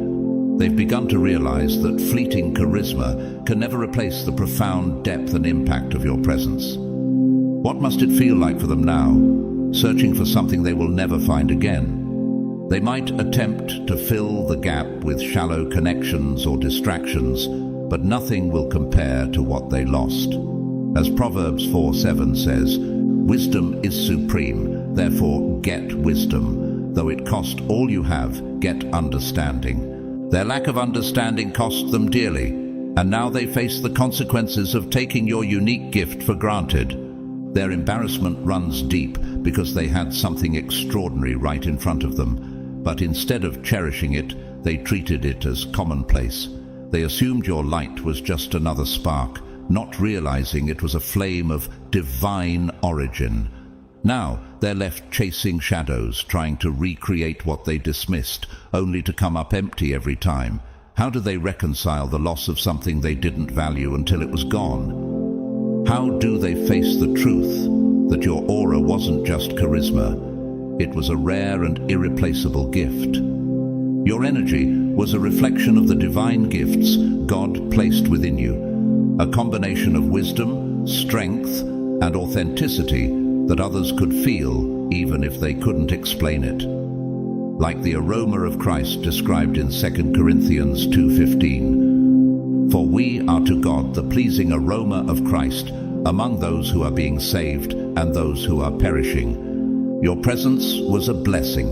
Speaker 1: They've begun to realize that fleeting charisma can never replace the profound depth and impact of your presence. What must it feel like for them now, searching for something they will never find again? They might attempt to fill the gap with shallow connections or distractions, but nothing will compare to what they lost. As Proverbs 4:7 says, "Wisdom is supreme, therefore get wisdom. Though it cost all you have, get understanding." Their lack of understanding cost them dearly, and now they face the consequences of taking your unique gift for granted. Their embarrassment runs deep because they had something extraordinary right in front of them, but instead of cherishing it, they treated it as commonplace. They assumed your light was just another spark, not realizing it was a flame of divine origin. Now they're left chasing shadows, trying to recreate what they dismissed, only to come up empty every time. How do they reconcile the loss of something they didn't value until it was gone? How do they face the truth that your aura wasn't just charisma? It was a rare and irreplaceable gift. Your energy was a reflection of the divine gifts God placed within you, a combination of wisdom, strength, and authenticity that others could feel even if they couldn't explain it. Like the aroma of Christ described in 2 Corinthians 2:15. "For we are to God the pleasing aroma of Christ among those who are being saved and those who are perishing." Your presence was a blessing,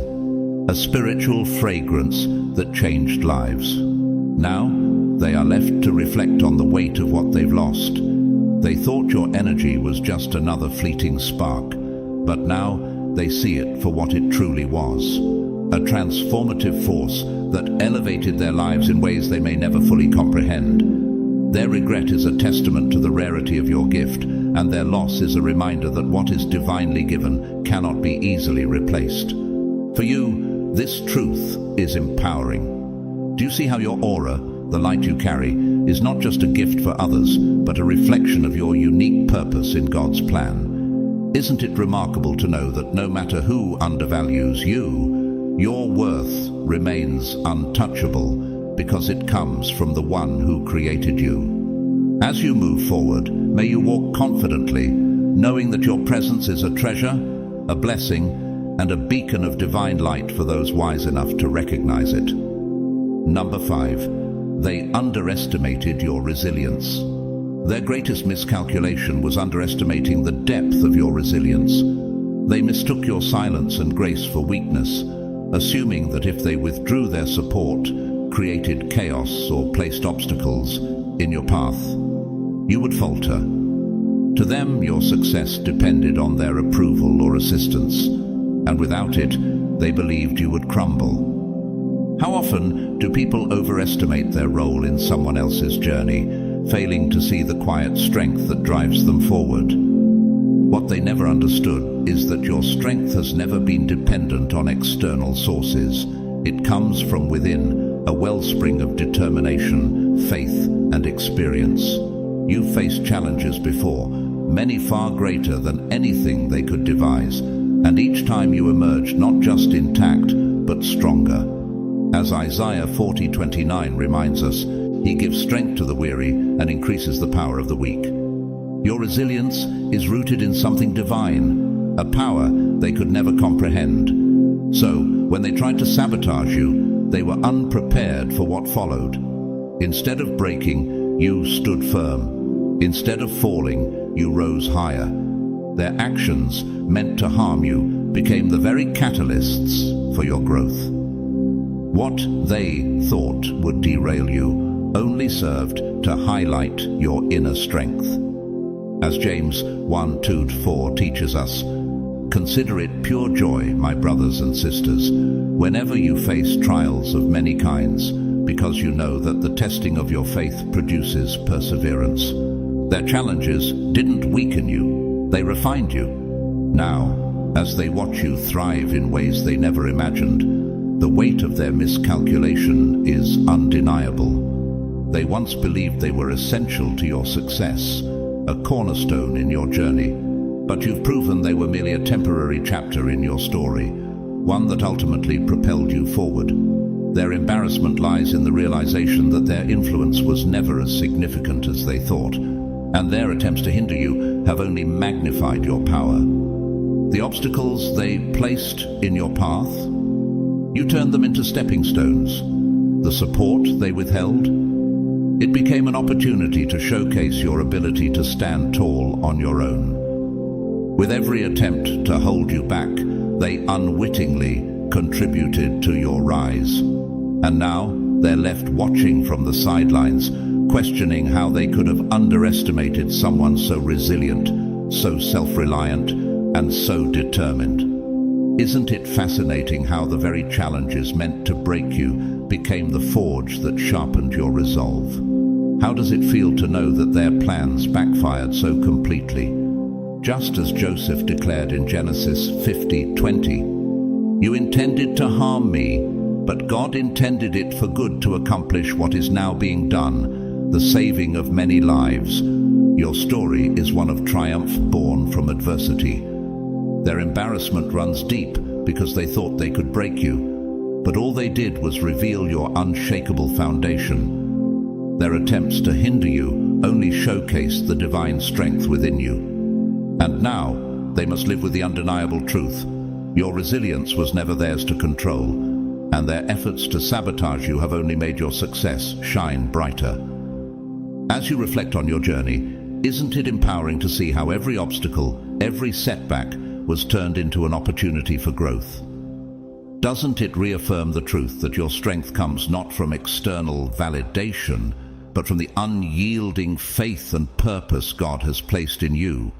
Speaker 1: a spiritual fragrance that changed lives. Now, they are left to reflect on the weight of what they've lost. They thought your energy was just another fleeting spark, but now they see it for what it truly was, a transformative force that elevated their lives in ways they may never fully comprehend. Their regret is a testament to the rarity of your gift, and their loss is a reminder that what is divinely given cannot be easily replaced. For you, this truth is empowering. Do you see how your aura, the light you carry, is not just a gift for others, but a reflection of your unique purpose in God's plan? Isn't it remarkable to know that no matter who undervalues you, your worth remains untouchable because it comes from the one who created you? As you move forward, may you walk confidently, knowing that your presence is a treasure, a blessing, and a beacon of divine light for those wise enough to recognize it. Number 5. They underestimated your resilience. Their greatest miscalculation was underestimating the depth of your resilience. They mistook your silence and grace for weakness, assuming that if they withdrew their support, created chaos, or placed obstacles in your path, you would falter. To them, your success depended on their approval or assistance, and without it, they believed you would crumble. How often do people overestimate their role in someone else's journey, failing to see the quiet strength that drives them forward? What they never understood is that your strength has never been dependent on external sources. It comes from within, a wellspring of determination, faith, and experience. You've faced challenges before, many far greater than anything they could devise, and each time you emerged not just intact, but stronger. As Isaiah 40:29 reminds us, He gives strength to the weary and increases the power of the weak. Your resilience is rooted in something divine, a power they could never comprehend. So, when they tried to sabotage you, they were unprepared for what followed. Instead of breaking, you stood firm. Instead of falling, you rose higher. Their actions, meant to harm you, became the very catalysts for your growth. What they thought would derail you only served to highlight your inner strength. As James 1:2-4 teaches us, "Consider it pure joy, my brothers and sisters, whenever you face trials of many kinds, because you know that the testing of your faith produces perseverance." Their challenges didn't weaken you, they refined you. Now, as they watch you thrive in ways they never imagined, the weight of their miscalculation is undeniable. They once believed they were essential to your success, a cornerstone in your journey, but you've proven they were merely a temporary chapter in your story, one that ultimately propelled you forward. Their embarrassment lies in the realization that their influence was never as significant as they thought, and their attempts to hinder you have only magnified your power. The obstacles they placed in your path, you turned them into stepping stones. The support they withheld, it became an opportunity to showcase your ability to stand tall on your own. With every attempt to hold you back, they unwittingly contributed to your rise. And now they're left watching from the sidelines, questioning how they could have underestimated someone so resilient, so self-reliant, and so determined. Isn't it fascinating how the very challenges meant to break you became the forge that sharpened your resolve? How does it feel to know that their plans backfired so completely? Just as Joseph declared in Genesis 50:20, "You intended to harm me, but God intended it for good to accomplish what is now being done, the saving of many lives." Your story is one of triumph born from adversity. Their embarrassment runs deep because they thought they could break you, but all they did was reveal your unshakable foundation. Their attempts to hinder you only showcased the divine strength within you. And now, they must live with the undeniable truth. Your resilience was never theirs to control, and their efforts to sabotage you have only made your success shine brighter. As you reflect on your journey, isn't it empowering to see how every obstacle, every setback, was turned into an opportunity for growth? Doesn't it reaffirm the truth that your strength comes not from external validation, but from the unyielding faith and purpose God has placed in you.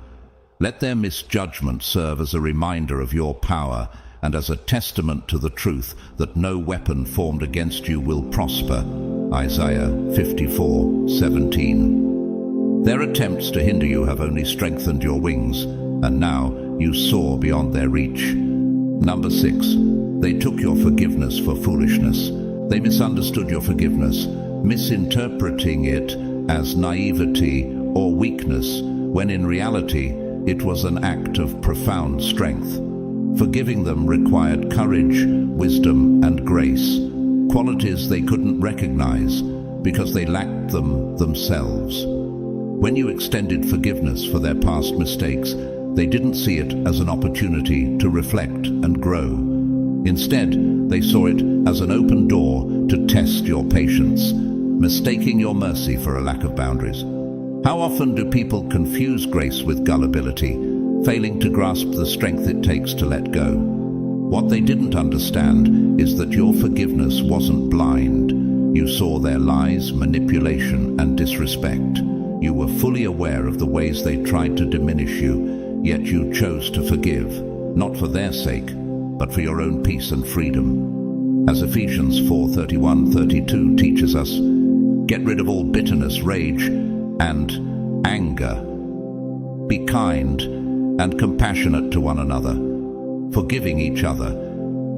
Speaker 1: Let their misjudgment serve as a reminder of your power and as a testament to the truth that no weapon formed against you will prosper. Isaiah 54:17. Their attempts to hinder you have only strengthened your wings, and now you soar beyond their reach. Number 6. They took your forgiveness for foolishness. They misunderstood your forgiveness, misinterpreting it as naivety or weakness, when in reality it was an act of profound strength. Forgiving them required courage, wisdom, and grace, qualities they couldn't recognize because they lacked them themselves. When you extended forgiveness for their past mistakes, they didn't see it as an opportunity to reflect and grow. Instead, they saw it as an open door to test your patience, mistaking your mercy for a lack of boundaries. How often do people confuse grace with gullibility, failing to grasp the strength it takes to let go? What they didn't understand is that your forgiveness wasn't blind. You saw their lies, manipulation, and disrespect. You were fully aware of the ways they tried to diminish you, yet you chose to forgive, not for their sake, but for your own peace and freedom. As Ephesians 4:31-32 teaches us, get rid of all bitterness, rage, and anger. Be kind and compassionate to one another, forgiving each other,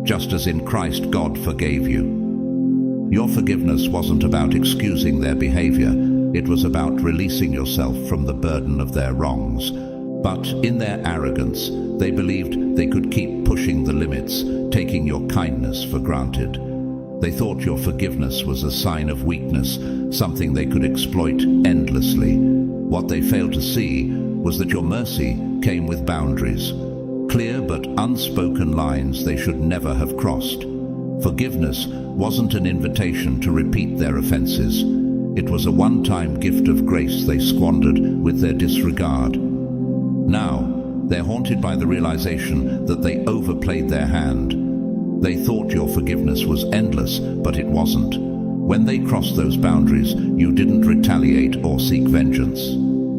Speaker 1: just as in Christ God forgave you. Your forgiveness wasn't about excusing their behavior, it was about releasing yourself from the burden of their wrongs. But in their arrogance, they believed they could keep pushing the limits, taking your kindness for granted. They thought your forgiveness was a sign of weakness, something they could exploit endlessly. What they failed to see was that your mercy came with boundaries, clear but unspoken lines they should never have crossed. Forgiveness wasn't an invitation to repeat their offenses. It was a one-time gift of grace they squandered with their disregard. Now, they're haunted by the realization that they overplayed their hand. They thought your forgiveness was endless, but it wasn't. When they crossed those boundaries, you didn't retaliate or seek vengeance.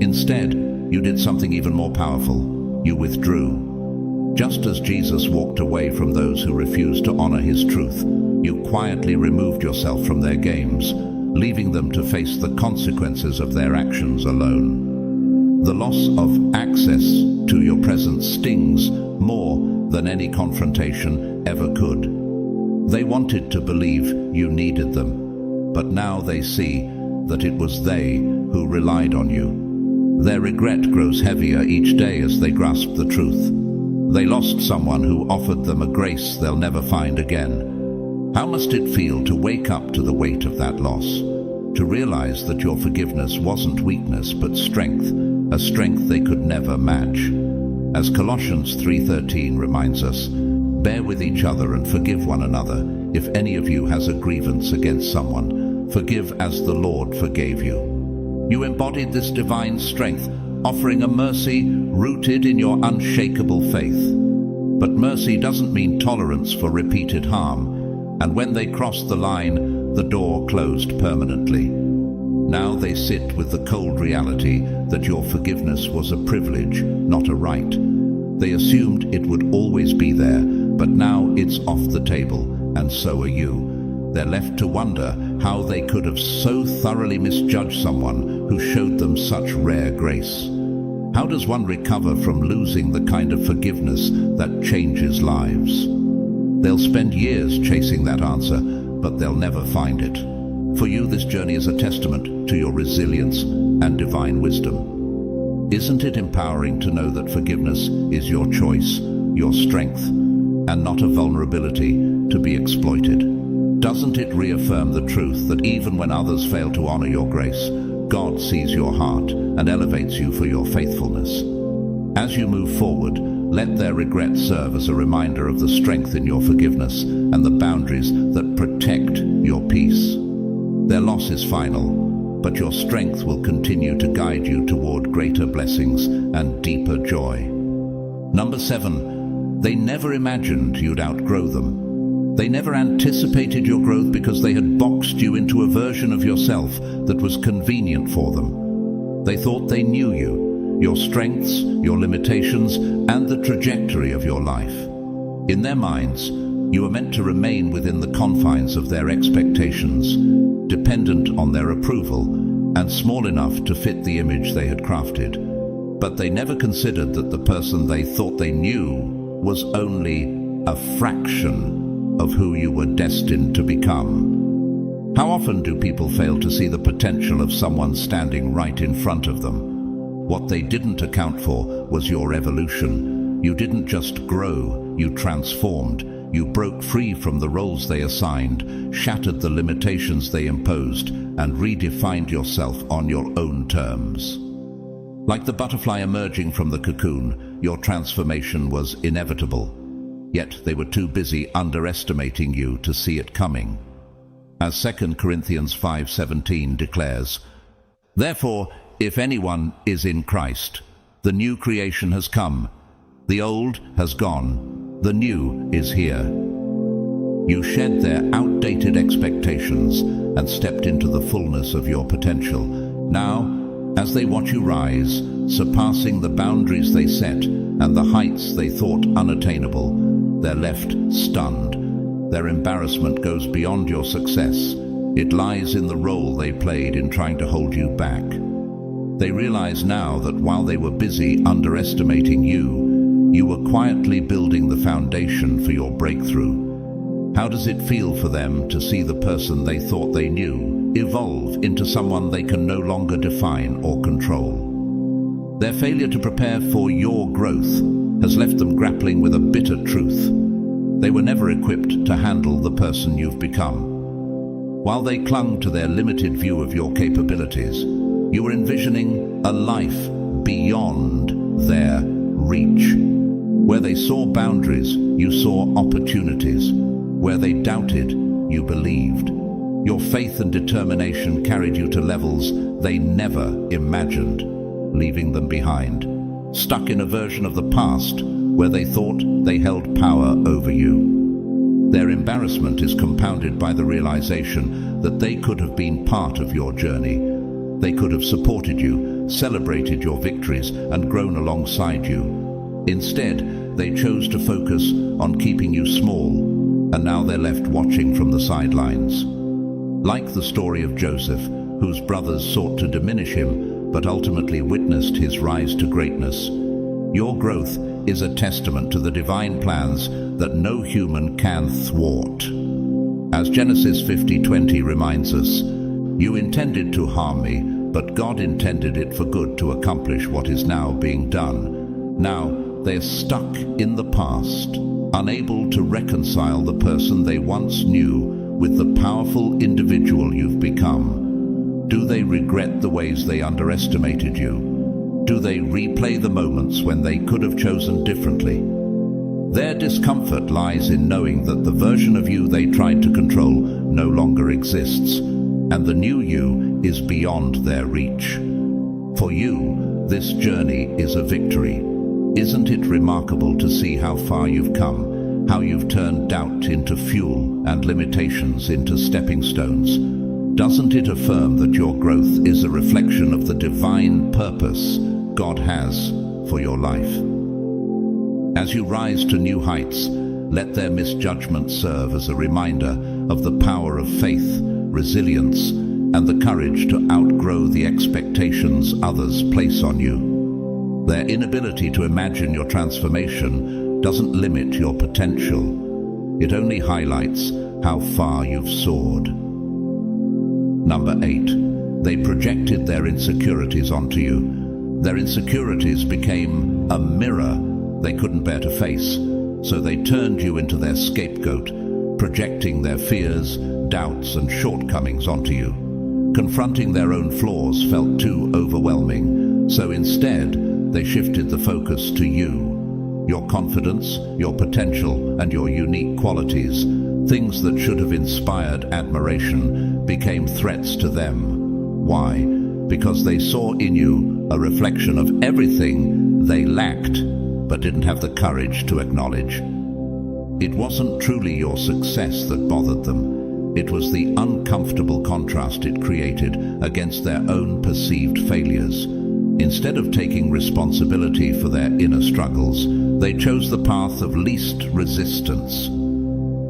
Speaker 1: Instead, you did something even more powerful. You withdrew. Just as Jesus walked away from those who refused to honor his truth, you quietly removed yourself from their games, leaving them to face the consequences of their actions alone. The loss of access to your presence stings more than any confrontation ever could. They wanted to believe you needed them, but now they see that it was they who relied on you. Their regret grows heavier each day as they grasp the truth. They lost someone who offered them a grace they'll never find again. How must it feel to wake up to the weight of that loss? To realize that your forgiveness wasn't weakness but strength, a strength they could never match. As Colossians 3:13 reminds us, bear with each other and forgive one another. If any of you has a grievance against someone, forgive as the Lord forgave you. You embodied this divine strength, offering a mercy rooted in your unshakable faith. But mercy doesn't mean tolerance for repeated harm, and when they crossed the line, the door closed permanently. Now they sit with the cold reality that your forgiveness was a privilege, not a right. They assumed it would always be there, but now it's off the table, and so are you. They're left to wonder how they could have so thoroughly misjudged someone who showed them such rare grace. How does one recover from losing the kind of forgiveness that changes lives? They'll spend years chasing that answer, but they'll never find it. For you, this journey is a testament to your resilience and divine wisdom. Isn't it empowering to know that forgiveness is your choice, your strength, and not a vulnerability to be exploited? Doesn't it reaffirm the truth that even when others fail to honor your grace, God sees your heart and elevates you for your faithfulness? As you move forward, let their regret serve as a reminder of the strength in your forgiveness and the boundaries that protect your peace. Their loss is final, but your strength will continue to guide you toward greater blessings and deeper joy. Number 7, they never imagined you'd outgrow them. They never anticipated your growth because they had boxed you into a version of yourself that was convenient for them. They thought they knew you, your strengths, your limitations, and the trajectory of your life. In their minds, you were meant to remain within the confines of their expectations, dependent on their approval, and small enough to fit the image they had crafted. But they never considered that the person they thought they knew was only a fraction of who you were destined to become. How often do people fail to see the potential of someone standing right in front of them? What they didn't account for was your evolution. You didn't just grow, you transformed. You broke free from the roles they assigned, shattered the limitations they imposed, and redefined yourself on your own terms. Like the butterfly emerging from the cocoon, your transformation was inevitable. Yet they were too busy underestimating you to see it coming. As 2 Corinthians 5:17 declares, "Therefore, if anyone is in Christ, the new creation has come. The old has gone. The new is here." You shed their outdated expectations and stepped into the fullness of your potential. Now, as they watch you rise, surpassing the boundaries they set and the heights they thought unattainable, they're left stunned. Their embarrassment goes beyond your success. It lies in the role they played in trying to hold you back. They realize now that while they were busy underestimating you, you were quietly building the foundation for your breakthrough. How does it feel for them to see the person they thought they knew evolve into someone they can no longer define or control? Their failure to prepare for your growth has left them grappling with a bitter truth. They were never equipped to handle the person you've become. While they clung to their limited view of your capabilities, you were envisioning a life beyond their reach. Where they saw boundaries, you saw opportunities. Where they doubted, you believed. Your faith and determination carried you to levels they never imagined, leaving them behind, stuck in a version of the past where they thought they held power over you. Their embarrassment is compounded by the realization that they could have been part of your journey. They could have supported you, celebrated your victories, and grown alongside you. Instead, they chose to focus on keeping you small, and now they're left watching from the sidelines. Like the story of Joseph, whose brothers sought to diminish him, but ultimately witnessed his rise to greatness, your growth is a testament to the divine plans that no human can thwart. As Genesis 50:20 reminds us, "You intended to harm me, but God intended it for good to accomplish what is now being done." Now, they're stuck in the past, unable to reconcile the person they once knew with the powerful individual you've become. Do they regret the ways they underestimated you? Do they replay the moments when they could have chosen differently? Their discomfort lies in knowing that the version of you they tried to control no longer exists, and the new you is beyond their reach. For you, this journey is a victory. Isn't it remarkable to see how far you've come, how you've turned doubt into fuel and limitations into stepping stones? Doesn't it affirm that your growth is a reflection of the divine purpose God has for your life? As you rise to new heights, let their misjudgment serve as a reminder of the power of faith, resilience, and the courage to outgrow the expectations others place on you. Their inability to imagine your transformation doesn't limit your potential. It only highlights how far you've soared. Number 8. They projected their insecurities onto you. Their insecurities became a mirror they couldn't bear to face, so they turned you into their scapegoat, projecting their fears, doubts, and shortcomings onto you. Confronting their own flaws felt too overwhelming, so instead, they shifted the focus to you. Your confidence, your potential, and your unique qualities, things that should have inspired admiration, became threats to them. Why? Because they saw in you a reflection of everything they lacked, but didn't have the courage to acknowledge. It wasn't truly your success that bothered them. It was the uncomfortable contrast it created against their own perceived failures. Instead of taking responsibility for their inner struggles, they chose the path of least resistance,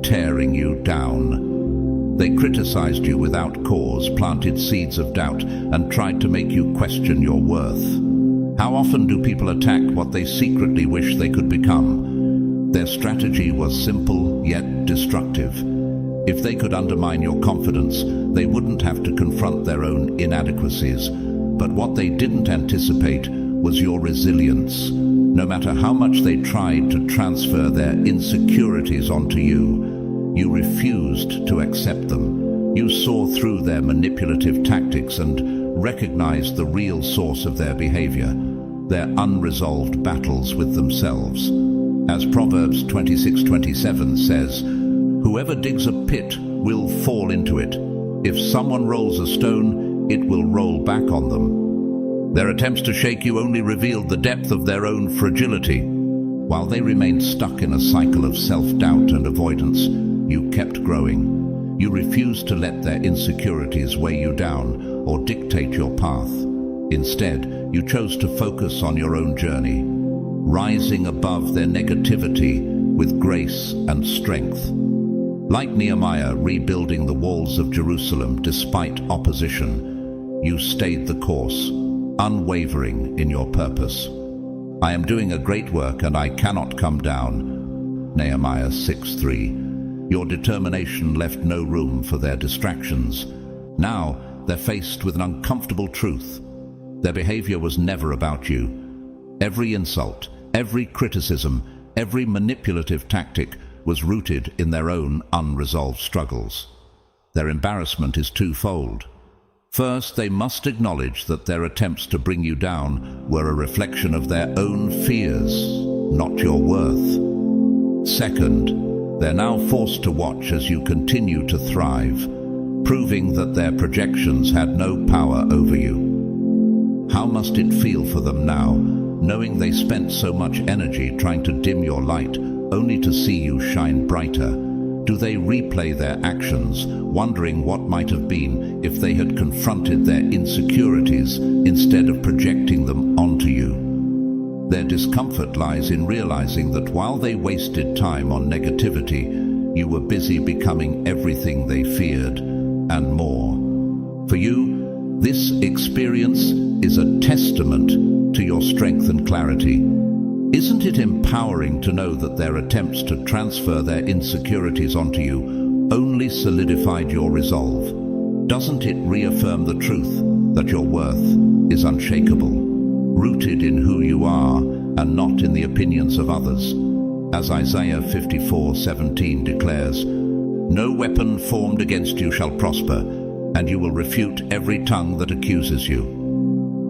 Speaker 1: tearing you down. They criticized you without cause, planted seeds of doubt, and tried to make you question your worth. How often do people attack what they secretly wish they could become? Their strategy was simple yet destructive. If they could undermine your confidence, they wouldn't have to confront their own inadequacies. But what they didn't anticipate was your resilience. No matter how much they tried to transfer their insecurities onto you, you refused to accept them. You saw through their manipulative tactics and recognized the real source of their behavior, their unresolved battles with themselves. As Proverbs 26:27 says, "Whoever digs a pit will fall into it. If someone rolls a stone, it will roll back on them." Their attempts to shake you only revealed the depth of their own fragility. While they remained stuck in a cycle of self-doubt and avoidance, you kept growing. You refused to let their insecurities weigh you down or dictate your path. Instead, you chose to focus on your own journey, rising above their negativity with grace and strength. Like Nehemiah rebuilding the walls of Jerusalem despite opposition, you stayed the course, unwavering in your purpose. "I am doing a great work and I cannot come down." Nehemiah 6:3. Your determination left no room for their distractions. Now they're faced with an uncomfortable truth. Their behavior was never about you. Every insult, every criticism, every manipulative tactic was rooted in their own unresolved struggles. Their embarrassment is twofold. First, they must acknowledge that their attempts to bring you down were a reflection of their own fears, not your worth. Second, they're now forced to watch as you continue to thrive, proving that their projections had no power over you. How must it feel for them now, knowing they spent so much energy trying to dim your light, only to see you shine brighter? Do they replay their actions, wondering what might have been if they had confronted their insecurities instead of projecting them onto you? Their discomfort lies in realizing that while they wasted time on negativity, you were busy becoming everything they feared and more. For you, this experience is a testament to your strength and clarity. Isn't it empowering to know that their attempts to transfer their insecurities onto you only solidified your resolve? Doesn't it reaffirm the truth that your worth is unshakable, rooted in who you are and not in the opinions of others? As Isaiah 54:17 declares, "No weapon formed against you shall prosper, and you will refute every tongue that accuses you."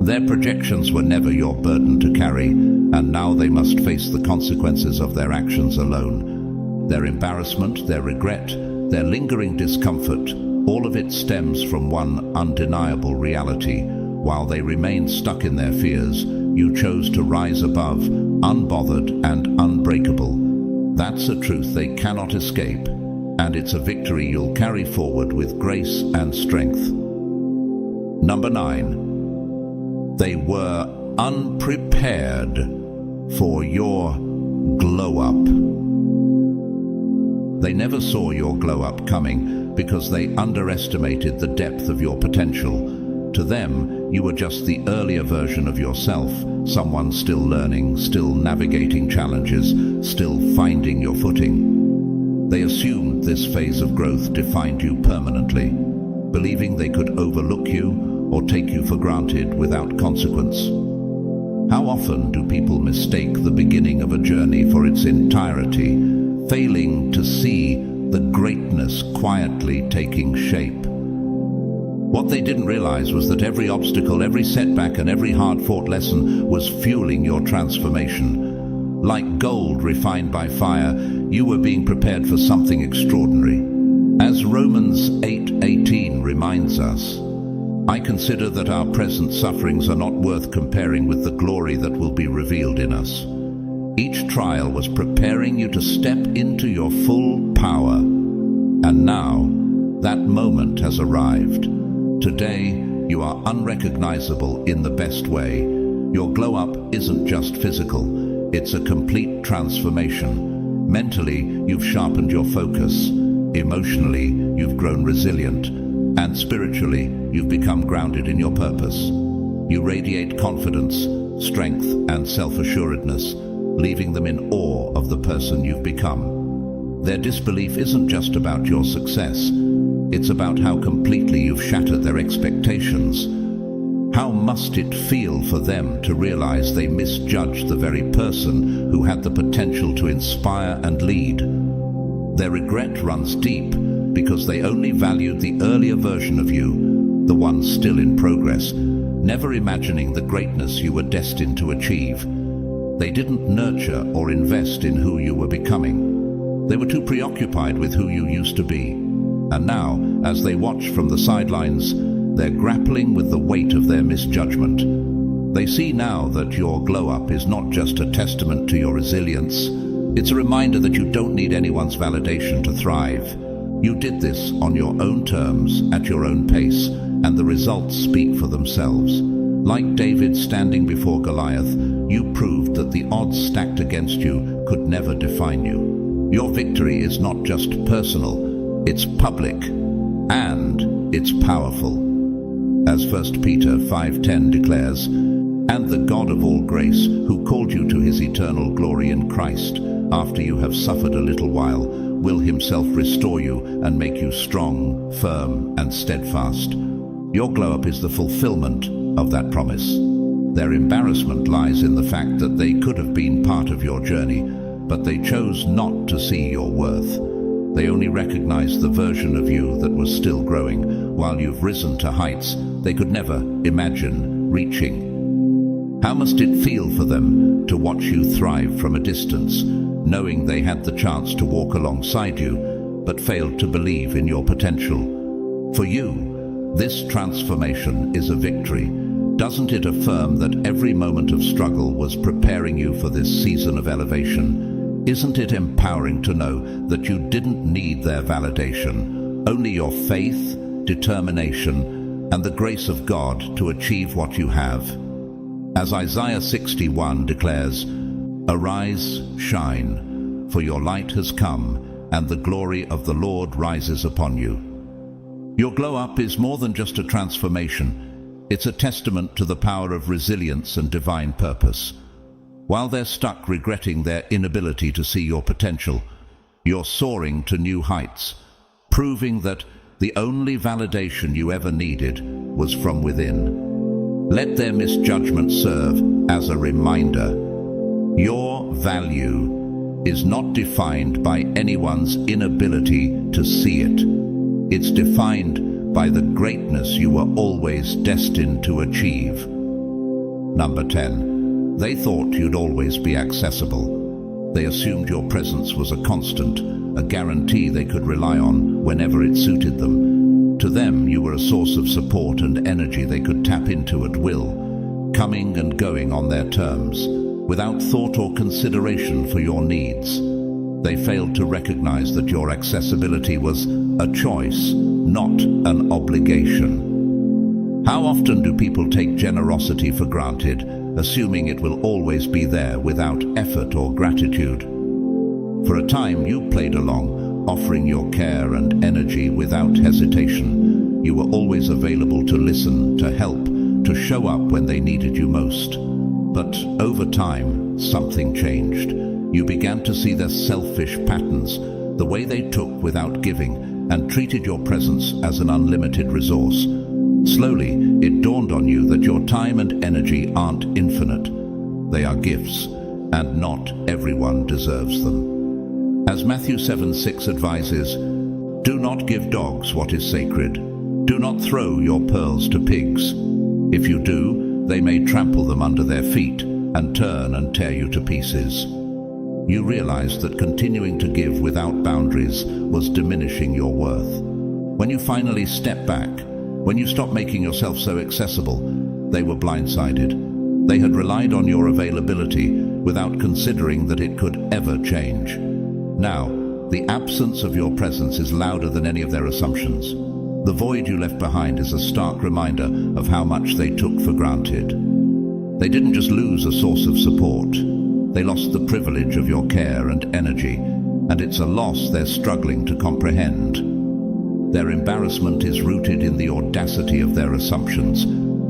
Speaker 1: Their projections were never your burden to carry, and now they must face the consequences of their actions alone. Their embarrassment, their regret, their lingering discomfort, all of it stems from one undeniable reality. While they remained stuck in their fears, you chose to rise above, unbothered and unbreakable. That's a truth they cannot escape, and it's a victory you'll carry forward with grace and strength. Number 9. They were unprepared for your glow-up. They never saw your glow-up coming because they underestimated the depth of your potential. To them, you were just the earlier version of yourself, someone still learning, still navigating challenges, still finding your footing. They assumed this phase of growth defined you permanently, believing they could overlook you or take you for granted without consequence. How often do people mistake the beginning of a journey for its entirety, failing to see the greatness quietly taking shape? What they didn't realize was that every obstacle, every setback, and every hard-fought lesson was fueling your transformation. Like gold refined by fire, you were being prepared for something extraordinary. As Romans 8:18 reminds us, "I consider that our present sufferings are not worth comparing with the glory that will be revealed in us." Each trial was preparing you to step into your full power. And now, that moment has arrived. Today, you are unrecognizable in the best way. Your glow-up isn't just physical, it's a complete transformation. Mentally, you've sharpened your focus. Emotionally, you've grown resilient. And spiritually, you've become grounded in your purpose. You radiate confidence, strength, and self-assuredness, leaving them in awe of the person you've become. Their disbelief isn't just about your success. It's about how completely you've shattered their expectations. How must it feel for them to realize they misjudged the very person who had the potential to inspire and lead? Their regret runs deep because they only valued the earlier version of you, the one still in progress, never imagining the greatness you were destined to achieve. They didn't nurture or invest in who you were becoming. They were too preoccupied with who you used to be. And now, as they watch from the sidelines, they're grappling with the weight of their misjudgment. They see now that your glow-up is not just a testament to your resilience. It's a reminder that you don't need anyone's validation to thrive. You did this on your own terms, at your own pace, and the results speak for themselves. Like David standing before Goliath, you proved that the odds stacked against you could never define you. Your victory is not just personal, it's public, and it's powerful. As 1 Peter 5:10 declares, "And the God of all grace, who called you to his eternal glory in Christ, after you have suffered a little while, will himself restore you and make you strong, firm, and steadfast." Your glow-up is the fulfillment of that promise. Their embarrassment lies in the fact that they could have been part of your journey, but they chose not to see your worth. They only recognized the version of you that was still growing, while you've risen to heights they could never imagine reaching. How must it feel for them to watch you thrive from a distance, knowing they had the chance to walk alongside you, but failed to believe in your potential? For you, this transformation is a victory. Doesn't it affirm that every moment of struggle was preparing you for this season of elevation? Isn't it empowering to know that you didn't need their validation, only your faith, determination, and the grace of God to achieve what you have? As Isaiah 61 declares, "Arise, shine, for your light has come, and the glory of the Lord rises upon you." Your glow-up is more than just a transformation. It's a testament to the power of resilience and divine purpose. While they're stuck regretting their inability to see your potential, you're soaring to new heights, proving that the only validation you ever needed was from within. Let their misjudgment serve as a reminder. Your value is not defined by anyone's inability to see it. It's defined by the greatness you were always destined to achieve. Number 10. They thought you'd always be accessible. They assumed your presence was a constant, a guarantee they could rely on whenever it suited them. To them, you were a source of support and energy they could tap into at will, coming and going on their terms, without thought or consideration for your needs. They failed to recognize that your accessibility was a choice, not an obligation. How often do people take generosity for granted, assuming it will always be there without effort or gratitude? For a time you played along, offering your care and energy without hesitation. You were always available to listen, to help, to show up when they needed you most. But over time, something changed. You began to see their selfish patterns, the way they took without giving, and treated your presence as an unlimited resource. Slowly, it dawned on you that your time and energy aren't infinite. They are gifts, and not everyone deserves them. As Matthew 7:6 advises, "Do not give dogs what is sacred. Do not throw your pearls to pigs. If you do, they may trample them under their feet and turn and tear you to pieces." You realized that continuing to give without boundaries was diminishing your worth. When you finally stepped back, when you stopped making yourself so accessible, they were blindsided. They had relied on your availability without considering that it could ever change. Now, the absence of your presence is louder than any of their assumptions. The void you left behind is a stark reminder of how much they took for granted. They didn't just lose a source of support. They lost the privilege of your care and energy, and it's a loss they're struggling to comprehend. Their embarrassment is rooted in the audacity of their assumptions.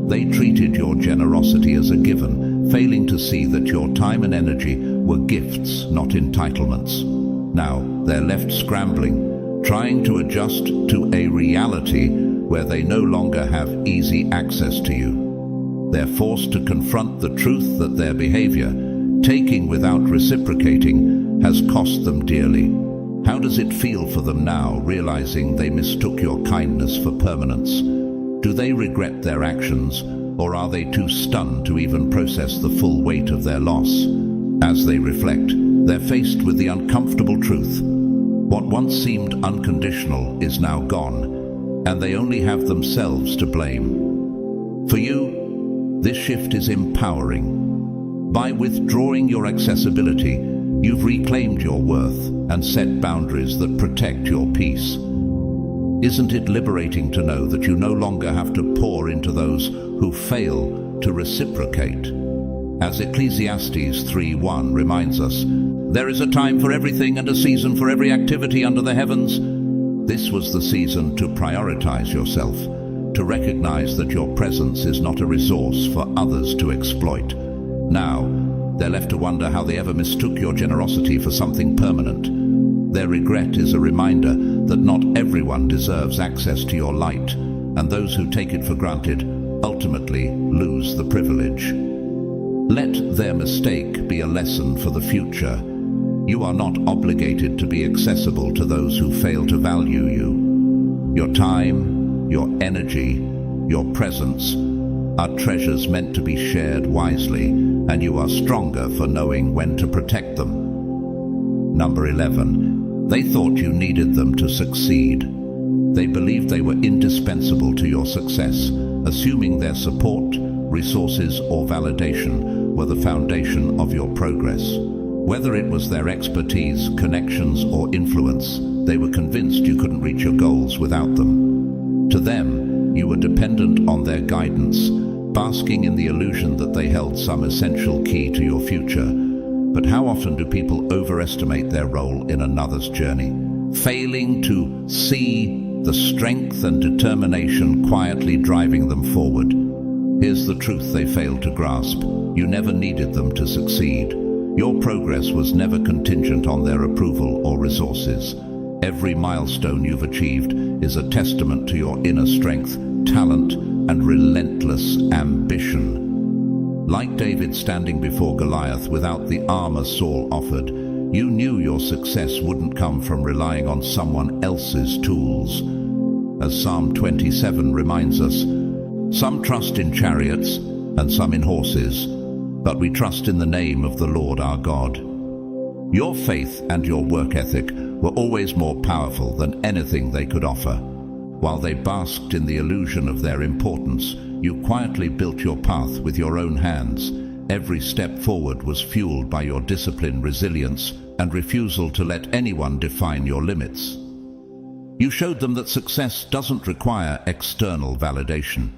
Speaker 1: They treated your generosity as a given, failing to see that your time and energy were gifts, not entitlements. Now, they're left scrambling, trying to adjust to a reality where they no longer have easy access to you. They're forced to confront the truth that their behavior, taking without reciprocating, has cost them dearly. How does it feel for them now, realizing they mistook your kindness for permanence? Do they regret their actions, or are they too stunned to even process the full weight of their loss? As they reflect, they're faced with the uncomfortable truth. What once seemed unconditional is now gone, and they only have themselves to blame. For you, this shift is empowering. By withdrawing your accessibility, you've reclaimed your worth and set boundaries that protect your peace. Isn't it liberating to know that you no longer have to pour into those who fail to reciprocate? As Ecclesiastes 3:1 reminds us, there is a time for everything and a season for every activity under the heavens. This was the season to prioritize yourself, to recognize that your presence is not a resource for others to exploit. Now, they're left to wonder how they ever mistook your generosity for something permanent. Their regret is a reminder that not everyone deserves access to your light, and those who take it for granted ultimately lose the privilege. Let their mistake be a lesson for the future. You are not obligated to be accessible to those who fail to value you. Your time, your energy, your presence are treasures meant to be shared wisely, and you are stronger for knowing when to protect them. Number 11. They thought you needed them to succeed. They believed they were indispensable to your success, assuming their support, resources, or validation were the foundation of your progress. Whether it was their expertise, connections, or influence, they were convinced you couldn't reach your goals without them. To them, you were dependent on their guidance, basking in the illusion that they held some essential key to your future. But how often do people overestimate their role in another's journey, failing to see the strength and determination quietly driving them forward? Here's the truth they failed to grasp. You never needed them to succeed. Your progress was never contingent on their approval or resources. Every milestone you've achieved is a testament to your inner strength, talent, and relentless ambition. Like David standing before Goliath without the armor Saul offered, you knew your success wouldn't come from relying on someone else's tools. As Psalm 27 reminds us, some trust in chariots and some in horses, but we trust in the name of the Lord our God. Your faith and your work ethic were always more powerful than anything they could offer. While they basked in the illusion of their importance, you quietly built your path with your own hands. Every step forward was fueled by your discipline, resilience, and refusal to let anyone define your limits. You showed them that success doesn't require external validation.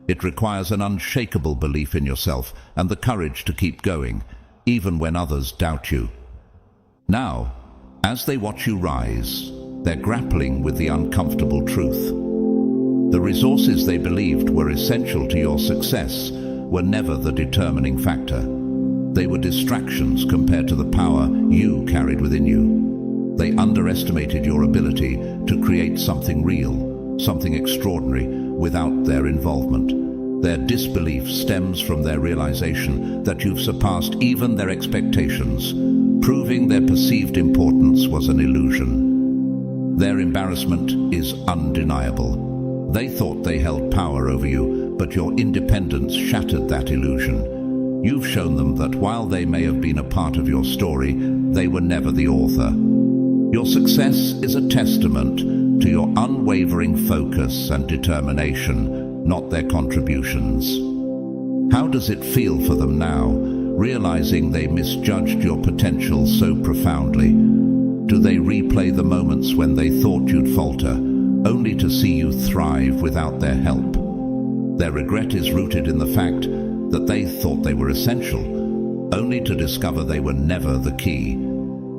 Speaker 1: It requires an unshakable belief in yourself and the courage to keep going, even when others doubt you. Now, as they watch you rise, they're grappling with the uncomfortable truth. The resources they believed were essential to your success were never the determining factor. They were distractions compared to the power you carried within you. They underestimated your ability to create something real, something extraordinary, without their involvement. Their disbelief stems from their realization that you've surpassed even their expectations, proving their perceived importance was an illusion. Their embarrassment is undeniable. They thought they held power over you, but your independence shattered that illusion. You've shown them that while they may have been a part of your story, they were never the author. Your success is a testament to your unwavering focus and determination, not their contributions. How does it feel for them now, realizing they misjudged your potential so profoundly? Do they replay the moments when they thought you'd falter, only to see you thrive without their help? Their regret is rooted in the fact that they thought they were essential, only to discover they were never the key.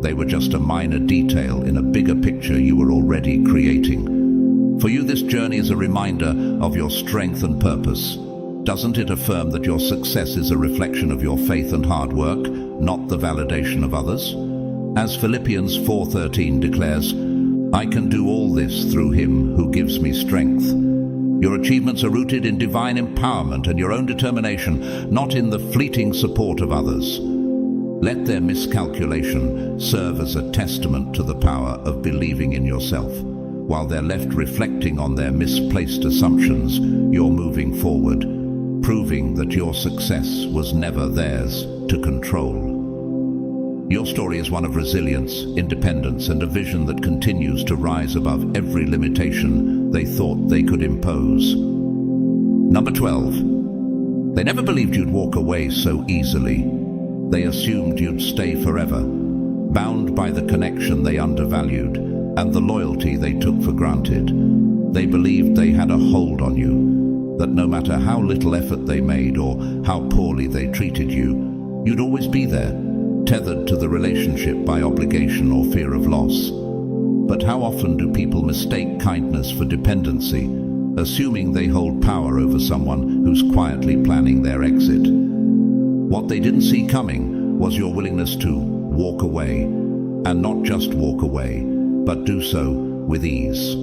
Speaker 1: They were just a minor detail in a bigger picture you were already creating. For you, this journey is a reminder of your strength and purpose. Doesn't it affirm that your success is a reflection of your faith and hard work, not the validation of others? As Philippians 4:13 declares, "I can do all this through him who gives me strength." Your achievements are rooted in divine empowerment and your own determination, not in the fleeting support of others. Let their miscalculation serve as a testament to the power of believing in yourself. While they're left reflecting on their misplaced assumptions, you're moving forward, proving that your success was never theirs to control. Your story is one of resilience, independence, and a vision that continues to rise above every limitation they thought they could impose. Number 12. They never believed you'd walk away so easily. They assumed you'd stay forever, bound by the connection they undervalued and the loyalty they took for granted. They believed they had a hold on you, that no matter how little effort they made or how poorly they treated you, you'd always be there, tethered to the relationship by obligation or fear of loss. But how often do people mistake kindness for dependency, assuming they hold power over someone who's quietly planning their exit? What they didn't see coming was your willingness to walk away, and not just walk away, but do so with ease.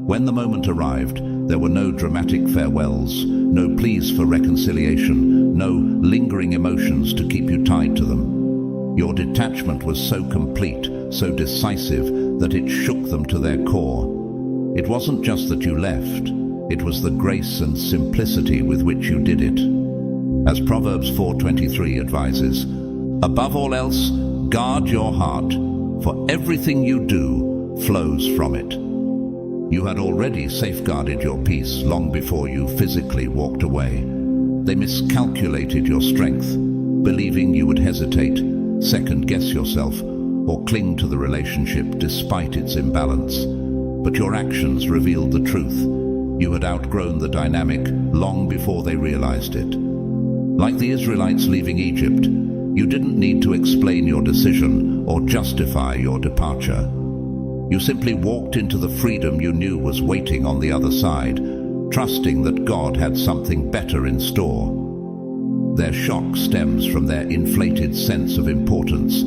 Speaker 1: When the moment arrived, there were no dramatic farewells, no pleas for reconciliation, no lingering emotions to keep you tied to them. Your detachment was so complete, so decisive, that it shook them to their core. It wasn't just that you left, it was the grace and simplicity with which you did it. As Proverbs 4:23 advises, "Above all else, guard your heart, for everything you do flows from it." You had already safeguarded your peace long before you physically walked away. They miscalculated your strength, believing you would hesitate, second-guess yourself, or cling to the relationship despite its imbalance. But your actions revealed the truth. You had outgrown the dynamic long before they realized it. Like the Israelites leaving Egypt, you didn't need to explain your decision or justify your departure. You simply walked into the freedom you knew was waiting on the other side, trusting that God had something better in store. Their shock stems from their inflated sense of importance.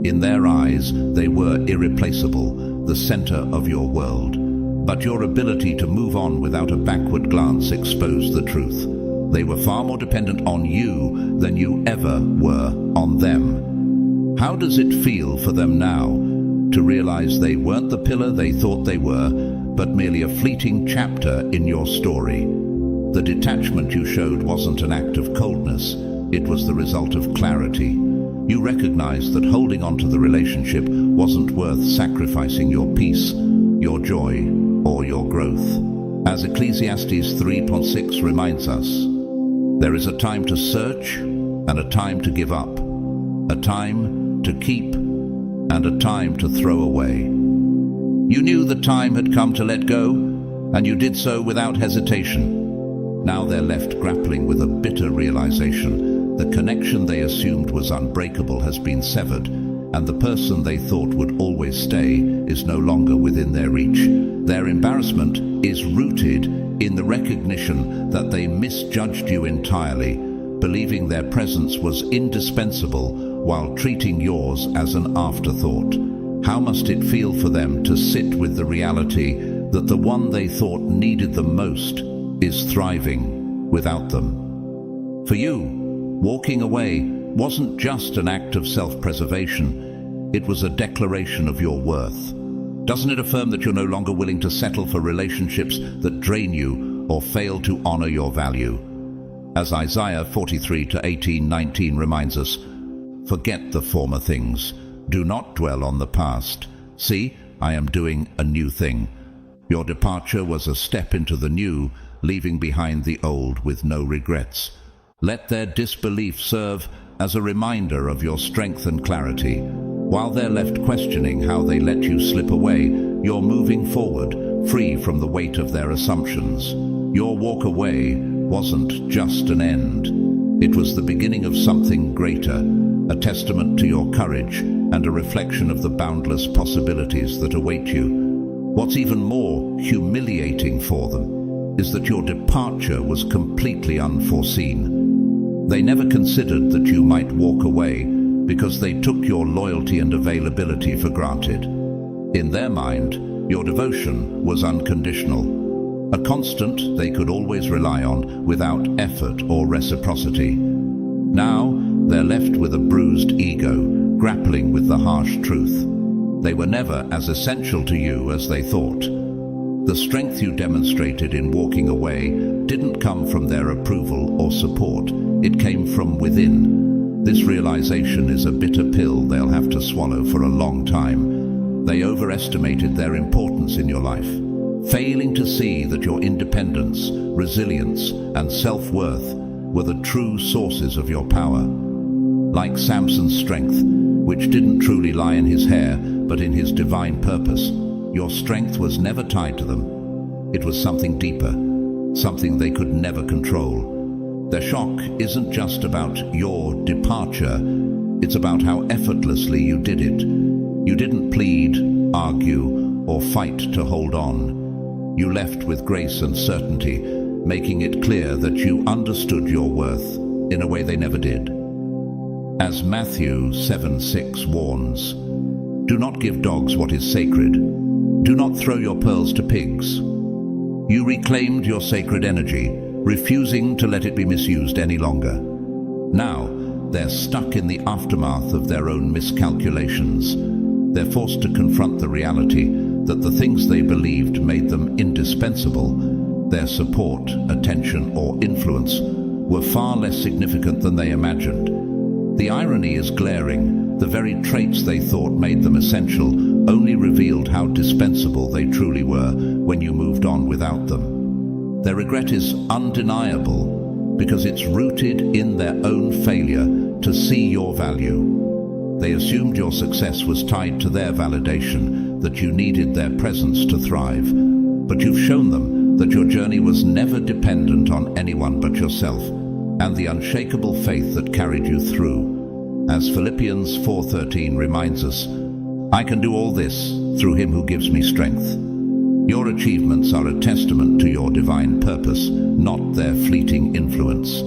Speaker 1: In their eyes, they were irreplaceable, the center of your world. But your ability to move on without a backward glance exposed the truth. They were far more dependent on you than you ever were on them. How does it feel for them now to realize they weren't the pillar they thought they were, but merely a fleeting chapter in your story? The detachment you showed wasn't an act of coldness, it was the result of clarity. You recognized that holding on to the relationship wasn't worth sacrificing your peace, your joy, or your growth. As Ecclesiastes 3:6 reminds us, there is a time to search and a time to give up, a time to keep and a time to throw away. You knew the time had come to let go, and you did so without hesitation. Now they're left grappling with a bitter realization. The connection they assumed was unbreakable has been severed, and the person they thought would always stay is no longer within their reach. Their embarrassment is rooted in the recognition that they misjudged you entirely, believing their presence was indispensable while treating yours as an afterthought. How must it feel for them to sit with the reality that the one they thought needed them most is thriving without them? For you, walking away wasn't just an act of self-preservation, it was a declaration of your worth. Doesn't it affirm that you're no longer willing to settle for relationships that drain you or fail to honor your value? As Isaiah 43:18-19 reminds us, "Forget the former things. Do not dwell on the past. See, I am doing a new thing." Your departure was a step into the new, leaving behind the old with no regrets. Let their disbelief serve as a reminder of your strength and clarity. While they're left questioning how they let you slip away, you're moving forward, free from the weight of their assumptions. Your walk away wasn't just an end. It was the beginning of something greater, a testament to your courage and a reflection of the boundless possibilities that await you. What's even more humiliating for them is that your departure was completely unforeseen. They never considered that you might walk away because they took your loyalty and availability for granted. In their mind, your devotion was unconditional, a constant they could always rely on without effort or reciprocity. Now, they're left with a bruised ego, grappling with the harsh truth. They were never as essential to you as they thought. The strength you demonstrated in walking away didn't come from their approval or support. It came from within. This realization is a bitter pill they'll have to swallow for a long time. They overestimated their importance in your life, failing to see that your independence, resilience, and self-worth were the true sources of your power. Like Samson's strength, which didn't truly lie in his hair, but in his divine purpose, your strength was never tied to them. It was something deeper, something they could never control. Their shock isn't just about your departure, it's about how effortlessly you did it. You didn't plead, argue, or fight to hold on. You left with grace and certainty, making it clear that you understood your worth in a way they never did. As Matthew 7:6 warns, "Do not give dogs what is sacred. Do not throw your pearls to pigs." You reclaimed your sacred energy, refusing to let it be misused any longer. Now, they're stuck in the aftermath of their own miscalculations. They're forced to confront the reality that the things they believed made them indispensable, their support, attention, or influence, were far less significant than they imagined. The irony is glaring. The very traits they thought made them essential only revealed how dispensable they truly were when you moved on without them. Their regret is undeniable because it's rooted in their own failure to see your value. They assumed your success was tied to their validation, that you needed their presence to thrive. But you've shown them that your journey was never dependent on anyone but yourself and the unshakable faith that carried you through. As Philippians 4:13 reminds us, "I can do all this through him who gives me strength." Your achievements are a testament to your divine purpose, not their fleeting influence.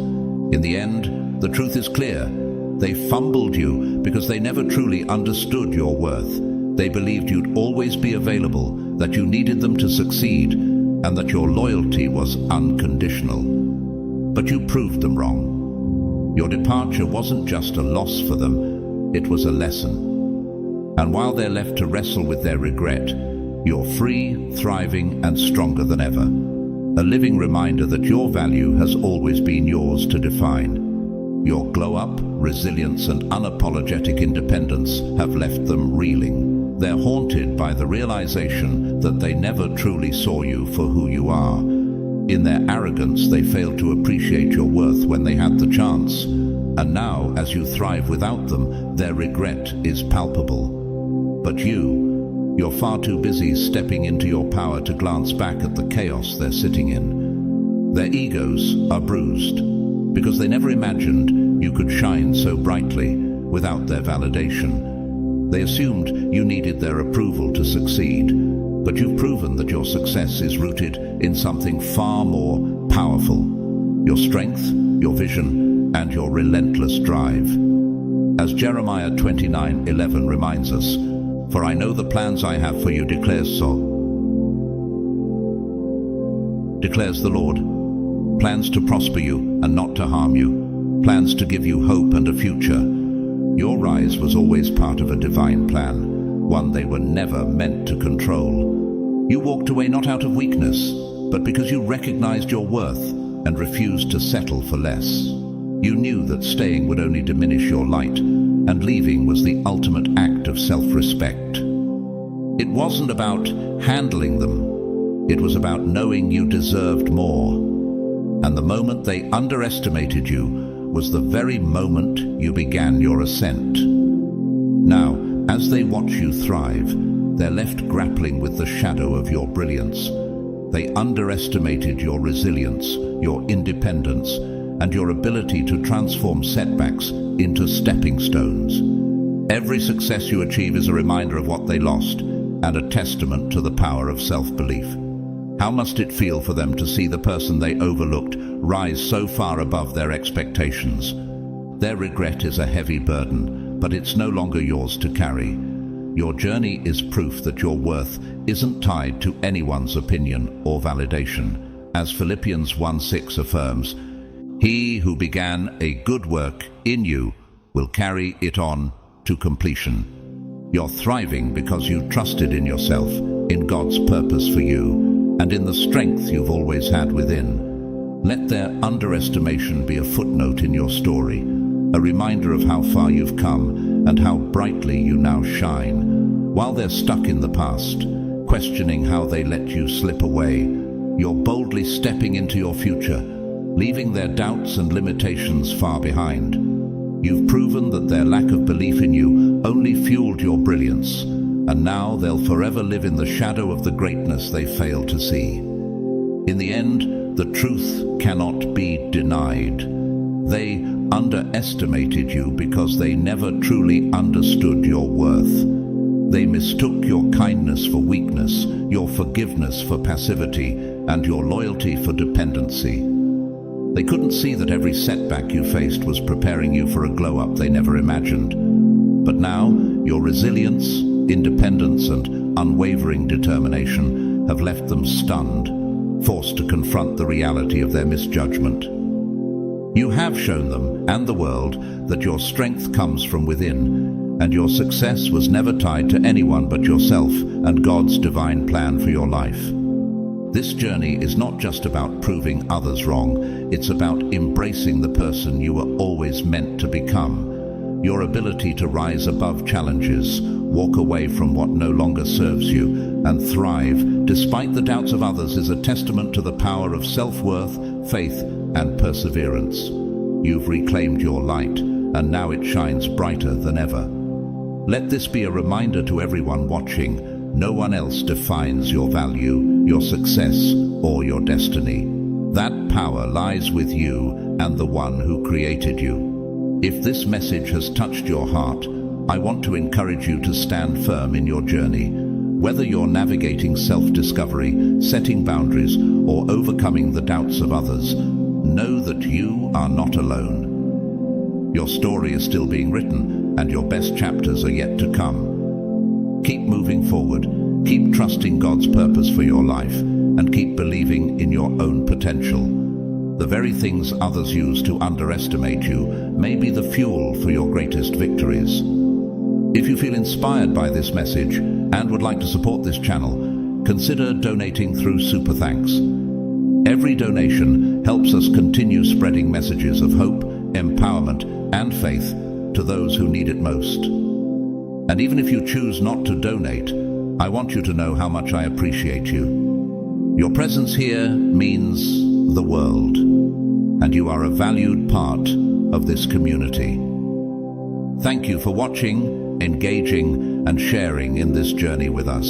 Speaker 1: In the end, the truth is clear. They fumbled you because they never truly understood your worth. They believed you'd always be available, that you needed them to succeed, and that your loyalty was unconditional. But you proved them wrong. Your departure wasn't just a loss for them, it was a lesson. And while they're left to wrestle with their regret, you're free, thriving, and stronger than ever. A living reminder that your value has always been yours to define. Your glow-up, resilience, and unapologetic independence have left them reeling. They're haunted by the realization that they never truly saw you for who you are. In their arrogance, they failed to appreciate your worth when they had the chance. And now, as you thrive without them, their regret is palpable. But you're far too busy stepping into your power to glance back at the chaos they're sitting in. Their egos are bruised because they never imagined you could shine so brightly without their validation. They assumed you needed their approval to succeed. But you've proven that your success is rooted in something far more powerful: your strength, your vision, and your relentless drive. As Jeremiah 29:11 reminds us, "For I know the plans I have for you, declares the Lord. Plans to prosper you and not to harm you. Plans to give you hope and a future." Your rise was always part of a divine plan, one they were never meant to control. You walked away not out of weakness, but because you recognized your worth and refused to settle for less. You knew that staying would only diminish your light, and leaving was the ultimate act of self-respect. It wasn't about handling them. It was about knowing you deserved more. And the moment they underestimated you was the very moment you began your ascent. Now, as they watch you thrive, they're left grappling with the shadow of your brilliance. They underestimated your resilience, your independence, and your ability to transform setbacks into stepping stones. Every success you achieve is a reminder of what they lost, and a testament to the power of self-belief. How must it feel for them to see the person they overlooked rise so far above their expectations? Their regret is a heavy burden, but it's no longer yours to carry. Your journey is proof that your worth isn't tied to anyone's opinion or validation. As Philippians 1:6 affirms, "He who began a good work in you will carry it on to completion." You're thriving because you trusted in yourself, in God's purpose for you, and in the strength you've always had within. Let their underestimation be a footnote in your story, a reminder of how far you've come and how brightly you now shine. While they're stuck in the past, questioning how they let you slip away, you're boldly stepping into your future, leaving their doubts and limitations far behind. You've proven that their lack of belief in you only fueled your brilliance, and now they'll forever live in the shadow of the greatness they failed to see. In the end, the truth cannot be denied. They underestimated you because they never truly understood your worth. They mistook your kindness for weakness, your forgiveness for passivity, and your loyalty for dependency. They couldn't see that every setback you faced was preparing you for a glow-up they never imagined. But now, your resilience, independence, and unwavering determination have left them stunned, forced to confront the reality of their misjudgment. You have shown them and the world that your strength comes from within, and your success was never tied to anyone but yourself and God's divine plan for your life. This journey is not just about proving others wrong, it's about embracing the person you were always meant to become. Your ability to rise above challenges, walk away from what no longer serves you, and thrive despite the doubts of others is a testament to the power of self-worth, faith, and perseverance. You've reclaimed your light, and now it shines brighter than ever. Let this be a reminder to everyone watching: no one else defines your value, your success, or your destiny. That power lies with you and the one who created you. If this message has touched your heart, I want to encourage you to stand firm in your journey. Whether you're navigating self-discovery, setting boundaries, or overcoming the doubts of others, know that you are not alone. Your story is still being written, and your best chapters are yet to come. Keep moving forward, keep trusting God's purpose for your life, and keep believing in your own potential. The very things others use to underestimate you may be the fuel for your greatest victories. If you feel inspired by this message and would like to support this channel, consider donating through Super Thanks. Every donation helps us continue spreading messages of hope, empowerment, and faith to those who need it most. And even if you choose not to donate, I want you to know how much I appreciate you. Your presence here means the world, and you are a valued part of this community. Thank you for watching, engaging, and sharing in this journey with us.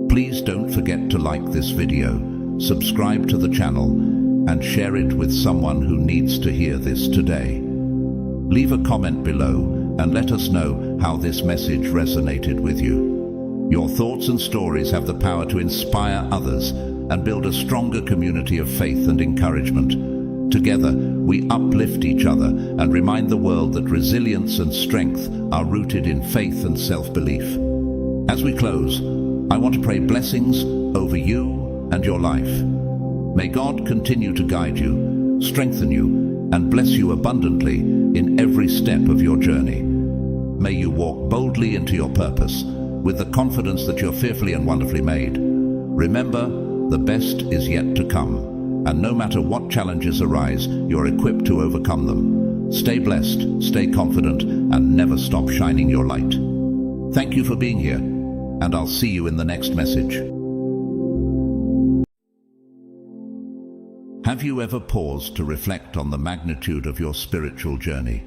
Speaker 1: Please don't forget to like this video, subscribe to the channel, and share it with someone who needs to hear this today. Leave a comment below and let us know how this message resonated with you. Your thoughts and stories have the power to inspire others and build a stronger community of faith and encouragement. Together, we uplift each other and remind the world that resilience and strength are rooted in faith and self-belief. As we close, I want to pray blessings over you and your life. May God continue to guide you, strengthen you, and bless you abundantly in every step of your journey. May you walk boldly into your purpose with the confidence that you're fearfully and wonderfully made. Remember, the best is yet to come, and no matter what challenges arise, you're equipped to overcome them. Stay blessed, stay confident, and never stop shining your light. Thank you for being here, and I'll see you in the next message. Have you ever paused to reflect on the magnitude of your spiritual journey?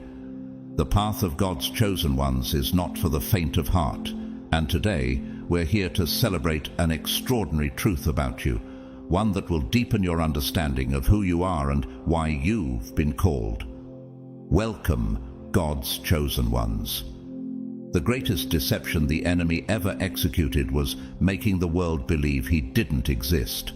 Speaker 1: The path of God's chosen ones is not for the faint of heart, and today we're here to celebrate an extraordinary truth about you, one that will deepen your understanding of who you are and why you've been called. Welcome, God's chosen ones. The greatest deception the enemy ever executed was making the world believe he didn't exist.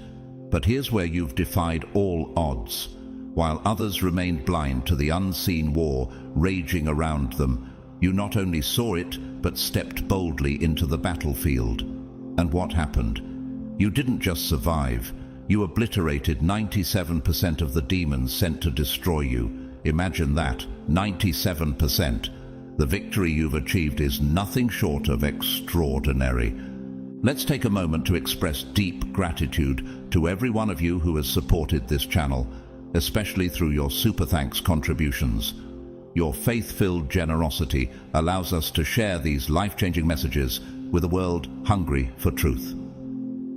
Speaker 1: But here's where you've defied all odds. While others remained blind to the unseen war raging around them, you not only saw it, but stepped boldly into the battlefield. And what happened? You didn't just survive. You obliterated 97% of the demons sent to destroy you. Imagine that, 97%. The victory you've achieved is nothing short of extraordinary. Let's take a moment to express deep gratitude to every one of you who has supported this channel, especially through your super thanks contributions. Your faith-filled generosity allows us to share these life-changing messages with a world hungry for truth.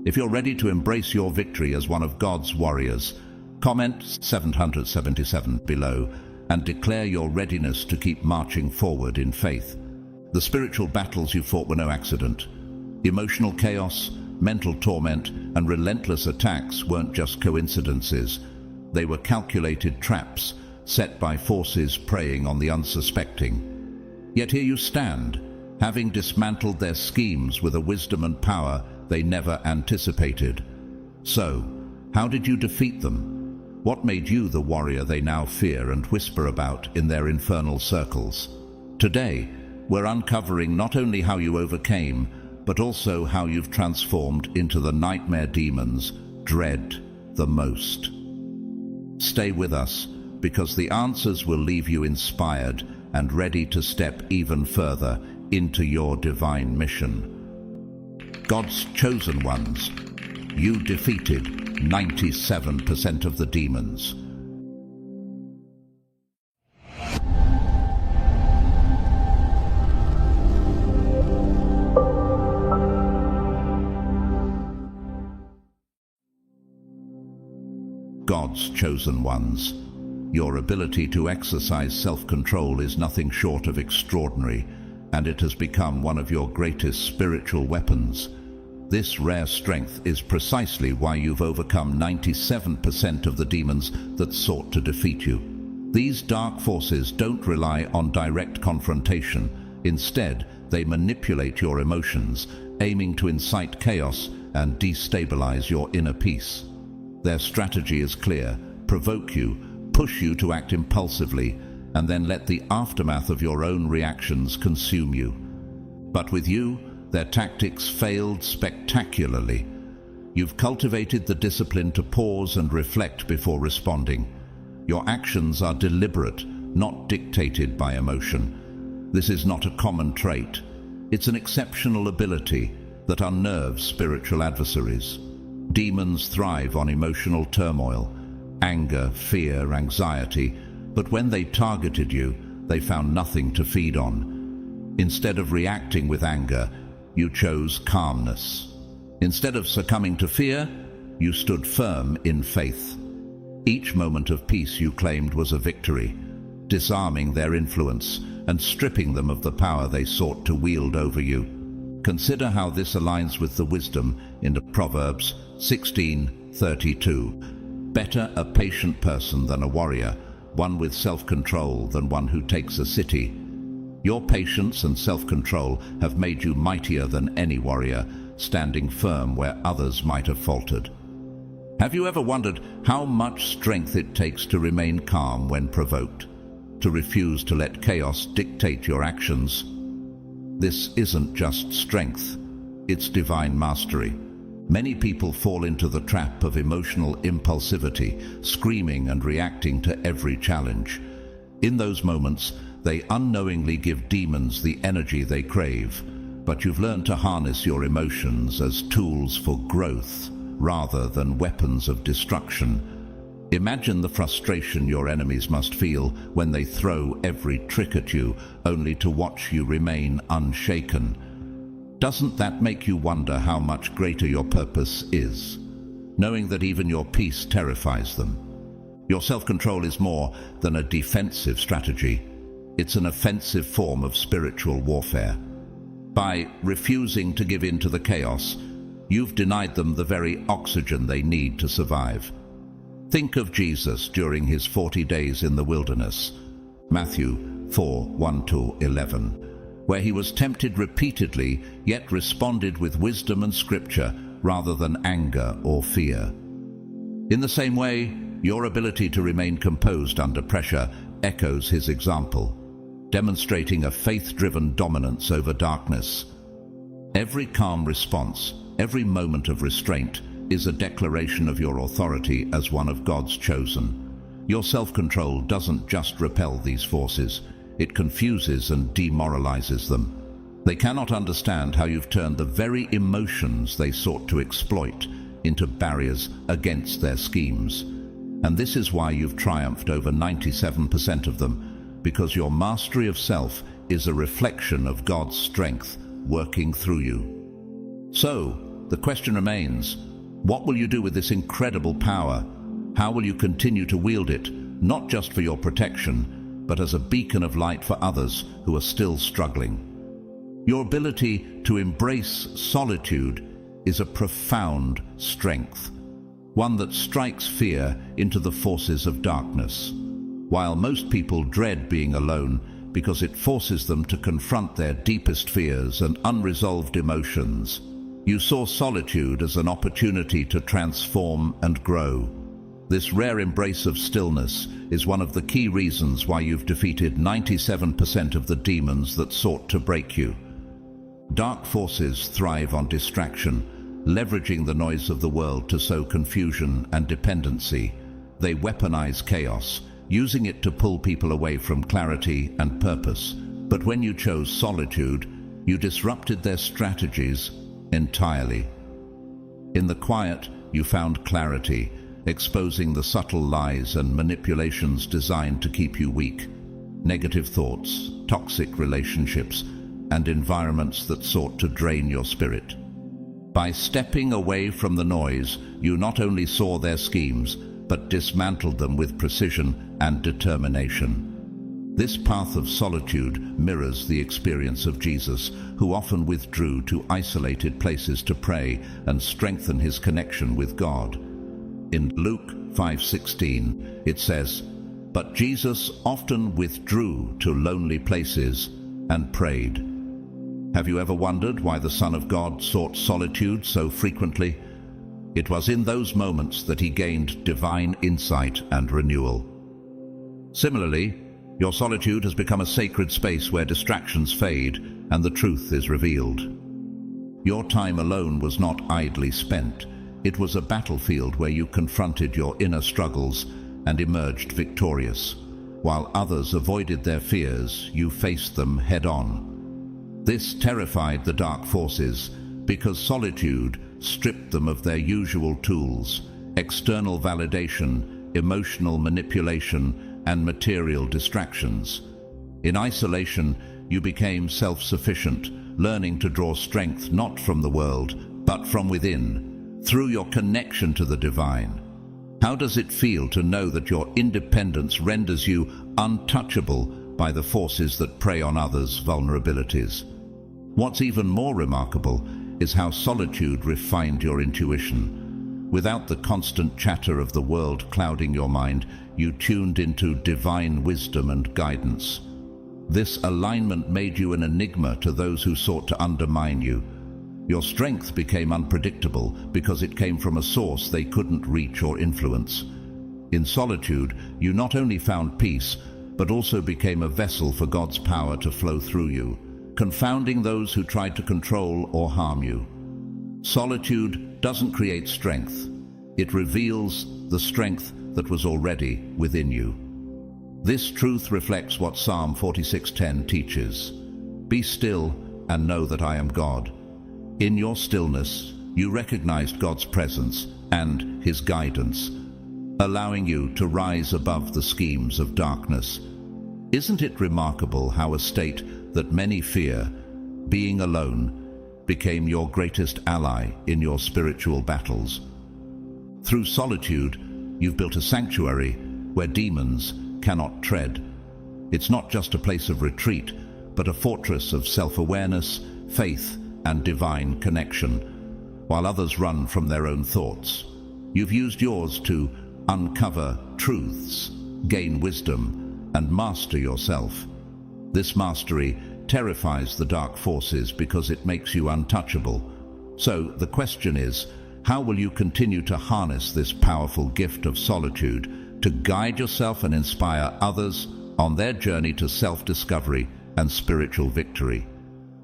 Speaker 1: If you're ready to embrace your victory as one of God's warriors, comment 777 below and declare your readiness to keep marching forward in faith. The spiritual battles you fought were no accident. Emotional chaos, mental torment, and relentless attacks weren't just coincidences. They were calculated traps set by forces preying on the unsuspecting. Yet here you stand, having dismantled their schemes with a wisdom and power they never anticipated. So, how did you defeat them? What made you the warrior they now fear and whisper about in their infernal circles? Today, we're uncovering not only how you overcame, but also how you've transformed into the nightmare demons dread the most. Stay with us, because the answers will leave you inspired and ready to step even further into your divine mission. God's chosen ones, you defeated 97% of the demons. God's chosen ones. Your ability to exercise self-control is nothing short of extraordinary, and it has become one of your greatest spiritual weapons. This rare strength is precisely why you've overcome 97% of the demons that sought to defeat you. These dark forces don't rely on direct confrontation. Instead, they manipulate your emotions, aiming to incite chaos and destabilize your inner peace. Their strategy is clear: provoke you, push you to act impulsively, and then let the aftermath of your own reactions consume you. But with you, their tactics failed spectacularly. You've cultivated the discipline to pause and reflect before responding. Your actions are deliberate, not dictated by emotion. This is not a common trait. It's an exceptional ability that unnerves spiritual adversaries. Demons thrive on emotional turmoil, anger, fear, anxiety, but when they targeted you, they found nothing to feed on. Instead of reacting with anger, you chose calmness. Instead of succumbing to fear, you stood firm in faith. Each moment of peace you claimed was a victory, disarming their influence and stripping them of the power they sought to wield over you. Consider how this aligns with the wisdom in Proverbs 16:32. Better a patient person than a warrior, one with self-control than one who takes a city. Your patience and self-control have made you mightier than any warrior, standing firm where others might have faltered. Have you ever wondered how much strength it takes to remain calm when provoked? To refuse to let chaos dictate your actions? This isn't just strength, it's divine mastery. Many people fall into the trap of emotional impulsivity, screaming and reacting to every challenge. In those moments, they unknowingly give demons the energy they crave, but you've learned to harness your emotions as tools for growth rather than weapons of destruction. Imagine the frustration your enemies must feel when they throw every trick at you, only to watch you remain unshaken. Doesn't that make you wonder how much greater your purpose is, knowing that even your peace terrifies them? Your self-control is more than a defensive strategy. It's an offensive form of spiritual warfare. By refusing to give in to the chaos, you've denied them the very oxygen they need to survive. Think of Jesus during his 40 days in the wilderness, Matthew 4:1-11, where he was tempted repeatedly, yet responded with wisdom and scripture rather than anger or fear. In the same way, your ability to remain composed under pressure echoes his example, demonstrating a faith-driven dominance over darkness. Every calm response, every moment of restraint, is a declaration of your authority as one of God's chosen. Your self-control doesn't just repel these forces, it confuses and demoralizes them. They cannot understand how you've turned the very emotions they sought to exploit into barriers against their schemes. And this is why you've triumphed over 97% of them, because your mastery of self is a reflection of God's strength working through you. So, the question remains, what will you do with this incredible power? How will you continue to wield it, not just for your protection, but as a beacon of light for others who are still struggling? Your ability to embrace solitude is a profound strength, one that strikes fear into the forces of darkness. While most people dread being alone because it forces them to confront their deepest fears and unresolved emotions, you saw solitude as an opportunity to transform and grow. This rare embrace of stillness is one of the key reasons why you've defeated 97% of the demons that sought to break you. Dark forces thrive on distraction, leveraging the noise of the world to sow confusion and dependency. They weaponize chaos, using it to pull people away from clarity and purpose. But when you chose solitude, you disrupted their strategies entirely. In the quiet, you found clarity, exposing the subtle lies and manipulations designed to keep you weak. Negative thoughts, toxic relationships, and environments that sought to drain your spirit. By stepping away from the noise, you not only saw their schemes, but dismantled them with precision and determination. This path of solitude mirrors the experience of Jesus, who often withdrew to isolated places to pray and strengthen his connection with God. In Luke 5:16, it says, "But Jesus often withdrew to lonely places and prayed." Have you ever wondered why the Son of God sought solitude so frequently? It was in those moments that he gained divine insight and renewal. Similarly, your solitude has become a sacred space where distractions fade and the truth is revealed. Your time alone was not idly spent. It was a battlefield where you confronted your inner struggles and emerged victorious. While others avoided their fears, you faced them head-on. This terrified the dark forces because solitude stripped them of their usual tools: external validation, emotional manipulation, and material distractions. In isolation, you became self-sufficient, learning to draw strength not from the world, but from within, through your connection to the divine. How does it feel to know that your independence renders you untouchable by the forces that prey on others' vulnerabilities? What's even more remarkable is how solitude refined your intuition. Without the constant chatter of the world clouding your mind, you tuned into divine wisdom and guidance. This alignment made you an enigma to those who sought to undermine you. Your strength became unpredictable because it came from a source they couldn't reach or influence. In solitude, you not only found peace, but also became a vessel for God's power to flow through you, confounding those who tried to control or harm you. Solitude doesn't create strength. It reveals the strength that was already within you. This truth reflects what Psalm 46:10 teaches. "Be still and know that I am God." In your stillness, you recognized God's presence and his guidance, allowing you to rise above the schemes of darkness. Isn't it remarkable how a state that many fear, being alone, became your greatest ally in your spiritual battles? Through solitude, you've built a sanctuary where demons cannot tread. It's not just a place of retreat, but a fortress of self-awareness, faith, and divine connection. While others run from their own thoughts, you've used yours to uncover truths, gain wisdom, and master yourself. This mastery terrifies the dark forces because it makes you untouchable. So the question is, how will you continue to harness this powerful gift of solitude to guide yourself and inspire others on their journey to self-discovery and spiritual victory?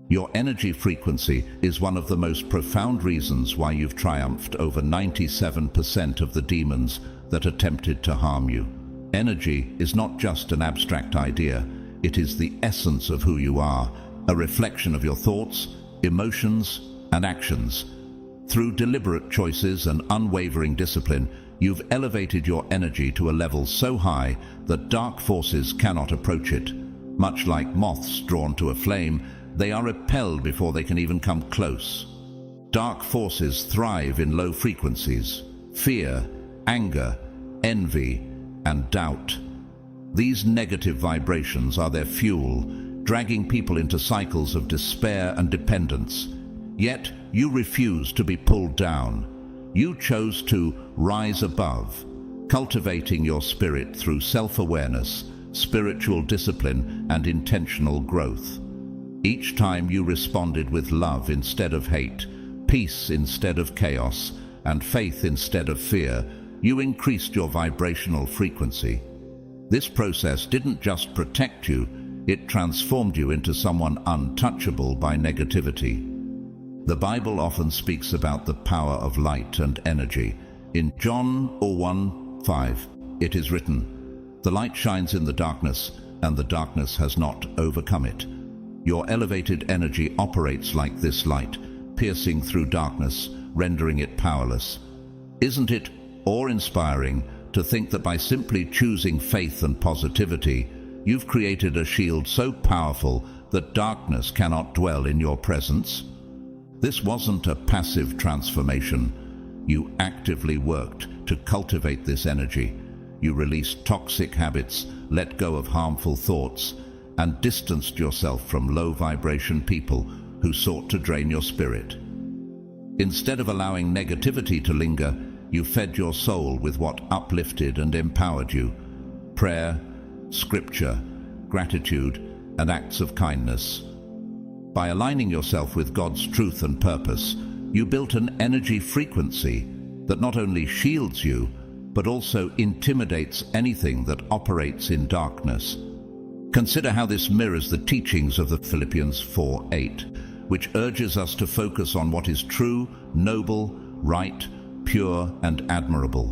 Speaker 1: Your energy frequency is one of the most profound reasons why you've triumphed over 97% of the demons that attempted to harm you. Energy is not just an abstract idea, it is the essence of who you are, a reflection of your thoughts, emotions, and actions. Through deliberate choices and unwavering discipline, you've elevated your energy to a level so high that dark forces cannot approach it. Much like moths drawn to a flame, they are repelled before they can even come close. Dark forces thrive in low frequencies: fear, anger, envy, and doubt. These negative vibrations are their fuel, dragging people into cycles of despair and dependence. Yet you refuse to be pulled down. You chose to rise above, cultivating your spirit through self-awareness, spiritual discipline, and intentional growth. Each time you responded with love instead of hate, peace instead of chaos, and faith instead of fear, you increased your vibrational frequency. This process didn't just protect you, it transformed you into someone untouchable by negativity. The Bible often speaks about the power of light and energy. In John 1:5, it is written, "The light shines in the darkness, and the darkness has not overcome it." Your elevated energy operates like this light, piercing through darkness, rendering it powerless. Isn't it awe-inspiring to think that by simply choosing faith and positivity, you've created a shield so powerful that darkness cannot dwell in your presence? This wasn't a passive transformation. You actively worked to cultivate this energy. You released toxic habits, let go of harmful thoughts, and distanced yourself from low-vibration people who sought to drain your spirit. Instead of allowing negativity to linger, you fed your soul with what uplifted and empowered you: prayer, scripture, gratitude, and acts of kindness. By aligning yourself with God's truth and purpose, you built an energy frequency that not only shields you, but also intimidates anything that operates in darkness. Consider how this mirrors the teachings of the Philippians 4:8, which urges us to focus on what is true, noble, right, pure, and admirable.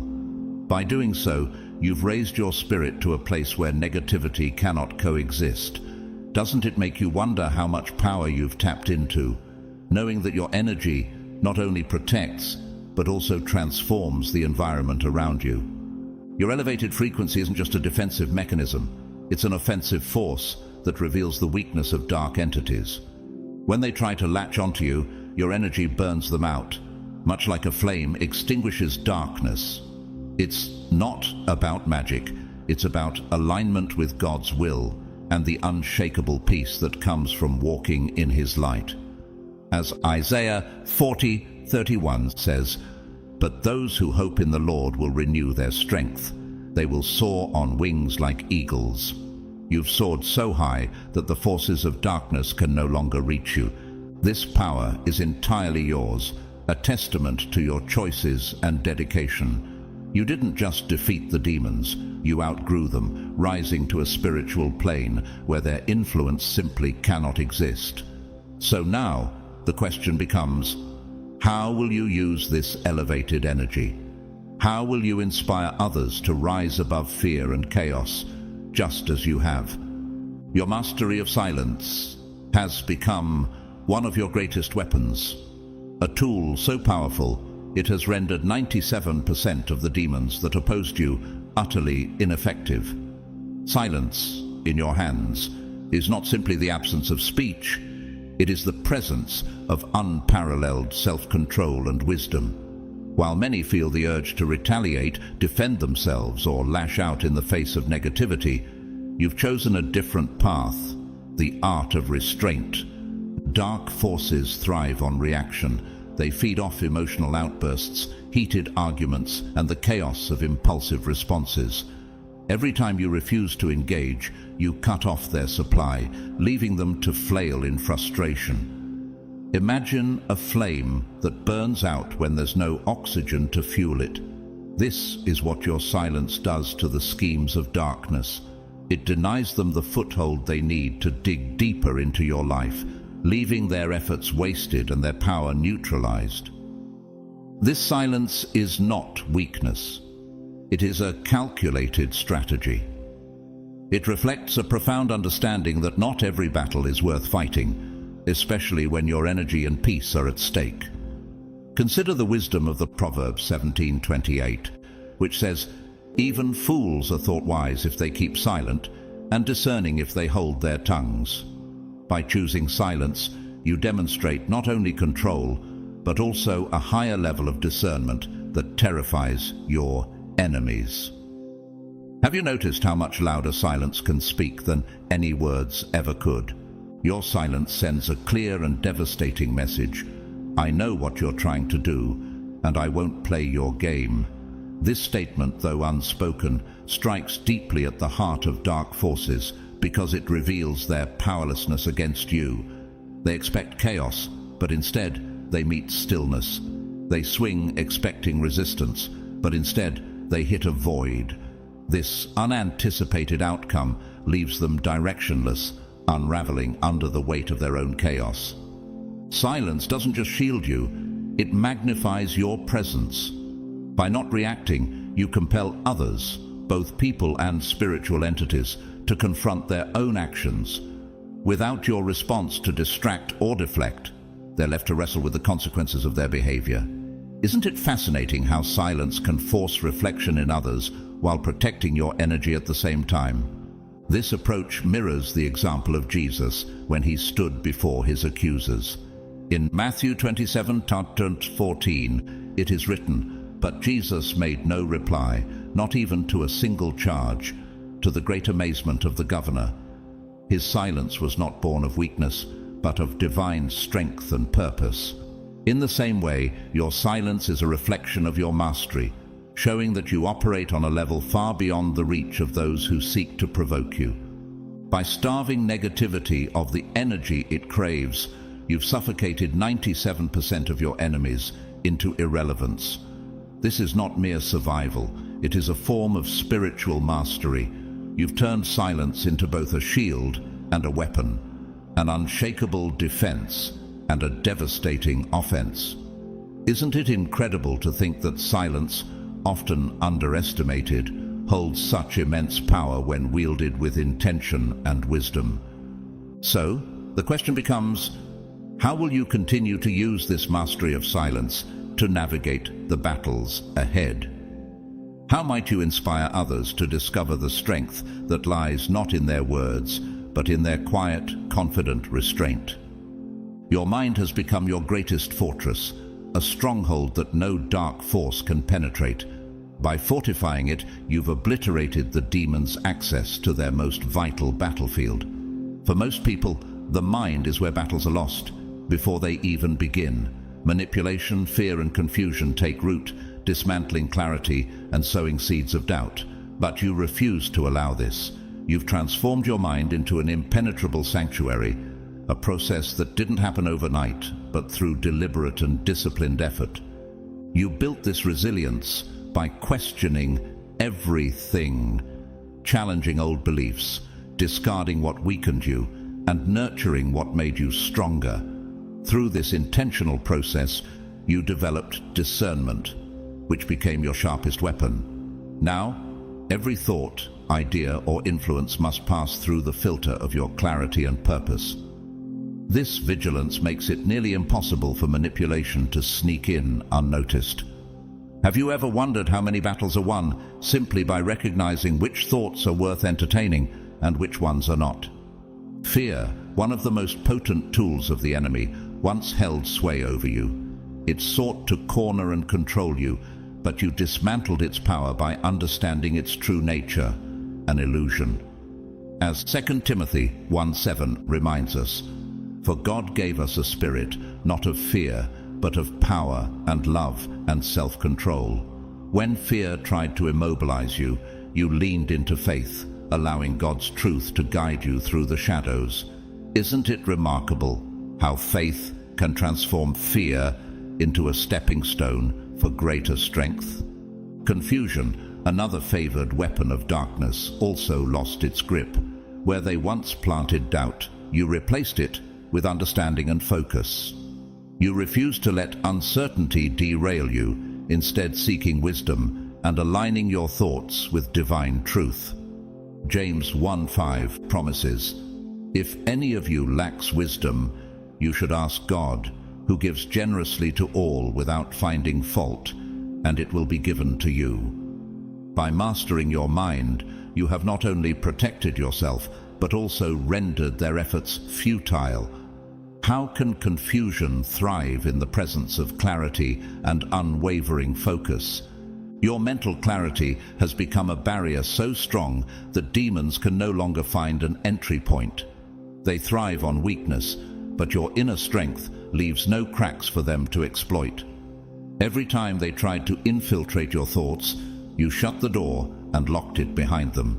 Speaker 1: By doing so, you've raised your spirit to a place where negativity cannot coexist. Doesn't it make you wonder how much power you've tapped into, knowing that your energy not only protects, but also transforms the environment around you? Your elevated frequency isn't just a defensive mechanism, it's an offensive force that reveals the weakness of dark entities. When they try to latch onto you, your energy burns them out, much like a flame extinguishes darkness. It's not about magic, it's about alignment with God's will and the unshakable peace that comes from walking in His light. As Isaiah 40:31 says, "But those who hope in the Lord will renew their strength. They will soar on wings like eagles." You've soared so high that the forces of darkness can no longer reach you. This power is entirely yours, a testament to your choices and dedication. You didn't just defeat the demons, you outgrew them, rising to a spiritual plane where their influence simply cannot exist. So now, the question becomes, how will you use this elevated energy? How will you inspire others to rise above fear and chaos, just as you have? Your mastery of silence has become one of your greatest weapons, a tool so powerful it has rendered 97% of the demons that opposed you utterly ineffective. Silence, in your hands, is not simply the absence of speech, it is the presence of unparalleled self-control and wisdom. While many feel the urge to retaliate, defend themselves, or lash out in the face of negativity, you've chosen a different path, the art of restraint. Dark forces thrive on reaction. They feed off emotional outbursts, heated arguments, and the chaos of impulsive responses. Every time you refuse to engage, you cut off their supply, leaving them to flail in frustration. Imagine a flame that burns out when there's no oxygen to fuel it. This is what your silence does to the schemes of darkness. It denies them the foothold they need to dig deeper into your life, leaving their efforts wasted and their power neutralized. This silence is not weakness. It is a calculated strategy. It reflects a profound understanding that not every battle is worth fighting, especially when your energy and peace are at stake. Consider the wisdom of the Proverbs 17:28, which says, "Even fools are thought wise if they keep silent, and discerning if they hold their tongues." By choosing silence, you demonstrate not only control, but also a higher level of discernment that terrifies your enemies. Have you noticed how much louder silence can speak than any words ever could? Your silence sends a clear and devastating message. I know what you're trying to do, and I won't play your game. This statement, though unspoken, strikes deeply at the heart of dark forces because it reveals their powerlessness against you. They expect chaos, but instead they meet stillness. They swing expecting resistance, but instead they hit a void. This unanticipated outcome leaves them directionless, unraveling under the weight of their own chaos. Silence doesn't just shield you, it magnifies your presence. By not reacting, you compel others, both people and spiritual entities, to confront their own actions. Without your response to distract or deflect, they're left to wrestle with the consequences of their behavior. Isn't it fascinating how silence can force reflection in others while protecting your energy at the same time? This approach mirrors the example of Jesus when he stood before his accusers. In Matthew 27:14, it is written, "But Jesus made no reply, not even to a single charge, to the great amazement of the governor." His silence was not born of weakness, but of divine strength and purpose. In the same way, your silence is a reflection of your mastery, showing that you operate on a level far beyond the reach of those who seek to provoke you. By starving negativity of the energy it craves, you've suffocated 97% of your enemies into irrelevance. This is not mere survival, it is a form of spiritual mastery. You've turned silence into both a shield and a weapon, an unshakable defense and a devastating offense. Isn't it incredible to think that silence, often underestimated, holds such immense power when wielded with intention and wisdom? So, the question becomes, how will you continue to use this mastery of silence to navigate the battles ahead? How might you inspire others to discover the strength that lies not in their words, but in their quiet, confident restraint? Your mind has become your greatest fortress, a stronghold that no dark force can penetrate. By fortifying it, you've obliterated the demons' access to their most vital battlefield. For most people, the mind is where battles are lost before they even begin. Manipulation, fear, and confusion take root, dismantling clarity and sowing seeds of doubt. But you refuse to allow this. You've transformed your mind into an impenetrable sanctuary, a process that didn't happen overnight, but through deliberate and disciplined effort. You built this resilience by questioning everything, challenging old beliefs, discarding what weakened you, and nurturing what made you stronger. Through this intentional process, you developed discernment, which became your sharpest weapon. Now, every thought, idea, or influence must pass through the filter of your clarity and purpose. This vigilance makes it nearly impossible for manipulation to sneak in unnoticed. Have you ever wondered how many battles are won simply by recognizing which thoughts are worth entertaining and which ones are not? Fear, one of the most potent tools of the enemy, once held sway over you. It sought to corner and control you, but you dismantled its power by understanding its true nature, an illusion. As 2 Timothy 1:7 reminds us, "For God gave us a spirit, not of fear, but of power and love and self-control." When fear tried to immobilize you, you leaned into faith, allowing God's truth to guide you through the shadows. Isn't it remarkable how faith can transform fear into a stepping stone for greater strength? Confusion, another favored weapon of darkness, also lost its grip. Where they once planted doubt, you replaced it with understanding and focus. You refused to let uncertainty derail you, instead seeking wisdom and aligning your thoughts with divine truth. James 1:5 promises, "If any of you lacks wisdom, you should ask God, who gives generously to all without finding fault, and it will be given to you." By mastering your mind, you have not only protected yourself, but also rendered their efforts futile. How can confusion thrive in the presence of clarity and unwavering focus? Your mental clarity has become a barrier so strong that demons can no longer find an entry point. They thrive on weakness, but your inner strength leaves no cracks for them to exploit. Every time they tried to infiltrate your thoughts, you shut the door and locked it behind them.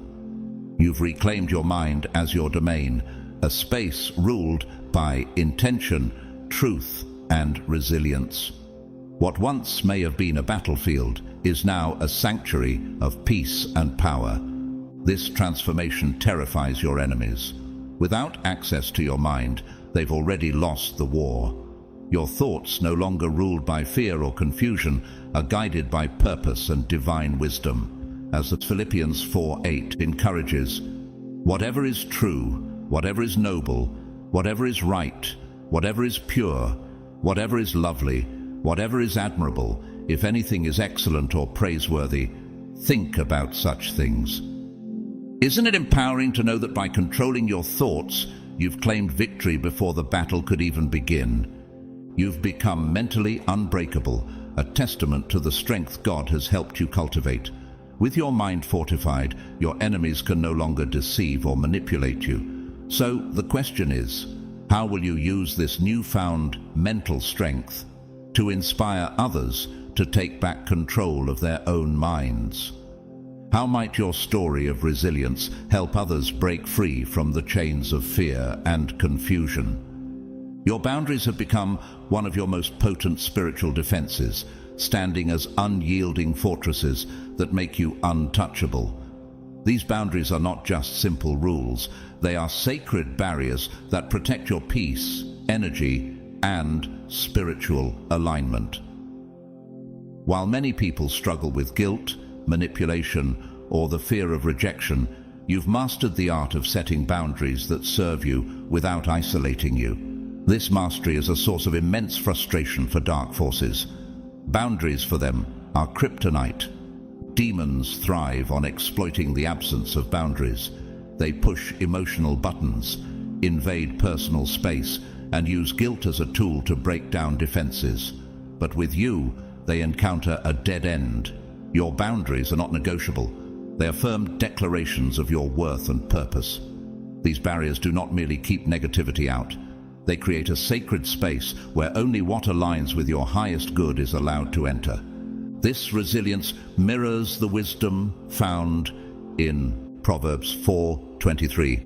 Speaker 1: You've reclaimed your mind as your domain, a space ruled by intention, truth, and resilience. What once may have been a battlefield is now a sanctuary of peace and power. This transformation terrifies your enemies. Without access to your mind, they've already lost the war. Your thoughts, no longer ruled by fear or confusion, are guided by purpose and divine wisdom. As Philippians 4:8 encourages, "Whatever is true, whatever is noble, whatever is right, whatever is pure, whatever is lovely, whatever is admirable, if anything is excellent or praiseworthy, think about such things." Isn't it empowering to know that by controlling your thoughts, you've claimed victory before the battle could even begin? You've become mentally unbreakable, a testament to the strength God has helped you cultivate. With your mind fortified, your enemies can no longer deceive or manipulate you. So the question is, how will you use this newfound mental strength to inspire others to take back control of their own minds? How might your story of resilience help others break free from the chains of fear and confusion? Your boundaries have become one of your most potent spiritual defenses, standing as unyielding fortresses that make you untouchable. These boundaries are not just simple rules, they are sacred barriers that protect your peace, energy, and spiritual alignment. While many people struggle with guilt, manipulation, or the fear of rejection, you've mastered the art of setting boundaries that serve you without isolating you. This mastery is a source of immense frustration for dark forces. Boundaries for them are kryptonite. Demons thrive on exploiting the absence of boundaries. They push emotional buttons, invade personal space, and use guilt as a tool to break down defenses. But with you, they encounter a dead end. Your boundaries are not negotiable. They are firm declarations of your worth and purpose. These barriers do not merely keep negativity out. They create a sacred space where only what aligns with your highest good is allowed to enter. This resilience mirrors the wisdom found in Proverbs 4:23.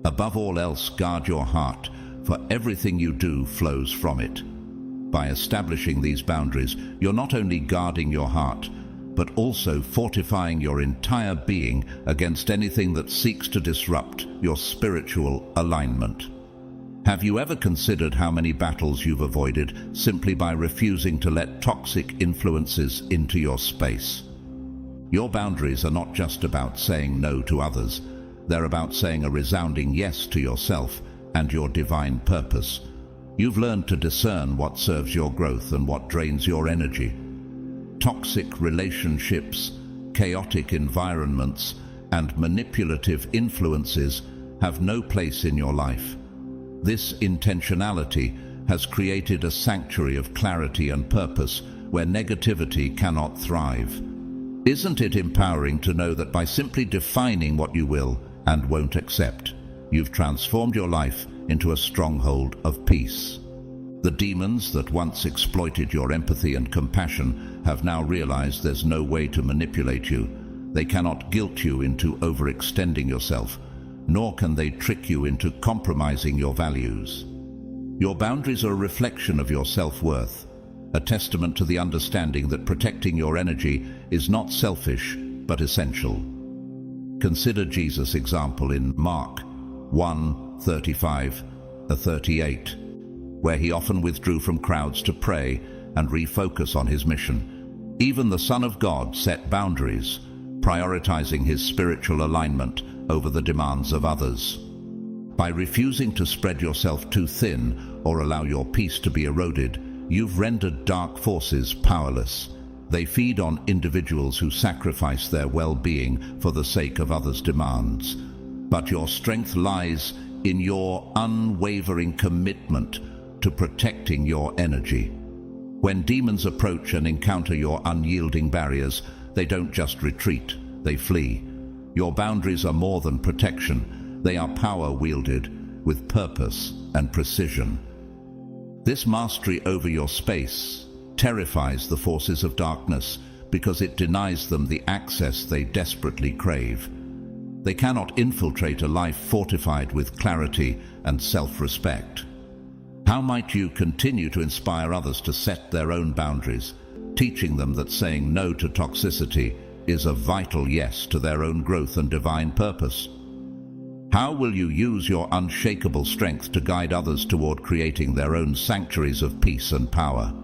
Speaker 1: "Above all else, guard your heart, for everything you do flows from it." By establishing these boundaries, you're not only guarding your heart, but also fortifying your entire being against anything that seeks to disrupt your spiritual alignment. Have you ever considered how many battles you've avoided simply by refusing to let toxic influences into your space? Your boundaries are not just about saying no to others. They're about saying a resounding yes to yourself and your divine purpose. You've learned to discern what serves your growth and what drains your energy. Toxic relationships, chaotic environments, and manipulative influences have no place in your life. This intentionality has created a sanctuary of clarity and purpose where negativity cannot thrive. Isn't it empowering to know that by simply defining what you will and won't accept, you've transformed your life into a stronghold of peace? The demons that once exploited your empathy and compassion have now realized there's no way to manipulate you. They cannot guilt you into overextending yourself, nor can they trick you into compromising your values. Your boundaries are a reflection of your self-worth, a testament to the understanding that protecting your energy is not selfish, but essential. Consider Jesus' example in Mark 1:35-38, where he often withdrew from crowds to pray and refocus on his mission. Even the Son of God set boundaries, prioritizing his spiritual alignment over the demands of others. By refusing to spread yourself too thin or allow your peace to be eroded, you've rendered dark forces powerless. They feed on individuals who sacrifice their well-being for the sake of others' demands. But your strength lies in your unwavering commitment to protecting your energy. When demons approach and encounter your unyielding barriers, they don't just retreat, they flee. Your boundaries are more than protection. They are power wielded with purpose and precision. This mastery over your space terrifies the forces of darkness because it denies them the access they desperately crave. They cannot infiltrate a life fortified with clarity and self-respect. How might you continue to inspire others to set their own boundaries, teaching them that saying no to toxicity is a vital yes to their own growth and divine purpose? How will you use your unshakable strength to guide others toward creating their own sanctuaries of peace and power?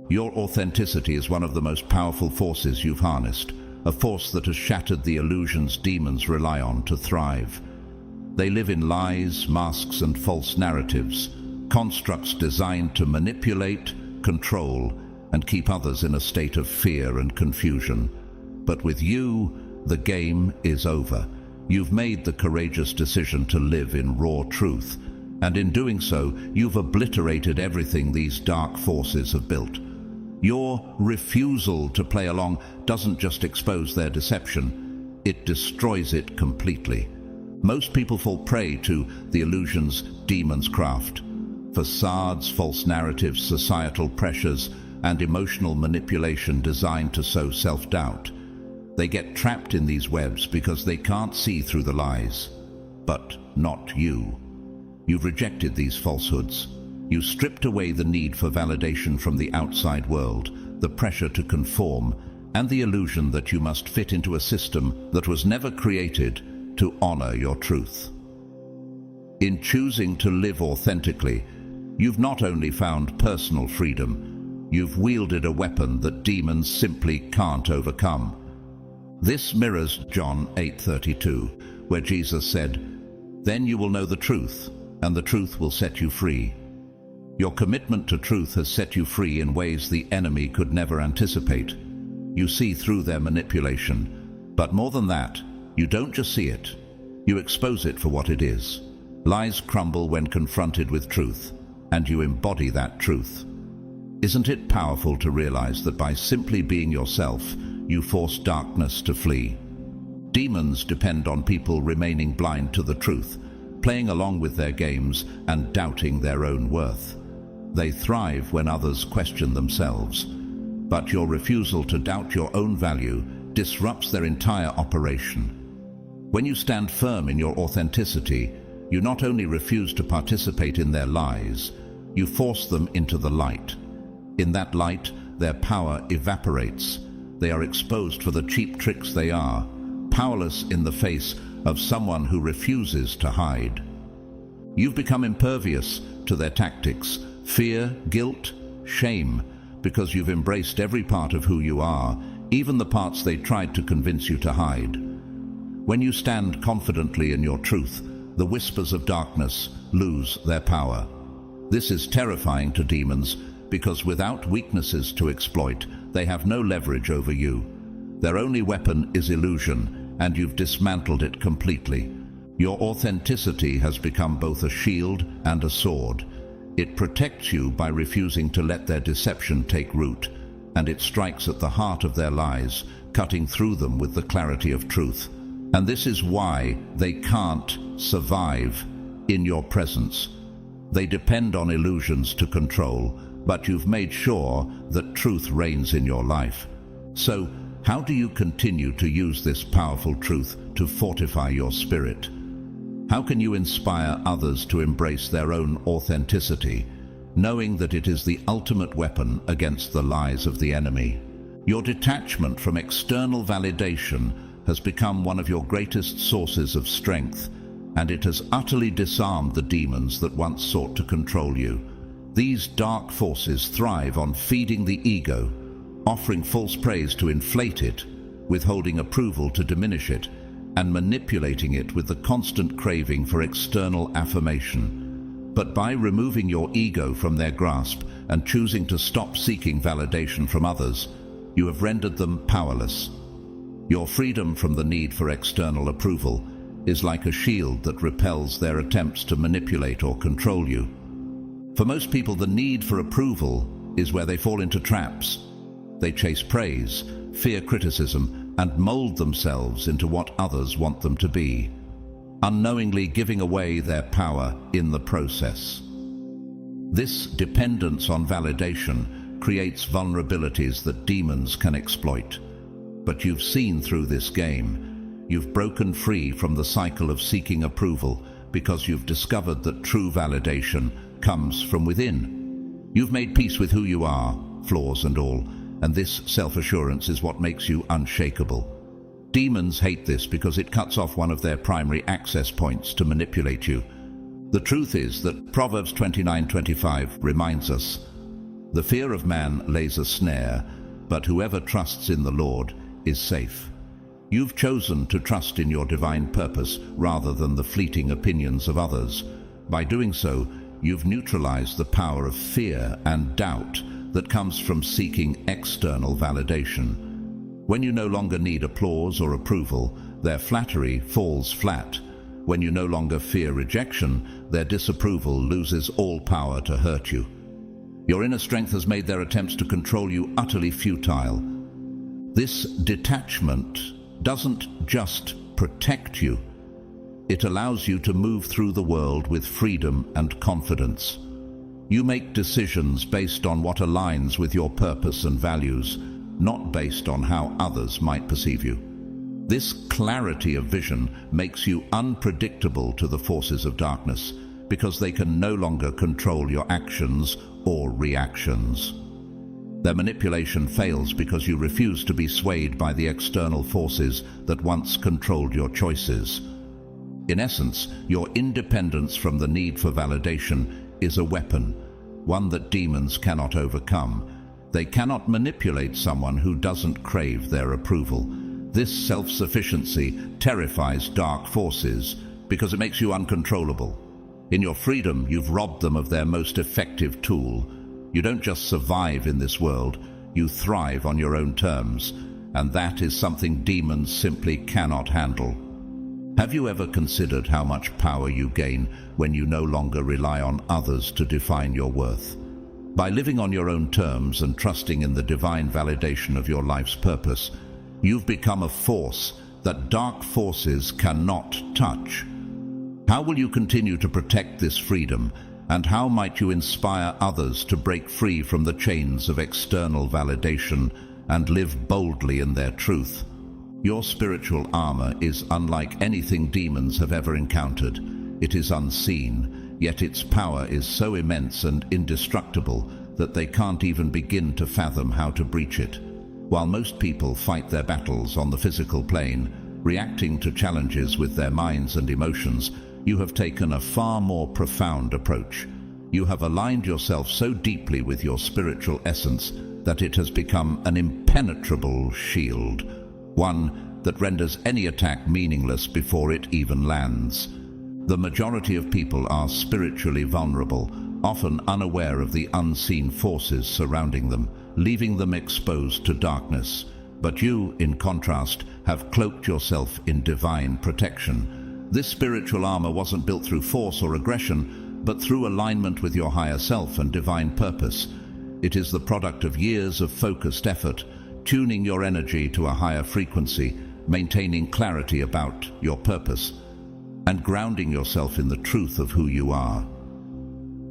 Speaker 1: Your authenticity is one of the most powerful forces you've harnessed, a force that has shattered the illusions demons rely on to thrive. They live in lies, masks, and false narratives, constructs designed to manipulate, control, and keep others in a state of fear and confusion. But with you, the game is over. You've made the courageous decision to live in raw truth, and in doing so, you've obliterated everything these dark forces have built. Your refusal to play along doesn't just expose their deception, it destroys it completely. Most people fall prey to the illusions demons craft. Facades, false narratives, societal pressures, and emotional manipulation designed to sow self-doubt. They get trapped in these webs because they can't see through the lies. But not you. You've rejected these falsehoods. You stripped away the need for validation from the outside world, the pressure to conform, and the illusion that you must fit into a system that was never created to honor your truth. In choosing to live authentically, you've not only found personal freedom, you've wielded a weapon that demons simply can't overcome. This mirrors John 8:32, where Jesus said, "Then you will know the truth, and the truth will set you free." Your commitment to truth has set you free in ways the enemy could never anticipate. You see through their manipulation, but more than that, you don't just see it, you expose it for what it is. Lies crumble when confronted with truth, and you embody that truth. Isn't it powerful to realize that by simply being yourself, you force darkness to flee? Demons depend on people remaining blind to the truth, playing along with their games and doubting their own worth. They thrive when others question themselves, but your refusal to doubt your own value disrupts their entire operation. When you stand firm in your authenticity, you not only refuse to participate in their lies, you force them into the light. In that light, their power evaporates. They are exposed for the cheap tricks they are, powerless in the face of someone who refuses to hide. You've become impervious to their tactics, fear, guilt, shame, because you've embraced every part of who you are, even the parts they tried to convince you to hide. When you stand confidently in your truth, the whispers of darkness lose their power. This is terrifying to demons because without weaknesses to exploit, they have no leverage over you. Their only weapon is illusion, and you've dismantled it completely. Your authenticity has become both a shield and a sword. It protects you by refusing to let their deception take root, and it strikes at the heart of their lies, cutting through them with the clarity of truth. And this is why they can't survive in your presence. They depend on illusions to control, but you've made sure that truth reigns in your life. So, how do you continue to use this powerful truth to fortify your spirit? How can you inspire others to embrace their own authenticity, knowing that it is the ultimate weapon against the lies of the enemy? Your detachment from external validation has become one of your greatest sources of strength, and it has utterly disarmed the demons that once sought to control you. These dark forces thrive on feeding the ego, offering false praise to inflate it, withholding approval to diminish it, and manipulating it with the constant craving for external affirmation. But by removing your ego from their grasp and choosing to stop seeking validation from others, you have rendered them powerless. Your freedom from the need for external approval is like a shield that repels their attempts to manipulate or control you. For most people, the need for approval is where they fall into traps. They chase praise, fear criticism, and mold themselves into what others want them to be, unknowingly giving away their power in the process. This dependence on validation creates vulnerabilities that demons can exploit. But you've seen through this game. You've broken free from the cycle of seeking approval because you've discovered that true validation comes from within. You've made peace with who you are, flaws and all, and this self-assurance is what makes you unshakable. Demons hate this because it cuts off one of their primary access points to manipulate you. The truth is that Proverbs 29:25 reminds us, "The fear of man lays a snare, but whoever trusts in the Lord is safe." You've chosen to trust in your divine purpose rather than the fleeting opinions of others. By doing so, you've neutralized the power of fear and doubt that comes from seeking external validation. When you no longer need applause or approval, their flattery falls flat. When you no longer fear rejection, their disapproval loses all power to hurt you. Your inner strength has made their attempts to control you utterly futile. This detachment doesn't just protect you, it allows you to move through the world with freedom and confidence. You make decisions based on what aligns with your purpose and values, not based on how others might perceive you. This clarity of vision makes you unpredictable to the forces of darkness, because they can no longer control your actions or reactions. Their manipulation fails because you refuse to be swayed by the external forces that once controlled your choices. In essence, your independence from the need for validation is a weapon, one that demons cannot overcome. They cannot manipulate someone who doesn't crave their approval. This self-sufficiency terrifies dark forces because it makes you uncontrollable. In your freedom, you've robbed them of their most effective tool. You don't just survive in this world, you thrive on your own terms, and that is something demons simply cannot handle. Have you ever considered how much power you gain when you no longer rely on others to define your worth? By living on your own terms and trusting in the divine validation of your life's purpose, you've become a force that dark forces cannot touch. How will you continue to protect this freedom? And how might you inspire others to break free from the chains of external validation and live boldly in their truth? Your spiritual armor is unlike anything demons have ever encountered. It is unseen, yet its power is so immense and indestructible that they can't even begin to fathom how to breach it. While most people fight their battles on the physical plane, reacting to challenges with their minds and emotions, you have taken a far more profound approach. You have aligned yourself so deeply with your spiritual essence that it has become an impenetrable shield, one that renders any attack meaningless before it even lands. The majority of people are spiritually vulnerable, often unaware of the unseen forces surrounding them, leaving them exposed to darkness. But you, in contrast, have cloaked yourself in divine protection. This spiritual armor wasn't built through force or aggression, but through alignment with your higher self and divine purpose. It is the product of years of focused effort, tuning your energy to a higher frequency, maintaining clarity about your purpose, and grounding yourself in the truth of who you are.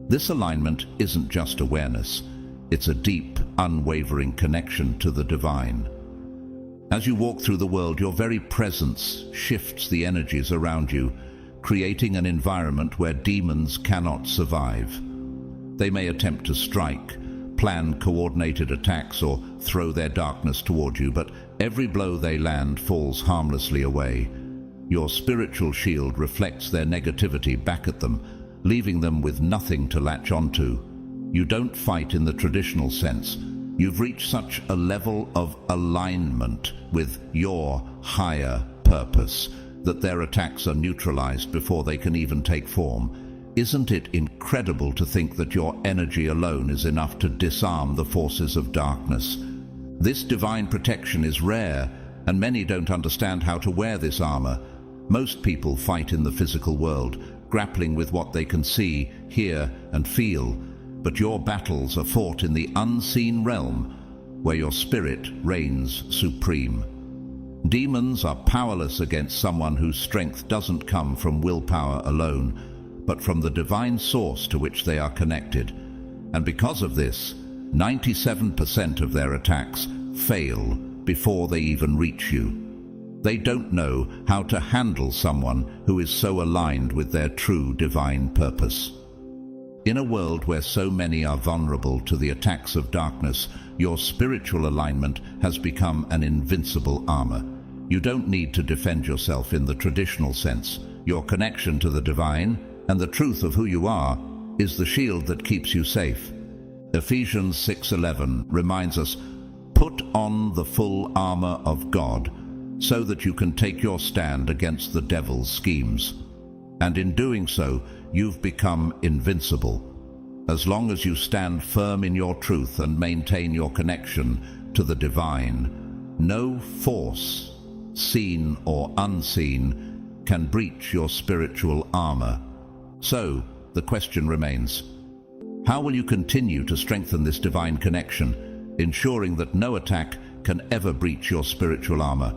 Speaker 1: This alignment isn't just awareness, it's a deep, unwavering connection to the divine. As you walk through the world, your very presence shifts the energies around you, creating an environment where demons cannot survive. They may attempt to strike, plan coordinated attacks, or throw their darkness toward you, but every blow they land falls harmlessly away. Your spiritual shield reflects their negativity back at them, leaving them with nothing to latch onto. You don't fight in the traditional sense. You've reached such a level of alignment with your higher purpose that their attacks are neutralized before they can even take form. Isn't it incredible to think that your energy alone is enough to disarm the forces of darkness? This divine protection is rare, and many don't understand how to wear this armor. Most people fight in the physical world, grappling with what they can see, hear, and feel. But your battles are fought in the unseen realm, where your spirit reigns supreme. Demons are powerless against someone whose strength doesn't come from willpower alone, but from the divine source to which they are connected. And because of this, 97% of their attacks fail before they even reach you. They don't know how to handle someone who is so aligned with their true divine purpose. In a world where so many are vulnerable to the attacks of darkness, your spiritual alignment has become an invincible armor. You don't need to defend yourself in the traditional sense. Your connection to the divine and the truth of who you are is the shield that keeps you safe. Ephesians 6:11 reminds us, "Put on the full armor of God, so that you can take your stand against the devil's schemes. And in doing so, you've become invincible. As long as you stand firm in your truth and maintain your connection to the divine, no force, seen or unseen, can breach your spiritual armor." So, the question remains, how will you continue to strengthen this divine connection, ensuring that no attack can ever breach your spiritual armor?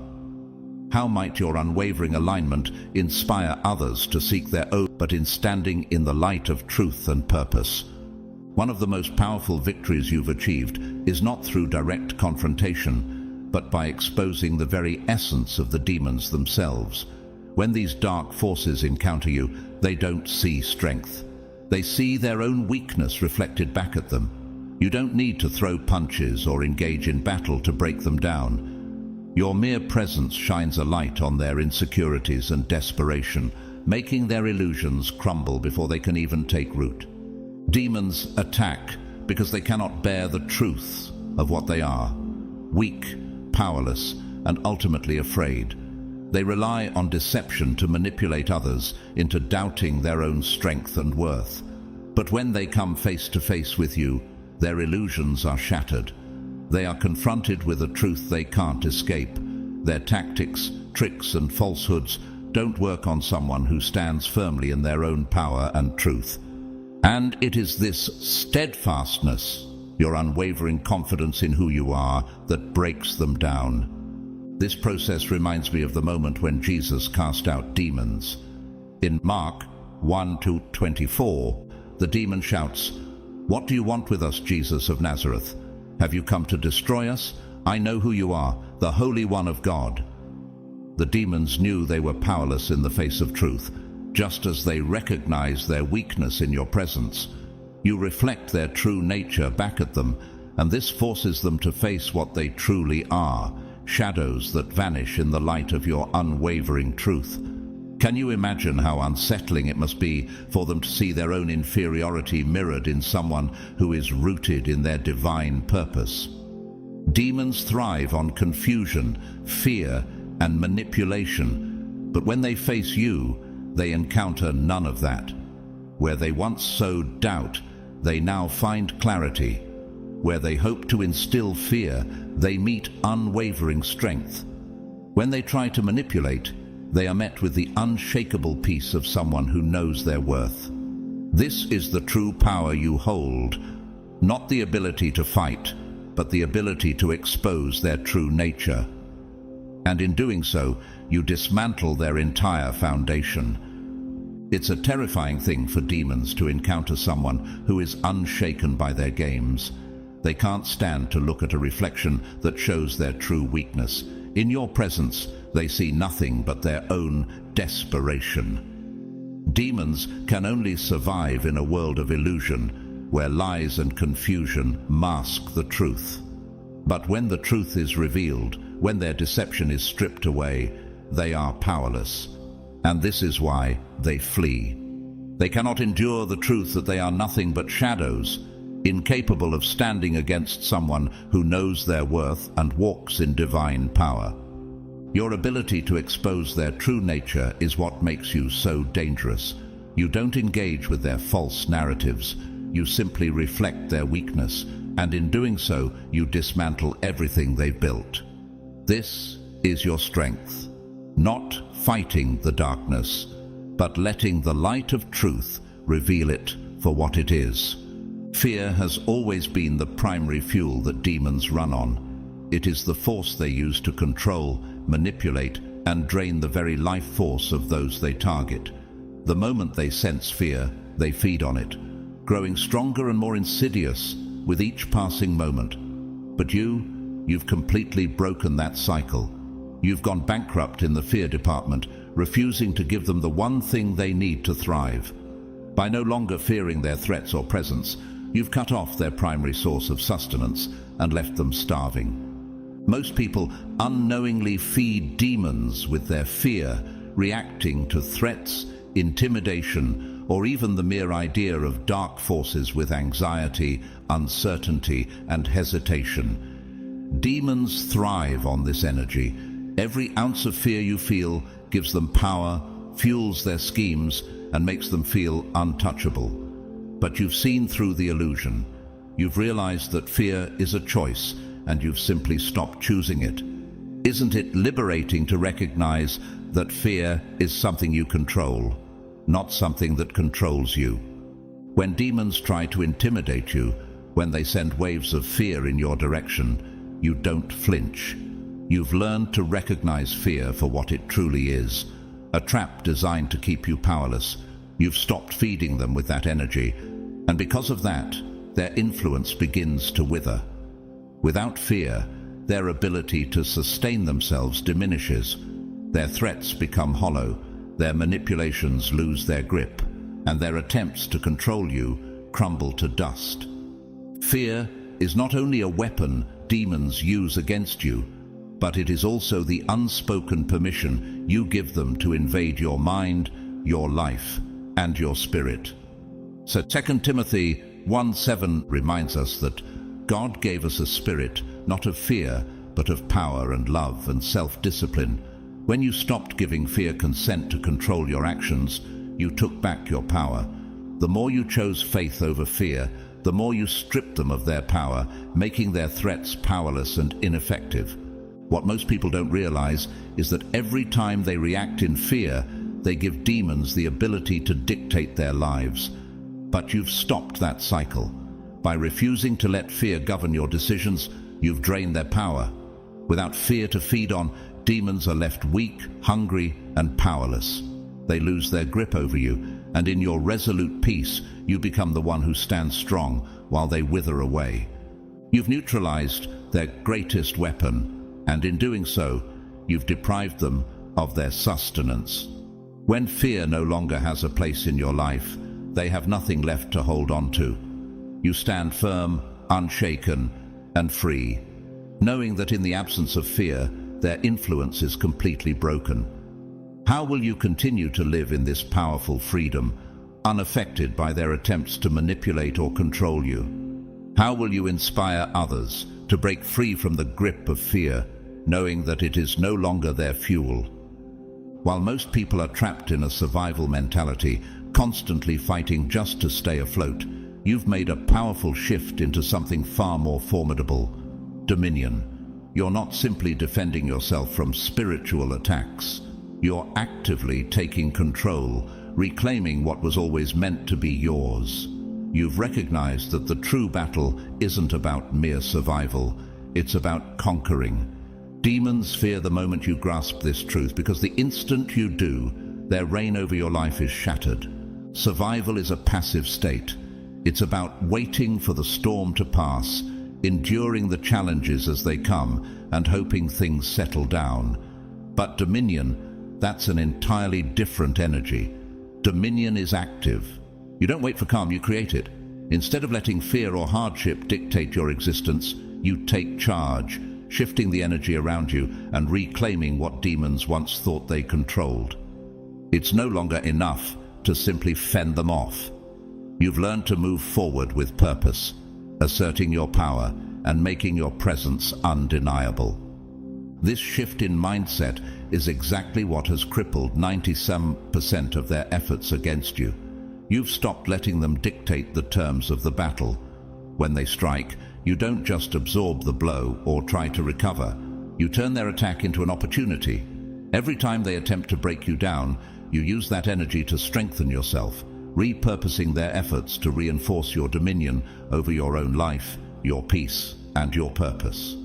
Speaker 1: How might your unwavering alignment inspire others to seek their own, but in standing in the light of truth and purpose? One of the most powerful victories you've achieved is not through direct confrontation, but by exposing the very essence of the demons themselves. When these dark forces encounter you, they don't see strength. They see their own weakness reflected back at them. You don't need to throw punches or engage in battle to break them down. Your mere presence shines a light on their insecurities and desperation, making their illusions crumble before they can even take root. Demons attack because they cannot bear the truth of what they are: weak, powerless, and ultimately afraid. They rely on deception to manipulate others into doubting their own strength and worth. But when they come face to face with you, their illusions are shattered. They are confronted with a truth they can't escape. Their tactics, tricks, and falsehoods don't work on someone who stands firmly in their own power and truth. And it is this steadfastness, your unwavering confidence in who you are, that breaks them down. This process reminds me of the moment when Jesus cast out demons. In Mark 1:24, the demon shouts, "What do you want with us, Jesus of Nazareth? Have you come to destroy us? I know who you are, the Holy One of God." The demons knew they were powerless in the face of truth, just as they recognized their weakness in your presence. You reflect their true nature back at them, and this forces them to face what they truly are: shadows that vanish in the light of your unwavering truth. Can you imagine how unsettling it must be for them to see their own inferiority mirrored in someone who is rooted in their divine purpose? Demons thrive on confusion, fear, and manipulation, but when they face you, they encounter none of that. Where they once sowed doubt, they now find clarity. Where they hope to instill fear, they meet unwavering strength. When they try to manipulate, they are met with the unshakable peace of someone who knows their worth. This is the true power you hold, not the ability to fight, but the ability to expose their true nature. And in doing so, you dismantle their entire foundation. It's a terrifying thing for demons to encounter someone who is unshaken by their games. They can't stand to look at a reflection that shows their true weakness. In your presence, they see nothing but their own desperation. Demons can only survive in a world of illusion, where lies and confusion mask the truth. But when the truth is revealed, when their deception is stripped away, they are powerless. And this is why they flee. They cannot endure the truth that they are nothing but shadows, incapable of standing against someone who knows their worth and walks in divine power. Your ability to expose their true nature is what makes you so dangerous. You don't engage with their false narratives. You simply reflect their weakness, and in doing so, you dismantle everything they've built. This is your strength, not fighting the darkness, but letting the light of truth reveal it for what it is. Fear has always been the primary fuel that demons run on. It is the force they use to control, manipulate, and drain the very life force of those they target. The moment they sense fear, they feed on it, growing stronger and more insidious with each passing moment. But you've completely broken that cycle. You've gone bankrupt in the fear department, refusing to give them the one thing they need to thrive. By no longer fearing their threats or presence, you've cut off their primary source of sustenance and left them starving. Most people unknowingly feed demons with their fear, reacting to threats, intimidation, or even the mere idea of dark forces with anxiety, uncertainty, and hesitation. Demons thrive on this energy. Every ounce of fear you feel gives them power, fuels their schemes, and makes them feel untouchable. But you've seen through the illusion. You've realized that fear is a choice, and you've simply stopped choosing it. Isn't it liberating to recognize that fear is something you control, not something that controls you? When demons try to intimidate you, when they send waves of fear in your direction, you don't flinch. You've learned to recognize fear for what it truly is, a trap designed to keep you powerless. You've stopped feeding them with that energy, and because of that, their influence begins to wither. Without fear, their ability to sustain themselves diminishes. Their threats become hollow, their manipulations lose their grip, and their attempts to control you crumble to dust. Fear is not only a weapon demons use against you, but it is also the unspoken permission you give them to invade your mind, your life, and your spirit. So 2 Timothy 1:7 reminds us that God gave us a spirit, not of fear, but of power and love and self-discipline. When you stopped giving fear consent to control your actions, you took back your power. The more you chose faith over fear, the more you stripped them of their power, making their threats powerless and ineffective. What most people don't realize is that every time they react in fear, they give demons the ability to dictate their lives. But you've stopped that cycle. By refusing to let fear govern your decisions, you've drained their power. Without fear to feed on, demons are left weak, hungry, and powerless. They lose their grip over you, and in your resolute peace, you become the one who stands strong while they wither away. You've neutralized their greatest weapon, and in doing so, you've deprived them of their sustenance. When fear no longer has a place in your life, they have nothing left to hold on to. You stand firm, unshaken, and free, knowing that in the absence of fear, their influence is completely broken. How will you continue to live in this powerful freedom, unaffected by their attempts to manipulate or control you? How will you inspire others to break free from the grip of fear, knowing that it is no longer their fuel? While most people are trapped in a survival mentality, constantly fighting just to stay afloat, you've made a powerful shift into something far more formidable: dominion. You're not simply defending yourself from spiritual attacks. You're actively taking control, reclaiming what was always meant to be yours. You've recognized that the true battle isn't about mere survival, it's about conquering. Demons fear the moment you grasp this truth, because the instant you do, their reign over your life is shattered. Survival is a passive state. It's about waiting for the storm to pass, enduring the challenges as they come, and hoping things settle down. But dominion, that's an entirely different energy. Dominion is active. You don't wait for calm, you create it. Instead of letting fear or hardship dictate your existence, you take charge, shifting the energy around you and reclaiming what demons once thought they controlled. It's no longer enough to simply fend them off. You've learned to move forward with purpose, asserting your power and making your presence undeniable. This shift in mindset is exactly what has crippled 97% of their efforts against you. You've stopped letting them dictate the terms of the battle. When they strike, you don't just absorb the blow or try to recover. You turn their attack into an opportunity. Every time they attempt to break you down, you use that energy to strengthen yourself, repurposing their efforts to reinforce your dominion over your own life, your peace, and your purpose.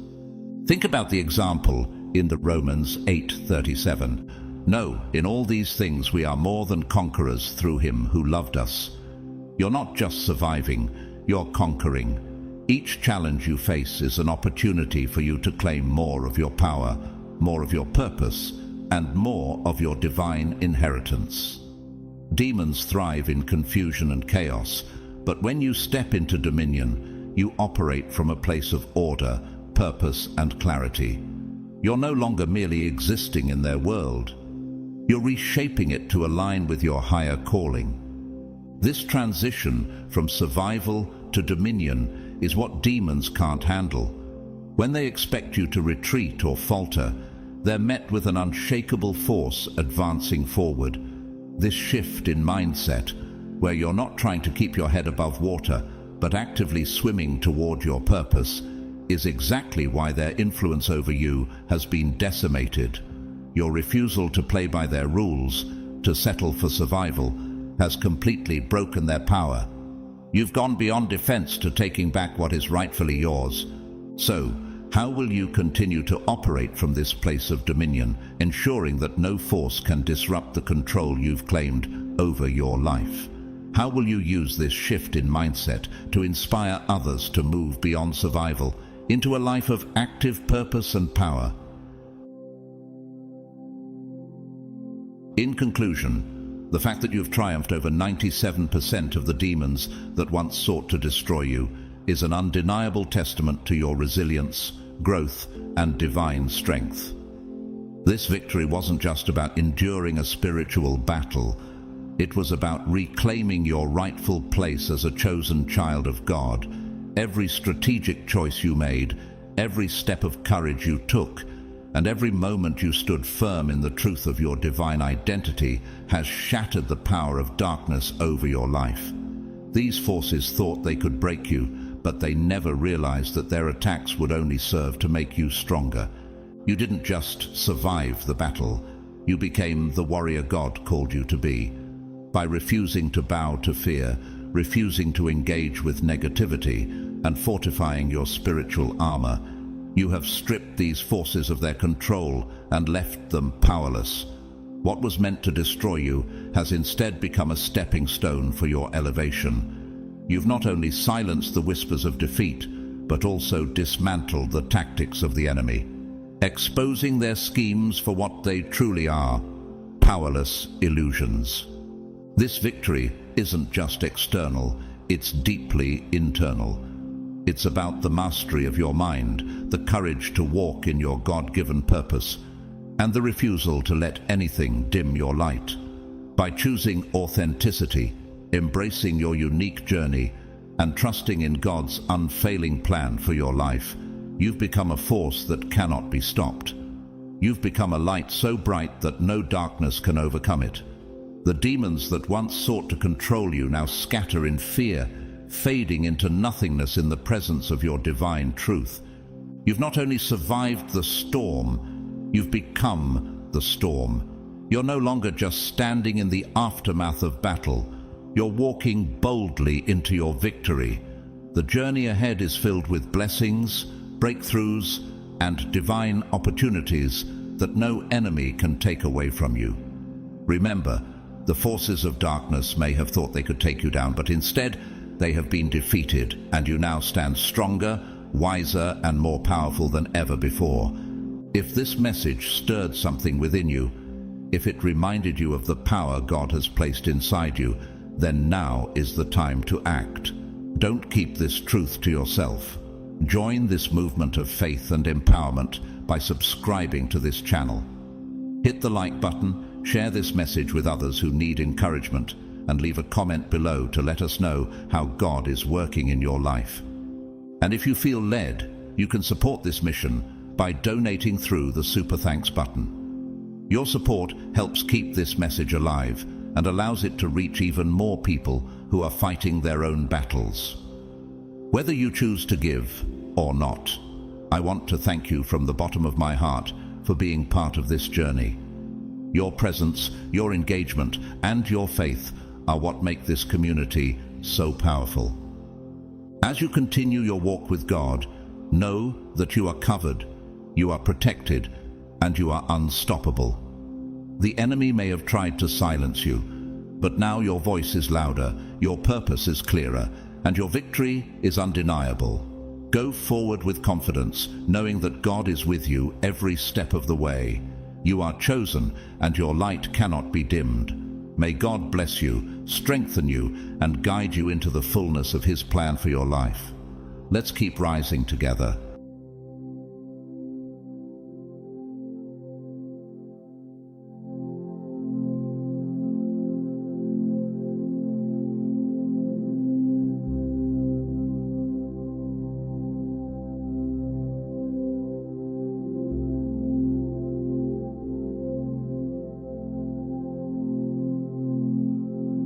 Speaker 1: Think about the example in the Romans 8:37. No, in all these things we are more than conquerors through him who loved us. You're not just surviving, you're conquering. Each challenge you face is an opportunity for you to claim more of your power, more of your purpose, and more of your divine inheritance. Demons thrive in confusion and chaos, but when you step into dominion, you operate from a place of order, purpose, and clarity. You're no longer merely existing in their world. You're reshaping it to align with your higher calling. This transition from survival to dominion is what demons can't handle. When they expect you to retreat or falter, they're met with an unshakable force advancing forward. This shift in mindset, where you're not trying to keep your head above water, but actively swimming toward your purpose, is exactly why their influence over you has been decimated. Your refusal to play by their rules, to settle for survival, has completely broken their power. You've gone beyond defense to taking back what is rightfully yours. So, how will you continue to operate from this place of dominion, ensuring that no force can disrupt the control you've claimed over your life? How will you use this shift in mindset to inspire others to move beyond survival into a life of active purpose and power? In conclusion, the fact that you've triumphed over 97% of the demons that once sought to destroy you is an undeniable testament to your resilience, growth, and divine strength. This victory wasn't just about enduring a spiritual battle. It was about reclaiming your rightful place as a chosen child of God. Every strategic choice you made, every step of courage you took, and every moment you stood firm in the truth of your divine identity has shattered the power of darkness over your life. These forces thought they could break you, but they never realized that their attacks would only serve to make you stronger. You didn't just survive the battle, you became the warrior God called you to be. By refusing to bow to fear, refusing to engage with negativity, and fortifying your spiritual armor, you have stripped these forces of their control and left them powerless. What was meant to destroy you has instead become a stepping stone for your elevation. You've not only silenced the whispers of defeat, but also dismantled the tactics of the enemy, exposing their schemes for what they truly are: powerless illusions. This victory isn't just external, it's deeply internal. It's about the mastery of your mind, the courage to walk in your God-given purpose, and the refusal to let anything dim your light. By choosing authenticity, embracing your unique journey, and trusting in God's unfailing plan for your life, you've become a force that cannot be stopped. You've become a light so bright that no darkness can overcome it. The demons that once sought to control you now scatter in fear, fading into nothingness in the presence of your divine truth. You've not only survived the storm, you've become the storm. You're no longer just standing in the aftermath of battle. You're walking boldly into your victory. The journey ahead is filled with blessings, breakthroughs, and divine opportunities that no enemy can take away from you. Remember, the forces of darkness may have thought they could take you down, but instead they have been defeated, and you now stand stronger, wiser, and more powerful than ever before. If this message stirred something within you, if it reminded you of the power God has placed inside you, then now is the time to act. Don't keep this truth to yourself. Join this movement of faith and empowerment by subscribing to this channel. Hit the like button, share this message with others who need encouragement, and leave a comment below to let us know how God is working in your life. And if you feel led, you can support this mission by donating through the Super Thanks button. Your support helps keep this message alive and allows it to reach even more people who are fighting their own battles. Whether you choose to give or not, I want to thank you from the bottom of my heart for being part of this journey. Your presence, your engagement, and your faith are what make this community so powerful. As you continue your walk with God, know that you are covered, you are protected, and you are unstoppable. The enemy may have tried to silence you, but now your voice is louder, your purpose is clearer, and your victory is undeniable. Go forward with confidence, knowing that God is with you every step of the way. You are chosen, and your light cannot be dimmed. May God bless you, strengthen you, and guide you into the fullness of His plan for your life. Let's keep rising together.